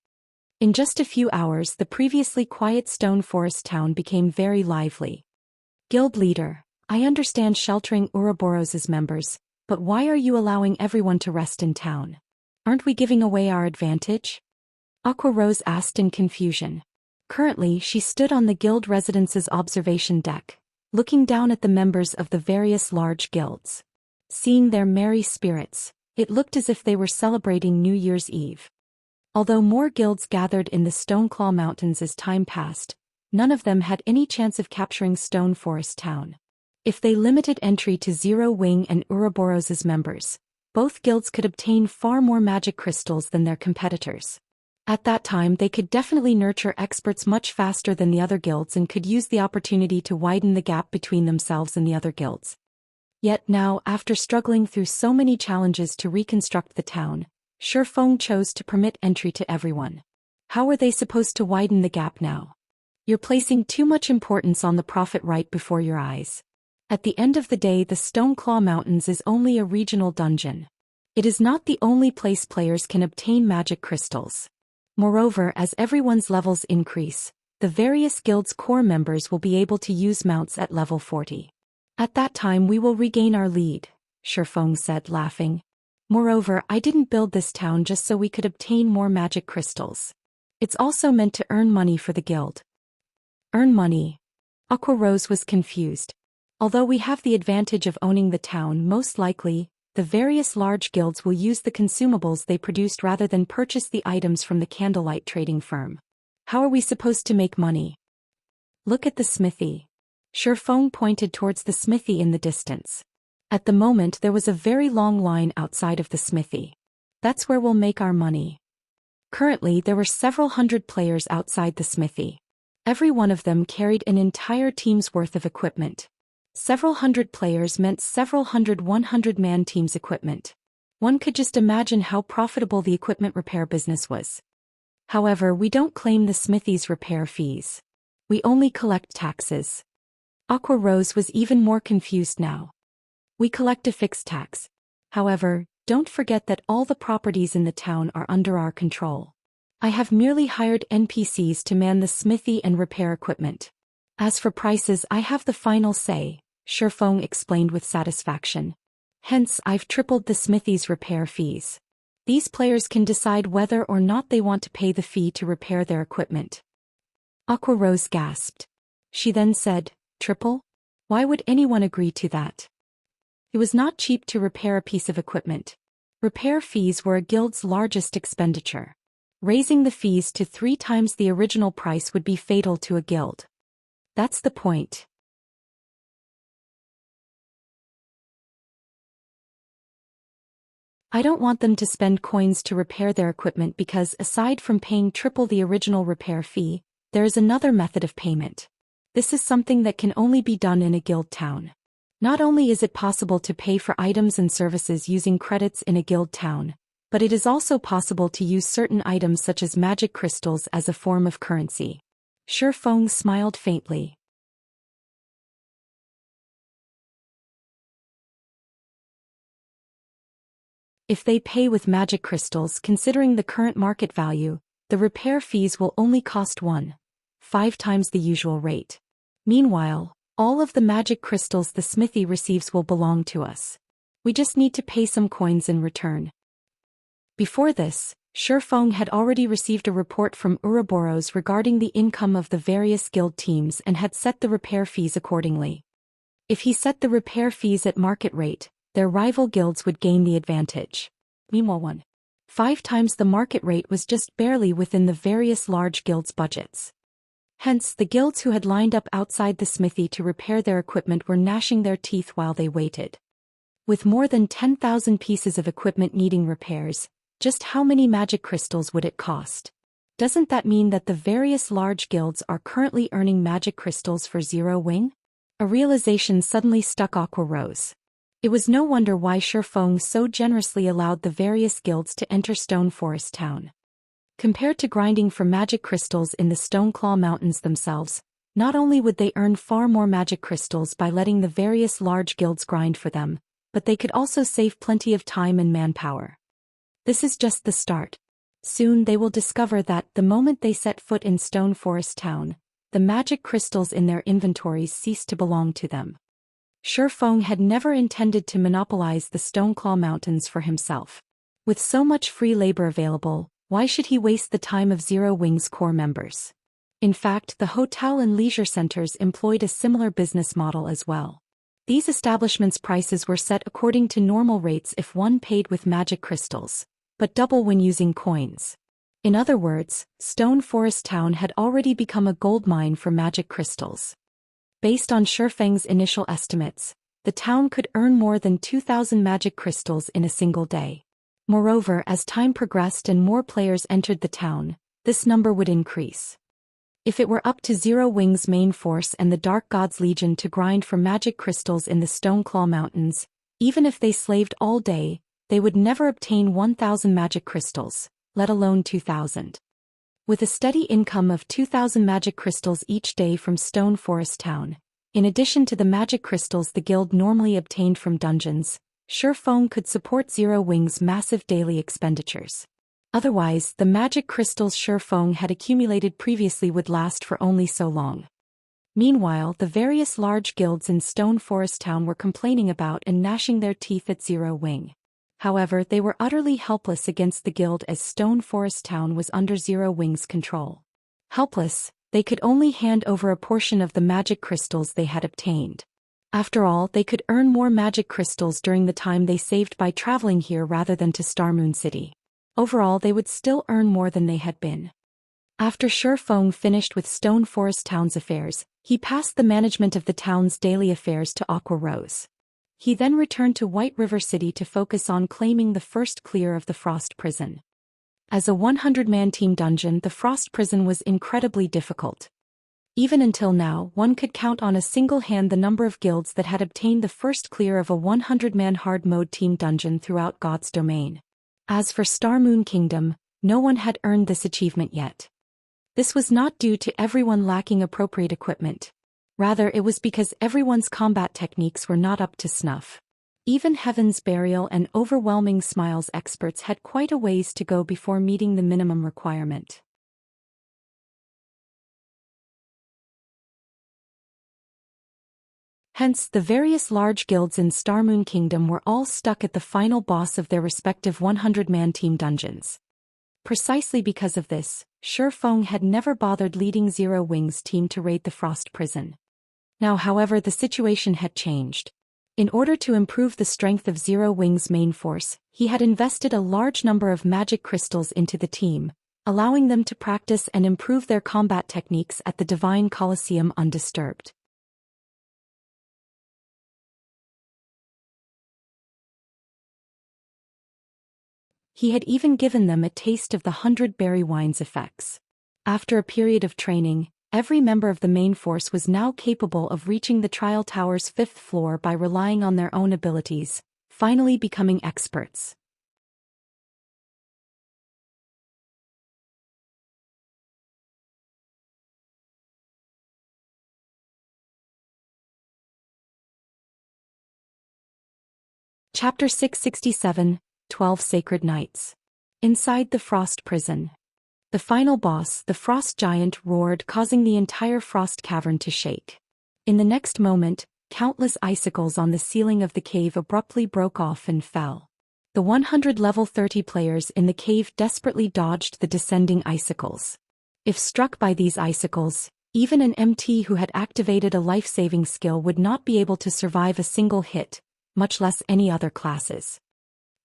S1: In just a few hours, the previously quiet Stone Forest Town became very lively. Guild leader, I understand sheltering Ouroboros's members, but why are you allowing everyone to rest in town? Aren't we giving away our advantage? Aqua Rose asked in confusion. Currently, she stood on the guild residence's observation deck, looking down at the members of the various large guilds. Seeing their merry spirits, it looked as if they were celebrating New Year's Eve. Although more guilds gathered in the Stoneclaw Mountains as time passed, none of them had any chance of capturing Stone Forest Town. If they limited entry to Zero Wing and Ouroboros's members, both guilds could obtain far more magic crystals than their competitors. At that time, they could definitely nurture experts much faster than the other guilds and could use the opportunity to widen the gap between themselves and the other guilds. Yet now, after struggling through so many challenges to reconstruct the town, Shifeng chose to permit entry to everyone. How are they supposed to widen the gap now? You're placing too much importance on the profit right before your eyes. At the end of the day, the Stoneclaw Mountains is only a regional dungeon. It is not the only place players can obtain magic crystals. Moreover, as everyone's levels increase, the various guilds' core members will be able to use mounts at level 40. At that time we will regain our lead, Shifeng said, laughing. Moreover, I didn't build this town just so we could obtain more magic crystals. It's also meant to earn money for the guild. Earn money? Aqua Rose was confused. Although we have the advantage of owning the town, most likely, the various large guilds will use the consumables they produced rather than purchase the items from the candlelight trading firm. How are we supposed to make money? Look at the smithy. Shifeng pointed towards the smithy in the distance. At the moment there was a very long line outside of the smithy. That's where we'll make our money. Currently there were several hundred players outside the smithy. Every one of them carried an entire team's worth of equipment. Several hundred players meant several hundred 100-man teams' equipment. One could just imagine how profitable the equipment repair business was. However, we don't claim the smithy's repair fees. We only collect taxes. Aqua Rose was even more confused now. We collect a fixed tax. However, don't forget that all the properties in the town are under our control. I have merely hired NPCs to man the smithy and repair equipment. As for prices, I have the final say, Shifeng explained with satisfaction. Hence, I've tripled the smithy's repair fees. These players can decide whether or not they want to pay the fee to repair their equipment. Aqua Rose gasped. She then said, "Triple? Why would anyone agree to that?" It was not cheap to repair a piece of equipment. Repair fees were a guild's largest expenditure. Raising the fees to 3 times the original price would be fatal to a guild. That's the point. I don't want them to spend coins to repair their equipment because, aside from paying triple the original repair fee, there is another method of payment. This is something that can only be done in a guild town. Not only is it possible to pay for items and services using credits in a guild town, but it is also possible to use certain items such as magic crystals as a form of currency. Shi Feng smiled faintly. If they pay with magic crystals, considering the current market value, the repair fees will only cost 1.5 times the usual rate. Meanwhile, all of the magic crystals the smithy receives will belong to us. We just need to pay some coins in return. Before this, Shi Feng had already received a report from Ouroboros regarding the income of the various guild teams and had set the repair fees accordingly. If he set the repair fees at market rate, their rival guilds would gain the advantage. Meanwhile, 1.5 times the market rate was just barely within the various large guilds' budgets. Hence, the guilds who had lined up outside the smithy to repair their equipment were gnashing their teeth while they waited. With more than 10,000 pieces of equipment needing repairs, just how many magic crystals would it cost? Doesn't that mean that the various large guilds are currently earning magic crystals for Zero Wing? A realization suddenly struck Aqua Rose. It was no wonder why Shi Feng so generously allowed the various guilds to enter Stone Forest Town. Compared to grinding for magic crystals in the Stoneclaw Mountains themselves, not only would they earn far more magic crystals by letting the various large guilds grind for them, but they could also save plenty of time and manpower. This is just the start. Soon they will discover that, the moment they set foot in Stone Forest Town, the magic crystals in their inventories cease to belong to them. Shi Feng had never intended to monopolize the Stoneclaw Mountains for himself. With so much free labor available, why should he waste the time of Zero Wing's core members? In fact, the hotel and leisure centers employed a similar business model as well. These establishments' prices were set according to normal rates if one paid with magic crystals, but double when using coins. In other words, Stone Forest Town had already become a gold mine for magic crystals. Based on Shi Feng's initial estimates, the town could earn more than 2,000 magic crystals in a single day. Moreover, as time progressed and more players entered the town, this number would increase. If it were up to Zero Wing's main force and the Dark God's Legion to grind for magic crystals in the Stoneclaw Mountains, even if they slaved all day, they would never obtain 1,000 magic crystals, let alone 2,000. With a steady income of 2,000 magic crystals each day from Stone Forest Town, in addition to the magic crystals the guild normally obtained from dungeons, Shi Feng could support Zero Wing's massive daily expenditures. Otherwise, the magic crystals Shi Feng had accumulated previously would last for only so long. Meanwhile, the various large guilds in Stone Forest Town were complaining about and gnashing their teeth at Zero Wing. However, they were utterly helpless against the guild as Stone Forest Town was under Zero Wing's control. Helpless, they could only hand over a portion of the magic crystals they had obtained. After all, they could earn more magic crystals during the time they saved by traveling here rather than to Starmoon City. Overall, they would still earn more than they had been. After Shi Feng finished with Stone Forest Town's affairs, he passed the management of the town's daily affairs to Aqua Rose. He then returned to White River City to focus on claiming the first clear of the Frost Prison. As a 100-man team dungeon, the Frost Prison was incredibly difficult. Even until now, one could count on a single hand the number of guilds that had obtained the first clear of a 100-man hard mode team dungeon throughout God's domain. As for Starmoon Kingdom, no one had earned this achievement yet. This was not due to everyone lacking appropriate equipment. Rather, it was because everyone's combat techniques were not up to snuff. Even Heaven's Burial and Overwhelming Smiles experts had quite a ways to go before meeting the minimum requirement. Hence, the various large guilds in Starmoon Kingdom were all stuck at the final boss of their respective 100-man team dungeons. Precisely because of this, Shi Feng had never bothered leading Zero Wing's team to raid the Frost Prison. Now, however, the situation had changed. In order to improve the strength of Zero Wing's main force, he had invested a large number of magic crystals into the team, allowing them to practice and improve their combat techniques at the Divine Colosseum undisturbed. He had even given them a taste of the 100 berry wine's effects. After a period of training, Every member of the main force was now capable of reaching the trial tower's 5th floor by relying on their own abilities, finally becoming experts. Chapter 667, 12 Sacred Nights. Inside the Frost Prison. The final boss, the Frost Giant, roared, causing the entire Frost Cavern to shake. In the next moment, countless icicles on the ceiling of the cave abruptly broke off and fell. The 100 level 30 players in the cave desperately dodged the descending icicles. If struck by these icicles, even an MT who had activated a life-saving skill would not be able to survive a single hit, much less any other classes.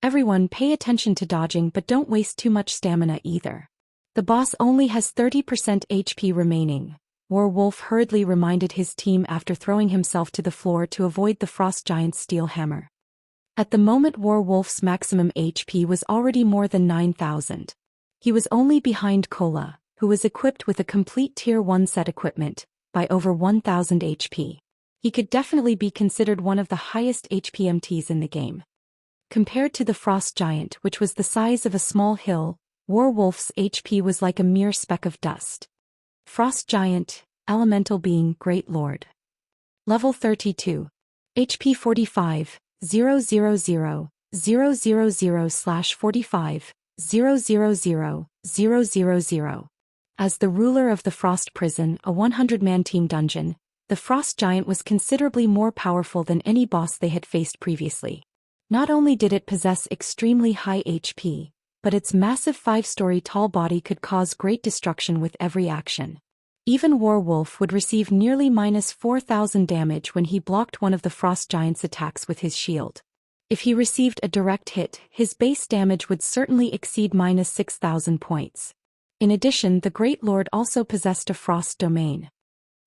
S1: Everyone pay attention to dodging, but don't waste too much stamina either. The boss only has 30% HP remaining, Werewolf hurriedly reminded his team after throwing himself to the floor to avoid the Frost Giant's steel hammer. At the moment, Werewolf's maximum HP was already more than 9,000. He was only behind Kola, who was equipped with a complete Tier 1 set equipment, by over 1,000 HP. He could definitely be considered one of the highest HP MTs in the game. Compared to the Frost Giant, which was the size of a small hill, Werewolf's HP was like a mere speck of dust. Frost Giant, Elemental Being, Great Lord. Level 32. HP 45, 000, 000/45, 000, As the ruler of the Frost Prison, a 100-man team dungeon, the Frost Giant was considerably more powerful than any boss they had faced previously. Not only did it possess extremely high HP, but its massive 5-story tall body could cause great destruction with every action. Even Werewolf would receive nearly -4,000 damage when he blocked one of the Frost Giant's attacks with his shield. If he received a direct hit, his base damage would certainly exceed -6,000 points. In addition, the Great Lord also possessed a Frost Domain.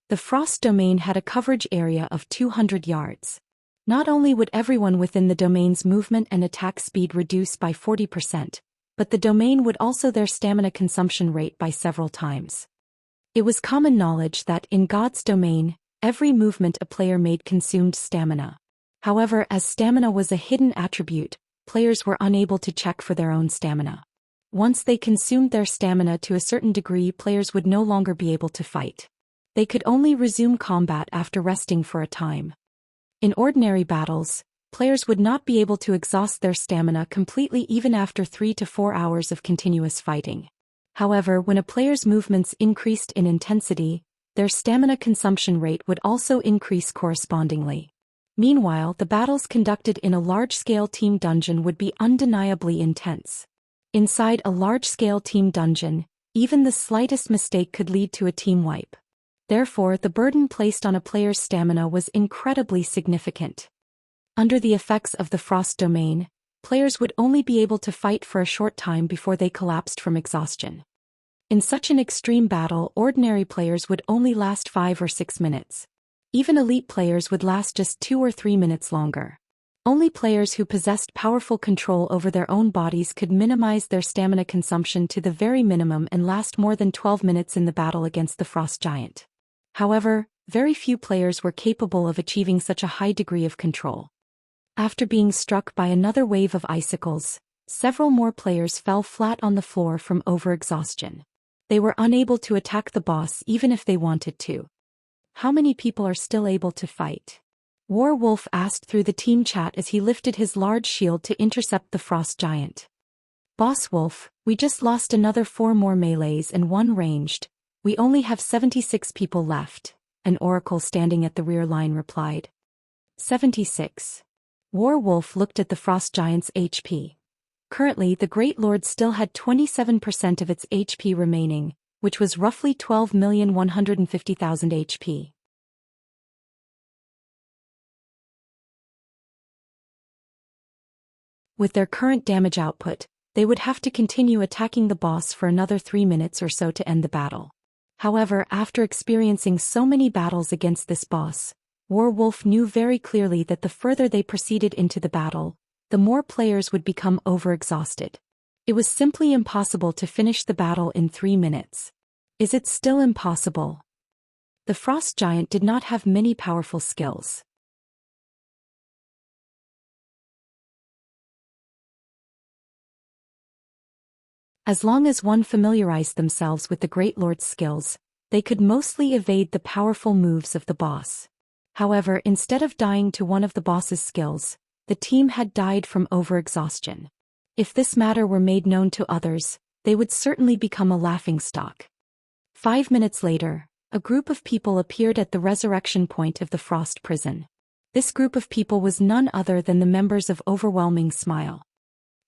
S1: The Frost Domain had a coverage area of 200 yards. Not only would everyone within the domain's movement and attack speed reduce by 40%, but the domain would also their stamina consumption rate by several times. It was common knowledge that in God's domain, every movement a player made consumed stamina. However, as stamina was a hidden attribute, players were unable to check for their own stamina. Once they consumed their stamina to a certain degree, players would no longer be able to fight. They could only resume combat after resting for a time. In ordinary battles, players would not be able to exhaust their stamina completely even after 3 to 4 hours of continuous fighting. However, when a player's movements increased in intensity, their stamina consumption rate would also increase correspondingly. Meanwhile, the battles conducted in a large-scale team dungeon would be undeniably intense. Inside a large-scale team dungeon, even the slightest mistake could lead to a team wipe. Therefore, the burden placed on a player's stamina was incredibly significant. Under the effects of the Frost Domain, players would only be able to fight for a short time before they collapsed from exhaustion. In such an extreme battle, ordinary players would only last 5 or 6 minutes. Even elite players would last just 2 or 3 minutes longer. Only players who possessed powerful control over their own bodies could minimize their stamina consumption to the very minimum and last more than 12 minutes in the battle against the Frost Giant. However, very few players were capable of achieving such a high degree of control. After being struck by another wave of icicles, several more players fell flat on the floor from overexhaustion. They were unable to attack the boss even if they wanted to. How many people are still able to fight? Werewolf asked through the team chat as he lifted his large shield to intercept the Frost Giant. Boss Wolf, we just lost another 4 more melees and 1 ranged. We only have 76 people left, an oracle standing at the rear line replied. 76. Werewolf looked at the Frost Giant's HP. Currently, the Great Lord still had 27% of its HP remaining, which was roughly 12,150,000 HP. With their current damage output, they would have to continue attacking the boss for another 3 minutes or so to end the battle. However, after experiencing so many battles against this boss, Werewolf knew very clearly that the further they proceeded into the battle, the more players would become overexhausted. It was simply impossible to finish the battle in 3 minutes. Is it still impossible? The frost giant did not have many powerful skills. As long as one familiarized themselves with the Great Lord's skills, they could mostly evade the powerful moves of the boss. However, instead of dying to one of the boss's skills, the team had died from overexhaustion. If this matter were made known to others, they would certainly become a laughingstock. 5 minutes later, a group of people appeared at the resurrection point of the frost prison. This group of people was none other than the members of Overwhelming Smile.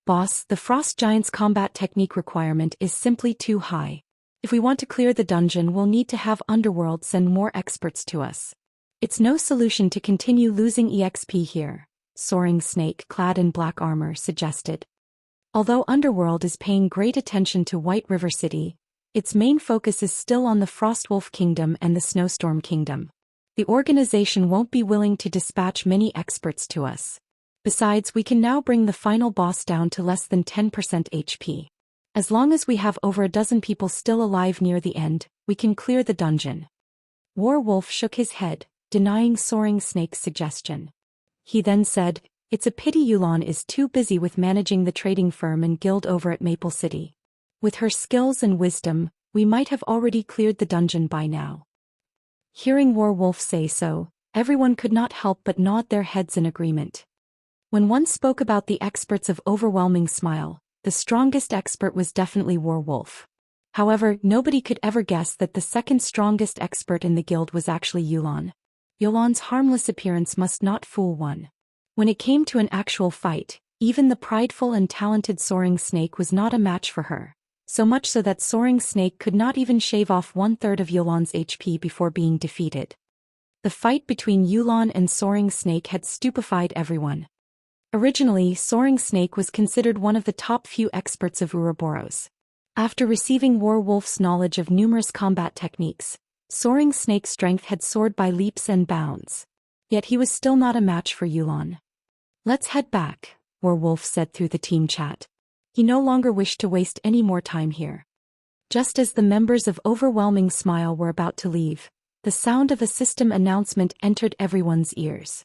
S1: Boss, the frost giant's combat technique requirement is simply too high. If we want to clear the dungeon, we'll need to have Underworld send more experts to us. It's no solution to continue losing EXP here, Soaring Snake, clad in black armor, suggested. Although Underworld is paying great attention to White River City, its main focus is still on the Frostwolf Kingdom and the Snowstorm Kingdom. The organization won't be willing to dispatch many experts to us. Besides, we can now bring the final boss down to less than 10% HP. As long as we have over a dozen people still alive near the end, we can clear the dungeon. Warwolf shook his head, denying Soaring Snake's suggestion. He then said, "It's a pity Yulan is too busy with managing the trading firm and guild over at Maple City. With her skills and wisdom, we might have already cleared the dungeon by now." Hearing Warwolf say so, everyone could not help but nod their heads in agreement. When one spoke about the experts of Overwhelming Smile, the strongest expert was definitely Warwolf. However, nobody could ever guess that the second strongest expert in the guild was actually Yulan. Yulan's harmless appearance must not fool one. When it came to an actual fight, even the prideful and talented Soaring Snake was not a match for her, so much so that Soaring Snake could not even shave off 1/3 of Yulan's HP before being defeated. The fight between Yulan and Soaring Snake had stupefied everyone. Originally, Soaring Snake was considered one of the top few experts of Ouroboros. After receiving Warwolf's knowledge of numerous combat techniques, Soaring Snake's strength had soared by leaps and bounds. Yet he was still not a match for Yulan. "Let's head back," Warwolf said through the team chat. He no longer wished to waste any more time here. Just as the members of Overwhelming Smile were about to leave, the sound of a system announcement entered everyone's ears.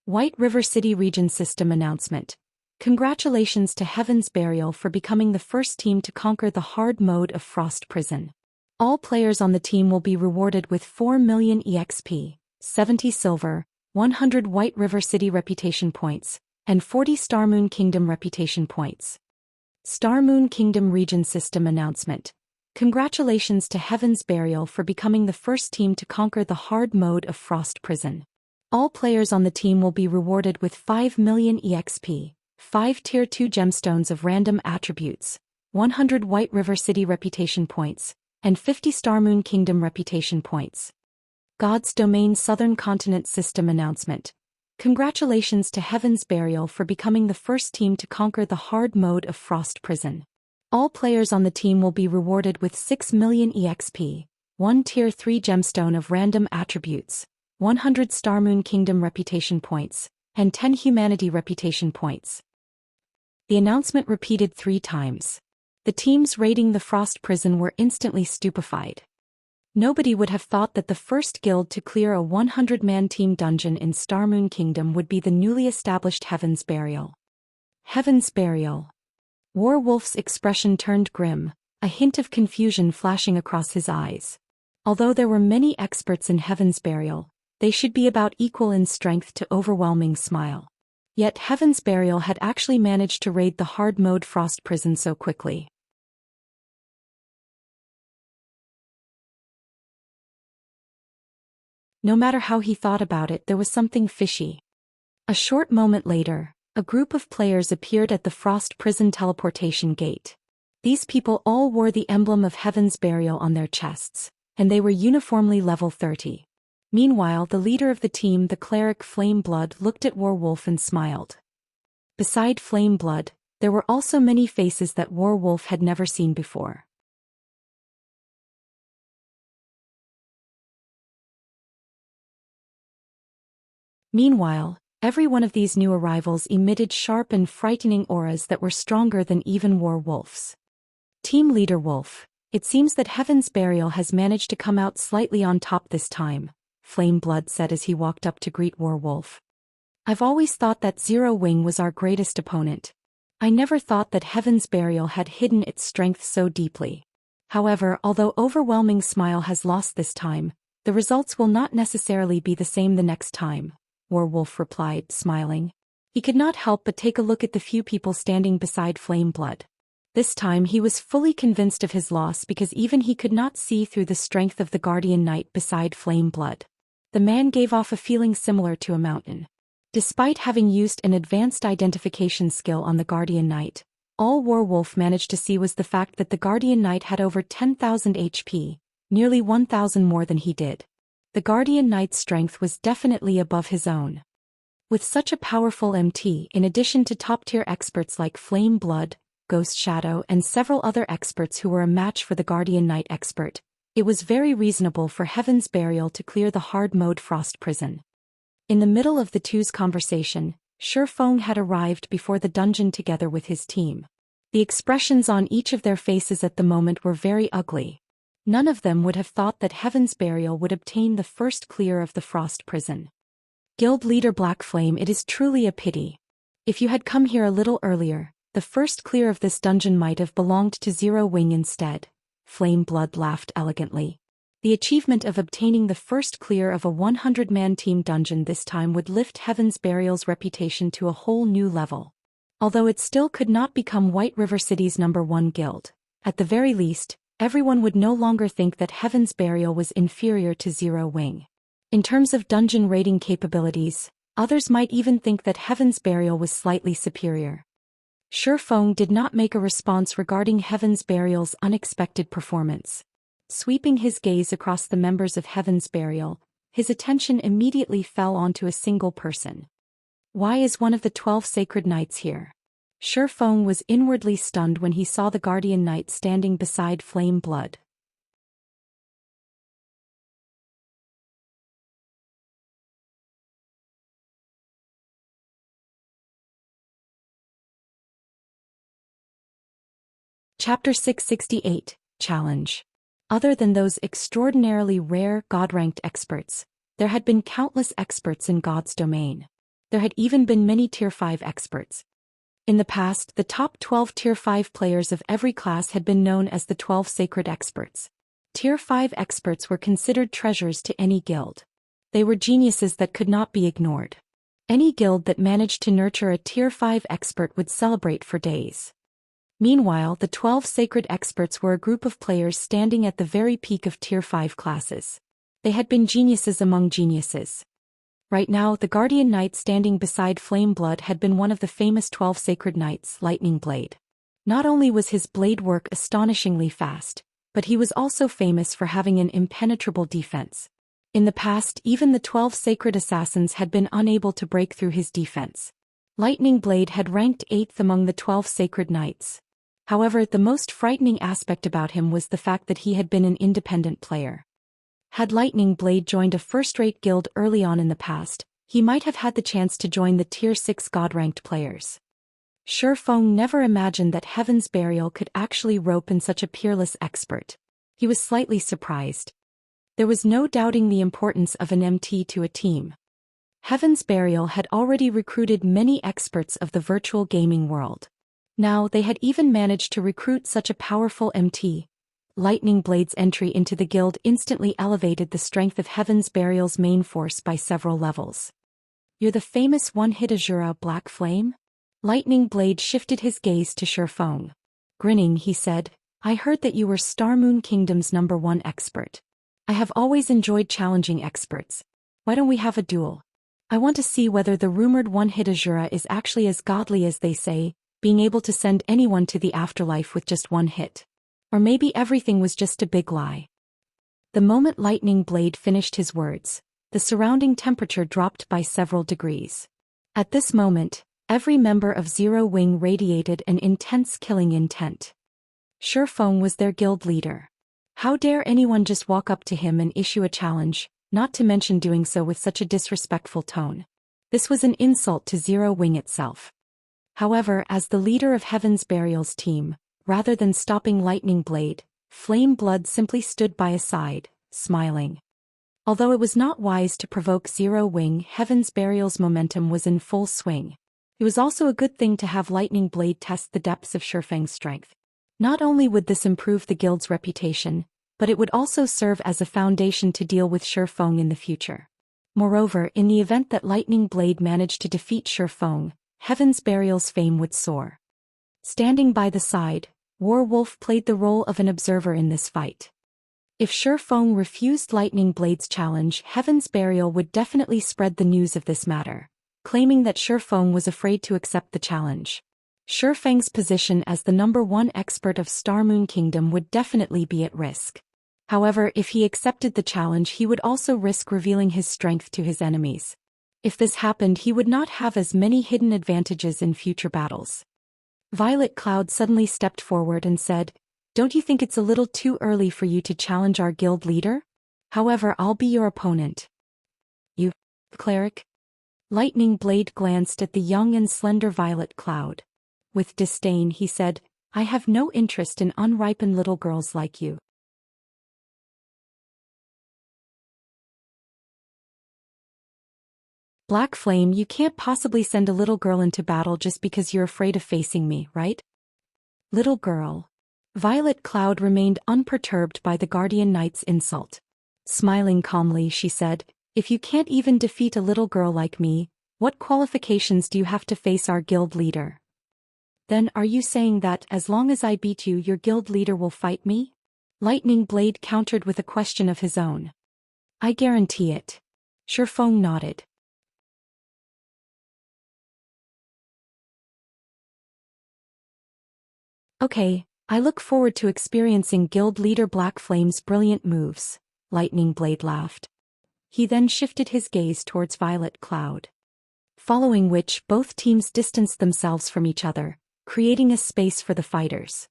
S1: White River City Region System Announcement. Congratulations to Heaven's Burial for becoming the first team to conquer the hard mode of Frost Prison. All players on the team will be rewarded with 4 million EXP, 70 silver, 100 White River City reputation points, and 40 Starmoon Kingdom reputation points. Starmoon Kingdom Region System Announcement. Congratulations to Heaven's Burial for becoming the first team to conquer the hard mode of Frost Prison. All players on the team will be rewarded with 5 million EXP, 5 Tier 2 gemstones of random attributes, 100 White River City reputation points, and 50 Starmoon Kingdom reputation points. God's Domain Southern Continent System Announcement. Congratulations to Heaven's Burial for becoming the first team to conquer the hard mode of Frost Prison. All players on the team will be rewarded with 6 million EXP, 1 Tier 3 gemstone of random attributes, 100 Starmoon Kingdom reputation points, and 10 Humanity reputation points. The announcement repeated 3 times. The teams raiding the Frost Prison were instantly stupefied. Nobody would have thought that the first guild to clear a 100-man team dungeon in Starmoon Kingdom would be the newly established Heaven's Burial. Heaven's Burial. Warwolf's expression turned grim, a hint of confusion flashing across his eyes. Although there were many experts in Heaven's Burial, they should be about equal in strength to Overwhelming Smile. Yet Heaven's Burial had actually managed to raid the hard mode Frost Prison so quickly. No matter how he thought about it, there was something fishy. A short moment later, a group of players appeared at the Frost Prison teleportation gate. These people all wore the emblem of Heaven's Burial on their chests, and they were uniformly level 30. Meanwhile, the leader of the team, the cleric Flameblood, looked at Warwolf and smiled. Beside Flameblood, there were also many faces that Warwolf had never seen before. Meanwhile, every one of these new arrivals emitted sharp and frightening auras that were stronger than even Warwolf's. Team Leader Wolf, It seems that Heaven's Burial has managed to come out slightly on top this time, Flame Blood said as he walked up to greet Werewolf. I've always thought that Zero Wing was our greatest opponent. I never thought that Heaven's Burial had hidden its strength so deeply. However, although Overwhelming Smile has lost this time, the results will not necessarily be the same the next time, Werewolf replied, smiling. He could not help but take a look at the few people standing beside Flame Blood. This time he was fully convinced of his loss because even he could not see through the strength of the Guardian Knight beside Flame Blood. The man gave off a feeling similar to a mountain. Despite having used an advanced identification skill on the Guardian Knight, all Werewolf managed to see was the fact that the Guardian Knight had over 10,000 HP, nearly 1,000 more than he did. The Guardian Knight's strength was definitely above his own. With such a powerful MT, in addition to top-tier experts like Flame Blood, Ghost Shadow and several other experts who were a match for the Guardian Knight expert, it was very reasonable for Heaven's Burial to clear the hard-mode Frost Prison. In the middle of the two's conversation, Shifeng had arrived before the dungeon together with his team. The expressions on each of their faces at the moment were very ugly. None of them would have thought that Heaven's Burial would obtain the first clear of the Frost Prison. Guild Leader Black Flame, it is truly a pity. If you had come here a little earlier, the first clear of this dungeon might have belonged to Zero Wing instead. Flame Blood laughed elegantly. The achievement of obtaining the first clear of a 100-man team dungeon this time would lift Heaven's Burial's reputation to a whole new level. Although it still could not become White River City's #1 guild, at the very least, everyone would no longer think that Heaven's Burial was inferior to Zero Wing. In terms of dungeon raiding capabilities, others might even think that Heaven's Burial was slightly superior. Shifeng did not make a response regarding Heaven's Burial's unexpected performance. Sweeping his gaze across the members of Heaven's Burial, his attention immediately fell onto a single person. Why is one of the 12 sacred knights here? Shifeng was inwardly stunned when he saw the Guardian Knight standing beside Flame Blood. Chapter 668, Challenge. Other than those extraordinarily rare God-ranked experts, there had been countless experts in God's domain. There had even been many Tier 5 experts. In the past, the top 12 Tier 5 players of every class had been known as the 12 Sacred Experts. Tier 5 experts were considered treasures to any guild. They were geniuses that could not be ignored. Any guild that managed to nurture a Tier 5 expert would celebrate for days. Meanwhile, the 12 Sacred Experts were a group of players standing at the very peak of Tier 5 classes. They had been geniuses among geniuses. Right now, the Guardian Knight standing beside Flame Blood had been one of the famous 12 Sacred Knights, Lightning Blade. Not only was his blade work astonishingly fast, but he was also famous for having an impenetrable defense. In the past, even the 12 Sacred Assassins had been unable to break through his defense. Lightning Blade had ranked 8th among the 12 Sacred Knights. However, the most frightening aspect about him was the fact that he had been an independent player. Had Lightning Blade joined a first-rate guild early on in the past, he might have had the chance to join the Tier 6 God-ranked players. Shifeng never imagined that Heaven's Burial could actually rope in such a peerless expert. He was slightly surprised. There was no doubting the importance of an MT to a team. Heaven's Burial had already recruited many experts of the virtual gaming world. Now they had even managed to recruit such a powerful MT. Lightning Blade's entry into the guild instantly elevated the strength of Heaven's Burial's main force by several levels. You're the famous one-hit Asura, Black Flame? Lightning Blade shifted his gaze to Shifeng. Grinning, he said, I heard that you were Star Moon Kingdom's #1 expert. I have always enjoyed challenging experts. Why don't we have a duel? I want to see whether the rumored one-hit Asura is actually as godly as they say, being able to send anyone to the afterlife with just one hit. Or maybe everything was just a big lie. The moment Lightning Blade finished his words, the surrounding temperature dropped by several degrees. At this moment, every member of Zero Wing radiated an intense killing intent. Shifeng was their guild leader. How dare anyone just walk up to him and issue a challenge, not to mention doing so with such a disrespectful tone. This was an insult to Zero Wing itself. However, as the leader of Heaven's Burial's team, rather than stopping Lightning Blade, Flame Blood simply stood by his side, smiling. Although it was not wise to provoke Zero Wing, Heaven's Burial's momentum was in full swing. It was also a good thing to have Lightning Blade test the depths of Shifeng's strength. Not only would this improve the guild's reputation, but it would also serve as a foundation to deal with Shifeng in the future. Moreover, in the event that Lightning Blade managed to defeat Shifeng, Heaven's Burial's fame would soar. Standing by the side, Warwolf played the role of an observer in this fight. If Shifeng refused Lightning Blade's challenge, Heaven's Burial would definitely spread the news of this matter, claiming that Shifeng was afraid to accept the challenge. Shifeng's position as the #1 expert of Star Moon Kingdom would definitely be at risk. However, if he accepted the challenge, he would also risk revealing his strength to his enemies. If this happened, he would not have as many hidden advantages in future battles. Violet Cloud suddenly stepped forward and said, "Don't you think it's a little too early for you to challenge our guild leader? However, I'll be your opponent." "You, cleric?" Lightning Blade glanced at the young and slender Violet Cloud. With disdain he said, "I have no interest in unripened little girls like you." "Black Flame, you can't possibly send a little girl into battle just because you're afraid of facing me, right?" "Little girl." Violet Cloud remained unperturbed by the Guardian Knight's insult. Smiling calmly, she said, "If you can't even defeat a little girl like me, what qualifications do you have to face our guild leader? Then are you saying that as long as I beat you, your guild leader will fight me?" Lightning Blade countered with a question of his own. "I guarantee it." Shifeng nodded. "Okay, I look forward to experiencing guild leader Black Flame's brilliant moves," Lightning Blade laughed. He then shifted his gaze towards Violet Cloud. Following which, both teams distanced themselves from each other, creating a space for the fighters.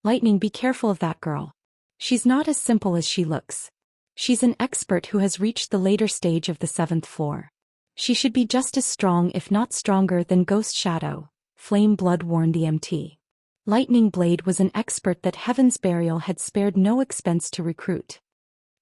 S1: "Lightning, be careful of that girl. She's not as simple as she looks. She's an expert who has reached the later stage of the 7th floor. She should be just as strong if not stronger than Ghost Shadow," Flame Blood warned the MT. Lightning Blade was an expert that Heaven's Burial had spared no expense to recruit.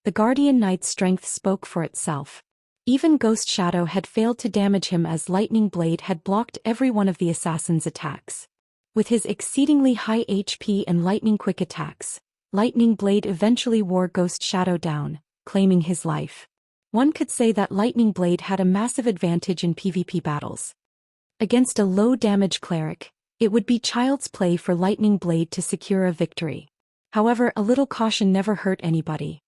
S1: The Guardian Knight's strength spoke for itself. Even Ghost Shadow had failed to damage him as Lightning Blade had blocked every one of the assassin's attacks. With his exceedingly high HP and lightning quick attacks, Lightning Blade eventually wore Ghost Shadow down, claiming his life. One could say that Lightning Blade had a massive advantage in PvP battles. Against a low-damage cleric, it would be child's play for Lightning Blade to secure a victory. However, a little caution never hurt anybody.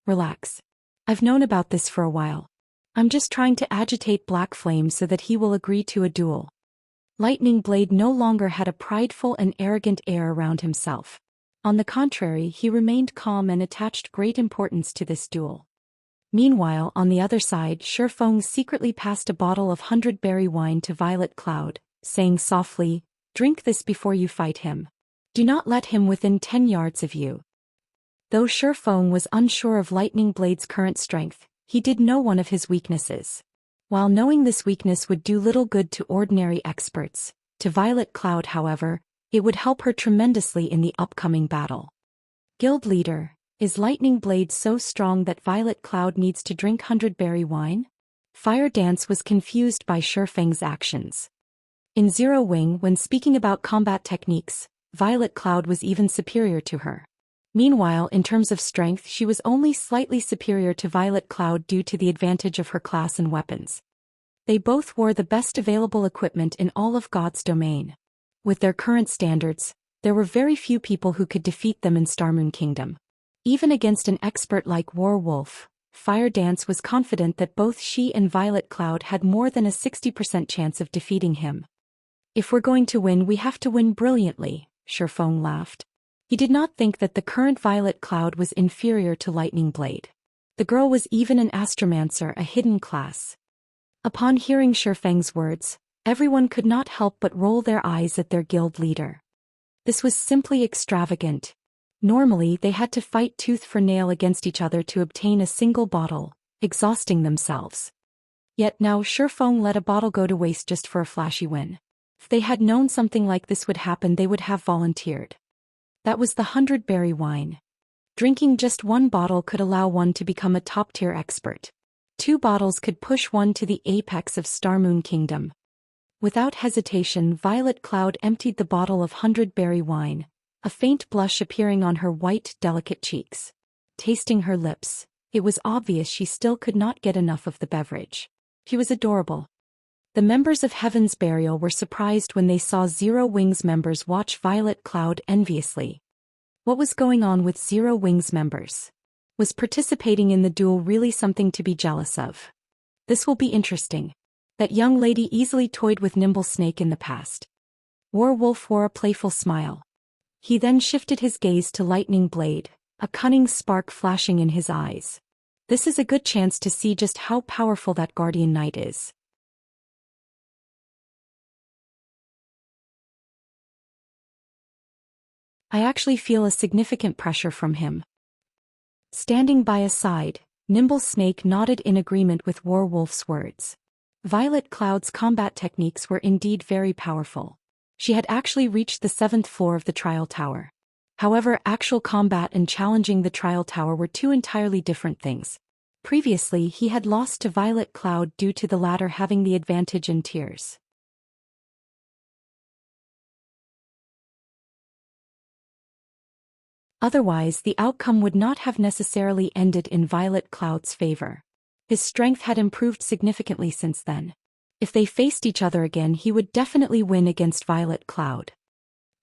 S1: "Relax. I've known about this for a while. I'm just trying to agitate Black Flame so that he will agree to a duel." Lightning Blade no longer had a prideful and arrogant air around himself. On the contrary, he remained calm and attached great importance to this duel. Meanwhile, on the other side, Shifeng secretly passed a bottle of 100-berry wine to Violet Cloud, saying softly, "Drink this before you fight him. Do not let him within 10 yards of you." Though Shifeng was unsure of Lightning Blade's current strength, he did know one of his weaknesses. While knowing this weakness would do little good to ordinary experts, to Violet Cloud, however, it would help her tremendously in the upcoming battle. "Guild leader, is Lightning Blade so strong that Violet Cloud needs to drink 100-berry wine?" Fire Dance was confused by Shifeng's actions. In Zero Wing, when speaking about combat techniques, Violet Cloud was even superior to her. Meanwhile, in terms of strength, she was only slightly superior to Violet Cloud due to the advantage of her class and weapons. They both wore the best available equipment in all of God's domain. With their current standards, there were very few people who could defeat them in Star Moon Kingdom. Even against an expert like Warwolf, Fire Dance was confident that both she and Violet Cloud had more than a 60% chance of defeating him. "If we're going to win, we have to win brilliantly," Shifeng laughed. He did not think that the current Violet Cloud was inferior to Lightning Blade. The girl was even an astromancer, a hidden class. Upon hearing Shifeng's words, everyone could not help but roll their eyes at their guild leader. This was simply extravagant. Normally, they had to fight tooth for nail against each other to obtain a single bottle, exhausting themselves. Yet now Shifeng let a bottle go to waste just for a flashy win. If they had known something like this would happen, they would have volunteered. That was the 100-berry wine. Drinking just one bottle could allow one to become a top-tier expert. 2 bottles could push one to the apex of Starmoon Kingdom. Without hesitation, Violet Cloud emptied the bottle of 100-berry wine, a faint blush appearing on her white, delicate cheeks. Tasting her lips, it was obvious she still could not get enough of the beverage. She was adorable. The members of Heaven's Burial were surprised when they saw Zero Wings members watch Violet Cloud enviously. What was going on with Zero Wings members? Was participating in the duel really something to be jealous of? This will be interesting. That young lady easily toyed with Nimble Snake in the past. Werewolf wore a playful smile. He then shifted his gaze to Lightning Blade, a cunning spark flashing in his eyes. This is a good chance to see just how powerful that Guardian Knight is. I actually feel a significant pressure from him. Standing by his side, Nimble Snake nodded in agreement with Werewolf's words. Violet Cloud's combat techniques were indeed very powerful. She had actually reached the 7th floor of the Trial Tower. However, actual combat and challenging the Trial Tower were two entirely different things. Previously, he had lost to Violet Cloud due to the latter having the advantage in tiers. Otherwise, the outcome would not have necessarily ended in Violet Cloud's favor. His strength had improved significantly since then. If they faced each other again, he would definitely win against Violet Cloud.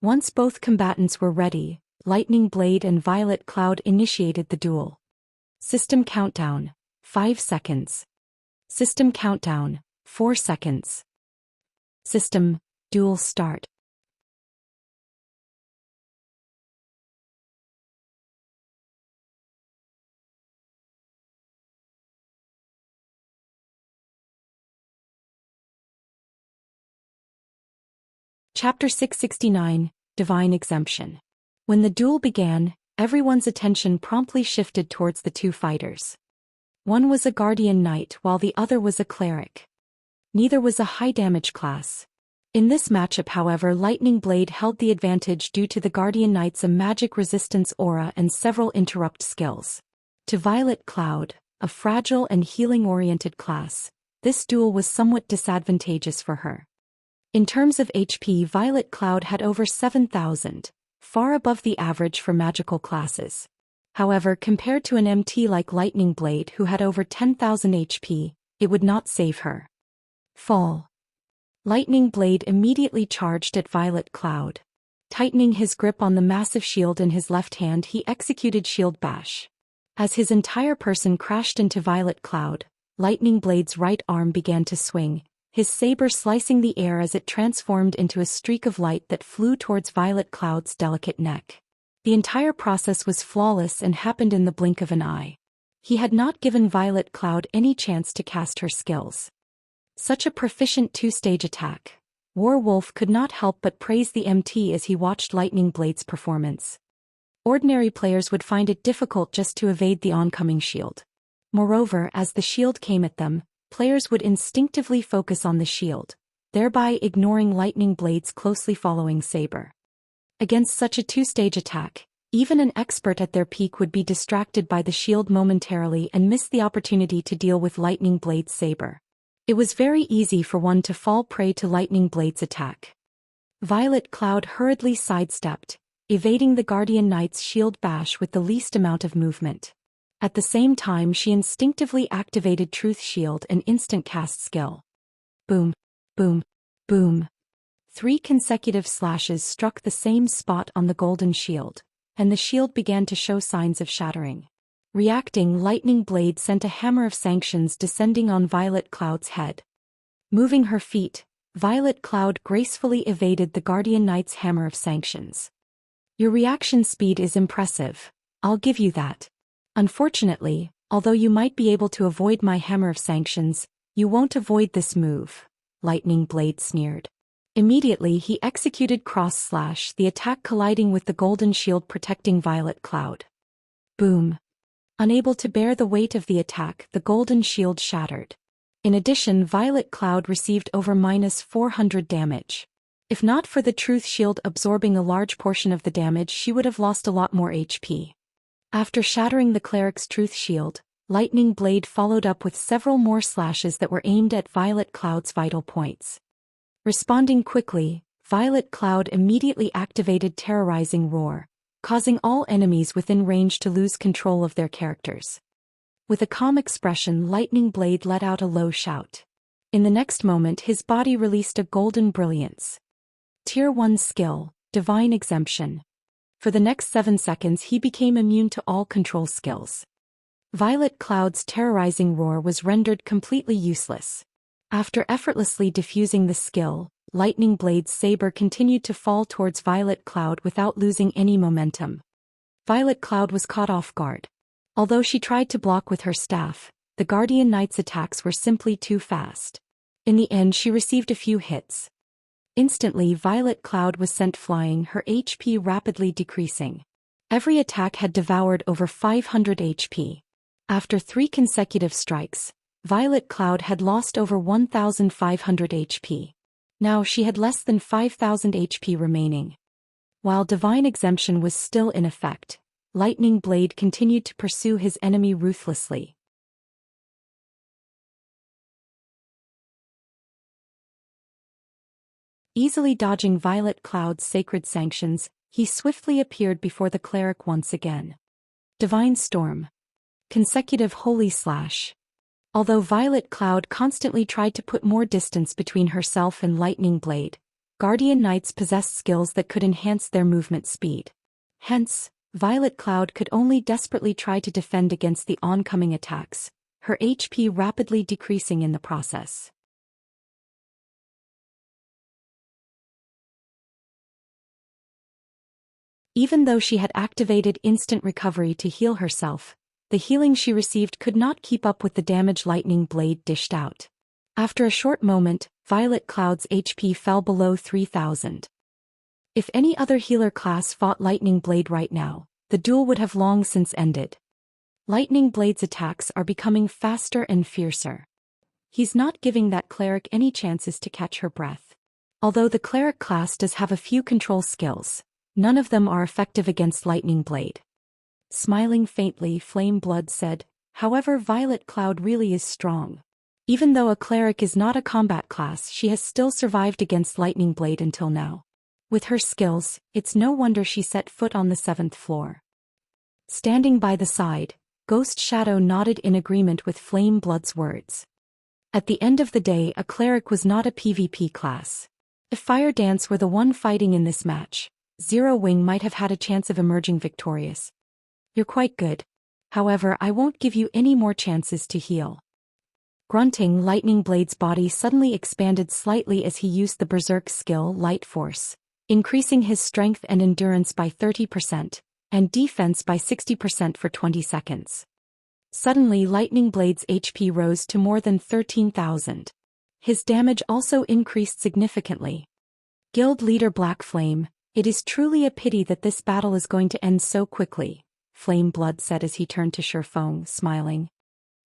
S1: Once both combatants were ready, Lightning Blade and Violet Cloud initiated the duel. System countdown, 5 seconds. System countdown, 4 seconds. System, duel start. Chapter 669, Divine Exemption. When the duel began, everyone's attention promptly shifted towards the two fighters. One was a Guardian Knight while the other was a Cleric. Neither was a high-damage class. In this matchup, however, Lightning Blade held the advantage due to the Guardian Knight's magic resistance aura and several interrupt skills. To Violet Cloud, a fragile and healing-oriented class, this duel was somewhat disadvantageous for her. In terms of HP, Violet Cloud had over 7,000, far above the average for magical classes. However, compared to an MT like Lightning Blade who had over 10,000 HP, it would not save her. Fall. Lightning Blade immediately charged at Violet Cloud. Tightening his grip on the massive shield in his left hand, he executed Shield Bash. As his entire person crashed into Violet Cloud, Lightning Blade's right arm began to swing, his saber slicing the air as it transformed into a streak of light that flew towards Violet Cloud's delicate neck. The entire process was flawless and happened in the blink of an eye. He had not given Violet Cloud any chance to cast her skills. Such a proficient two-stage attack. Werewolf could not help but praise the MT as he watched Lightning Blade's performance. Ordinary players would find it difficult just to evade the oncoming shield. Moreover, as the shield came at them, players would instinctively focus on the shield, thereby ignoring Lightning Blade's closely following saber. Against such a two-stage attack, even an expert at their peak would be distracted by the shield momentarily and miss the opportunity to deal with Lightning Blade's saber. It was very easy for one to fall prey to Lightning Blade's attack. Violet Cloud hurriedly sidestepped, evading the Guardian Knight's shield bash with the least amount of movement. At the same time, she instinctively activated Truth Shield and instant cast skill. Boom, boom, boom. 3 consecutive slashes struck the same spot on the golden shield, and the shield began to show signs of shattering. Reacting, Lightning Blade sent a hammer of sanctions descending on Violet Cloud's head. Moving her feet, Violet Cloud gracefully evaded the Guardian Knight's hammer of sanctions. Your reaction speed is impressive, I'll give you that. Unfortunately, although you might be able to avoid my hammer of sanctions, you won't avoid this move, Lightning Blade sneered. Immediately he executed Cross Slash, the attack colliding with the golden shield protecting Violet Cloud. Boom. Unable to bear the weight of the attack, the golden shield shattered. In addition, Violet Cloud received over -400 damage. If not for the Truth Shield absorbing a large portion of the damage, she would have lost a lot more HP. After shattering the cleric's truth shield, Lightning Blade followed up with several more slashes that were aimed at Violet Cloud's vital points. Responding quickly, Violet Cloud immediately activated Terrorizing Roar, causing all enemies within range to lose control of their characters. With a calm expression, Lightning Blade let out a low shout. In the next moment, his body released a golden brilliance. Tier 1 skill, Divine Exemption. For the next 7 seconds he became immune to all control skills. Violet Cloud's Terrorizing Roar was rendered completely useless. After effortlessly diffusing the skill, Lightning Blade's saber continued to fall towards Violet Cloud without losing any momentum. Violet Cloud was caught off guard. Although she tried to block with her staff, the Guardian Knight's attacks were simply too fast. In the end, she received a few hits. Instantly, Violet Cloud was sent flying, her HP rapidly decreasing. Every attack had devoured over 500 HP. After 3 consecutive strikes, Violet Cloud had lost over 1,500 HP. Now she had less than 5,000 HP remaining. While Divine Exemption was still in effect, Lightning Blade continued to pursue his enemy ruthlessly. Easily dodging Violet Cloud's sacred sanctions, he swiftly appeared before the cleric once again. Divine Storm. Consecutive Holy Slash. Although Violet Cloud constantly tried to put more distance between herself and Lightning Blade, Guardian Knights possessed skills that could enhance their movement speed. Hence, Violet Cloud could only desperately try to defend against the oncoming attacks, her HP rapidly decreasing in the process. Even though she had activated instant recovery to heal herself, the healing she received could not keep up with the damage Lightning Blade dished out. After a short moment, Violet Cloud's HP fell below 3,000. If any other healer class fought Lightning Blade right now, the duel would have long since ended. Lightning Blade's attacks are becoming faster and fiercer. He's not giving that cleric any chances to catch her breath. Although the cleric class does have a few control skills, none of them are effective against Lightning Blade. Smiling faintly, Flame Blood said, "However, Violet Cloud really is strong. Even though a cleric is not a combat class, she has still survived against Lightning Blade until now. With her skills, it's no wonder she set foot on the 7th floor." Standing by the side, Ghost Shadow nodded in agreement with Flame Blood's words. At the end of the day, a cleric was not a PvP class. If Fire Dance were the one fighting in this match, Zero Wing might have had a chance of emerging victorious. "You're quite good. However, I won't give you any more chances to heal." Grunting, Lightning Blade's body suddenly expanded slightly as he used the Berserk skill Light Force, increasing his strength and endurance by 30%, and defense by 60% for 20 seconds. Suddenly, Lightning Blade's HP rose to more than 13,000. His damage also increased significantly. Guild Leader Black Flame, "It is truly a pity that this battle is going to end so quickly," Flame Blood said as he turned to Shifeng, smiling.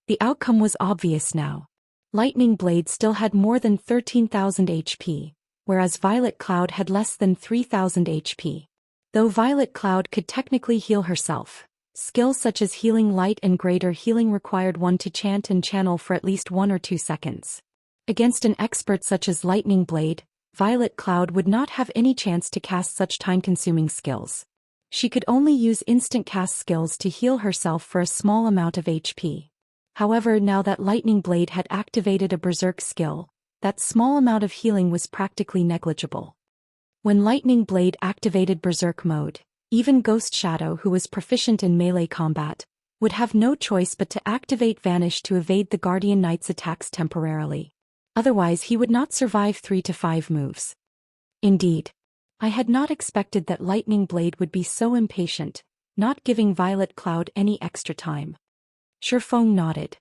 S1: The outcome was obvious now. Lightning Blade still had more than 13,000 HP, whereas Violet Cloud had less than 3,000 HP. Though Violet Cloud could technically heal herself, skills such as Healing Light and Greater Healing required one to chant and channel for at least 1 or 2 seconds. Against an expert such as Lightning Blade, Violet Cloud would not have any chance to cast such time-consuming skills. She could only use instant cast skills to heal herself for a small amount of HP. However, now that Lightning Blade had activated a Berserk skill, that small amount of healing was practically negligible. When Lightning Blade activated Berserk mode, even Ghost Shadow, who was proficient in melee combat, would have no choice but to activate Vanish to evade the Guardian Knight's attacks temporarily. Otherwise he would not survive 3 to 5 moves. Indeed, I had not expected that Lightning Blade would be so impatient, not giving Violet Cloud any extra time. Shifeng nodded.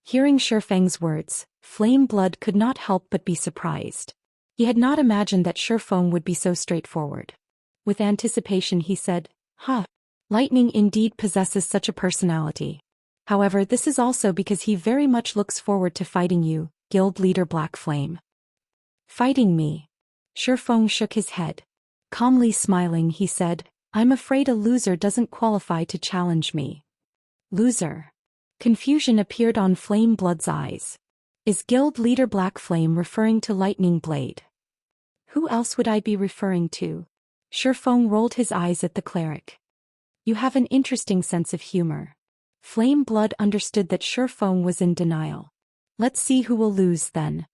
S1: Hearing Shifeng's words, Flame Blood could not help but be surprised. He had not imagined that Shifeng would be so straightforward. With anticipation he said, Lightning indeed possesses such a personality. However, this is also because he very much looks forward to fighting you, Guild Leader Black Flame." "Fighting me?" Shifeng shook his head. Calmly smiling, he said, I'm afraid a loser doesn't qualify to challenge me. Loser. Confusion appeared on Flame Blood's eyes. Is guild leader Black Flame referring to Lightning Blade? Who else would I be referring to? Shifeng rolled his eyes at the cleric. You have an interesting sense of humor. Flame Blood understood that Shifeng was in denial. Let's see who will lose then.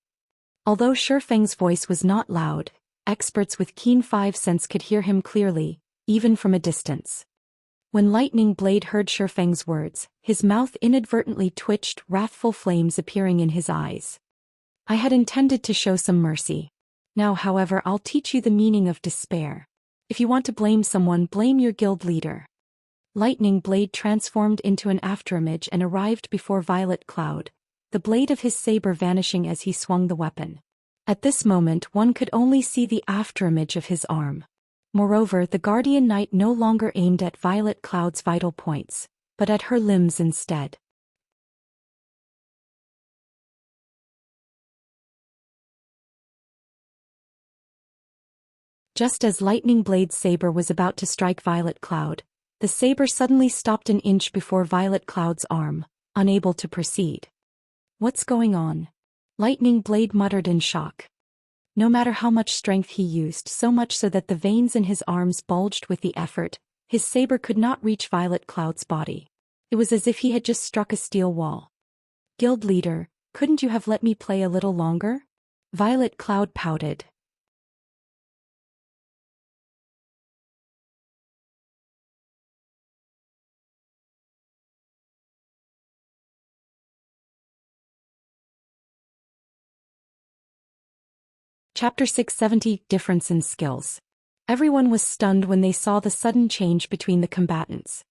S1: Although Shifeng's voice was not loud, experts with keen five sense could hear him clearly, even from a distance. When Lightning Blade heard Shifeng's words, his mouth inadvertently twitched, wrathful flames appearing in his eyes. I had intended to show some mercy. Now, however, I'll teach you the meaning of despair. If you want to blame someone, blame your guild leader. Lightning Blade transformed into an afterimage and arrived before Violet Cloud, the blade of his saber vanishing as he swung the weapon. At this moment one could only see the afterimage of his arm. Moreover, the Guardian Knight no longer aimed at Violet Cloud's vital points, but at her limbs instead. Just as Lightning Blade's saber was about to strike Violet Cloud, the saber suddenly stopped an inch before Violet Cloud's arm, unable to proceed. What's going on? Lightning Blade muttered in shock. No matter how much strength he used, so much so that the veins in his arms bulged with the effort, his saber could not reach Violet Cloud's body. It was as if he had just struck a steel wall. Guild leader, couldn't you have let me play a little longer? Violet Cloud pouted. Chapter 670 Difference in Skills. Everyone was stunned when they saw the sudden change between the combatants.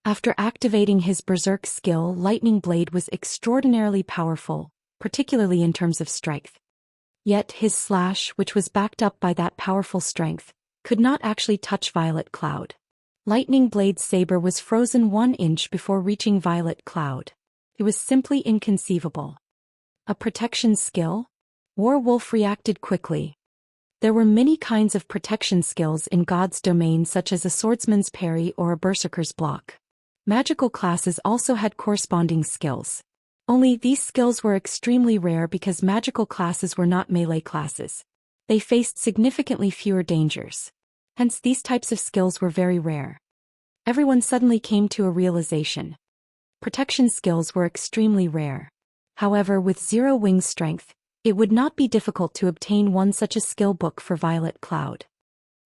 S1: After activating his Berserk skill, Lightning Blade was extraordinarily powerful, particularly in terms of strength. Yet his slash, which was backed up by that powerful strength, could not actually touch Violet Cloud. Lightning Blade's saber was frozen 1 inch before reaching Violet Cloud. It was simply inconceivable. A protection skill? Warwolf reacted quickly. There were many kinds of protection skills in God's domain, such as a swordsman's parry or a berserker's block. Magical classes also had corresponding skills. Only these skills were extremely rare because magical classes were not melee classes. They faced significantly fewer dangers. Hence these types of skills were very rare. Everyone suddenly came to a realization. Protection skills were extremely rare. However, with 0 wing strength, it would not be difficult to obtain one such a skill book for Violet Cloud.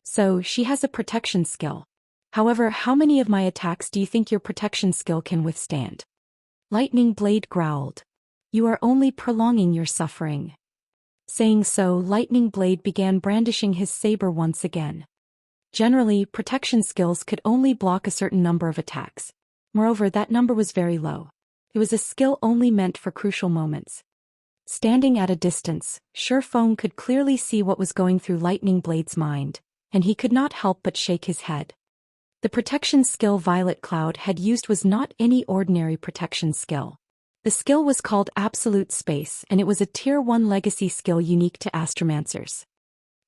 S1: So, she has a protection skill. However, how many of my attacks do you think your protection skill can withstand? Lightning Blade growled. You are only prolonging your suffering. Saying so, Lightning Blade began brandishing his saber once again. Generally, protection skills could only block a certain number of attacks. Moreover, that number was very low. It was a skill only meant for crucial moments. Standing at a distance, Shifeng could clearly see what was going through Lightning Blade's mind, and he could not help but shake his head. The protection skill Violet Cloud had used was not any ordinary protection skill. The skill was called Absolute Space, and it was a Tier 1 legacy skill unique to Astromancers.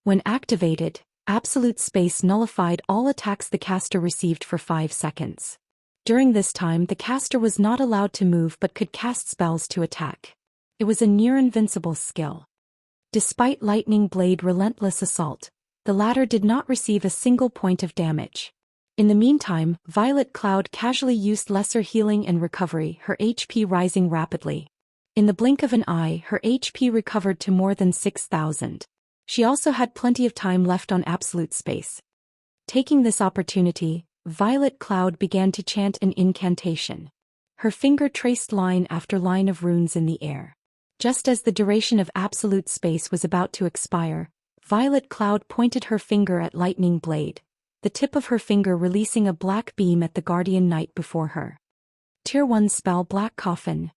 S1: When activated, Absolute Space nullified all attacks the caster received for 5 seconds. During this time, the caster was not allowed to move but could cast spells to attack. It was a near-invincible skill. Despite Lightning Blade's relentless assault, the latter did not receive a single point of damage. In the meantime, Violet Cloud casually used lesser healing and recovery, her HP rising rapidly. In the blink of an eye, her HP recovered to more than 6,000. She also had plenty of time left on Absolute Space. Taking this opportunity, Violet Cloud began to chant an incantation. Her finger traced line after line of runes in the air. Just as the duration of Absolute Space was about to expire, Violet Cloud pointed her finger at Lightning Blade, the tip of her finger releasing a black beam at the Guardian Knight before her. Tier 1 spell Black Coffin.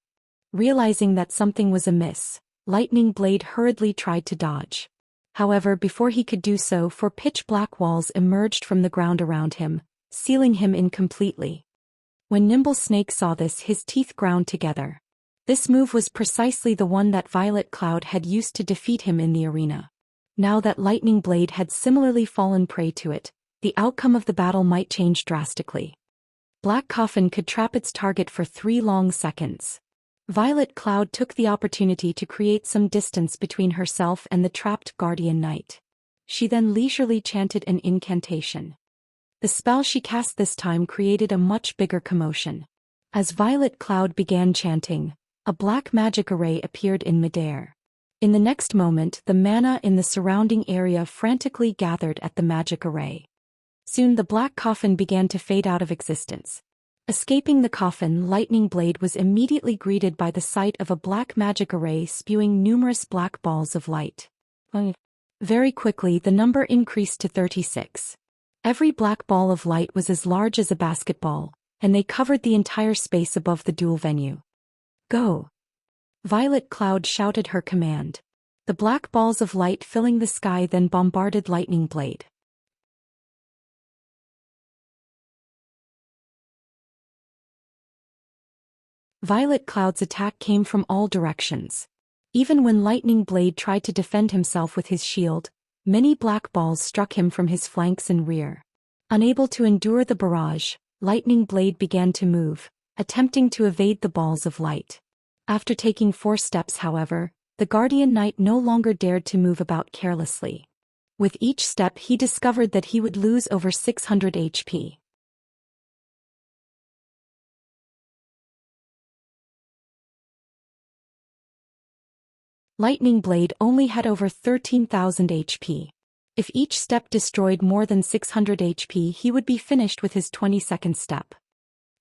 S1: Realizing that something was amiss, Lightning Blade hurriedly tried to dodge. However, before he could do so, 4 pitch-black walls emerged from the ground around him, sealing him in completely. When Nimble Snake saw this, his teeth ground together. This move was precisely the one that Violet Cloud had used to defeat him in the arena. Now that Lightning Blade had similarly fallen prey to it, the outcome of the battle might change drastically. Black Coffin could trap its target for 3 long seconds. Violet Cloud took the opportunity to create some distance between herself and the trapped Guardian Knight. She then leisurely chanted an incantation. The spell she cast this time created a much bigger commotion. As Violet Cloud began chanting, a black magic array appeared in midair. In the next moment, the mana in the surrounding area frantically gathered at the magic array. Soon the black coffin began to fade out of existence. Escaping the coffin, Lightning Blade was immediately greeted by the sight of a black magic array spewing numerous black balls of light. Very quickly the number increased to 36. Every black ball of light was as large as a basketball, and they covered the entire space above the duel venue. Go! Violet Cloud shouted her command. The black balls of light filling the sky then bombarded Lightning Blade. Violet Cloud's attack came from all directions. Even when Lightning Blade tried to defend himself with his shield, many black balls struck him from his flanks and rear. Unable to endure the barrage, Lightning Blade began to move, attempting to evade the balls of light. After taking 4 steps, however, the Guardian Knight no longer dared to move about carelessly. With each step he discovered that he would lose over 600 HP. Lightning Blade only had over 13,000 HP. If each step destroyed more than 600 HP, he would be finished with his 22nd step.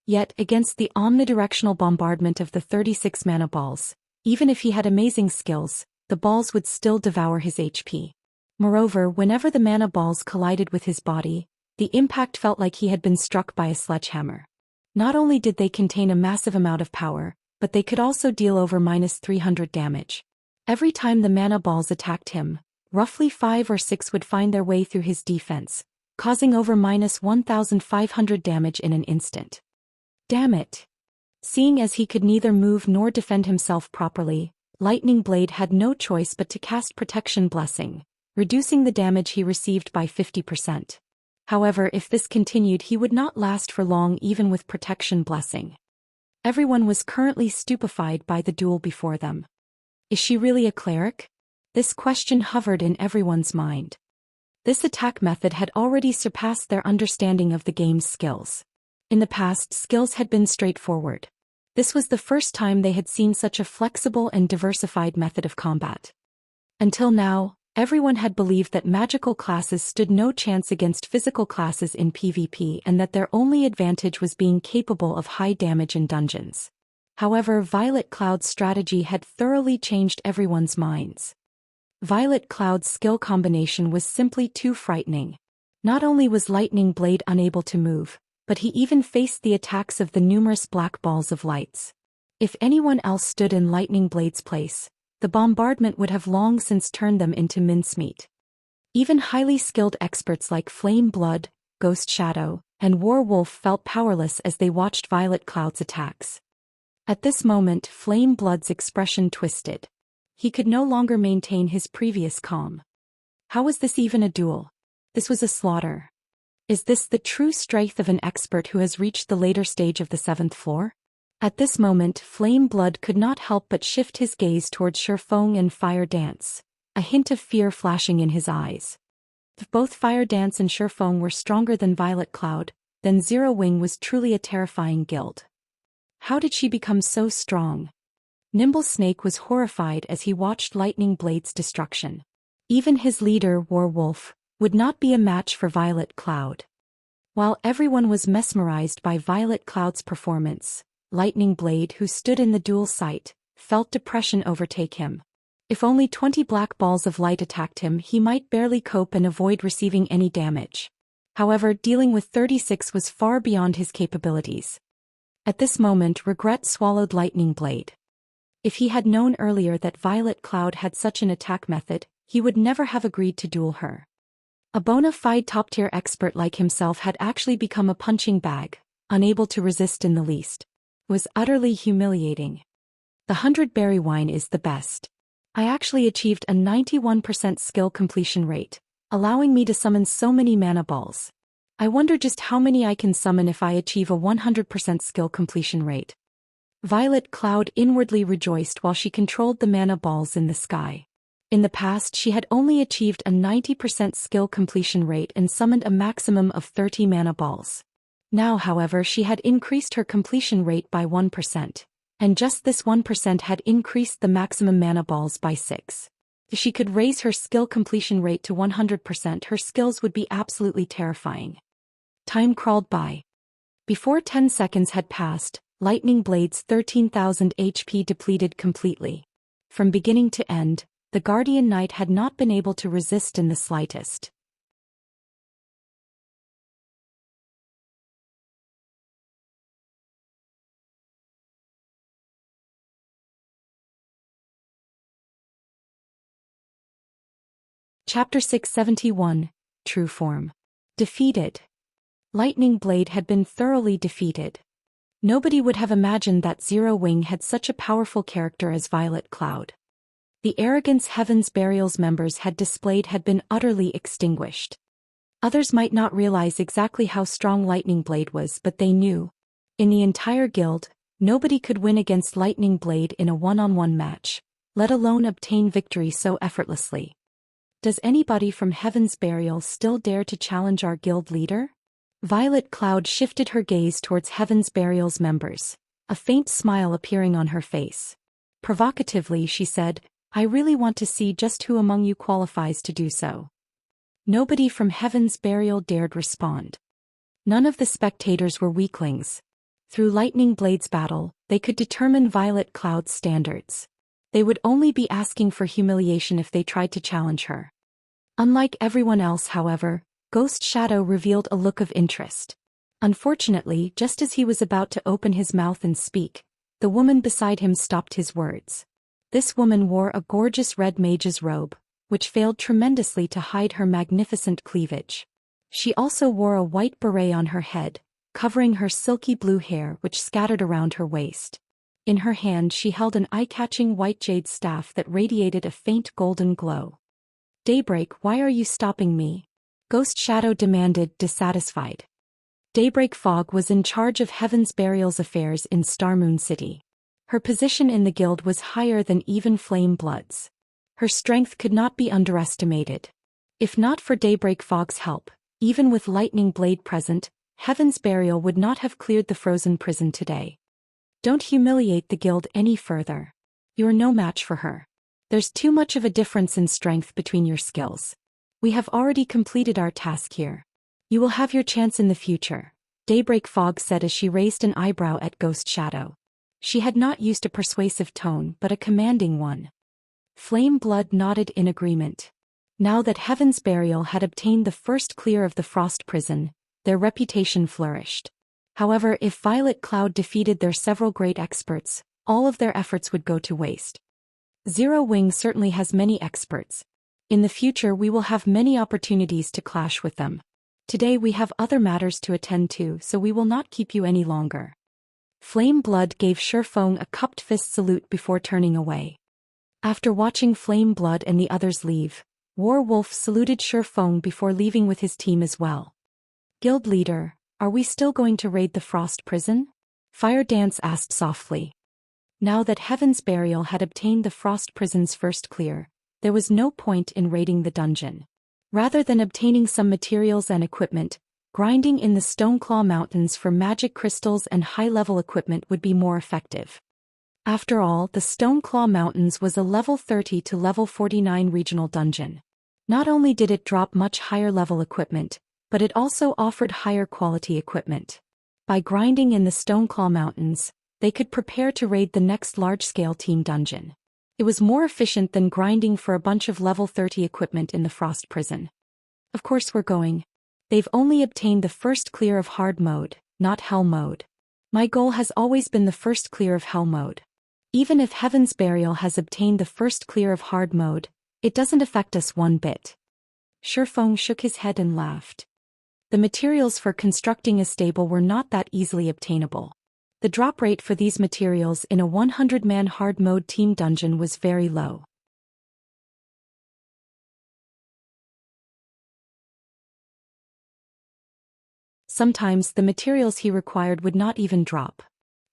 S1: Yet, against the omnidirectional bombardment of the 36 mana balls, even if he had amazing skills, the balls would still devour his HP. Moreover, whenever the mana balls collided with his body, the impact felt like he had been struck by a sledgehammer. Not only did they contain a massive amount of power, but they could also deal over -300 damage. Every time the mana balls attacked him, roughly 5 or 6 would find their way through his defense, causing over -1,500 damage in an instant. Damn it! Seeing as he could neither move nor defend himself properly, Lightning Blade had no choice but to cast Protection Blessing, reducing the damage he received by 50%. However, if this continued, he would not last for long even with Protection Blessing. Everyone was currently stupefied by the duel before them. Is she really a cleric? This question hovered in everyone's mind. This attack method had already surpassed their understanding of the game's skills. In the past, skills had been straightforward. This was the first time they had seen such a flexible and diversified method of combat. Until now, everyone had believed that magical classes stood no chance against physical classes in PvP and that their only advantage was being capable of high damage in dungeons. However, Violet Cloud's strategy had thoroughly changed everyone's minds. Violet Cloud's skill combination was simply too frightening. Not only was Lightning Blade unable to move, but he even faced the attacks of the numerous black balls of lights. If anyone else stood in Lightning Blade's place, the bombardment would have long since turned them into mincemeat. Even highly skilled experts like Flame Blood, Ghost Shadow, and Warwolf felt powerless as they watched Violet Cloud's attacks. At this moment, Flame Blood's expression twisted. He could no longer maintain his previous calm. How was this even a duel? This was a slaughter. Is this the true strength of an expert who has reached the later stage of the 7th floor? At this moment, Flame Blood could not help but shift his gaze towards Shurfeng and Fire Dance, a hint of fear flashing in his eyes. If both Fire Dance and Shurfeng were stronger than Violet Cloud, then Zero Wing was truly a terrifying guild. How did she become so strong? Nimble Snake was horrified as he watched Lightning Blade's destruction. Even his leader, Warwolf, would not be a match for Violet Cloud. While everyone was mesmerized by Violet Cloud's performance, Lightning Blade, who stood in the duel site, felt depression overtake him. If only 20 black balls of light attacked him, he might barely cope and avoid receiving any damage. However, dealing with 36 was far beyond his capabilities. At this moment, regret swallowed Lightning Blade. If he had known earlier that Violet Cloud had such an attack method, he would never have agreed to duel her. A bona fide top-tier expert like himself had actually become a punching bag, unable to resist in the least. It was utterly humiliating. The 100-berry wine is the best. I actually achieved a 91% skill completion rate, allowing me to summon so many mana balls. I wonder just how many I can summon if I achieve a 100% skill completion rate. Violet Cloud inwardly rejoiced while she controlled the mana balls in the sky. In the past she had only achieved a 90% skill completion rate and summoned a maximum of 30 mana balls. Now, however, she had increased her completion rate by 1%, and just this 1% had increased the maximum mana balls by 6. If she could raise her skill completion rate to 100%, her skills would be absolutely terrifying. Time crawled by. Before 10 seconds had passed, Lightning Blade's 13,000 HP depleted completely. From beginning to end, the Guardian Knight had not been able to resist in the slightest. Chapter 671, True Form. Defeated. Lightning Blade had been thoroughly defeated. Nobody would have imagined that Zero Wing had such a powerful character as Violet Cloud. The arrogance Heaven's Burial's members had displayed had been utterly extinguished. Others might not realize exactly how strong Lightning Blade was, but they knew. In the entire guild, nobody could win against Lightning Blade in a one-on-one match, let alone obtain victory so effortlessly. Does anybody from Heaven's Burial still dare to challenge our guild leader? Violet Cloud shifted her gaze towards Heaven's Burial's members, a faint smile appearing on her face. Provocatively she said, "I really want to see just who among you qualifies to do so." Nobody from Heaven's Burial dared respond. None of the spectators were weaklings. Through Lightning Blade's battle, they could determine Violet Cloud's standards. They would only be asking for humiliation if they tried to challenge her. Unlike everyone else, however, Ghost Shadow revealed a look of interest. Unfortunately, just as he was about to open his mouth and speak, the woman beside him stopped his words. This woman wore a gorgeous red mage's robe, which failed tremendously to hide her magnificent cleavage. She also wore a white beret on her head, covering her silky blue hair which scattered around her waist. In her hand she held an eye-catching white jade staff that radiated a faint golden glow. "Daybreak, why are you stopping me?" Ghost Shadow demanded, dissatisfied. Daybreak Fog was in charge of Heaven's Burial's affairs in Starmoon City. Her position in the guild was higher than even Flame Blood's. Her strength could not be underestimated. If not for Daybreak Fog's help, even with Lightning Blade present, Heaven's Burial would not have cleared the frozen prison today. "Don't humiliate the guild any further. You're no match for her. There's too much of a difference in strength between your skills. We have already completed our task here. You will have your chance in the future," Daybreak Fog said as she raised an eyebrow at Ghost Shadow. She had not used a persuasive tone but a commanding one. Flame Blood nodded in agreement. Now that Heaven's Burial had obtained the first clear of the Frost Prison, their reputation flourished. However, if Violet Cloud defeated their several great experts, all of their efforts would go to waste. Zero Wing certainly has many experts. In the future we will have many opportunities to clash with them. Today we have other matters to attend to, so we will not keep you any longer. Flame Blood gave Shurfeng a cupped fist salute before turning away. After watching Flame Blood and the others leave, War Wolf saluted Shurfeng before leaving with his team as well. "Guild leader, are we still going to raid the Frost Prison?" Fire Dance asked softly. Now that Heaven's Burial had obtained the Frost Prison's first clear, there was no point in raiding the dungeon. Rather than obtaining some materials and equipment, grinding in the Stoneclaw Mountains for magic crystals and high-level equipment would be more effective. After all, the Stoneclaw Mountains was a level 30 to level 49 regional dungeon. Not only did it drop much higher-level equipment, but it also offered higher quality equipment. By grinding in the Stoneclaw Mountains, they could prepare to raid the next large-scale team dungeon. It was more efficient than grinding for a bunch of level 30 equipment in the Frost Prison. "Of course we're going. They've only obtained the first clear of hard mode, not hell mode. My goal has always been the first clear of hell mode. Even if Heaven's Burial has obtained the first clear of hard mode, it doesn't affect us one bit." Shurfeng shook his head and laughed. The materials for constructing a stable were not that easily obtainable. The drop rate for these materials in a 100-man hard mode team dungeon was very low. Sometimes the materials he required would not even drop.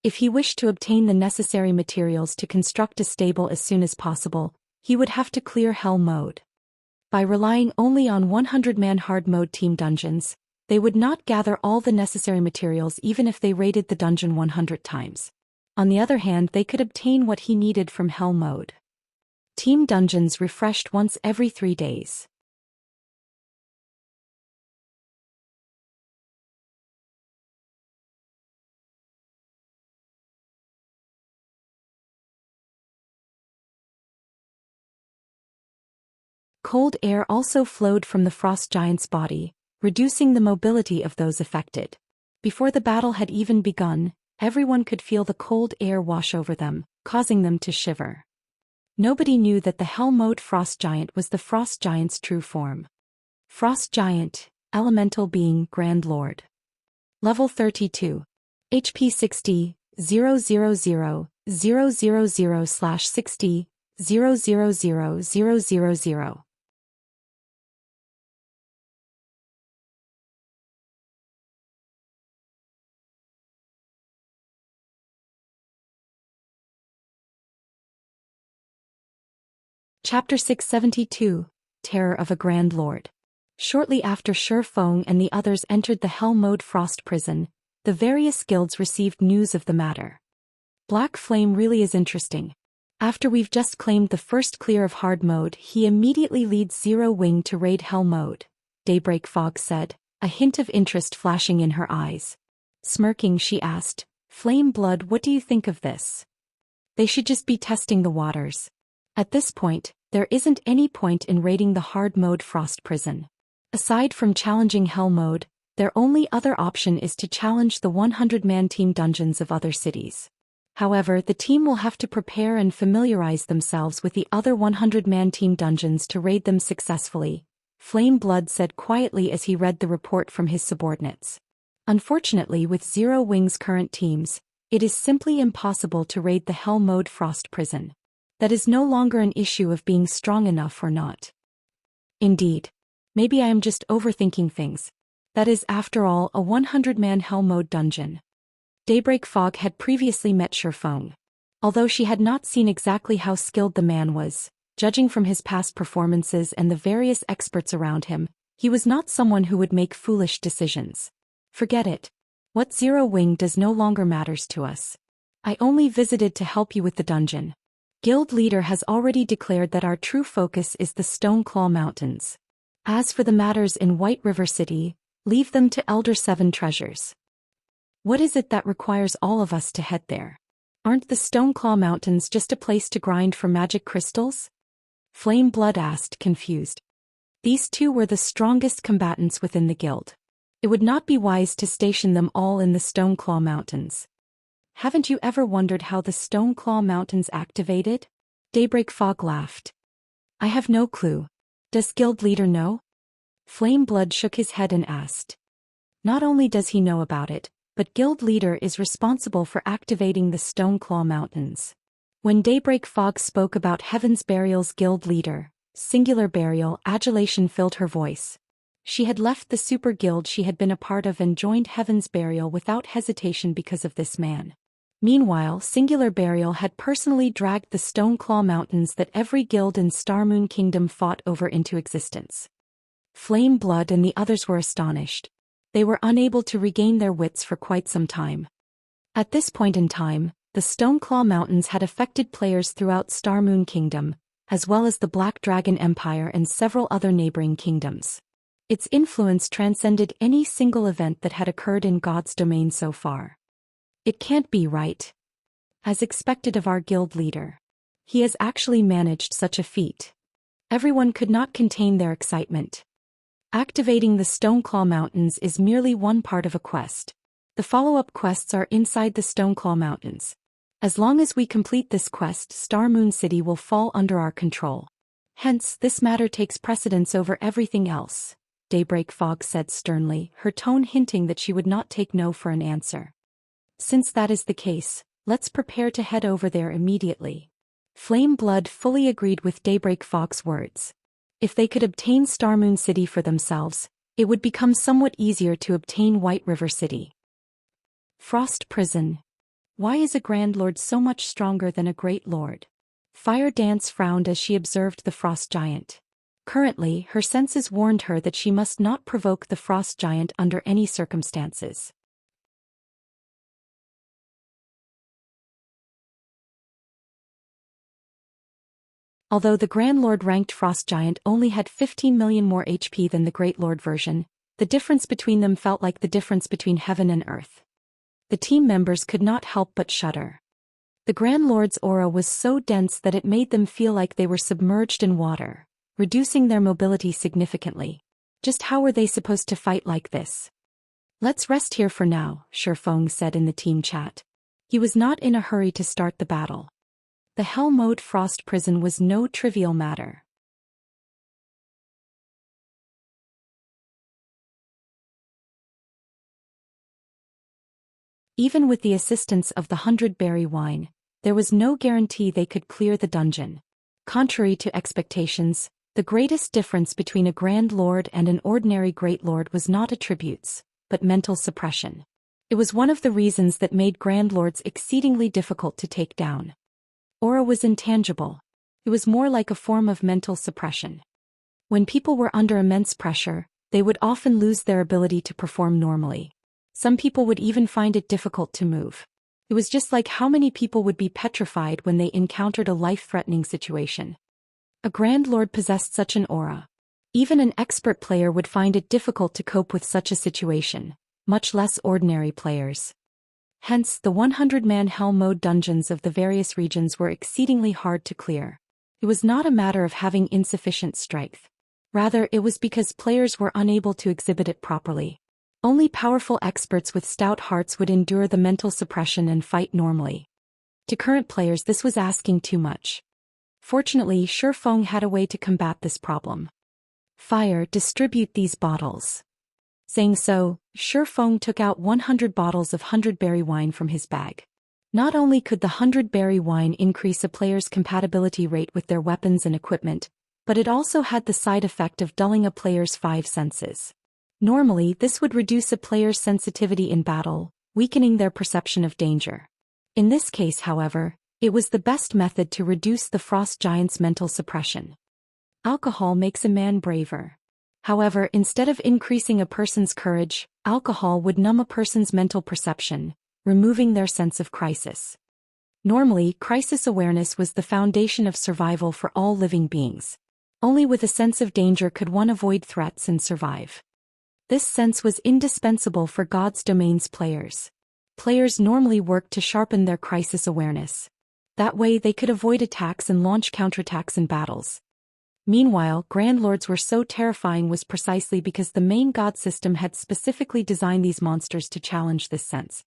S1: If he wished to obtain the necessary materials to construct a stable as soon as possible, he would have to clear Hell mode. By relying only on 100-man hard mode team dungeons, they would not gather all the necessary materials even if they raided the dungeon 100 times. On the other hand, they could obtain what he needed from Hell mode. Team dungeons refreshed once every 3 days. Cold air also flowed from the frost giant's body, reducing the mobility of those affected. Before the battle had even begun, everyone could feel the cold air wash over them, causing them to shiver. Nobody knew that the Hell mode frost giant was the frost giant's true form. Frost giant, elemental being, Grand Lord. Level 32. HP 60, 000/60, 000,000. Chapter 672, Terror of a Grand Lord. Shortly after Shi Feng and the others entered the Hell mode frost prison, the various guilds received news of the matter. Black Flame really is interesting. After we've just claimed the first clear of hard mode, he immediately leads Zero Wing to raid Hell mode, Daybreak Fog said, a hint of interest flashing in her eyes. Smirking, she asked, Flame Blood, what do you think of this? They should just be testing the waters. At this point, there isn't any point in raiding the hard mode frost prison. Aside from challenging Hell mode, their only other option is to challenge the 100-man team dungeons of other cities. However, the team will have to prepare and familiarize themselves with the other 100-man team dungeons to raid them successfully, Flame Blood said quietly as he read the report from his subordinates. Unfortunately, with Zero Wing's current teams, it is simply impossible to raid the Hell mode frost prison. That is no longer an issue of being strong enough or not. Indeed. Maybe I am just overthinking things. That is, after all, a 100-man Hell mode dungeon. Daybreak Fog had previously met Shi Feng. Although she had not seen exactly how skilled the man was, judging from his past performances and the various experts around him, he was not someone who would make foolish decisions. Forget it. What Zero Wing does no longer matters to us. I only visited to help you with the dungeon. Guild leader has already declared that our true focus is the Stoneclaw Mountains. As for the matters in White River City, leave them to Elder Seven Treasures. What is it that requires all of us to head there? Aren't the Stoneclaw Mountains just a place to grind for magic crystals? Flame Blood asked, confused. These two were the strongest combatants within the guild. It would not be wise to station them all in the Stoneclaw Mountains. Haven't you ever wondered how the Stoneclaw Mountains activated? Daybreak Fog laughed. I have no clue. Does guild leader know? Flame Blood shook his head and asked. Not only does he know about it, but guild leader is responsible for activating the Stoneclaw Mountains. When Daybreak Fog spoke about Heaven's Burial's guild leader, singular burial, adulation filled her voice. She had left the super guild she had been a part of and joined Heaven's Burial without hesitation because of this man. Meanwhile, Singular Burial had personally dragged the Stoneclaw Mountains that every guild in Starmoon Kingdom fought over into existence. Flame Blood and the others were astonished. They were unable to regain their wits for quite some time. At this point in time, the Stoneclaw Mountains had affected players throughout Starmoon Kingdom, as well as the Black Dragon Empire and several other neighboring kingdoms. Its influence transcended any single event that had occurred in God's domain so far. It can't be right. As expected of our guild leader. He has actually managed such a feat. Everyone could not contain their excitement. Activating the Stoneclaw Mountains is merely one part of a quest. The follow-up quests are inside the Stoneclaw Mountains. As long as we complete this quest, Starmoon City will fall under our control. Hence, this matter takes precedence over everything else, Daybreak Fog said sternly, her tone hinting that she would not take no for an answer. Since that is the case, let's prepare to head over there immediately. Flame Blood fully agreed with Daybreak Fog's words. If they could obtain Starmoon City for themselves, it would become somewhat easier to obtain White River City. Frost Prison. Why is a Grand Lord so much stronger than a Great Lord? Fire Dance frowned as she observed the Frost Giant. Currently, her senses warned her that she must not provoke the Frost Giant under any circumstances. Although the Grand Lord ranked Frost Giant only had 15 million more HP than the Great Lord version, the difference between them felt like the difference between heaven and earth. The team members could not help but shudder. The Grand Lord's aura was so dense that it made them feel like they were submerged in water, reducing their mobility significantly. Just how were they supposed to fight like this? "Let's rest here for now," Shifeng said in the team chat. He was not in a hurry to start the battle. The Hell Mode Frost Prison was no trivial matter. Even with the assistance of the 100-berry wine, there was no guarantee they could clear the dungeon. Contrary to expectations, the greatest difference between a Grand Lord and an ordinary Great Lord was not attributes, but mental suppression. It was one of the reasons that made Grand Lords exceedingly difficult to take down. Aura was intangible. It was more like a form of mental suppression. When people were under immense pressure, they would often lose their ability to perform normally. Some people would even find it difficult to move. It was just like how many people would be petrified when they encountered a life-threatening situation. A Grand Lord possessed such an aura. Even an expert player would find it difficult to cope with such a situation, much less ordinary players. Hence, the 100-man Hell Mode dungeons of the various regions were exceedingly hard to clear. It was not a matter of having insufficient strength. Rather, it was because players were unable to exhibit it properly. Only powerful experts with stout hearts would endure the mental suppression and fight normally. To current players, this was asking too much. Fortunately, Shifeng had a way to combat this problem. "Fire, distribute these bottles." Saying so, Shifeng took out 100 bottles of 100-berry wine from his bag. Not only could the 100-berry wine increase a player's compatibility rate with their weapons and equipment, but it also had the side effect of dulling a player's 5 senses. Normally, this would reduce a player's sensitivity in battle, weakening their perception of danger. In this case, however, it was the best method to reduce the Frost Giant's mental suppression. Alcohol makes a man braver. However, instead of increasing a person's courage, alcohol would numb a person's mental perception, removing their sense of crisis. Normally, crisis awareness was the foundation of survival for all living beings. Only with a sense of danger could one avoid threats and survive. This sense was indispensable for God's Domains players. Players normally worked to sharpen their crisis awareness. That way they could avoid attacks and launch counterattacks in battles. Meanwhile, Grand Lords were so terrifying was precisely because the main god system had specifically designed these monsters to challenge this sense.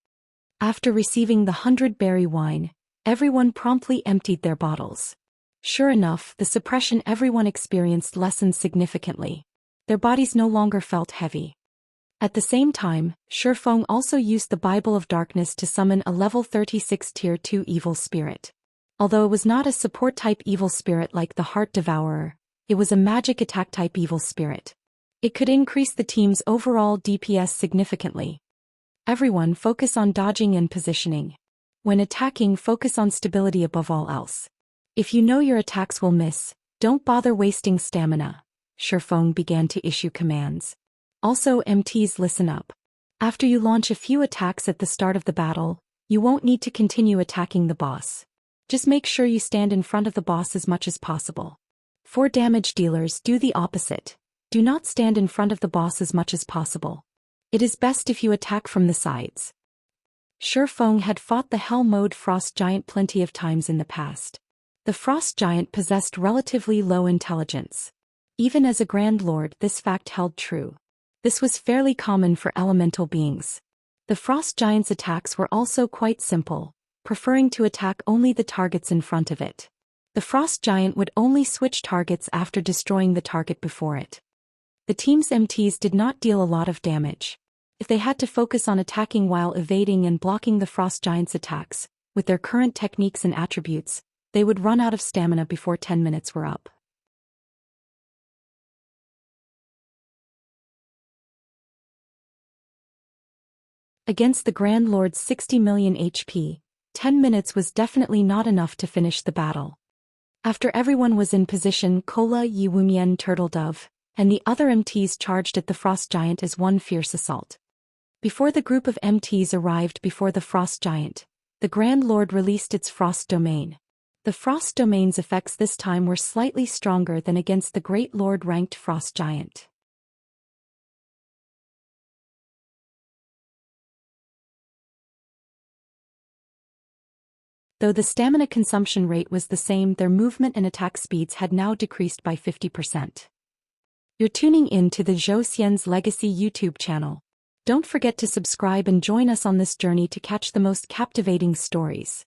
S1: After receiving the 100-berry wine, everyone promptly emptied their bottles. Sure enough, the suppression everyone experienced lessened significantly. Their bodies no longer felt heavy. At the same time, Shifeng also used the Bible of Darkness to summon a level 36 Tier 2 evil spirit. Although it was not a support-type evil spirit like the Heart Devourer, it was a magic attack-type evil spirit. It could increase the team's overall DPS significantly. Everyone focus on dodging and positioning. When attacking, focus on stability above all else. If you know your attacks will miss, don't bother wasting stamina. Shifeng began to issue commands. Also, MTs, listen up. After you launch a few attacks at the start of the battle, you won't need to continue attacking the boss. Just make sure you stand in front of the boss as much as possible. For damage dealers, do the opposite. Do not stand in front of the boss as much as possible. It is best if you attack from the sides. Shifeng had fought the Hell Mode Frost Giant plenty of times in the past. The Frost Giant possessed relatively low intelligence. Even as a Grand Lord, this fact held true. This was fairly common for elemental beings. The Frost Giant's attacks were also quite simple, preferring to attack only the targets in front of it. The Frost Giant would only switch targets after destroying the target before it. The team's MTs did not deal a lot of damage. If they had to focus on attacking while evading and blocking the Frost Giant's attacks, with their current techniques and attributes, they would run out of stamina before 10 minutes were up. Against the Grand Lord's 60 million HP, 10 minutes was definitely not enough to finish the battle. After everyone was in position, Kola Yi Wumien Turtledove, and the other MTs charged at the Frost Giant as one fierce assault. Before the group of MTs arrived before the Frost Giant, the Grand Lord released its Frost Domain. The Frost Domain's effects this time were slightly stronger than against the Great Lord-ranked Frost Giant. Though the stamina consumption rate was the same, their movement and attack speeds had now decreased by 50%. You're tuning in to the Zhou Xian's Legacy YouTube channel. Don't forget to subscribe and join us on this journey to catch the most captivating stories.